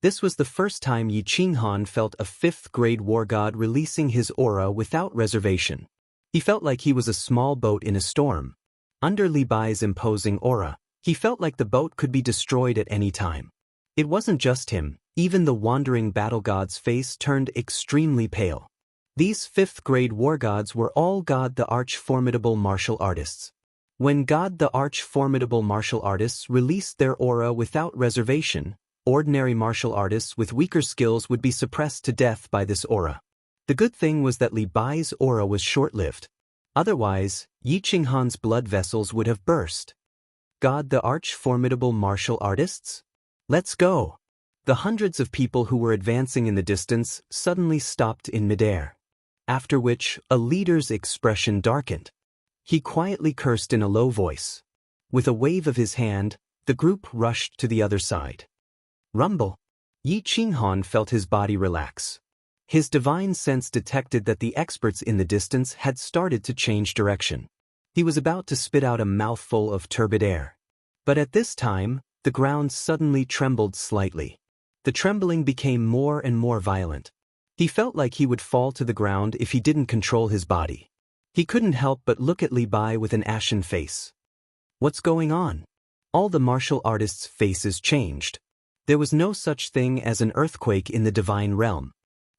This was the first time Yi Qinghan felt a 5th-grade war god releasing his aura without reservation. He felt like he was a small boat in a storm. Under Li Bai's imposing aura, he felt like the boat could be destroyed at any time. It wasn't just him, even the wandering battle god's face turned extremely pale. These 5th-grade war gods were all God the Arch-Formidable martial artists. When God the Arch-Formidable martial artists released their aura without reservation, ordinary martial artists with weaker skills would be suppressed to death by this aura. The good thing was that Li Bai's aura was short-lived. Otherwise, Yi Qinghan's blood vessels would have burst. God the Arch-Formidable martial artists? Let's go! The hundreds of people who were advancing in the distance suddenly stopped in midair. After which, a leader's expression darkened. He quietly cursed in a low voice. With a wave of his hand, the group rushed to the other side. Rumble! Yi Qinghan felt his body relax. His divine sense detected that the experts in the distance had started to change direction. He was about to spit out a mouthful of turbid air. But at this time, the ground suddenly trembled slightly. The trembling became more and more violent. He felt like he would fall to the ground if he didn't control his body. He couldn't help but look at Li Bai with an ashen face. What's going on? All the martial artists' faces changed. There was no such thing as an earthquake in the divine realm.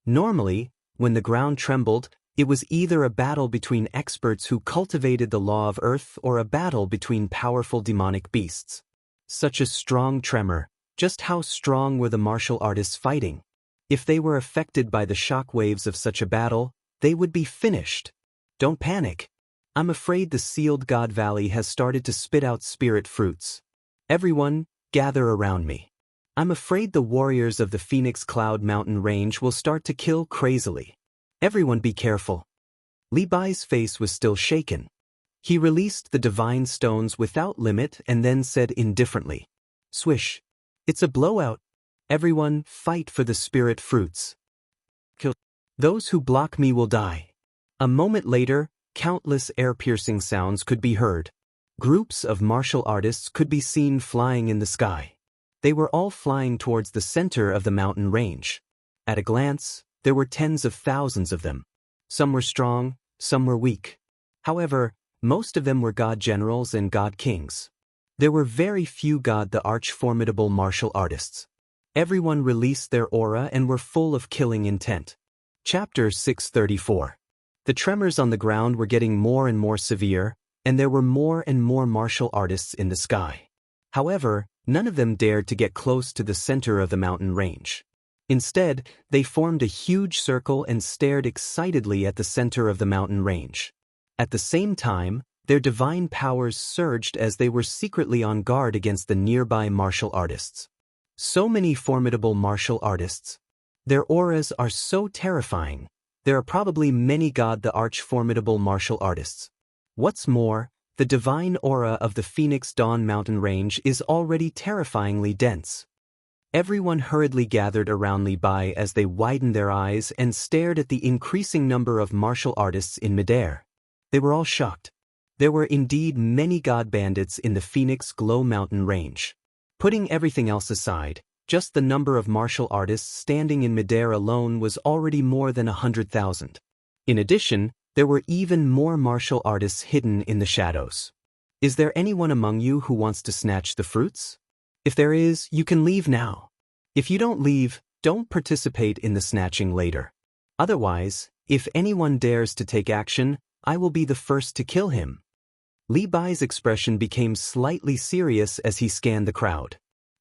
Normally, when the ground trembled, it was either a battle between experts who cultivated the law of earth or a battle between powerful demonic beasts. Such a strong tremor. Just how strong were the martial artists fighting? If they were affected by the shock waves of such a battle, they would be finished. Don't panic. I'm afraid the sealed God Valley has started to spit out spirit fruits. Everyone, gather around me. I'm afraid the warriors of the Phoenix Cloud Mountain Range will start to kill crazily. Everyone be careful. Li Bai's face was still shaken. He released the divine stones without limit and then said indifferently, "Swish. It's a blowout. Everyone, fight for the spirit fruits. Kill. Those who block me will die." A moment later, countless air-piercing sounds could be heard. Groups of martial artists could be seen flying in the sky. They were all flying towards the center of the mountain range. At a glance, there were tens of thousands of them. Some were strong, some were weak. However, most of them were god generals and god kings. There were very few god the arch-formidable martial artists. Everyone released their aura and were full of killing intent. Chapter 634. The tremors on the ground were getting more and more severe, and there were more and more martial artists in the sky. However, none of them dared to get close to the center of the mountain range. Instead, they formed a huge circle and stared excitedly at the center of the mountain range. At the same time, their divine powers surged as they were secretly on guard against the nearby martial artists. So many formidable martial artists. Their auras are so terrifying. There are probably many god the arch-formidable martial artists. What's more, the divine aura of the Phoenix Dawn mountain range is already terrifyingly dense. Everyone hurriedly gathered around Li Bai as they widened their eyes and stared at the increasing number of martial artists in midair. They were all shocked. There were indeed many god bandits in the Phoenix Glow mountain range. Putting everything else aside, just the number of martial artists standing in midair alone was already more than 100,000. In addition, there were even more martial artists hidden in the shadows. Is there anyone among you who wants to snatch the fruits? If there is, you can leave now. If you don't leave, don't participate in the snatching later. Otherwise, if anyone dares to take action, I will be the first to kill him. Li Bai's expression became slightly serious as he scanned the crowd.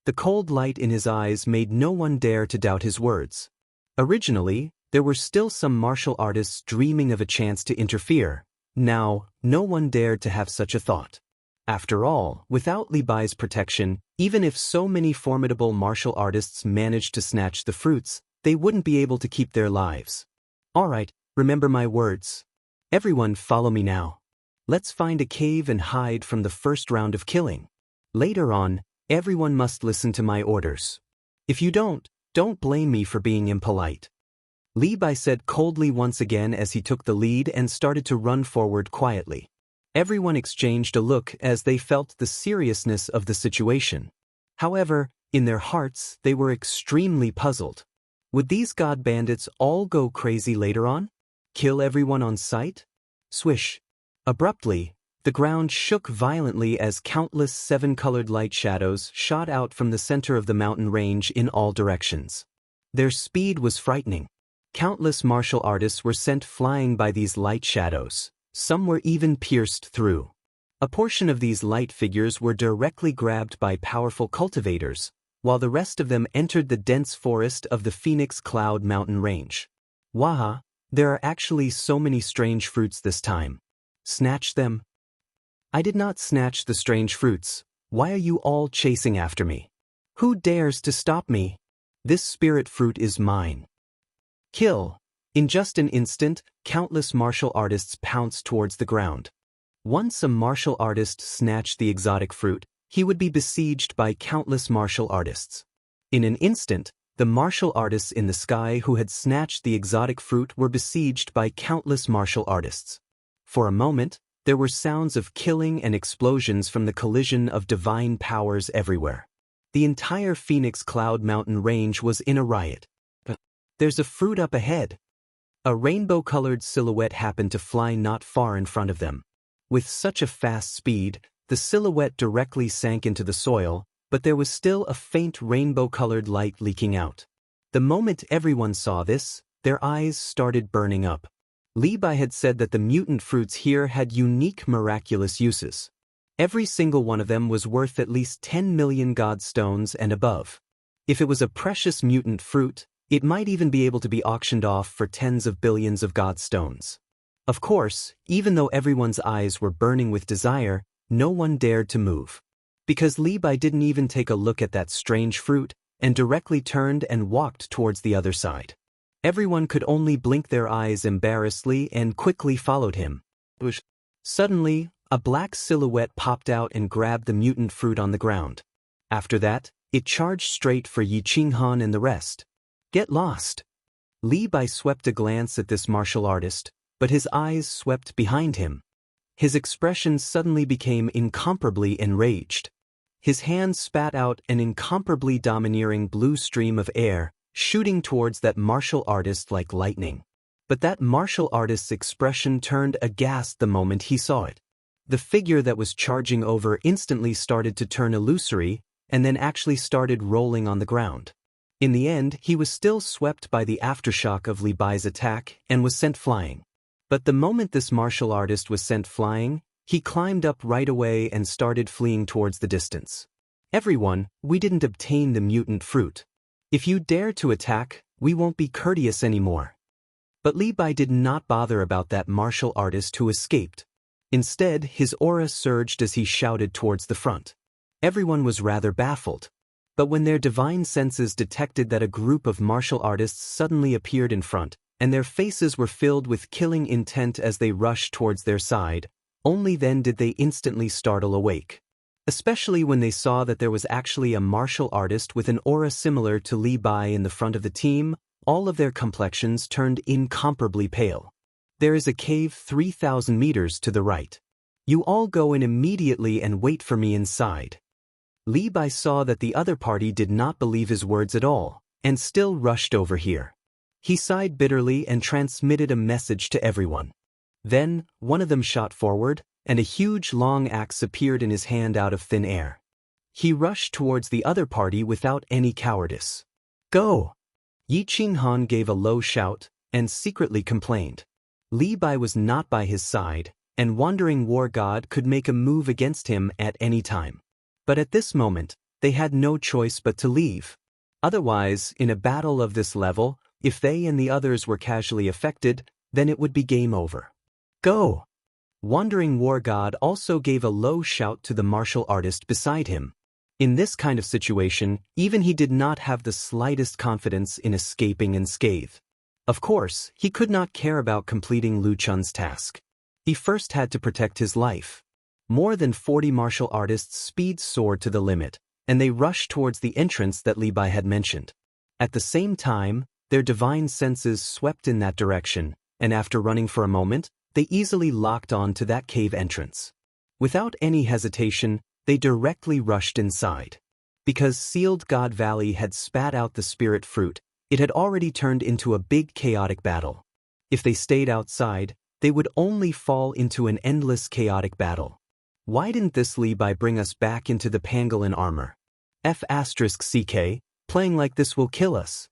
The cold light in his eyes made no one dare to doubt his words. Originally, there were still some martial artists dreaming of a chance to interfere. Now, no one dared to have such a thought. After all, without Li Bai's protection, even if so many formidable martial artists managed to snatch the fruits, they wouldn't be able to keep their lives. All right, remember my words. Everyone follow me now. Let's find a cave and hide from the first round of killing. Later on, everyone must listen to my orders. If you don't blame me for being impolite. Li Bai said coldly once again as he took the lead and started to run forward quietly. Everyone exchanged a look as they felt the seriousness of the situation. However, in their hearts, they were extremely puzzled. Would these god bandits all go crazy later on? Kill everyone on sight? Swish. Abruptly, the ground shook violently as countless seven-colored light shadows shot out from the center of the mountain range in all directions. Their speed was frightening. Countless martial artists were sent flying by these light shadows. Some were even pierced through. A portion of these light figures were directly grabbed by powerful cultivators, while the rest of them entered the dense forest of the Phoenix Cloud mountain range. Waha, there are actually so many strange fruits this time. Snatch them. I did not snatch the strange fruits. Why are you all chasing after me? Who dares to stop me? This spirit fruit is mine. Kill. In just an instant, countless martial artists pounced towards the ground. Once a martial artist snatched the exotic fruit, he would be besieged by countless martial artists. In an instant, the martial artists in the sky who had snatched the exotic fruit were besieged by countless martial artists. For a moment, there were sounds of killing and explosions from the collision of divine powers everywhere. The entire Phoenix Cloud mountain range was in a riot. There's a fruit up ahead. A rainbow-colored silhouette happened to fly not far in front of them. With such a fast speed, the silhouette directly sank into the soil, but there was still a faint rainbow-colored light leaking out. The moment everyone saw this, their eyes started burning up. Li Bai had said that the mutant fruits here had unique miraculous uses. Every single one of them was worth at least 10 million god stones and above. If it was a precious mutant fruit, it might even be able to be auctioned off for tens of billions of god stones. Of course, even though everyone's eyes were burning with desire, no one dared to move. Because Li Bai didn't even take a look at that strange fruit, and directly turned and walked towards the other side. Everyone could only blink their eyes embarrassedly and quickly followed him. Suddenly, a black silhouette popped out and grabbed the mutant fruit on the ground. After that, it charged straight for Yi Qinghan and the rest. Get lost! Li Bai swept a glance at this martial artist, but his eyes swept behind him. His expression suddenly became incomparably enraged. His hands spat out an incomparably domineering blue stream of air, shooting towards that martial artist like lightning. But that martial artist's expression turned aghast the moment he saw it. The figure that was charging over instantly started to turn illusory, and then actually started rolling on the ground. In the end, he was still swept by the aftershock of Li Bai's attack and was sent flying. But the moment this martial artist was sent flying, he climbed up right away and started fleeing towards the distance. Everyone, we didn't obtain the mutant fruit. If you dare to attack, we won't be courteous anymore. But Li Bai did not bother about that martial artist who escaped. Instead, his aura surged as he shouted towards the front. Everyone was rather baffled. But when their divine senses detected that a group of martial artists suddenly appeared in front, and their faces were filled with killing intent as they rushed towards their side, only then did they instantly startle awake. Especially when they saw that there was actually a martial artist with an aura similar to Li Bai in the front of the team, all of their complexions turned incomparably pale. There is a cave 3,000 meters to the right. You all go in immediately and wait for me inside. Li Bai saw that the other party did not believe his words at all, and still rushed over here. He sighed bitterly and transmitted a message to everyone. Then, one of them shot forward, and a huge long axe appeared in his hand out of thin air. He rushed towards the other party without any cowardice. Go! Yi Qinghan gave a low shout, and secretly complained. Li Bai was not by his side, and Wandering War God could make a move against him at any time. But at this moment, they had no choice but to leave. Otherwise, in a battle of this level, if they and the others were casually affected, then it would be game over. Go! Wandering War God also gave a low shout to the martial artist beside him. In this kind of situation, even he did not have the slightest confidence in escaping unscathed. Of course, he could not care about completing Lu Chun's task. He first had to protect his life. More than 40 martial artists' speed soared to the limit, and they rushed towards the entrance that Li Bai had mentioned. At the same time, their divine senses swept in that direction, and after running for a moment, they easily locked on to that cave entrance. Without any hesitation, they directly rushed inside. Because Sealed God Valley had spat out the spirit fruit, it had already turned into a big chaotic battle. If they stayed outside, they would only fall into an endless chaotic battle. Why didn't this Li Bai bring us back into the pangolin armor? F***CK, playing like this will kill us.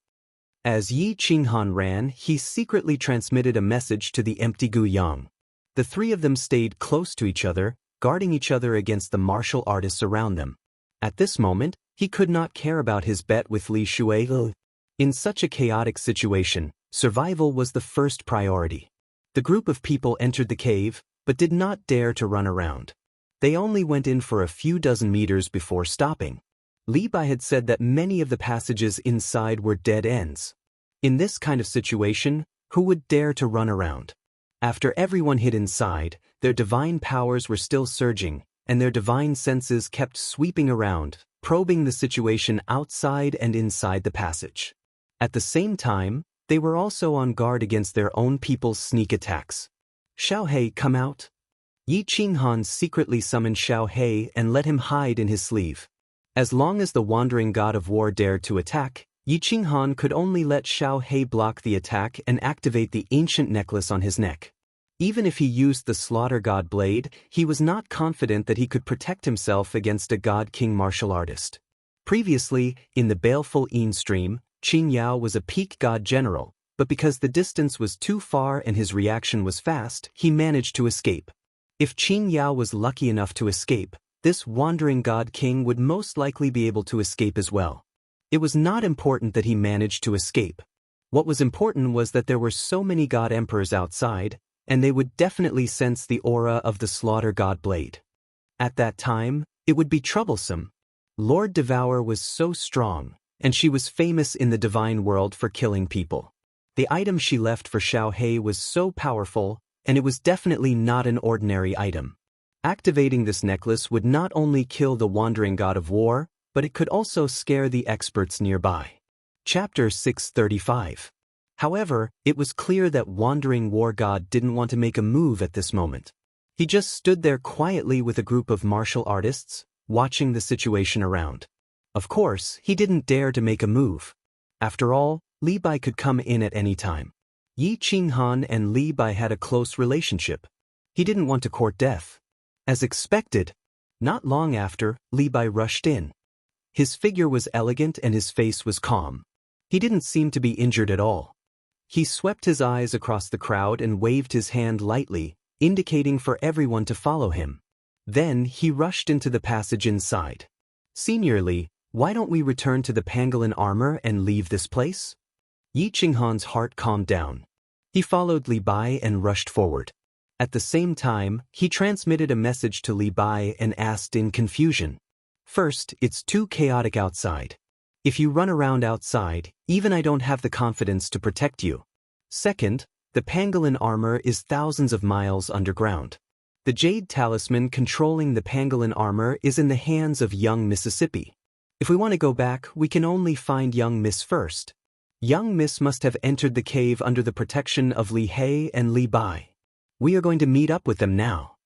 As Yi Qinghan ran, he secretly transmitted a message to the empty Gu Yang. The three of them stayed close to each other, guarding each other against the martial artists around them. At this moment, he could not care about his bet with Li Shui. In such a chaotic situation, survival was the first priority. The group of people entered the cave, but did not dare to run around. They only went in for a few dozen meters before stopping. Li Bai had said that many of the passages inside were dead ends. In this kind of situation, who would dare to run around? After everyone hid inside, their divine powers were still surging, and their divine senses kept sweeping around, probing the situation outside and inside the passage. At the same time, they were also on guard against their own people's sneak attacks. Xiao He, come out. Yi Qinghan secretly summoned Xiao He and let him hide in his sleeve. As long as the wandering god of war dared to attack, Yi Qinghan could only let Xiao He block the attack and activate the ancient necklace on his neck. Even if he used the slaughter god blade, he was not confident that he could protect himself against a god-king martial artist. Previously, in the baleful Yin stream, Qing Yao was a peak god general, but because the distance was too far and his reaction was fast, he managed to escape. If Qing Yao was lucky enough to escape, this wandering god king would most likely be able to escape as well. It was not important that he managed to escape. What was important was that there were so many god emperors outside, and they would definitely sense the aura of the slaughter god blade. At that time, it would be troublesome. Lord Devour was so strong, and she was famous in the divine world for killing people. The item she left for Xiao He was so powerful, and it was definitely not an ordinary item. Activating this necklace would not only kill the wandering god of war, but it could also scare the experts nearby. Chapter 635. However, it was clear that wandering war god didn't want to make a move at this moment. He just stood there quietly with a group of martial artists, watching the situation around. Of course, he didn't dare to make a move. After all, Li Bai could come in at any time. Yi Qinghan and Li Bai had a close relationship. He didn't want to court death. As expected, not long after, Li Bai rushed in. His figure was elegant and his face was calm. He didn't seem to be injured at all. He swept his eyes across the crowd and waved his hand lightly, indicating for everyone to follow him. Then he rushed into the passage inside. "Senior Li, why don't we return to the pangolin armor and leave this place?" Yi Qinghan's heart calmed down. He followed Li Bai and rushed forward. At the same time, he transmitted a message to Li Bai and asked in confusion. "First, it's too chaotic outside. If you run around outside, even I don't have the confidence to protect you. Second, the pangolin armor is thousands of miles underground. The jade talisman controlling the pangolin armor is in the hands of young Mississippi. If we want to go back, we can only find young Miss first. Young Miss must have entered the cave under the protection of Li He and Li Bai. We are going to meet up with them now."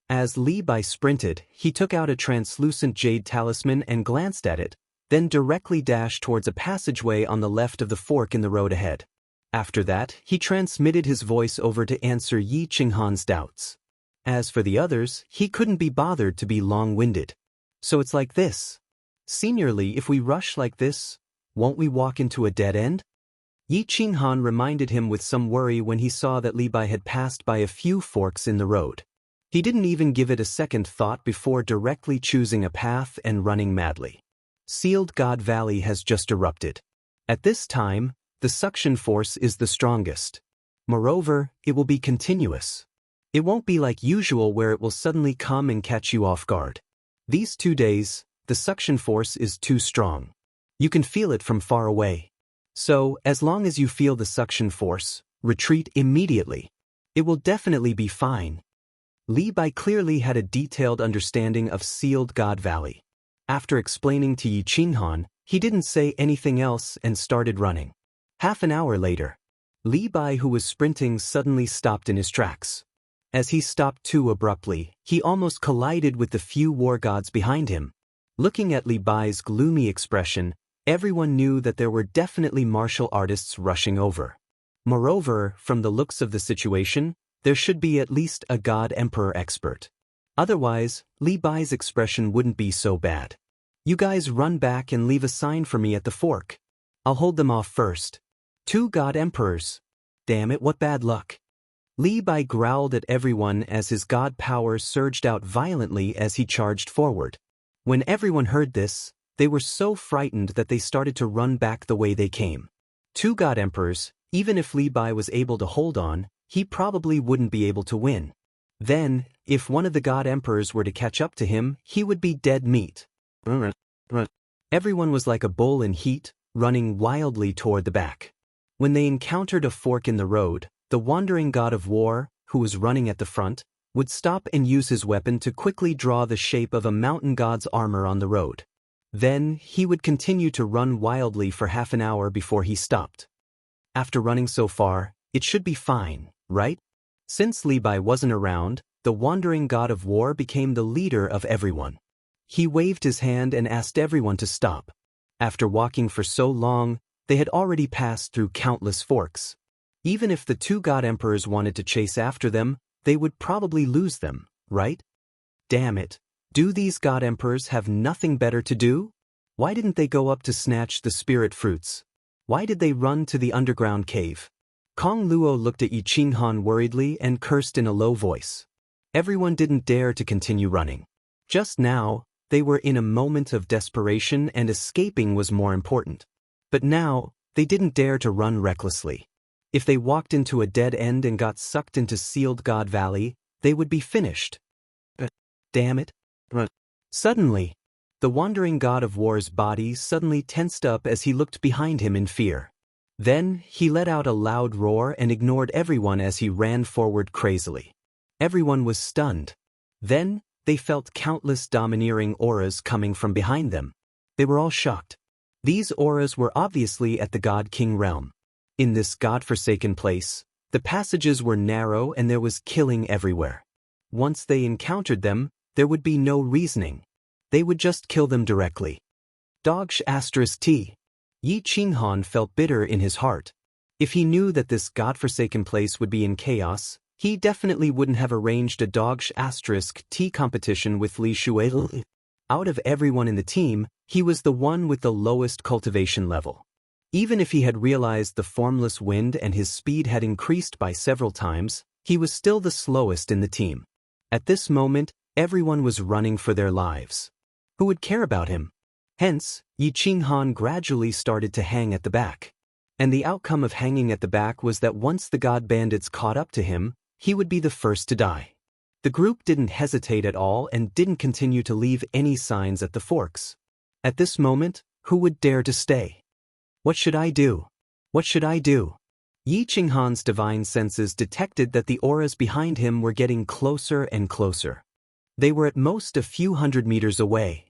As Li Bai sprinted, he took out a translucent jade talisman and glanced at it, then directly dashed towards a passageway on the left of the fork in the road ahead. After that, he transmitted his voice over to answer Yi Qinghan's doubts. As for the others, he couldn't be bothered to be long-winded. "So it's like this. Senior Li, if we rush like this, won't we walk into a dead end?" Yi Qinghan reminded him with some worry when he saw that Li Bai had passed by a few forks in the road. He didn't even give it a second thought before directly choosing a path and running madly. Sealed God Valley has just erupted. At this time, the suction force is the strongest. Moreover, it will be continuous. It won't be like usual where it will suddenly come and catch you off guard. These 2 days, the suction force is too strong. You can feel it from far away. So, as long as you feel the suction force, retreat immediately. It will definitely be fine. Li Bai clearly had a detailed understanding of Sealed God Valley. After explaining to Yi Qinghan, he didn't say anything else and started running. Half an hour later, Li Bai, who was sprinting, suddenly stopped in his tracks. As he stopped too abruptly, he almost collided with the few war gods behind him. Looking at Li Bai's gloomy expression, everyone knew that there were definitely martial artists rushing over. Moreover, from the looks of the situation, there should be at least a god emperor expert. Otherwise, Li Bai's expression wouldn't be so bad. "You guys run back and leave a sign for me at the fork. I'll hold them off first." 2 god emperors. Damn it, what bad luck. Li Bai growled at everyone as his god power surged out violently as he charged forward. When everyone heard this, they were so frightened that they started to run back the way they came. 2 god emperors, even if Li Bai was able to hold on, he probably wouldn't be able to win. Then, if one of the god emperors were to catch up to him, he would be dead meat. Everyone was like a bull in heat, running wildly toward the back. When they encountered a fork in the road, the wandering god of war, who was running at the front, would stop and use his weapon to quickly draw the shape of a mountain god's armor on the road. Then, he would continue to run wildly for half an hour before he stopped. After running so far, it should be fine, right? Since Li Bai wasn't around, the wandering god of war became the leader of everyone. He waved his hand and asked everyone to stop. After walking for so long, they had already passed through countless forks. Even if the 2 god emperors wanted to chase after them, they would probably lose them, right? Damn it. Do these god emperors have nothing better to do? Why didn't they go up to snatch the spirit fruits? Why did they run to the underground cave? Kong Luo looked at Yi Qinghan worriedly and cursed in a low voice. Everyone didn't dare to continue running. Just now, they were in a moment of desperation and escaping was more important. But now, they didn't dare to run recklessly. If they walked into a dead end and got sucked into Sealed God Valley, they would be finished. Damn it. Suddenly, The wandering god of war's body suddenly tensed up as he looked behind him in fear. Then, he let out a loud roar and ignored everyone as he ran forward crazily. Everyone was stunned. Then, they felt countless domineering auras coming from behind them. They were all shocked. These auras were obviously at the God King realm. In this god-forsaken place, the passages were narrow and there was killing everywhere. Once they encountered them, there would be no reasoning. They would just kill them directly. T. Yi Qinghan felt bitter in his heart. If he knew that this god-forsaken place would be in chaos, he definitely wouldn't have arranged a T competition with Li Shui. Out of everyone in the team, he was the one with the lowest cultivation level. Even if he had realized the formless wind and his speed had increased by several times, he was still the slowest in the team. At this moment, everyone was running for their lives. Who would care about him? Hence, Yi Qinghan gradually started to hang at the back. And the outcome of hanging at the back was that once the god bandits caught up to him, he would be the first to die. The group didn't hesitate at all and didn't continue to leave any signs at the forks. At this moment, who would dare to stay? What should I do? What should I do? Yi Qinghan's divine senses detected that the auras behind him were getting closer and closer. They were at most a few hundred meters away.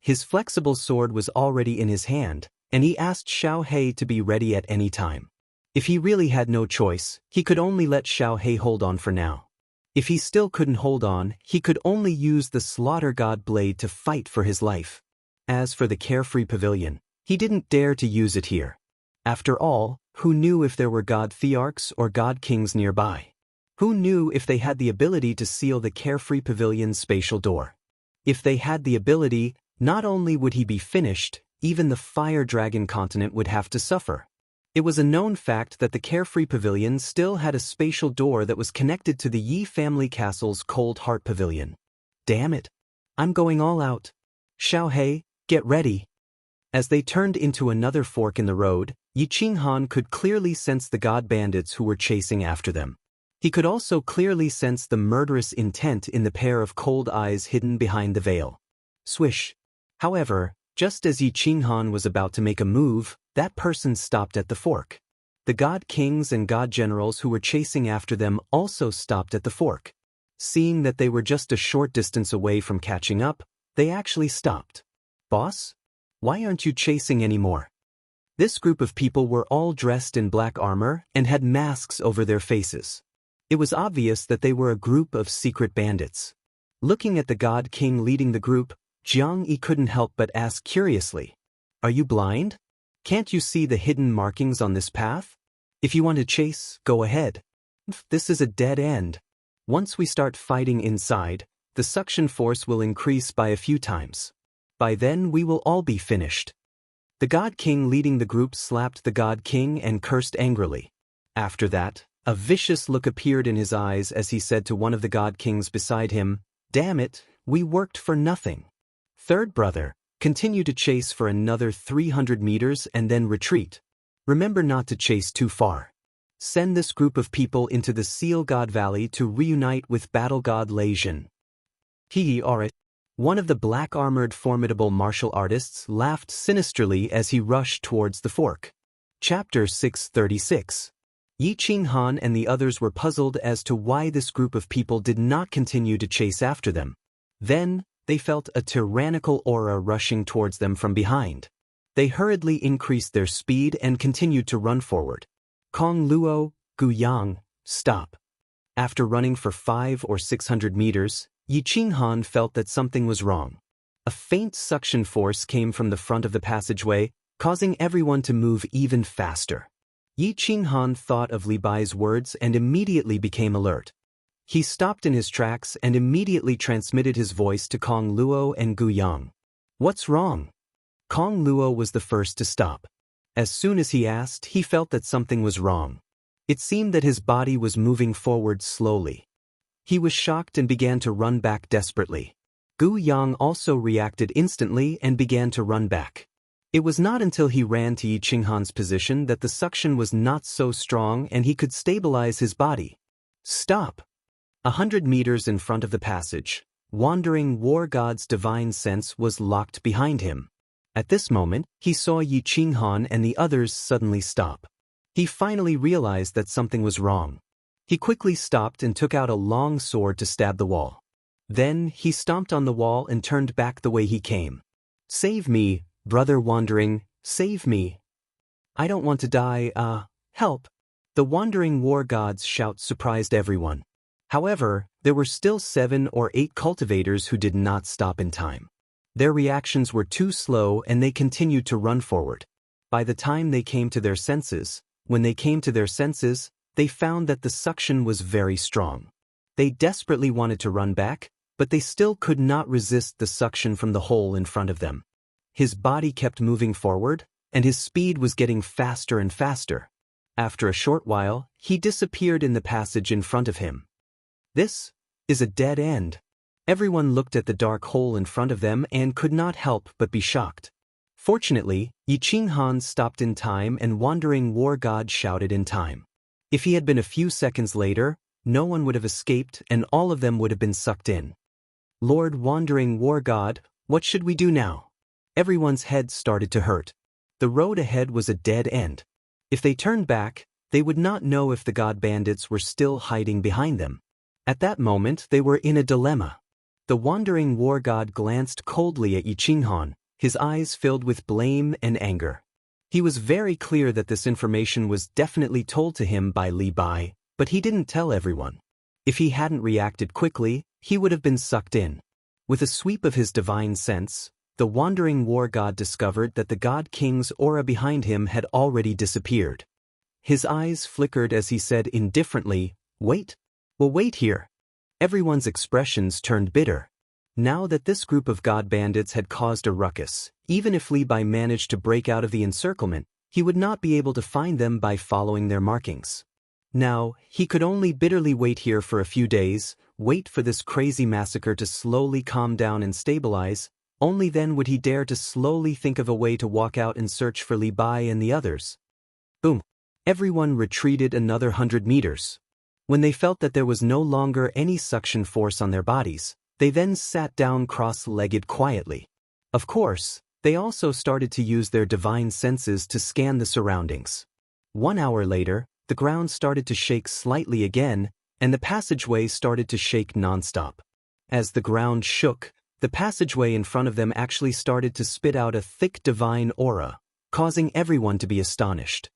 His flexible sword was already in his hand, and he asked Xiao He to be ready at any time. If he really had no choice, he could only let Xiao He hold on for now. If he still couldn't hold on, he could only use the Slaughter God blade to fight for his life. As for the Carefree Pavilion, he didn't dare to use it here. After all, who knew if there were God Thearchs or God Kings nearby? Who knew if they had the ability to seal the Carefree Pavilion's spatial door? If they had the ability, not only would he be finished, even the Fire Dragon continent would have to suffer. It was a known fact that the Carefree Pavilion still had a spatial door that was connected to the Yi family castle's Cold Heart Pavilion. Damn it! I'm going all out. Xiao He, get ready. As they turned into another fork in the road, Yi Qinghan could clearly sense the god bandits who were chasing after them. He could also clearly sense the murderous intent in the pair of cold eyes hidden behind the veil. Swish. However, just as Yi Qinghan was about to make a move, that person stopped at the fork. The god kings and god generals who were chasing after them also stopped at the fork. Seeing that they were just a short distance away from catching up, they actually stopped. Boss? Why aren't you chasing anymore? This group of people were all dressed in black armor and had masks over their faces. It was obvious that they were a group of secret bandits. Looking at the god king leading the group, Jiang Yi couldn't help but ask curiously, "Are you blind? Can't you see the hidden markings on this path? If you want to chase, go ahead. This is a dead end. Once we start fighting inside, the suction force will increase by a few times. By then we will all be finished." The god king leading the group slapped the god king and cursed angrily. After that, a vicious look appeared in his eyes as he said to one of the god kings beside him, "Damn it, we worked for nothing. Third brother, continue to chase for another 300 meters and then retreat. Remember not to chase too far. Send this group of people into the Seal God Valley to reunite with Battle God Lei Jin." One of the black-armored formidable martial artists laughed sinisterly as he rushed towards the fork. Chapter 636. Yi Qinghan and the others were puzzled as to why this group of people did not continue to chase after them. Then, they felt a tyrannical aura rushing towards them from behind. They hurriedly increased their speed and continued to run forward. Kong Luo, Gu Yang, stop. After running for 500 or 600 meters, Yi Qinghan felt that something was wrong. A faint suction force came from the front of the passageway, causing everyone to move even faster. Yi Qinghan thought of Li Bai's words and immediately became alert. He stopped in his tracks and immediately transmitted his voice to Kong Luo and Gu Yang. "What's wrong?" Kong Luo was the first to stop. As soon as he asked, he felt that something was wrong. It seemed that his body was moving forward slowly. He was shocked and began to run back desperately. Gu Yang also reacted instantly and began to run back. It was not until he ran to Yi Qinghan's position that the suction was not so strong and he could stabilize his body. Stop! 100 meters in front of the passage, Wandering War God's divine sense was locked behind him. At this moment, he saw Yi Qinghan and the others suddenly stop. He finally realized that something was wrong. He quickly stopped and took out a long sword to stab the wall. Then, he stomped on the wall and turned back the way he came. "Save me, brother Wandering, save me. I don't want to die, help." The Wandering War God's shout surprised everyone. However, there were still 7 or 8 cultivators who did not stop in time. Their reactions were too slow and they continued to run forward. By the time they came to their senses, they found that the suction was very strong. They desperately wanted to run back, but they still could not resist the suction from the hole in front of them. His body kept moving forward, and his speed was getting faster and faster. After a short while, he disappeared in the passage in front of him. This is a dead end. Everyone looked at the dark hole in front of them and could not help but be shocked. Fortunately, Yi Qinghan stopped in time and Wandering War God shouted in time. If he had been a few seconds later, no one would have escaped and all of them would have been sucked in. "Lord Wandering War God, what should we do now?" Everyone's head started to hurt. The road ahead was a dead end. If they turned back, they would not know if the god bandits were still hiding behind them. At that moment, they were in a dilemma. The Wandering War God glanced coldly at Yi Qinghan, his eyes filled with blame and anger. He was very clear that this information was definitely told to him by Li Bai, but he didn't tell everyone. If he hadn't reacted quickly, he would have been sucked in. With a sweep of his divine sense, the Wandering War God discovered that the God King's aura behind him had already disappeared. His eyes flickered as he said indifferently, "Wait. We'll wait here." Everyone's expressions turned bitter. Now that this group of god bandits had caused a ruckus, even if Li Bai managed to break out of the encirclement, he would not be able to find them by following their markings. Now, he could only bitterly wait here for a few days, wait for this crazy massacre to slowly calm down and stabilize. Only then would he dare to slowly think of a way to walk out and search for Li Bai and the others. Boom! Everyone retreated another 100 meters. When they felt that there was no longer any suction force on their bodies, they then sat down cross-legged quietly. Of course, they also started to use their divine senses to scan the surroundings. 1 hour later, the ground started to shake slightly again, and the passageway started to shake nonstop. As the ground shook, the passageway in front of them actually started to spit out a thick divine aura, causing everyone to be astonished.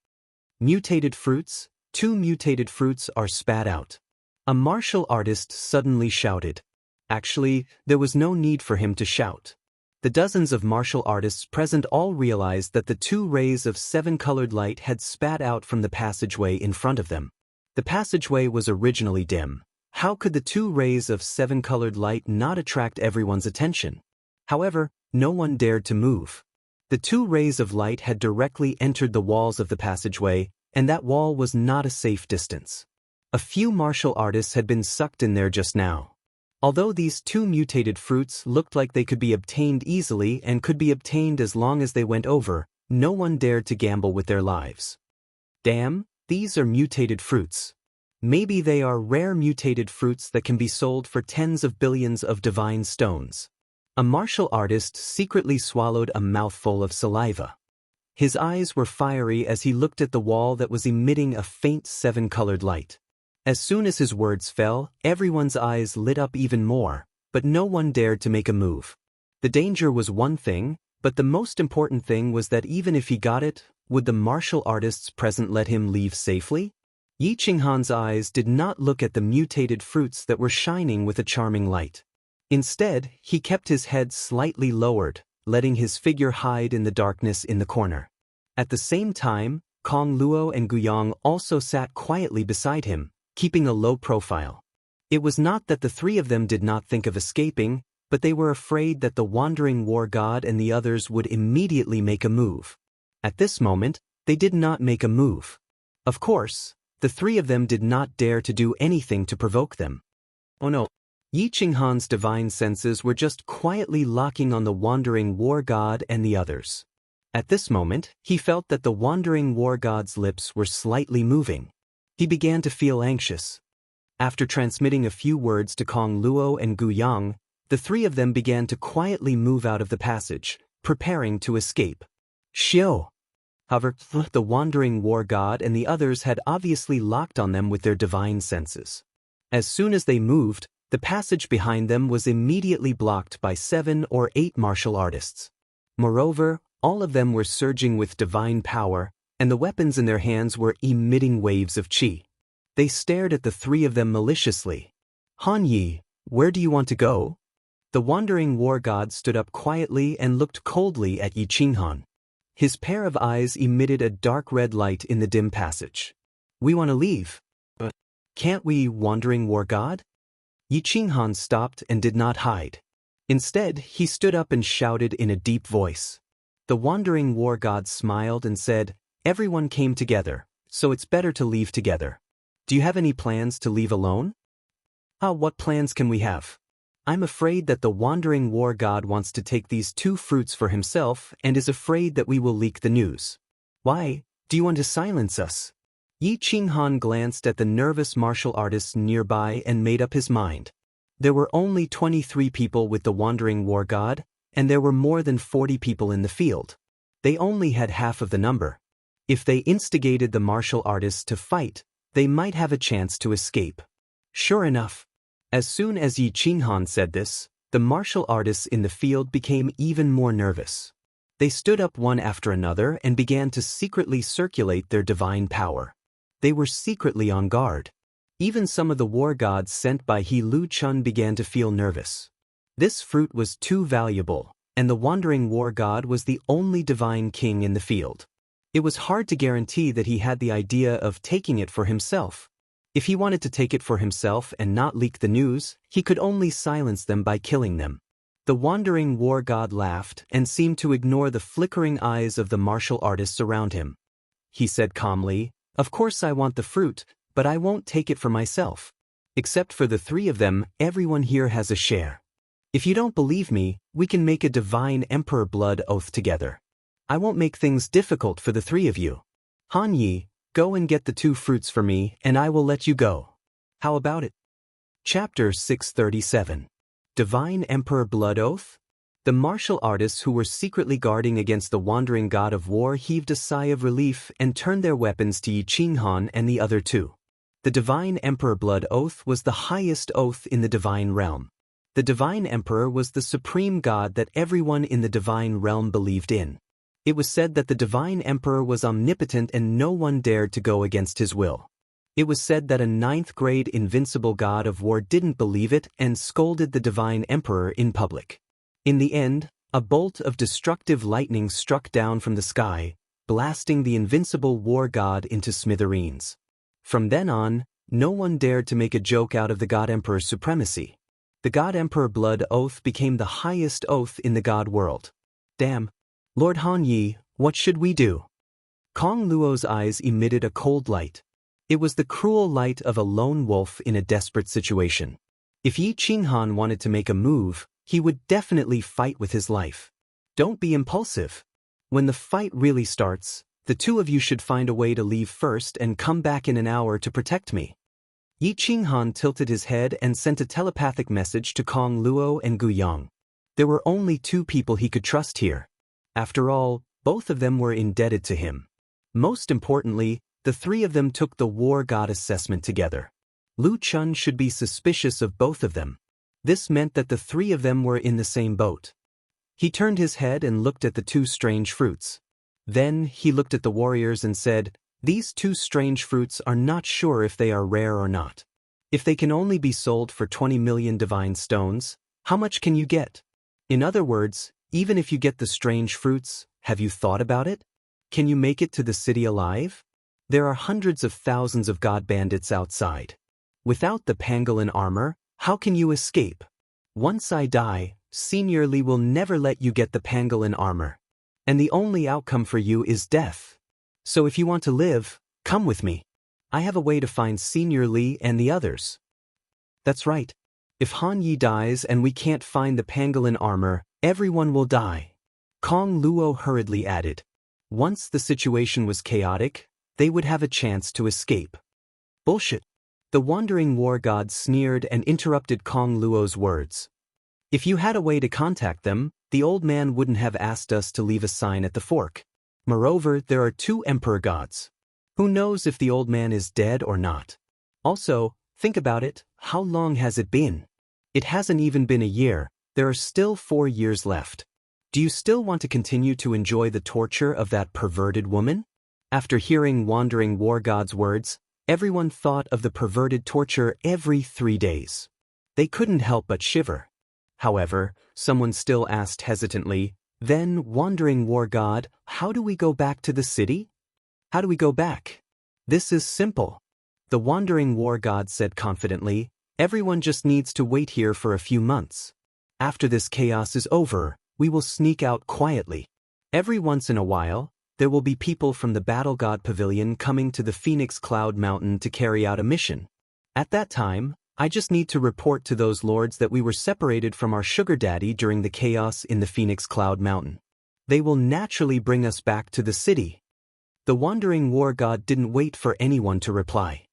Mutated fruits. 2 mutated fruits are spat out. A martial artist suddenly shouted. Actually, there was no need for him to shout. The dozens of martial artists present all realized that the 2 rays of 7-colored light had spat out from the passageway in front of them. The passageway was originally dim. How could the 2 rays of 7-colored light not attract everyone's attention? However, no one dared to move. The 2 rays of light had directly entered the walls of the passageway, and that wall was not a safe distance. A few martial artists had been sucked in there just now. Although these 2 mutated fruits looked like they could be obtained easily and could be obtained as long as they went over, no one dared to gamble with their lives. Damn, these are mutated fruits. Maybe they are rare mutated fruits that can be sold for tens of billions of divine stones. A martial artist secretly swallowed a mouthful of saliva. His eyes were fiery as he looked at the wall that was emitting a faint 7-colored light. As soon as his words fell, everyone's eyes lit up even more, but no one dared to make a move. The danger was one thing, but the most important thing was that even if he got it, would the martial artists present let him leave safely? Yi Qinghan's eyes did not look at the mutated fruits that were shining with a charming light. Instead, he kept his head slightly lowered, letting his figure hide in the darkness in the corner. At the same time, Kong Luo and Guyang also sat quietly beside him, keeping a low profile. It was not that the 3 of them did not think of escaping, but they were afraid that the Wandering War God and the others would immediately make a move. At this moment, they did not make a move. Of course, the 3 of them did not dare to do anything to provoke them. Oh no. Yi Qinghan's divine senses were just quietly locking on the Wandering War God and the others. At this moment, he felt that the Wandering War God's lips were slightly moving. He began to feel anxious. After transmitting a few words to Kong Luo and Guyang, The three of them began to quietly move out of the passage, preparing to escape. Xiao! However, the wandering war god and the others had obviously locked on them with their divine senses. As soon as they moved, the passage behind them was immediately blocked by 7 or 8 martial artists. Moreover, all of them were surging with divine power, and the weapons in their hands were emitting waves of qi. They stared at the three of them maliciously. Han Yi, where do you want to go? The wandering war god stood up quietly and looked coldly at Yi Qinghan. His pair of eyes emitted a dark red light in the dim passage. We want to leave. But can't we, wandering war god? Yi Qinghan stopped and did not hide. Instead, he stood up and shouted in a deep voice. The wandering war god smiled and said, Everyone came together, so it's better to leave together. Do you have any plans to leave alone? What plans can we have? I'm afraid that the wandering war god wants to take these 2 fruits for himself and is afraid that we will leak the news. Why, do you want to silence us? Yi Qinghan glanced at the nervous martial artists nearby and made up his mind. There were only 23 people with the wandering war god, and there were more than 40 people in the field. They only had half of the number. If they instigated the martial artists to fight, they might have a chance to escape. Sure enough, as soon as Yi Qinghan said this, the martial artists in the field became even more nervous. They stood up one after another and began to secretly circulate their divine power. They were secretly on guard. Even some of the war gods sent by He Lu Chun began to feel nervous. This fruit was too valuable, and the wandering war god was the only divine king in the field. It was hard to guarantee that he had the idea of taking it for himself. If he wanted to take it for himself and not leak the news, he could only silence them by killing them. The wandering war god laughed and seemed to ignore the flickering eyes of the martial artists around him. He said calmly, Of course I want the fruit, but I won't take it for myself. Except for the 3 of them, everyone here has a share. If you don't believe me, we can make a divine emperor blood oath together. I won't make things difficult for the 3 of you. Han Yi, go and get the 2 fruits for me, and I will let you go. How about it? Chapter 637. Divine Emperor Blood Oath? The martial artists who were secretly guarding against the wandering god of war heaved a sigh of relief and turned their weapons to Yi Qinghan and the other 2. The Divine Emperor Blood Oath was the highest oath in the divine realm. The Divine Emperor was the supreme god that everyone in the divine realm believed in. It was said that the Divine Emperor was omnipotent and no one dared to go against his will. It was said that a 9th-grade invincible god of war didn't believe it and scolded the Divine Emperor in public. In the end, a bolt of destructive lightning struck down from the sky, blasting the invincible war god into smithereens. From then on, no one dared to make a joke out of the God Emperor's supremacy. The God Emperor Blood Oath became the highest oath in the god world. Damn. Lord Han Yi, what should we do? Kong Luo's eyes emitted a cold light. It was the cruel light of a lone wolf in a desperate situation. If Yi Qinghan wanted to make a move, he would definitely fight with his life. Don't be impulsive. When the fight really starts, the 2 of you should find a way to leave first and come back in an hour to protect me. Yi Qinghan tilted his head and sent a telepathic message to Kong Luo and Gu Yang. There were only 2 people he could trust here. After all, both of them were indebted to him. Most importantly, the 3 of them took the war god assessment together. Lu Chun should be suspicious of both of them. This meant that the 3 of them were in the same boat. He turned his head and looked at the 2 strange fruits. Then he looked at the warriors and said, These 2 strange fruits are not sure if they are rare or not. If they can only be sold for 20 million divine stones, how much can you get? In other words, even if you get the strange fruits, have you thought about it? Can you make it to the city alive? There are hundreds of thousands of god bandits outside. Without the pangolin armor, how can you escape? Once I die, Senior Li will never let you get the pangolin armor. And the only outcome for you is death. So if you want to live, come with me. I have a way to find Senior Li and the others. That's right. If Han Yi dies and we can't find the pangolin armor, everyone will die. Kong Luo hurriedly added. Once the situation was chaotic, they would have a chance to escape. Bullshit. The wandering war god sneered and interrupted Kong Luo's words. If you had a way to contact them, the old man wouldn't have asked us to leave a sign at the fork. Moreover, there are 2 emperor gods. Who knows if the old man is dead or not? Also, think about it, how long has it been? It hasn't even been a year, there are still 4 years left. Do you still want to continue to enjoy the torture of that perverted woman? After hearing Wandering War God's words, everyone thought of the perverted torture every 3 days. They couldn't help but shiver. However, someone still asked hesitantly, "Then, Wandering War God, how do we go back to the city?" "How do we go back?" "This is simple." The Wandering War God said confidently, "Everyone just needs to wait here for a few months. After this chaos is over, we will sneak out quietly. Every once in a while, there will be people from the Battle God Pavilion coming to the Phoenix Cloud Mountain to carry out a mission. At that time, I just need to report to those lords that we were separated from our sugar daddy during the chaos in the Phoenix Cloud Mountain. They will naturally bring us back to the city." The Wandering War God didn't wait for anyone to reply.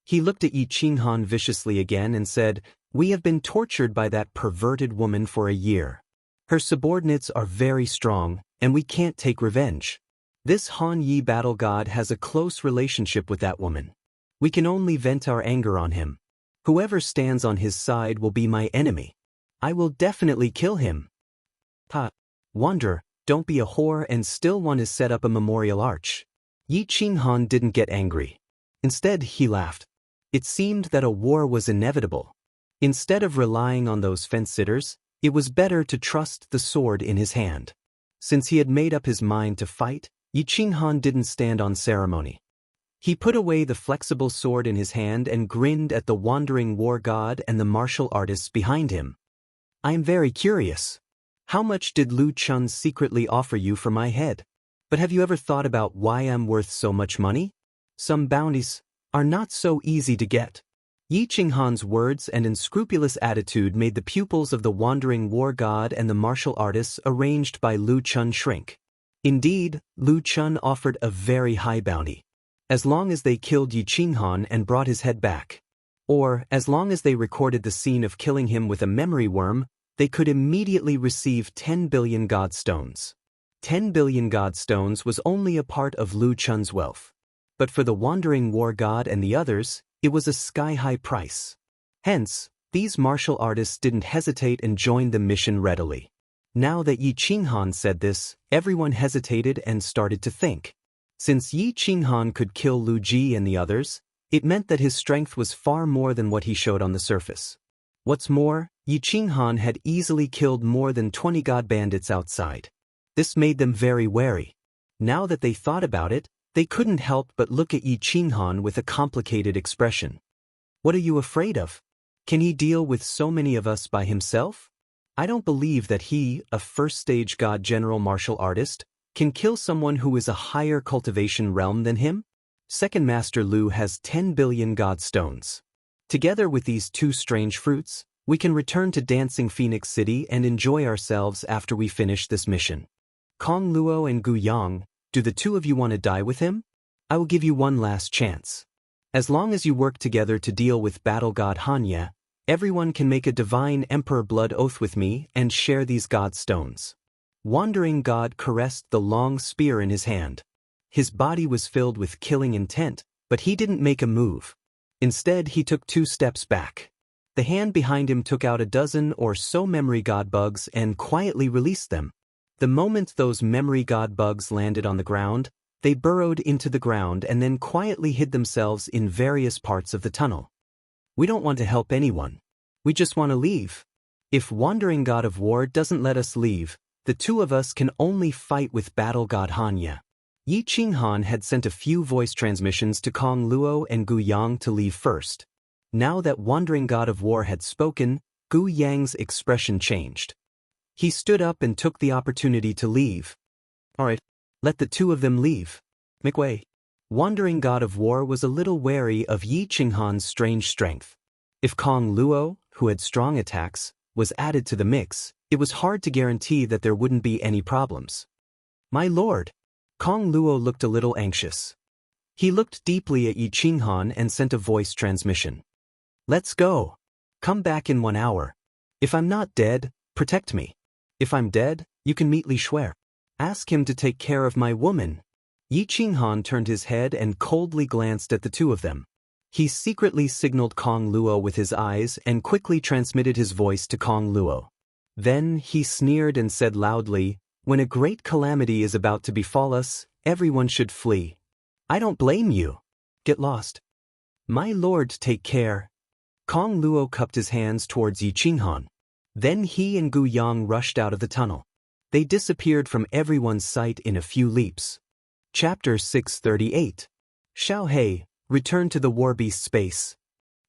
He looked at Yi Qinghan viciously again and said, "We have been tortured by that perverted woman for a year. Her subordinates are very strong, and we can't take revenge. This Han Yi battle god has a close relationship with that woman. We can only vent our anger on him. Whoever stands on his side will be my enemy. I will definitely kill him." Wander, don't be a whore and still want to set up a memorial arch. Yi Qinghan didn't get angry. Instead, he laughed. It seemed that a war was inevitable. Instead of relying on those fence-sitters, it was better to trust the sword in his hand. Since he had made up his mind to fight, Yi Qinghan didn't stand on ceremony. He put away the flexible sword in his hand and grinned at the Wandering War God and the martial artists behind him. "I am very curious. How much did Lu Chun secretly offer you for my head? But have you ever thought about why I'm worth so much money? Some bounties are not so easy to get." Yi Qinghan's words and unscrupulous attitude made the pupils of the Wandering War God and the martial artists arranged by Lu Chun shrink. Indeed, Lu Chun offered a very high bounty. As long as they killed Yi Qinghan and brought his head back. Or, as long as they recorded the scene of killing him with a memory worm, they could immediately receive 10 billion God stones. 10 billion God stones was only a part of Lu Chun's wealth. But for the Wandering War God and the others, it was a sky-high price. Hence, these martial artists didn't hesitate and joined the mission readily. Now that Yi Qinghan said this, everyone hesitated and started to think. Since Yi Qinghan could kill Lu Ji and the others, it meant that his strength was far more than what he showed on the surface. What's more, Yi Qinghan had easily killed more than 20 god bandits outside. This made them very wary. Now that they thought about it, they couldn't help but look at Yi Qinghan with a complicated expression. "What are you afraid of? Can he deal with so many of us by himself? I don't believe that he, a first-stage god general martial artist, can kill someone who is a higher cultivation realm than him. Second Master Lu has 10 billion god stones. Together with these 2 strange fruits, we can return to Dancing Phoenix City and enjoy ourselves after we finish this mission. Kong Luo and Gu Yang, do the 2 of you want to die with him? I will give you one last chance. As long as you work together to deal with Battle God Hanya, everyone can make a divine Emperor blood oath with me and share these god stones." Wandering God caressed the long spear in his hand. His body was filled with killing intent, but he didn't make a move. Instead, he took 2 steps back. The hand behind him took out a dozen or so memory god bugs and quietly released them. The moment those memory god bugs landed on the ground, they burrowed into the ground and then quietly hid themselves in various parts of the tunnel. "We don't want to help anyone. We just want to leave. If Wandering God of War doesn't let us leave, the 2 of us can only fight with Battle God Hanya." Yi Qinghan had sent a few voice transmissions to Kong Luo and Gu Yang to leave first. Now that Wandering God of War had spoken, Gu Yang's expression changed. He stood up and took the opportunity to leave. "All right, let the 2 of them leave. Make way." Wandering God of War was a little wary of Yi Qinghan's strange strength. If Kong Luo, who had strong attacks, was added to the mix, it was hard to guarantee that there wouldn't be any problems. "My lord." Kong Luo looked a little anxious. He looked deeply at Yi Qinghan and sent a voice transmission. "Let's go. Come back in 1 hour. If I'm not dead, protect me. If I'm dead, you can meet Li Shuer. Ask him to take care of my woman. Yi Qinghan turned his head and coldly glanced at the two of them. He secretly signaled Kong Luo with his eyes and quickly transmitted his voice to Kong Luo. Then he sneered and said loudly, "When a great calamity is about to befall us, everyone should flee. I don't blame you. Get lost." "My lord, take care." Kong Luo cupped his hands towards Yi Qinghan. Then he and Gu Yang rushed out of the tunnel. They disappeared from everyone's sight in a few leaps. Chapter 638. Xiao He returned to the Warbeast space.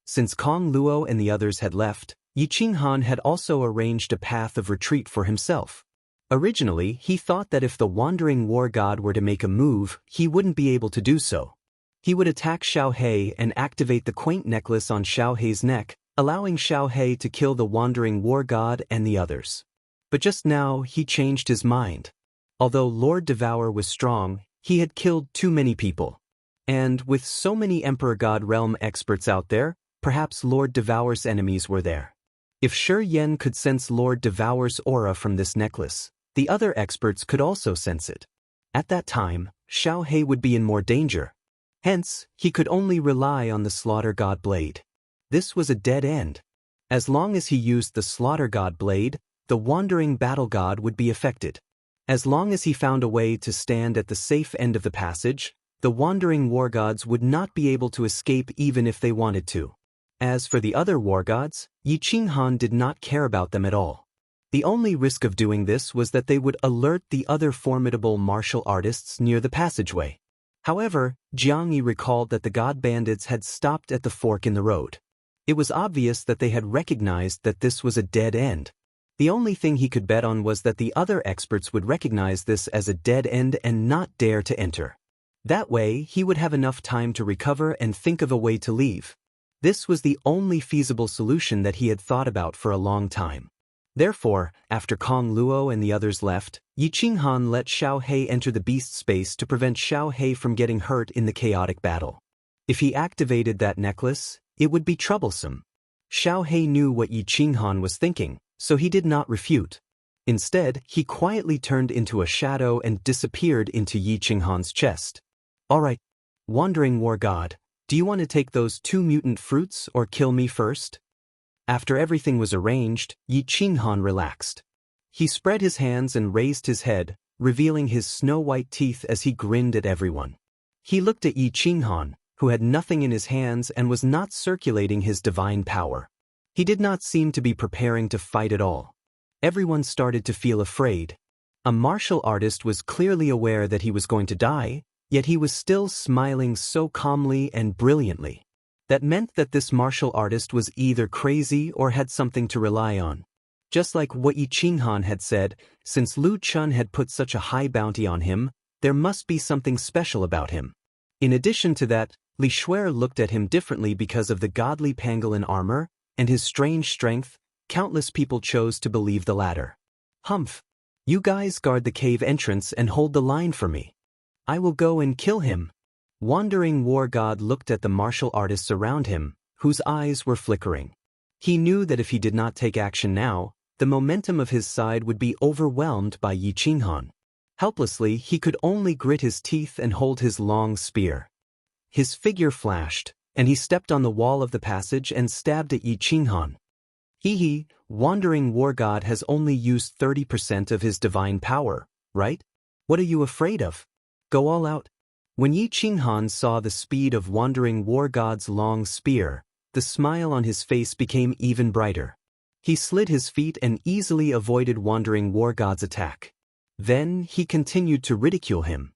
Since Kong Luo and the others had left, Yi Qinghan had also arranged a path of retreat for himself. Originally, he thought that if the wandering war god were to make a move, he wouldn't be able to do so. He would attack Xiao He and activate the quaint necklace on Xiao He's neck, allowing Xiao He to kill the wandering war god and the others. But just now, he changed his mind. Although Lord Devour was strong, he had killed too many people. And with so many Emperor God Realm experts out there, perhaps Lord Devour's enemies were there. If Shi Yan could sense Lord Devour's aura from this necklace, the other experts could also sense it. At that time, Xiao He would be in more danger. Hence, he could only rely on the Slaughter God Blade. This was a dead end. As long as he used the Slaughter God Blade, the Wandering Battle God would be affected. As long as he found a way to stand at the safe end of the passage, the wandering war gods would not be able to escape even if they wanted to. As for the other war gods, Yi Qinghan did not care about them at all. The only risk of doing this was that they would alert the other formidable martial artists near the passageway. However, Jiang Yi recalled that the god bandits had stopped at the fork in the road. It was obvious that they had recognized that this was a dead end. The only thing he could bet on was that the other experts would recognize this as a dead end and not dare to enter. That way, he would have enough time to recover and think of a way to leave. This was the only feasible solution that he had thought about for a long time. Therefore, after Kong Luo and the others left, Yi Qinghan let Xiao He enter the beast space to prevent Xiao He from getting hurt in the chaotic battle. If he activated that necklace, it would be troublesome. Xiao He knew what Yi Qinghan was thinking, so he did not refute. Instead, he quietly turned into a shadow and disappeared into Yi Qinghan's chest. "All right, Wandering War God, do you want to take those 2 mutant fruits or kill me first?" After everything was arranged, Yi Qinghan relaxed. He spread his hands and raised his head, revealing his snow-white teeth as he grinned at everyone. He looked at Yi Qinghan, who had nothing in his hands and was not circulating his divine power. He did not seem to be preparing to fight at all. Everyone started to feel afraid. A martial artist was clearly aware that he was going to die, yet he was still smiling so calmly and brilliantly. That meant that this martial artist was either crazy or had something to rely on. Just like what Yi Qinghan had said, since Lu Chun had put such a high bounty on him, there must be something special about him. In addition to that, Li Shuer looked at him differently because of the godly pangolin armor and his strange strength. Countless people chose to believe the latter. "Humph! You guys guard the cave entrance and hold the line for me. I will go and kill him." Wandering War God looked at the martial artists around him, whose eyes were flickering. He knew that if he did not take action now, the momentum of his side would be overwhelmed by Yi Qinghan. Helplessly, he could only grit his teeth and hold his long spear. His figure flashed, and he stepped on the wall of the passage and stabbed at Yi Qinghan. He, Wandering War God, has only used 30% of his divine power, right? What are you afraid of? Go all out. When Yi Qinghan saw the speed of Wandering War God's long spear, the smile on his face became even brighter. He slid his feet and easily avoided Wandering War God's attack. Then he continued to ridicule him.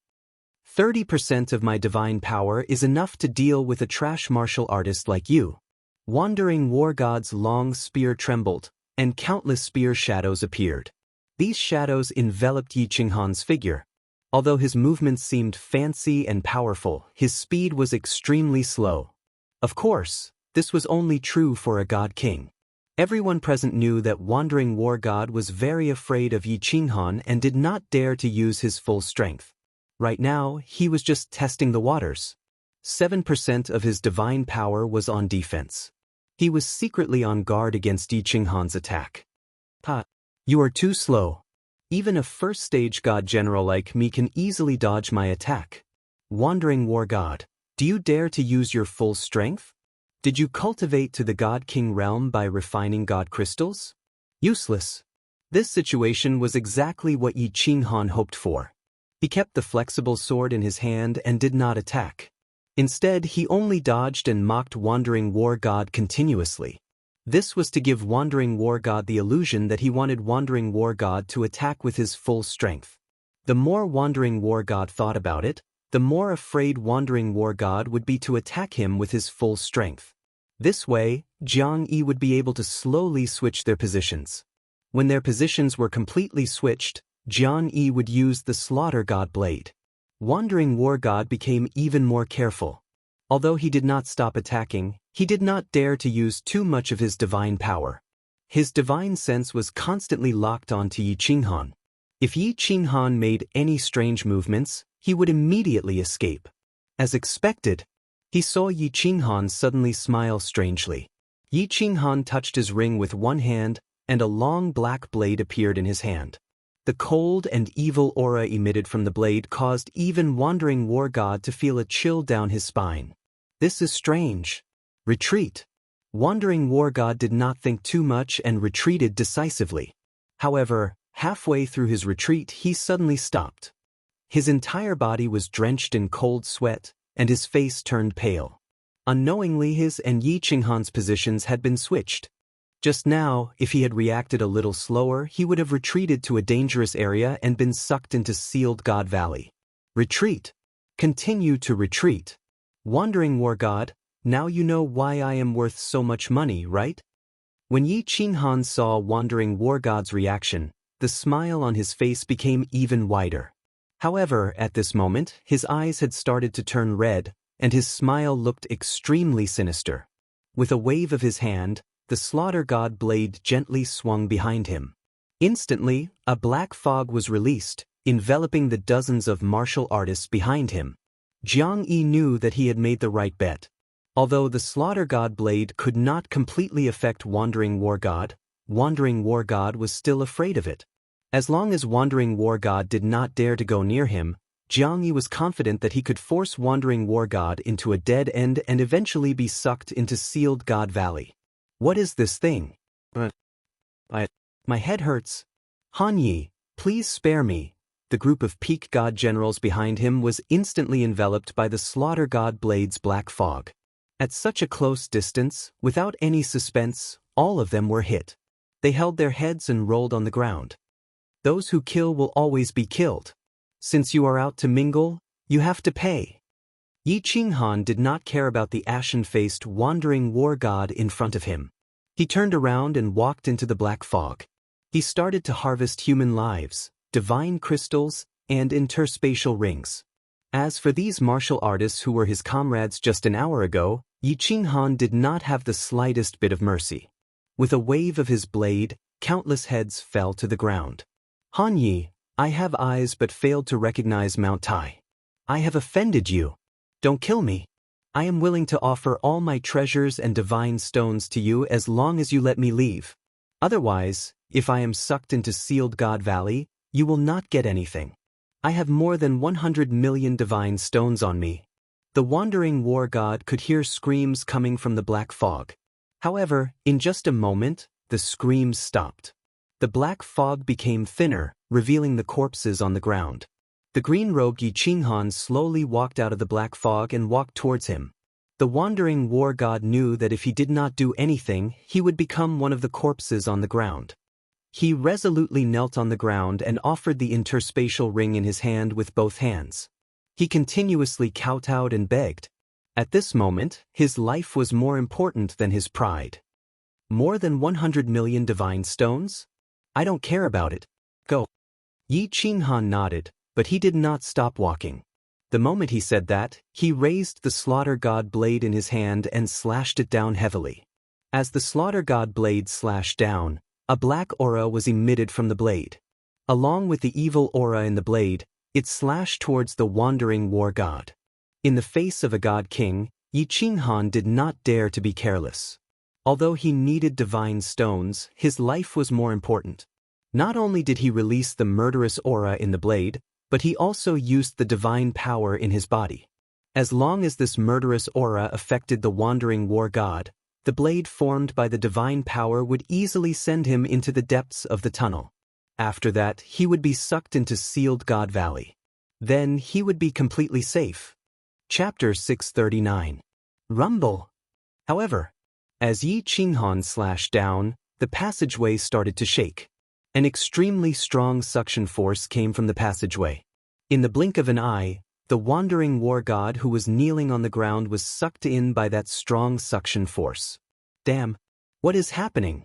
30% of my divine power is enough to deal with a trash martial artist like you. Wandering War God's long spear trembled, and countless spear shadows appeared. These shadows enveloped Yi Qinghan's figure. Although his movements seemed fancy and powerful, his speed was extremely slow. Of course, this was only true for a god king. Everyone present knew that Wandering War God was very afraid of Yi Qinghan and did not dare to use his full strength. Right now, he was just testing the waters. 7% of his divine power was on defense. He was secretly on guard against Yi Qinghan's attack. Ha! You are too slow. Even a first-stage god general like me can easily dodge my attack. Wandering war god, do you dare to use your full strength? Did you cultivate to the god king realm by refining god crystals? Useless. This situation was exactly what Yi Qinghan hoped for. He kept the flexible sword in his hand and did not attack. Instead, he only dodged and mocked Wandering War God continuously. This was to give Wandering War God the illusion that he wanted Wandering War God to attack with his full strength. The more Wandering War God thought about it, the more afraid Wandering War God would be to attack him with his full strength. This way, Jiang Yi would be able to slowly switch their positions. When their positions were completely switched, Jiang Yi would use the Slaughter God Blade. Wandering War God became even more careful. Although he did not stop attacking, he did not dare to use too much of his divine power. His divine sense was constantly locked onto Yi Qinghan. If Yi Qinghan made any strange movements, he would immediately escape. As expected, he saw Yi Qinghan suddenly smile strangely. Yi Qinghan touched his ring with one hand, and a long black blade appeared in his hand. The cold and evil aura emitted from the blade caused even Wandering War God to feel a chill down his spine. This is strange. Retreat. Wandering War God did not think too much and retreated decisively. However, halfway through his retreat he suddenly stopped. His entire body was drenched in cold sweat, and his face turned pale. Unknowingly his and Yi Qinghan's positions had been switched. Just now, if he had reacted a little slower, he would have retreated to a dangerous area and been sucked into Sealed God Valley. Retreat. Continue to retreat. Wandering War God, now you know why I am worth so much money, right? When Yi Qinghan saw Wandering War God's reaction, the smile on his face became even wider. However, at this moment, his eyes had started to turn red, and his smile looked extremely sinister. With a wave of his hand, the Slaughter God Blade gently swung behind him. Instantly, a black fog was released, enveloping the dozens of martial artists behind him. Jiang Yi knew that he had made the right bet. Although the Slaughter God Blade could not completely affect Wandering War God was still afraid of it. As long as Wandering War God did not dare to go near him, Jiang Yi was confident that he could force Wandering War God into a dead end and eventually be sucked into Sealed God Valley. What is this thing? My head hurts. Han Yi, please spare me. The group of peak god generals behind him was instantly enveloped by the Slaughter God Blade's black fog. At such a close distance, without any suspense, all of them were hit. They held their heads and rolled on the ground. Those who kill will always be killed. Since you are out to mingle, you have to pay. Yi Qinghan did not care about the ashen-faced Wandering War God in front of him. He turned around and walked into the black fog. He started to harvest human lives, divine crystals, and interspatial rings. As for these martial artists who were his comrades just an hour ago, Yi Qinghan did not have the slightest bit of mercy. With a wave of his blade, countless heads fell to the ground. Han Yi, I have eyes but failed to recognize Mount Tai. I have offended you. Don't kill me. I am willing to offer all my treasures and divine stones to you as long as you let me leave. Otherwise, if I am sucked into Sealed God Valley, you will not get anything. I have more than 100 million divine stones on me. The Wandering War God could hear screams coming from the black fog. However, in just a moment, the screams stopped. The black fog became thinner, revealing the corpses on the ground. The green-robed Yi Qinghan slowly walked out of the black fog and walked towards him. The Wandering War God knew that if he did not do anything, he would become one of the corpses on the ground. He resolutely knelt on the ground and offered the interspatial ring in his hand with both hands. He continuously kowtowed and begged. At this moment, his life was more important than his pride. More than 100 million divine stones? I don't care about it. Go. Yi Qinghan nodded, but he did not stop walking. The moment he said that, he raised the Slaughter God Blade in his hand and slashed it down heavily. As the Slaughter God Blade slashed down, a black aura was emitted from the blade. Along with the evil aura in the blade, it slashed towards the Wandering War God. In the face of a god king, Yi Qinghan did not dare to be careless. Although he needed divine stones, his life was more important. Not only did he release the murderous aura in the blade, but he also used the divine power in his body. As long as this murderous aura affected the wandering war god, the blade formed by the divine power would easily send him into the depths of the tunnel. After that, he would be sucked into sealed God Valley. Then he would be completely safe. Chapter 639. Rumble. However, as Yi Qinghan slashed down, the passageway started to shake. An extremely strong suction force came from the passageway. In the blink of an eye, the wandering war god who was kneeling on the ground was sucked in by that strong suction force. Damn, what is happening?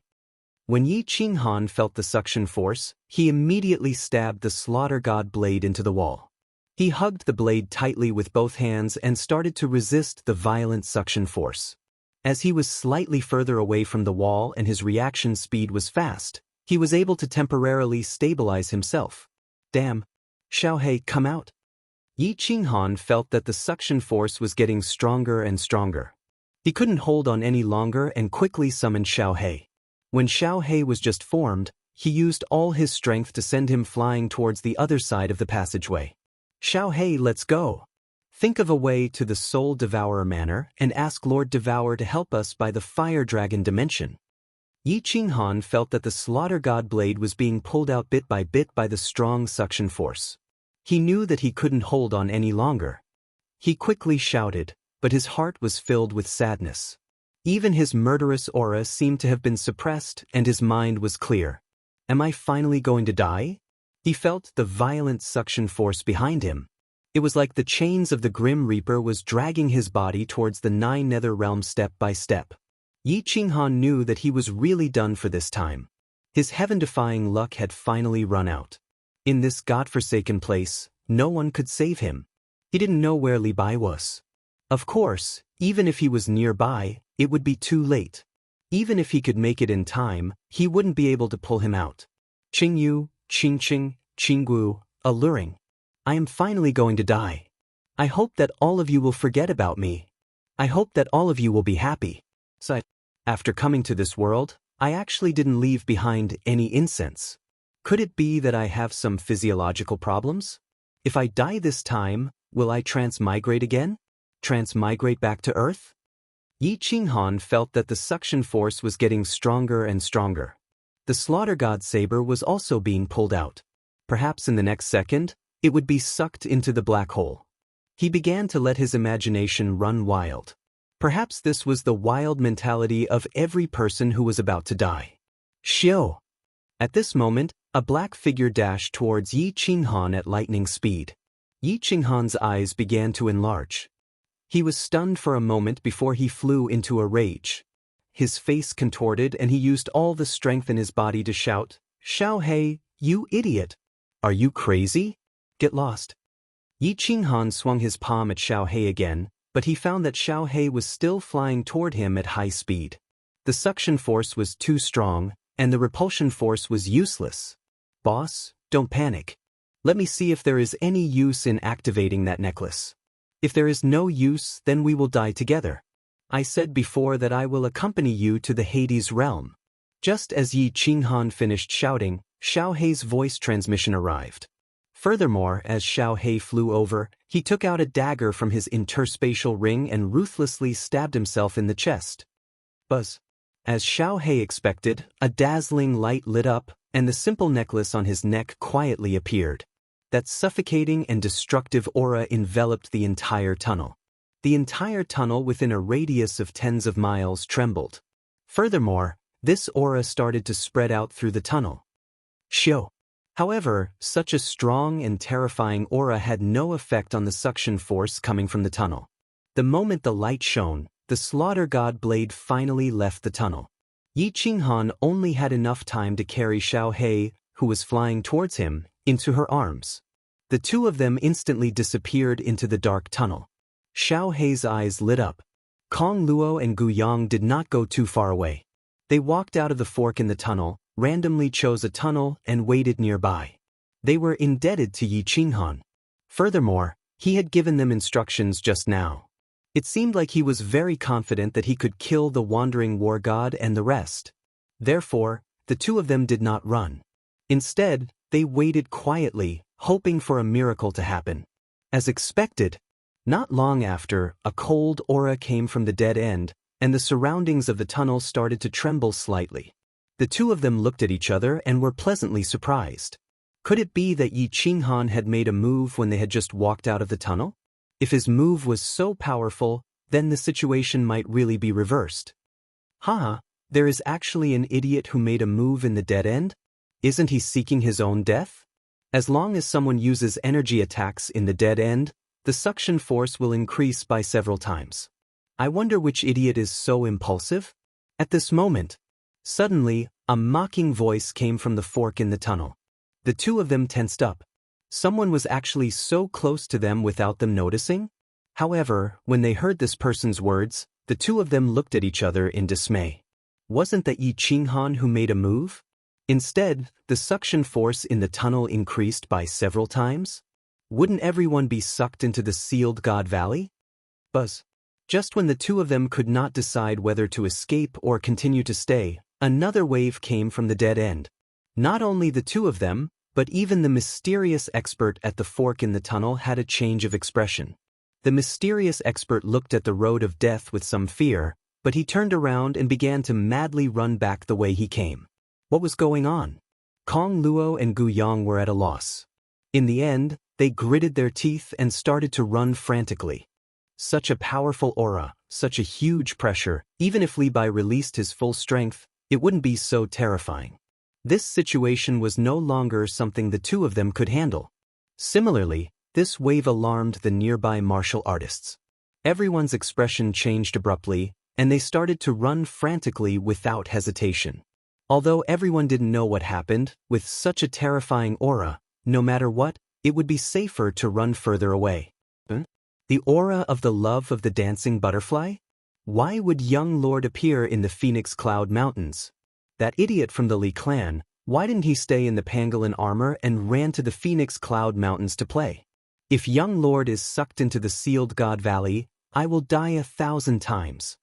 When Yi Qinghan felt the suction force, he immediately stabbed the slaughter god blade into the wall. He hugged the blade tightly with both hands and started to resist the violent suction force. As he was slightly further away from the wall and his reaction speed was fast, he was able to temporarily stabilize himself. Damn, Xiaohei, come out. Yi Qinghan felt that the suction force was getting stronger and stronger. He couldn't hold on any longer and quickly summoned Xiaohei. When Xiaohei was just formed, he used all his strength to send him flying towards the other side of the passageway. Xiaohei, let's go. Think of a way to the Soul Devourer manor and ask Lord Devour to help us by the Fire Dragon dimension. Yi Qinghan felt that the Slaughter God blade was being pulled out bit by the strong suction force. He knew that he couldn't hold on any longer. He quickly shouted, but his heart was filled with sadness. Even his murderous aura seemed to have been suppressed and his mind was clear. Am I finally going to die? He felt the violent suction force behind him. It was like the chains of the Grim Reaper was dragging his body towards the 9 nether realms step by step. Yi Qinghan knew that he was really done for this time. His heaven-defying luck had finally run out. In this godforsaken place, no one could save him. He didn't know where Li Bai was. Of course, even if he was nearby, it would be too late. Even if he could make it in time, he wouldn't be able to pull him out. Qingyu, Qingqing, Qinggu, alluring. I am finally going to die. I hope that all of you will forget about me. I hope that all of you will be happy. So, after coming to this world, I actually didn't leave behind any incense. Could it be that I have some physiological problems? If I die this time, will I transmigrate again? Transmigrate back to Earth? Yi Qinghan felt that the suction force was getting stronger and stronger. The Slaughter God saber was also being pulled out. Perhaps in the next second, it would be sucked into the black hole. He began to let his imagination run wild. Perhaps this was the wild mentality of every person who was about to die. Xiao! At this moment, a black figure dashed towards Yi Qinghan at lightning speed. Yi Qinghan's eyes began to enlarge. He was stunned for a moment before he flew into a rage. His face contorted and he used all the strength in his body to shout, "Xiaohei, you idiot! Are you crazy? Get lost." Yi Qinghan swung his palm at Xiaohei again, but he found that Xiaohei was still flying toward him at high speed. The suction force was too strong, and the repulsion force was useless. Boss, don't panic. Let me see if there is any use in activating that necklace. If there is no use, then we will die together. I said before that I will accompany you to the Hades realm. Just as Yi Qinghan finished shouting, Xiaohei's voice transmission arrived. Furthermore, as Xiaohei flew over, he took out a dagger from his interspatial ring and ruthlessly stabbed himself in the chest. Buzz. As Xiaohei expected, a dazzling light lit up, and the simple necklace on his neck quietly appeared. That suffocating and destructive aura enveloped the entire tunnel. The entire tunnel within a radius of tens of miles trembled. Furthermore, this aura started to spread out through the tunnel. Xiao. However, such a strong and terrifying aura had no effect on the suction force coming from the tunnel. The moment the light shone, the Slaughter God blade finally left the tunnel. Yi Qinghan only had enough time to carry Xiaohei, who was flying towards him, into her arms. The two of them instantly disappeared into the dark tunnel. Xiaohei's eyes lit up. Kong Luo and Gu Yang did not go too far away. They walked out of the fork in the tunnel, randomly chose a tunnel, and waited nearby. They were indebted to Yi Qinghan. Furthermore, he had given them instructions just now. It seemed like he was very confident that he could kill the wandering war god and the rest. Therefore, the two of them did not run. Instead, they waited quietly, hoping for a miracle to happen. As expected, not long after, a cold aura came from the dead end, and the surroundings of the tunnel started to tremble slightly. The two of them looked at each other and were pleasantly surprised. Could it be that Yi Qinghan had made a move when they had just walked out of the tunnel? If his move was so powerful, then the situation might really be reversed. Haha, there is actually an idiot who made a move in the dead end? Isn't he seeking his own death? As long as someone uses energy attacks in the dead end, the suction force will increase by several times. I wonder which idiot is so impulsive? At this moment, suddenly, a mocking voice came from the fork in the tunnel. The two of them tensed up. Someone was actually so close to them without them noticing? However, when they heard this person's words, the two of them looked at each other in dismay. Wasn't that Yi Qinghan who made a move? Instead, the suction force in the tunnel increased by several times? Wouldn't everyone be sucked into the sealed God Valley? Buzz. Just when the two of them could not decide whether to escape or continue to stay, another wave came from the dead end. Not only the two of them, but even the mysterious expert at the fork in the tunnel had a change of expression. The mysterious expert looked at the road of death with some fear, but he turned around and began to madly run back the way he came. What was going on? Kong Luo and Gu Yang were at a loss. In the end, they gritted their teeth and started to run frantically. Such a powerful aura, such a huge pressure, even if Li Bai released his full strength, it wouldn't be so terrifying. This situation was no longer something the two of them could handle. Similarly, this wave alarmed the nearby martial artists. Everyone's expression changed abruptly, and they started to run frantically without hesitation. Although everyone didn't know what happened, with such a terrifying aura, no matter what, it would be safer to run further away. The aura of the love of the dancing butterfly? Why would young Lord appear in the Phoenix Cloud Mountains? That idiot from the Li clan, why didn't he stay in the pangolin armor and ran to the Phoenix Cloud Mountains to play? If young Lord is sucked into the sealed God Valley, I will die 1,000 times.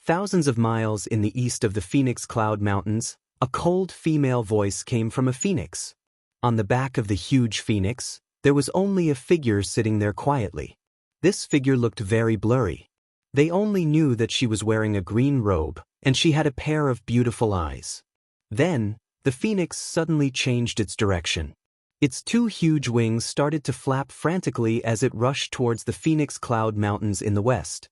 Thousands of miles in the east of the Phoenix Cloud Mountains, a cold female voice came from a phoenix. On the back of the huge phoenix, there was only a figure sitting there quietly. This figure looked very blurry. They only knew that she was wearing a green robe, and she had a pair of beautiful eyes. Then, the phoenix suddenly changed its direction. Its two huge wings started to flap frantically as it rushed towards the Phoenix Cloud Mountains in the west.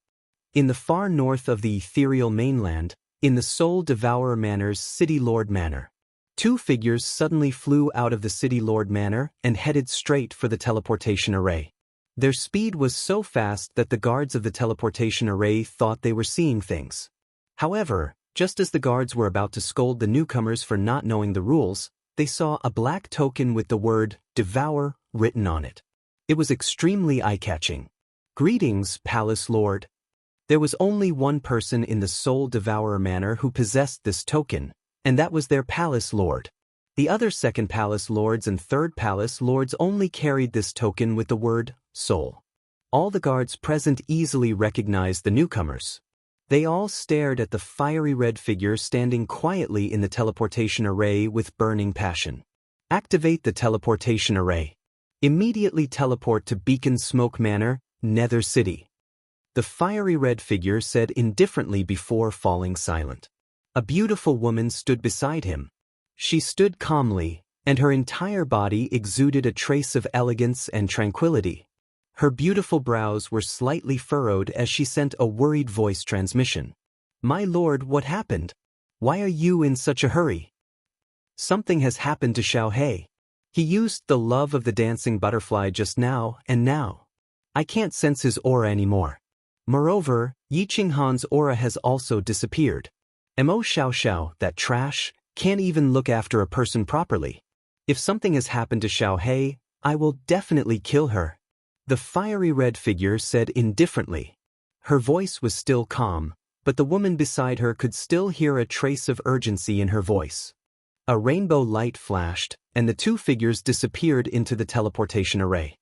In the far north of the ethereal mainland, in the Soul Devourer Manor's City Lord Manor, two figures suddenly flew out of the City Lord Manor and headed straight for the teleportation array. Their speed was so fast that the guards of the teleportation array thought they were seeing things. However, just as the guards were about to scold the newcomers for not knowing the rules, they saw a black token with the word "Devour" written on it. It was extremely eye-catching. "Greetings, Palace Lord." There was only one person in the Soul Devourer Manor who possessed this token, and that was their Palace Lord. The other second Palace Lords and third Palace Lords only carried this token with the word "Soul." All the guards present easily recognized the newcomers. They all stared at the fiery red figure standing quietly in the teleportation array with burning passion. Activate the teleportation array. Immediately teleport to Beacon Smoke Manor, Nether City. The fiery red figure said indifferently before falling silent. A beautiful woman stood beside him. She stood calmly, and her entire body exuded a trace of elegance and tranquility. Her beautiful brows were slightly furrowed as she sent a worried voice transmission. "My lord, what happened? Why are you in such a hurry?" "Something has happened to Xiaohei. He used the love of the dancing butterfly just now, and now I can't sense his aura anymore. Moreover, Yi Qinghan's aura has also disappeared. Mo Xiaoxiao, that trash, can't even look after a person properly. If something has happened to Xiaohei, I will definitely kill her." The fiery red figure said indifferently. Her voice was still calm, but the woman beside her could still hear a trace of urgency in her voice. A rainbow light flashed, and the two figures disappeared into the teleportation array.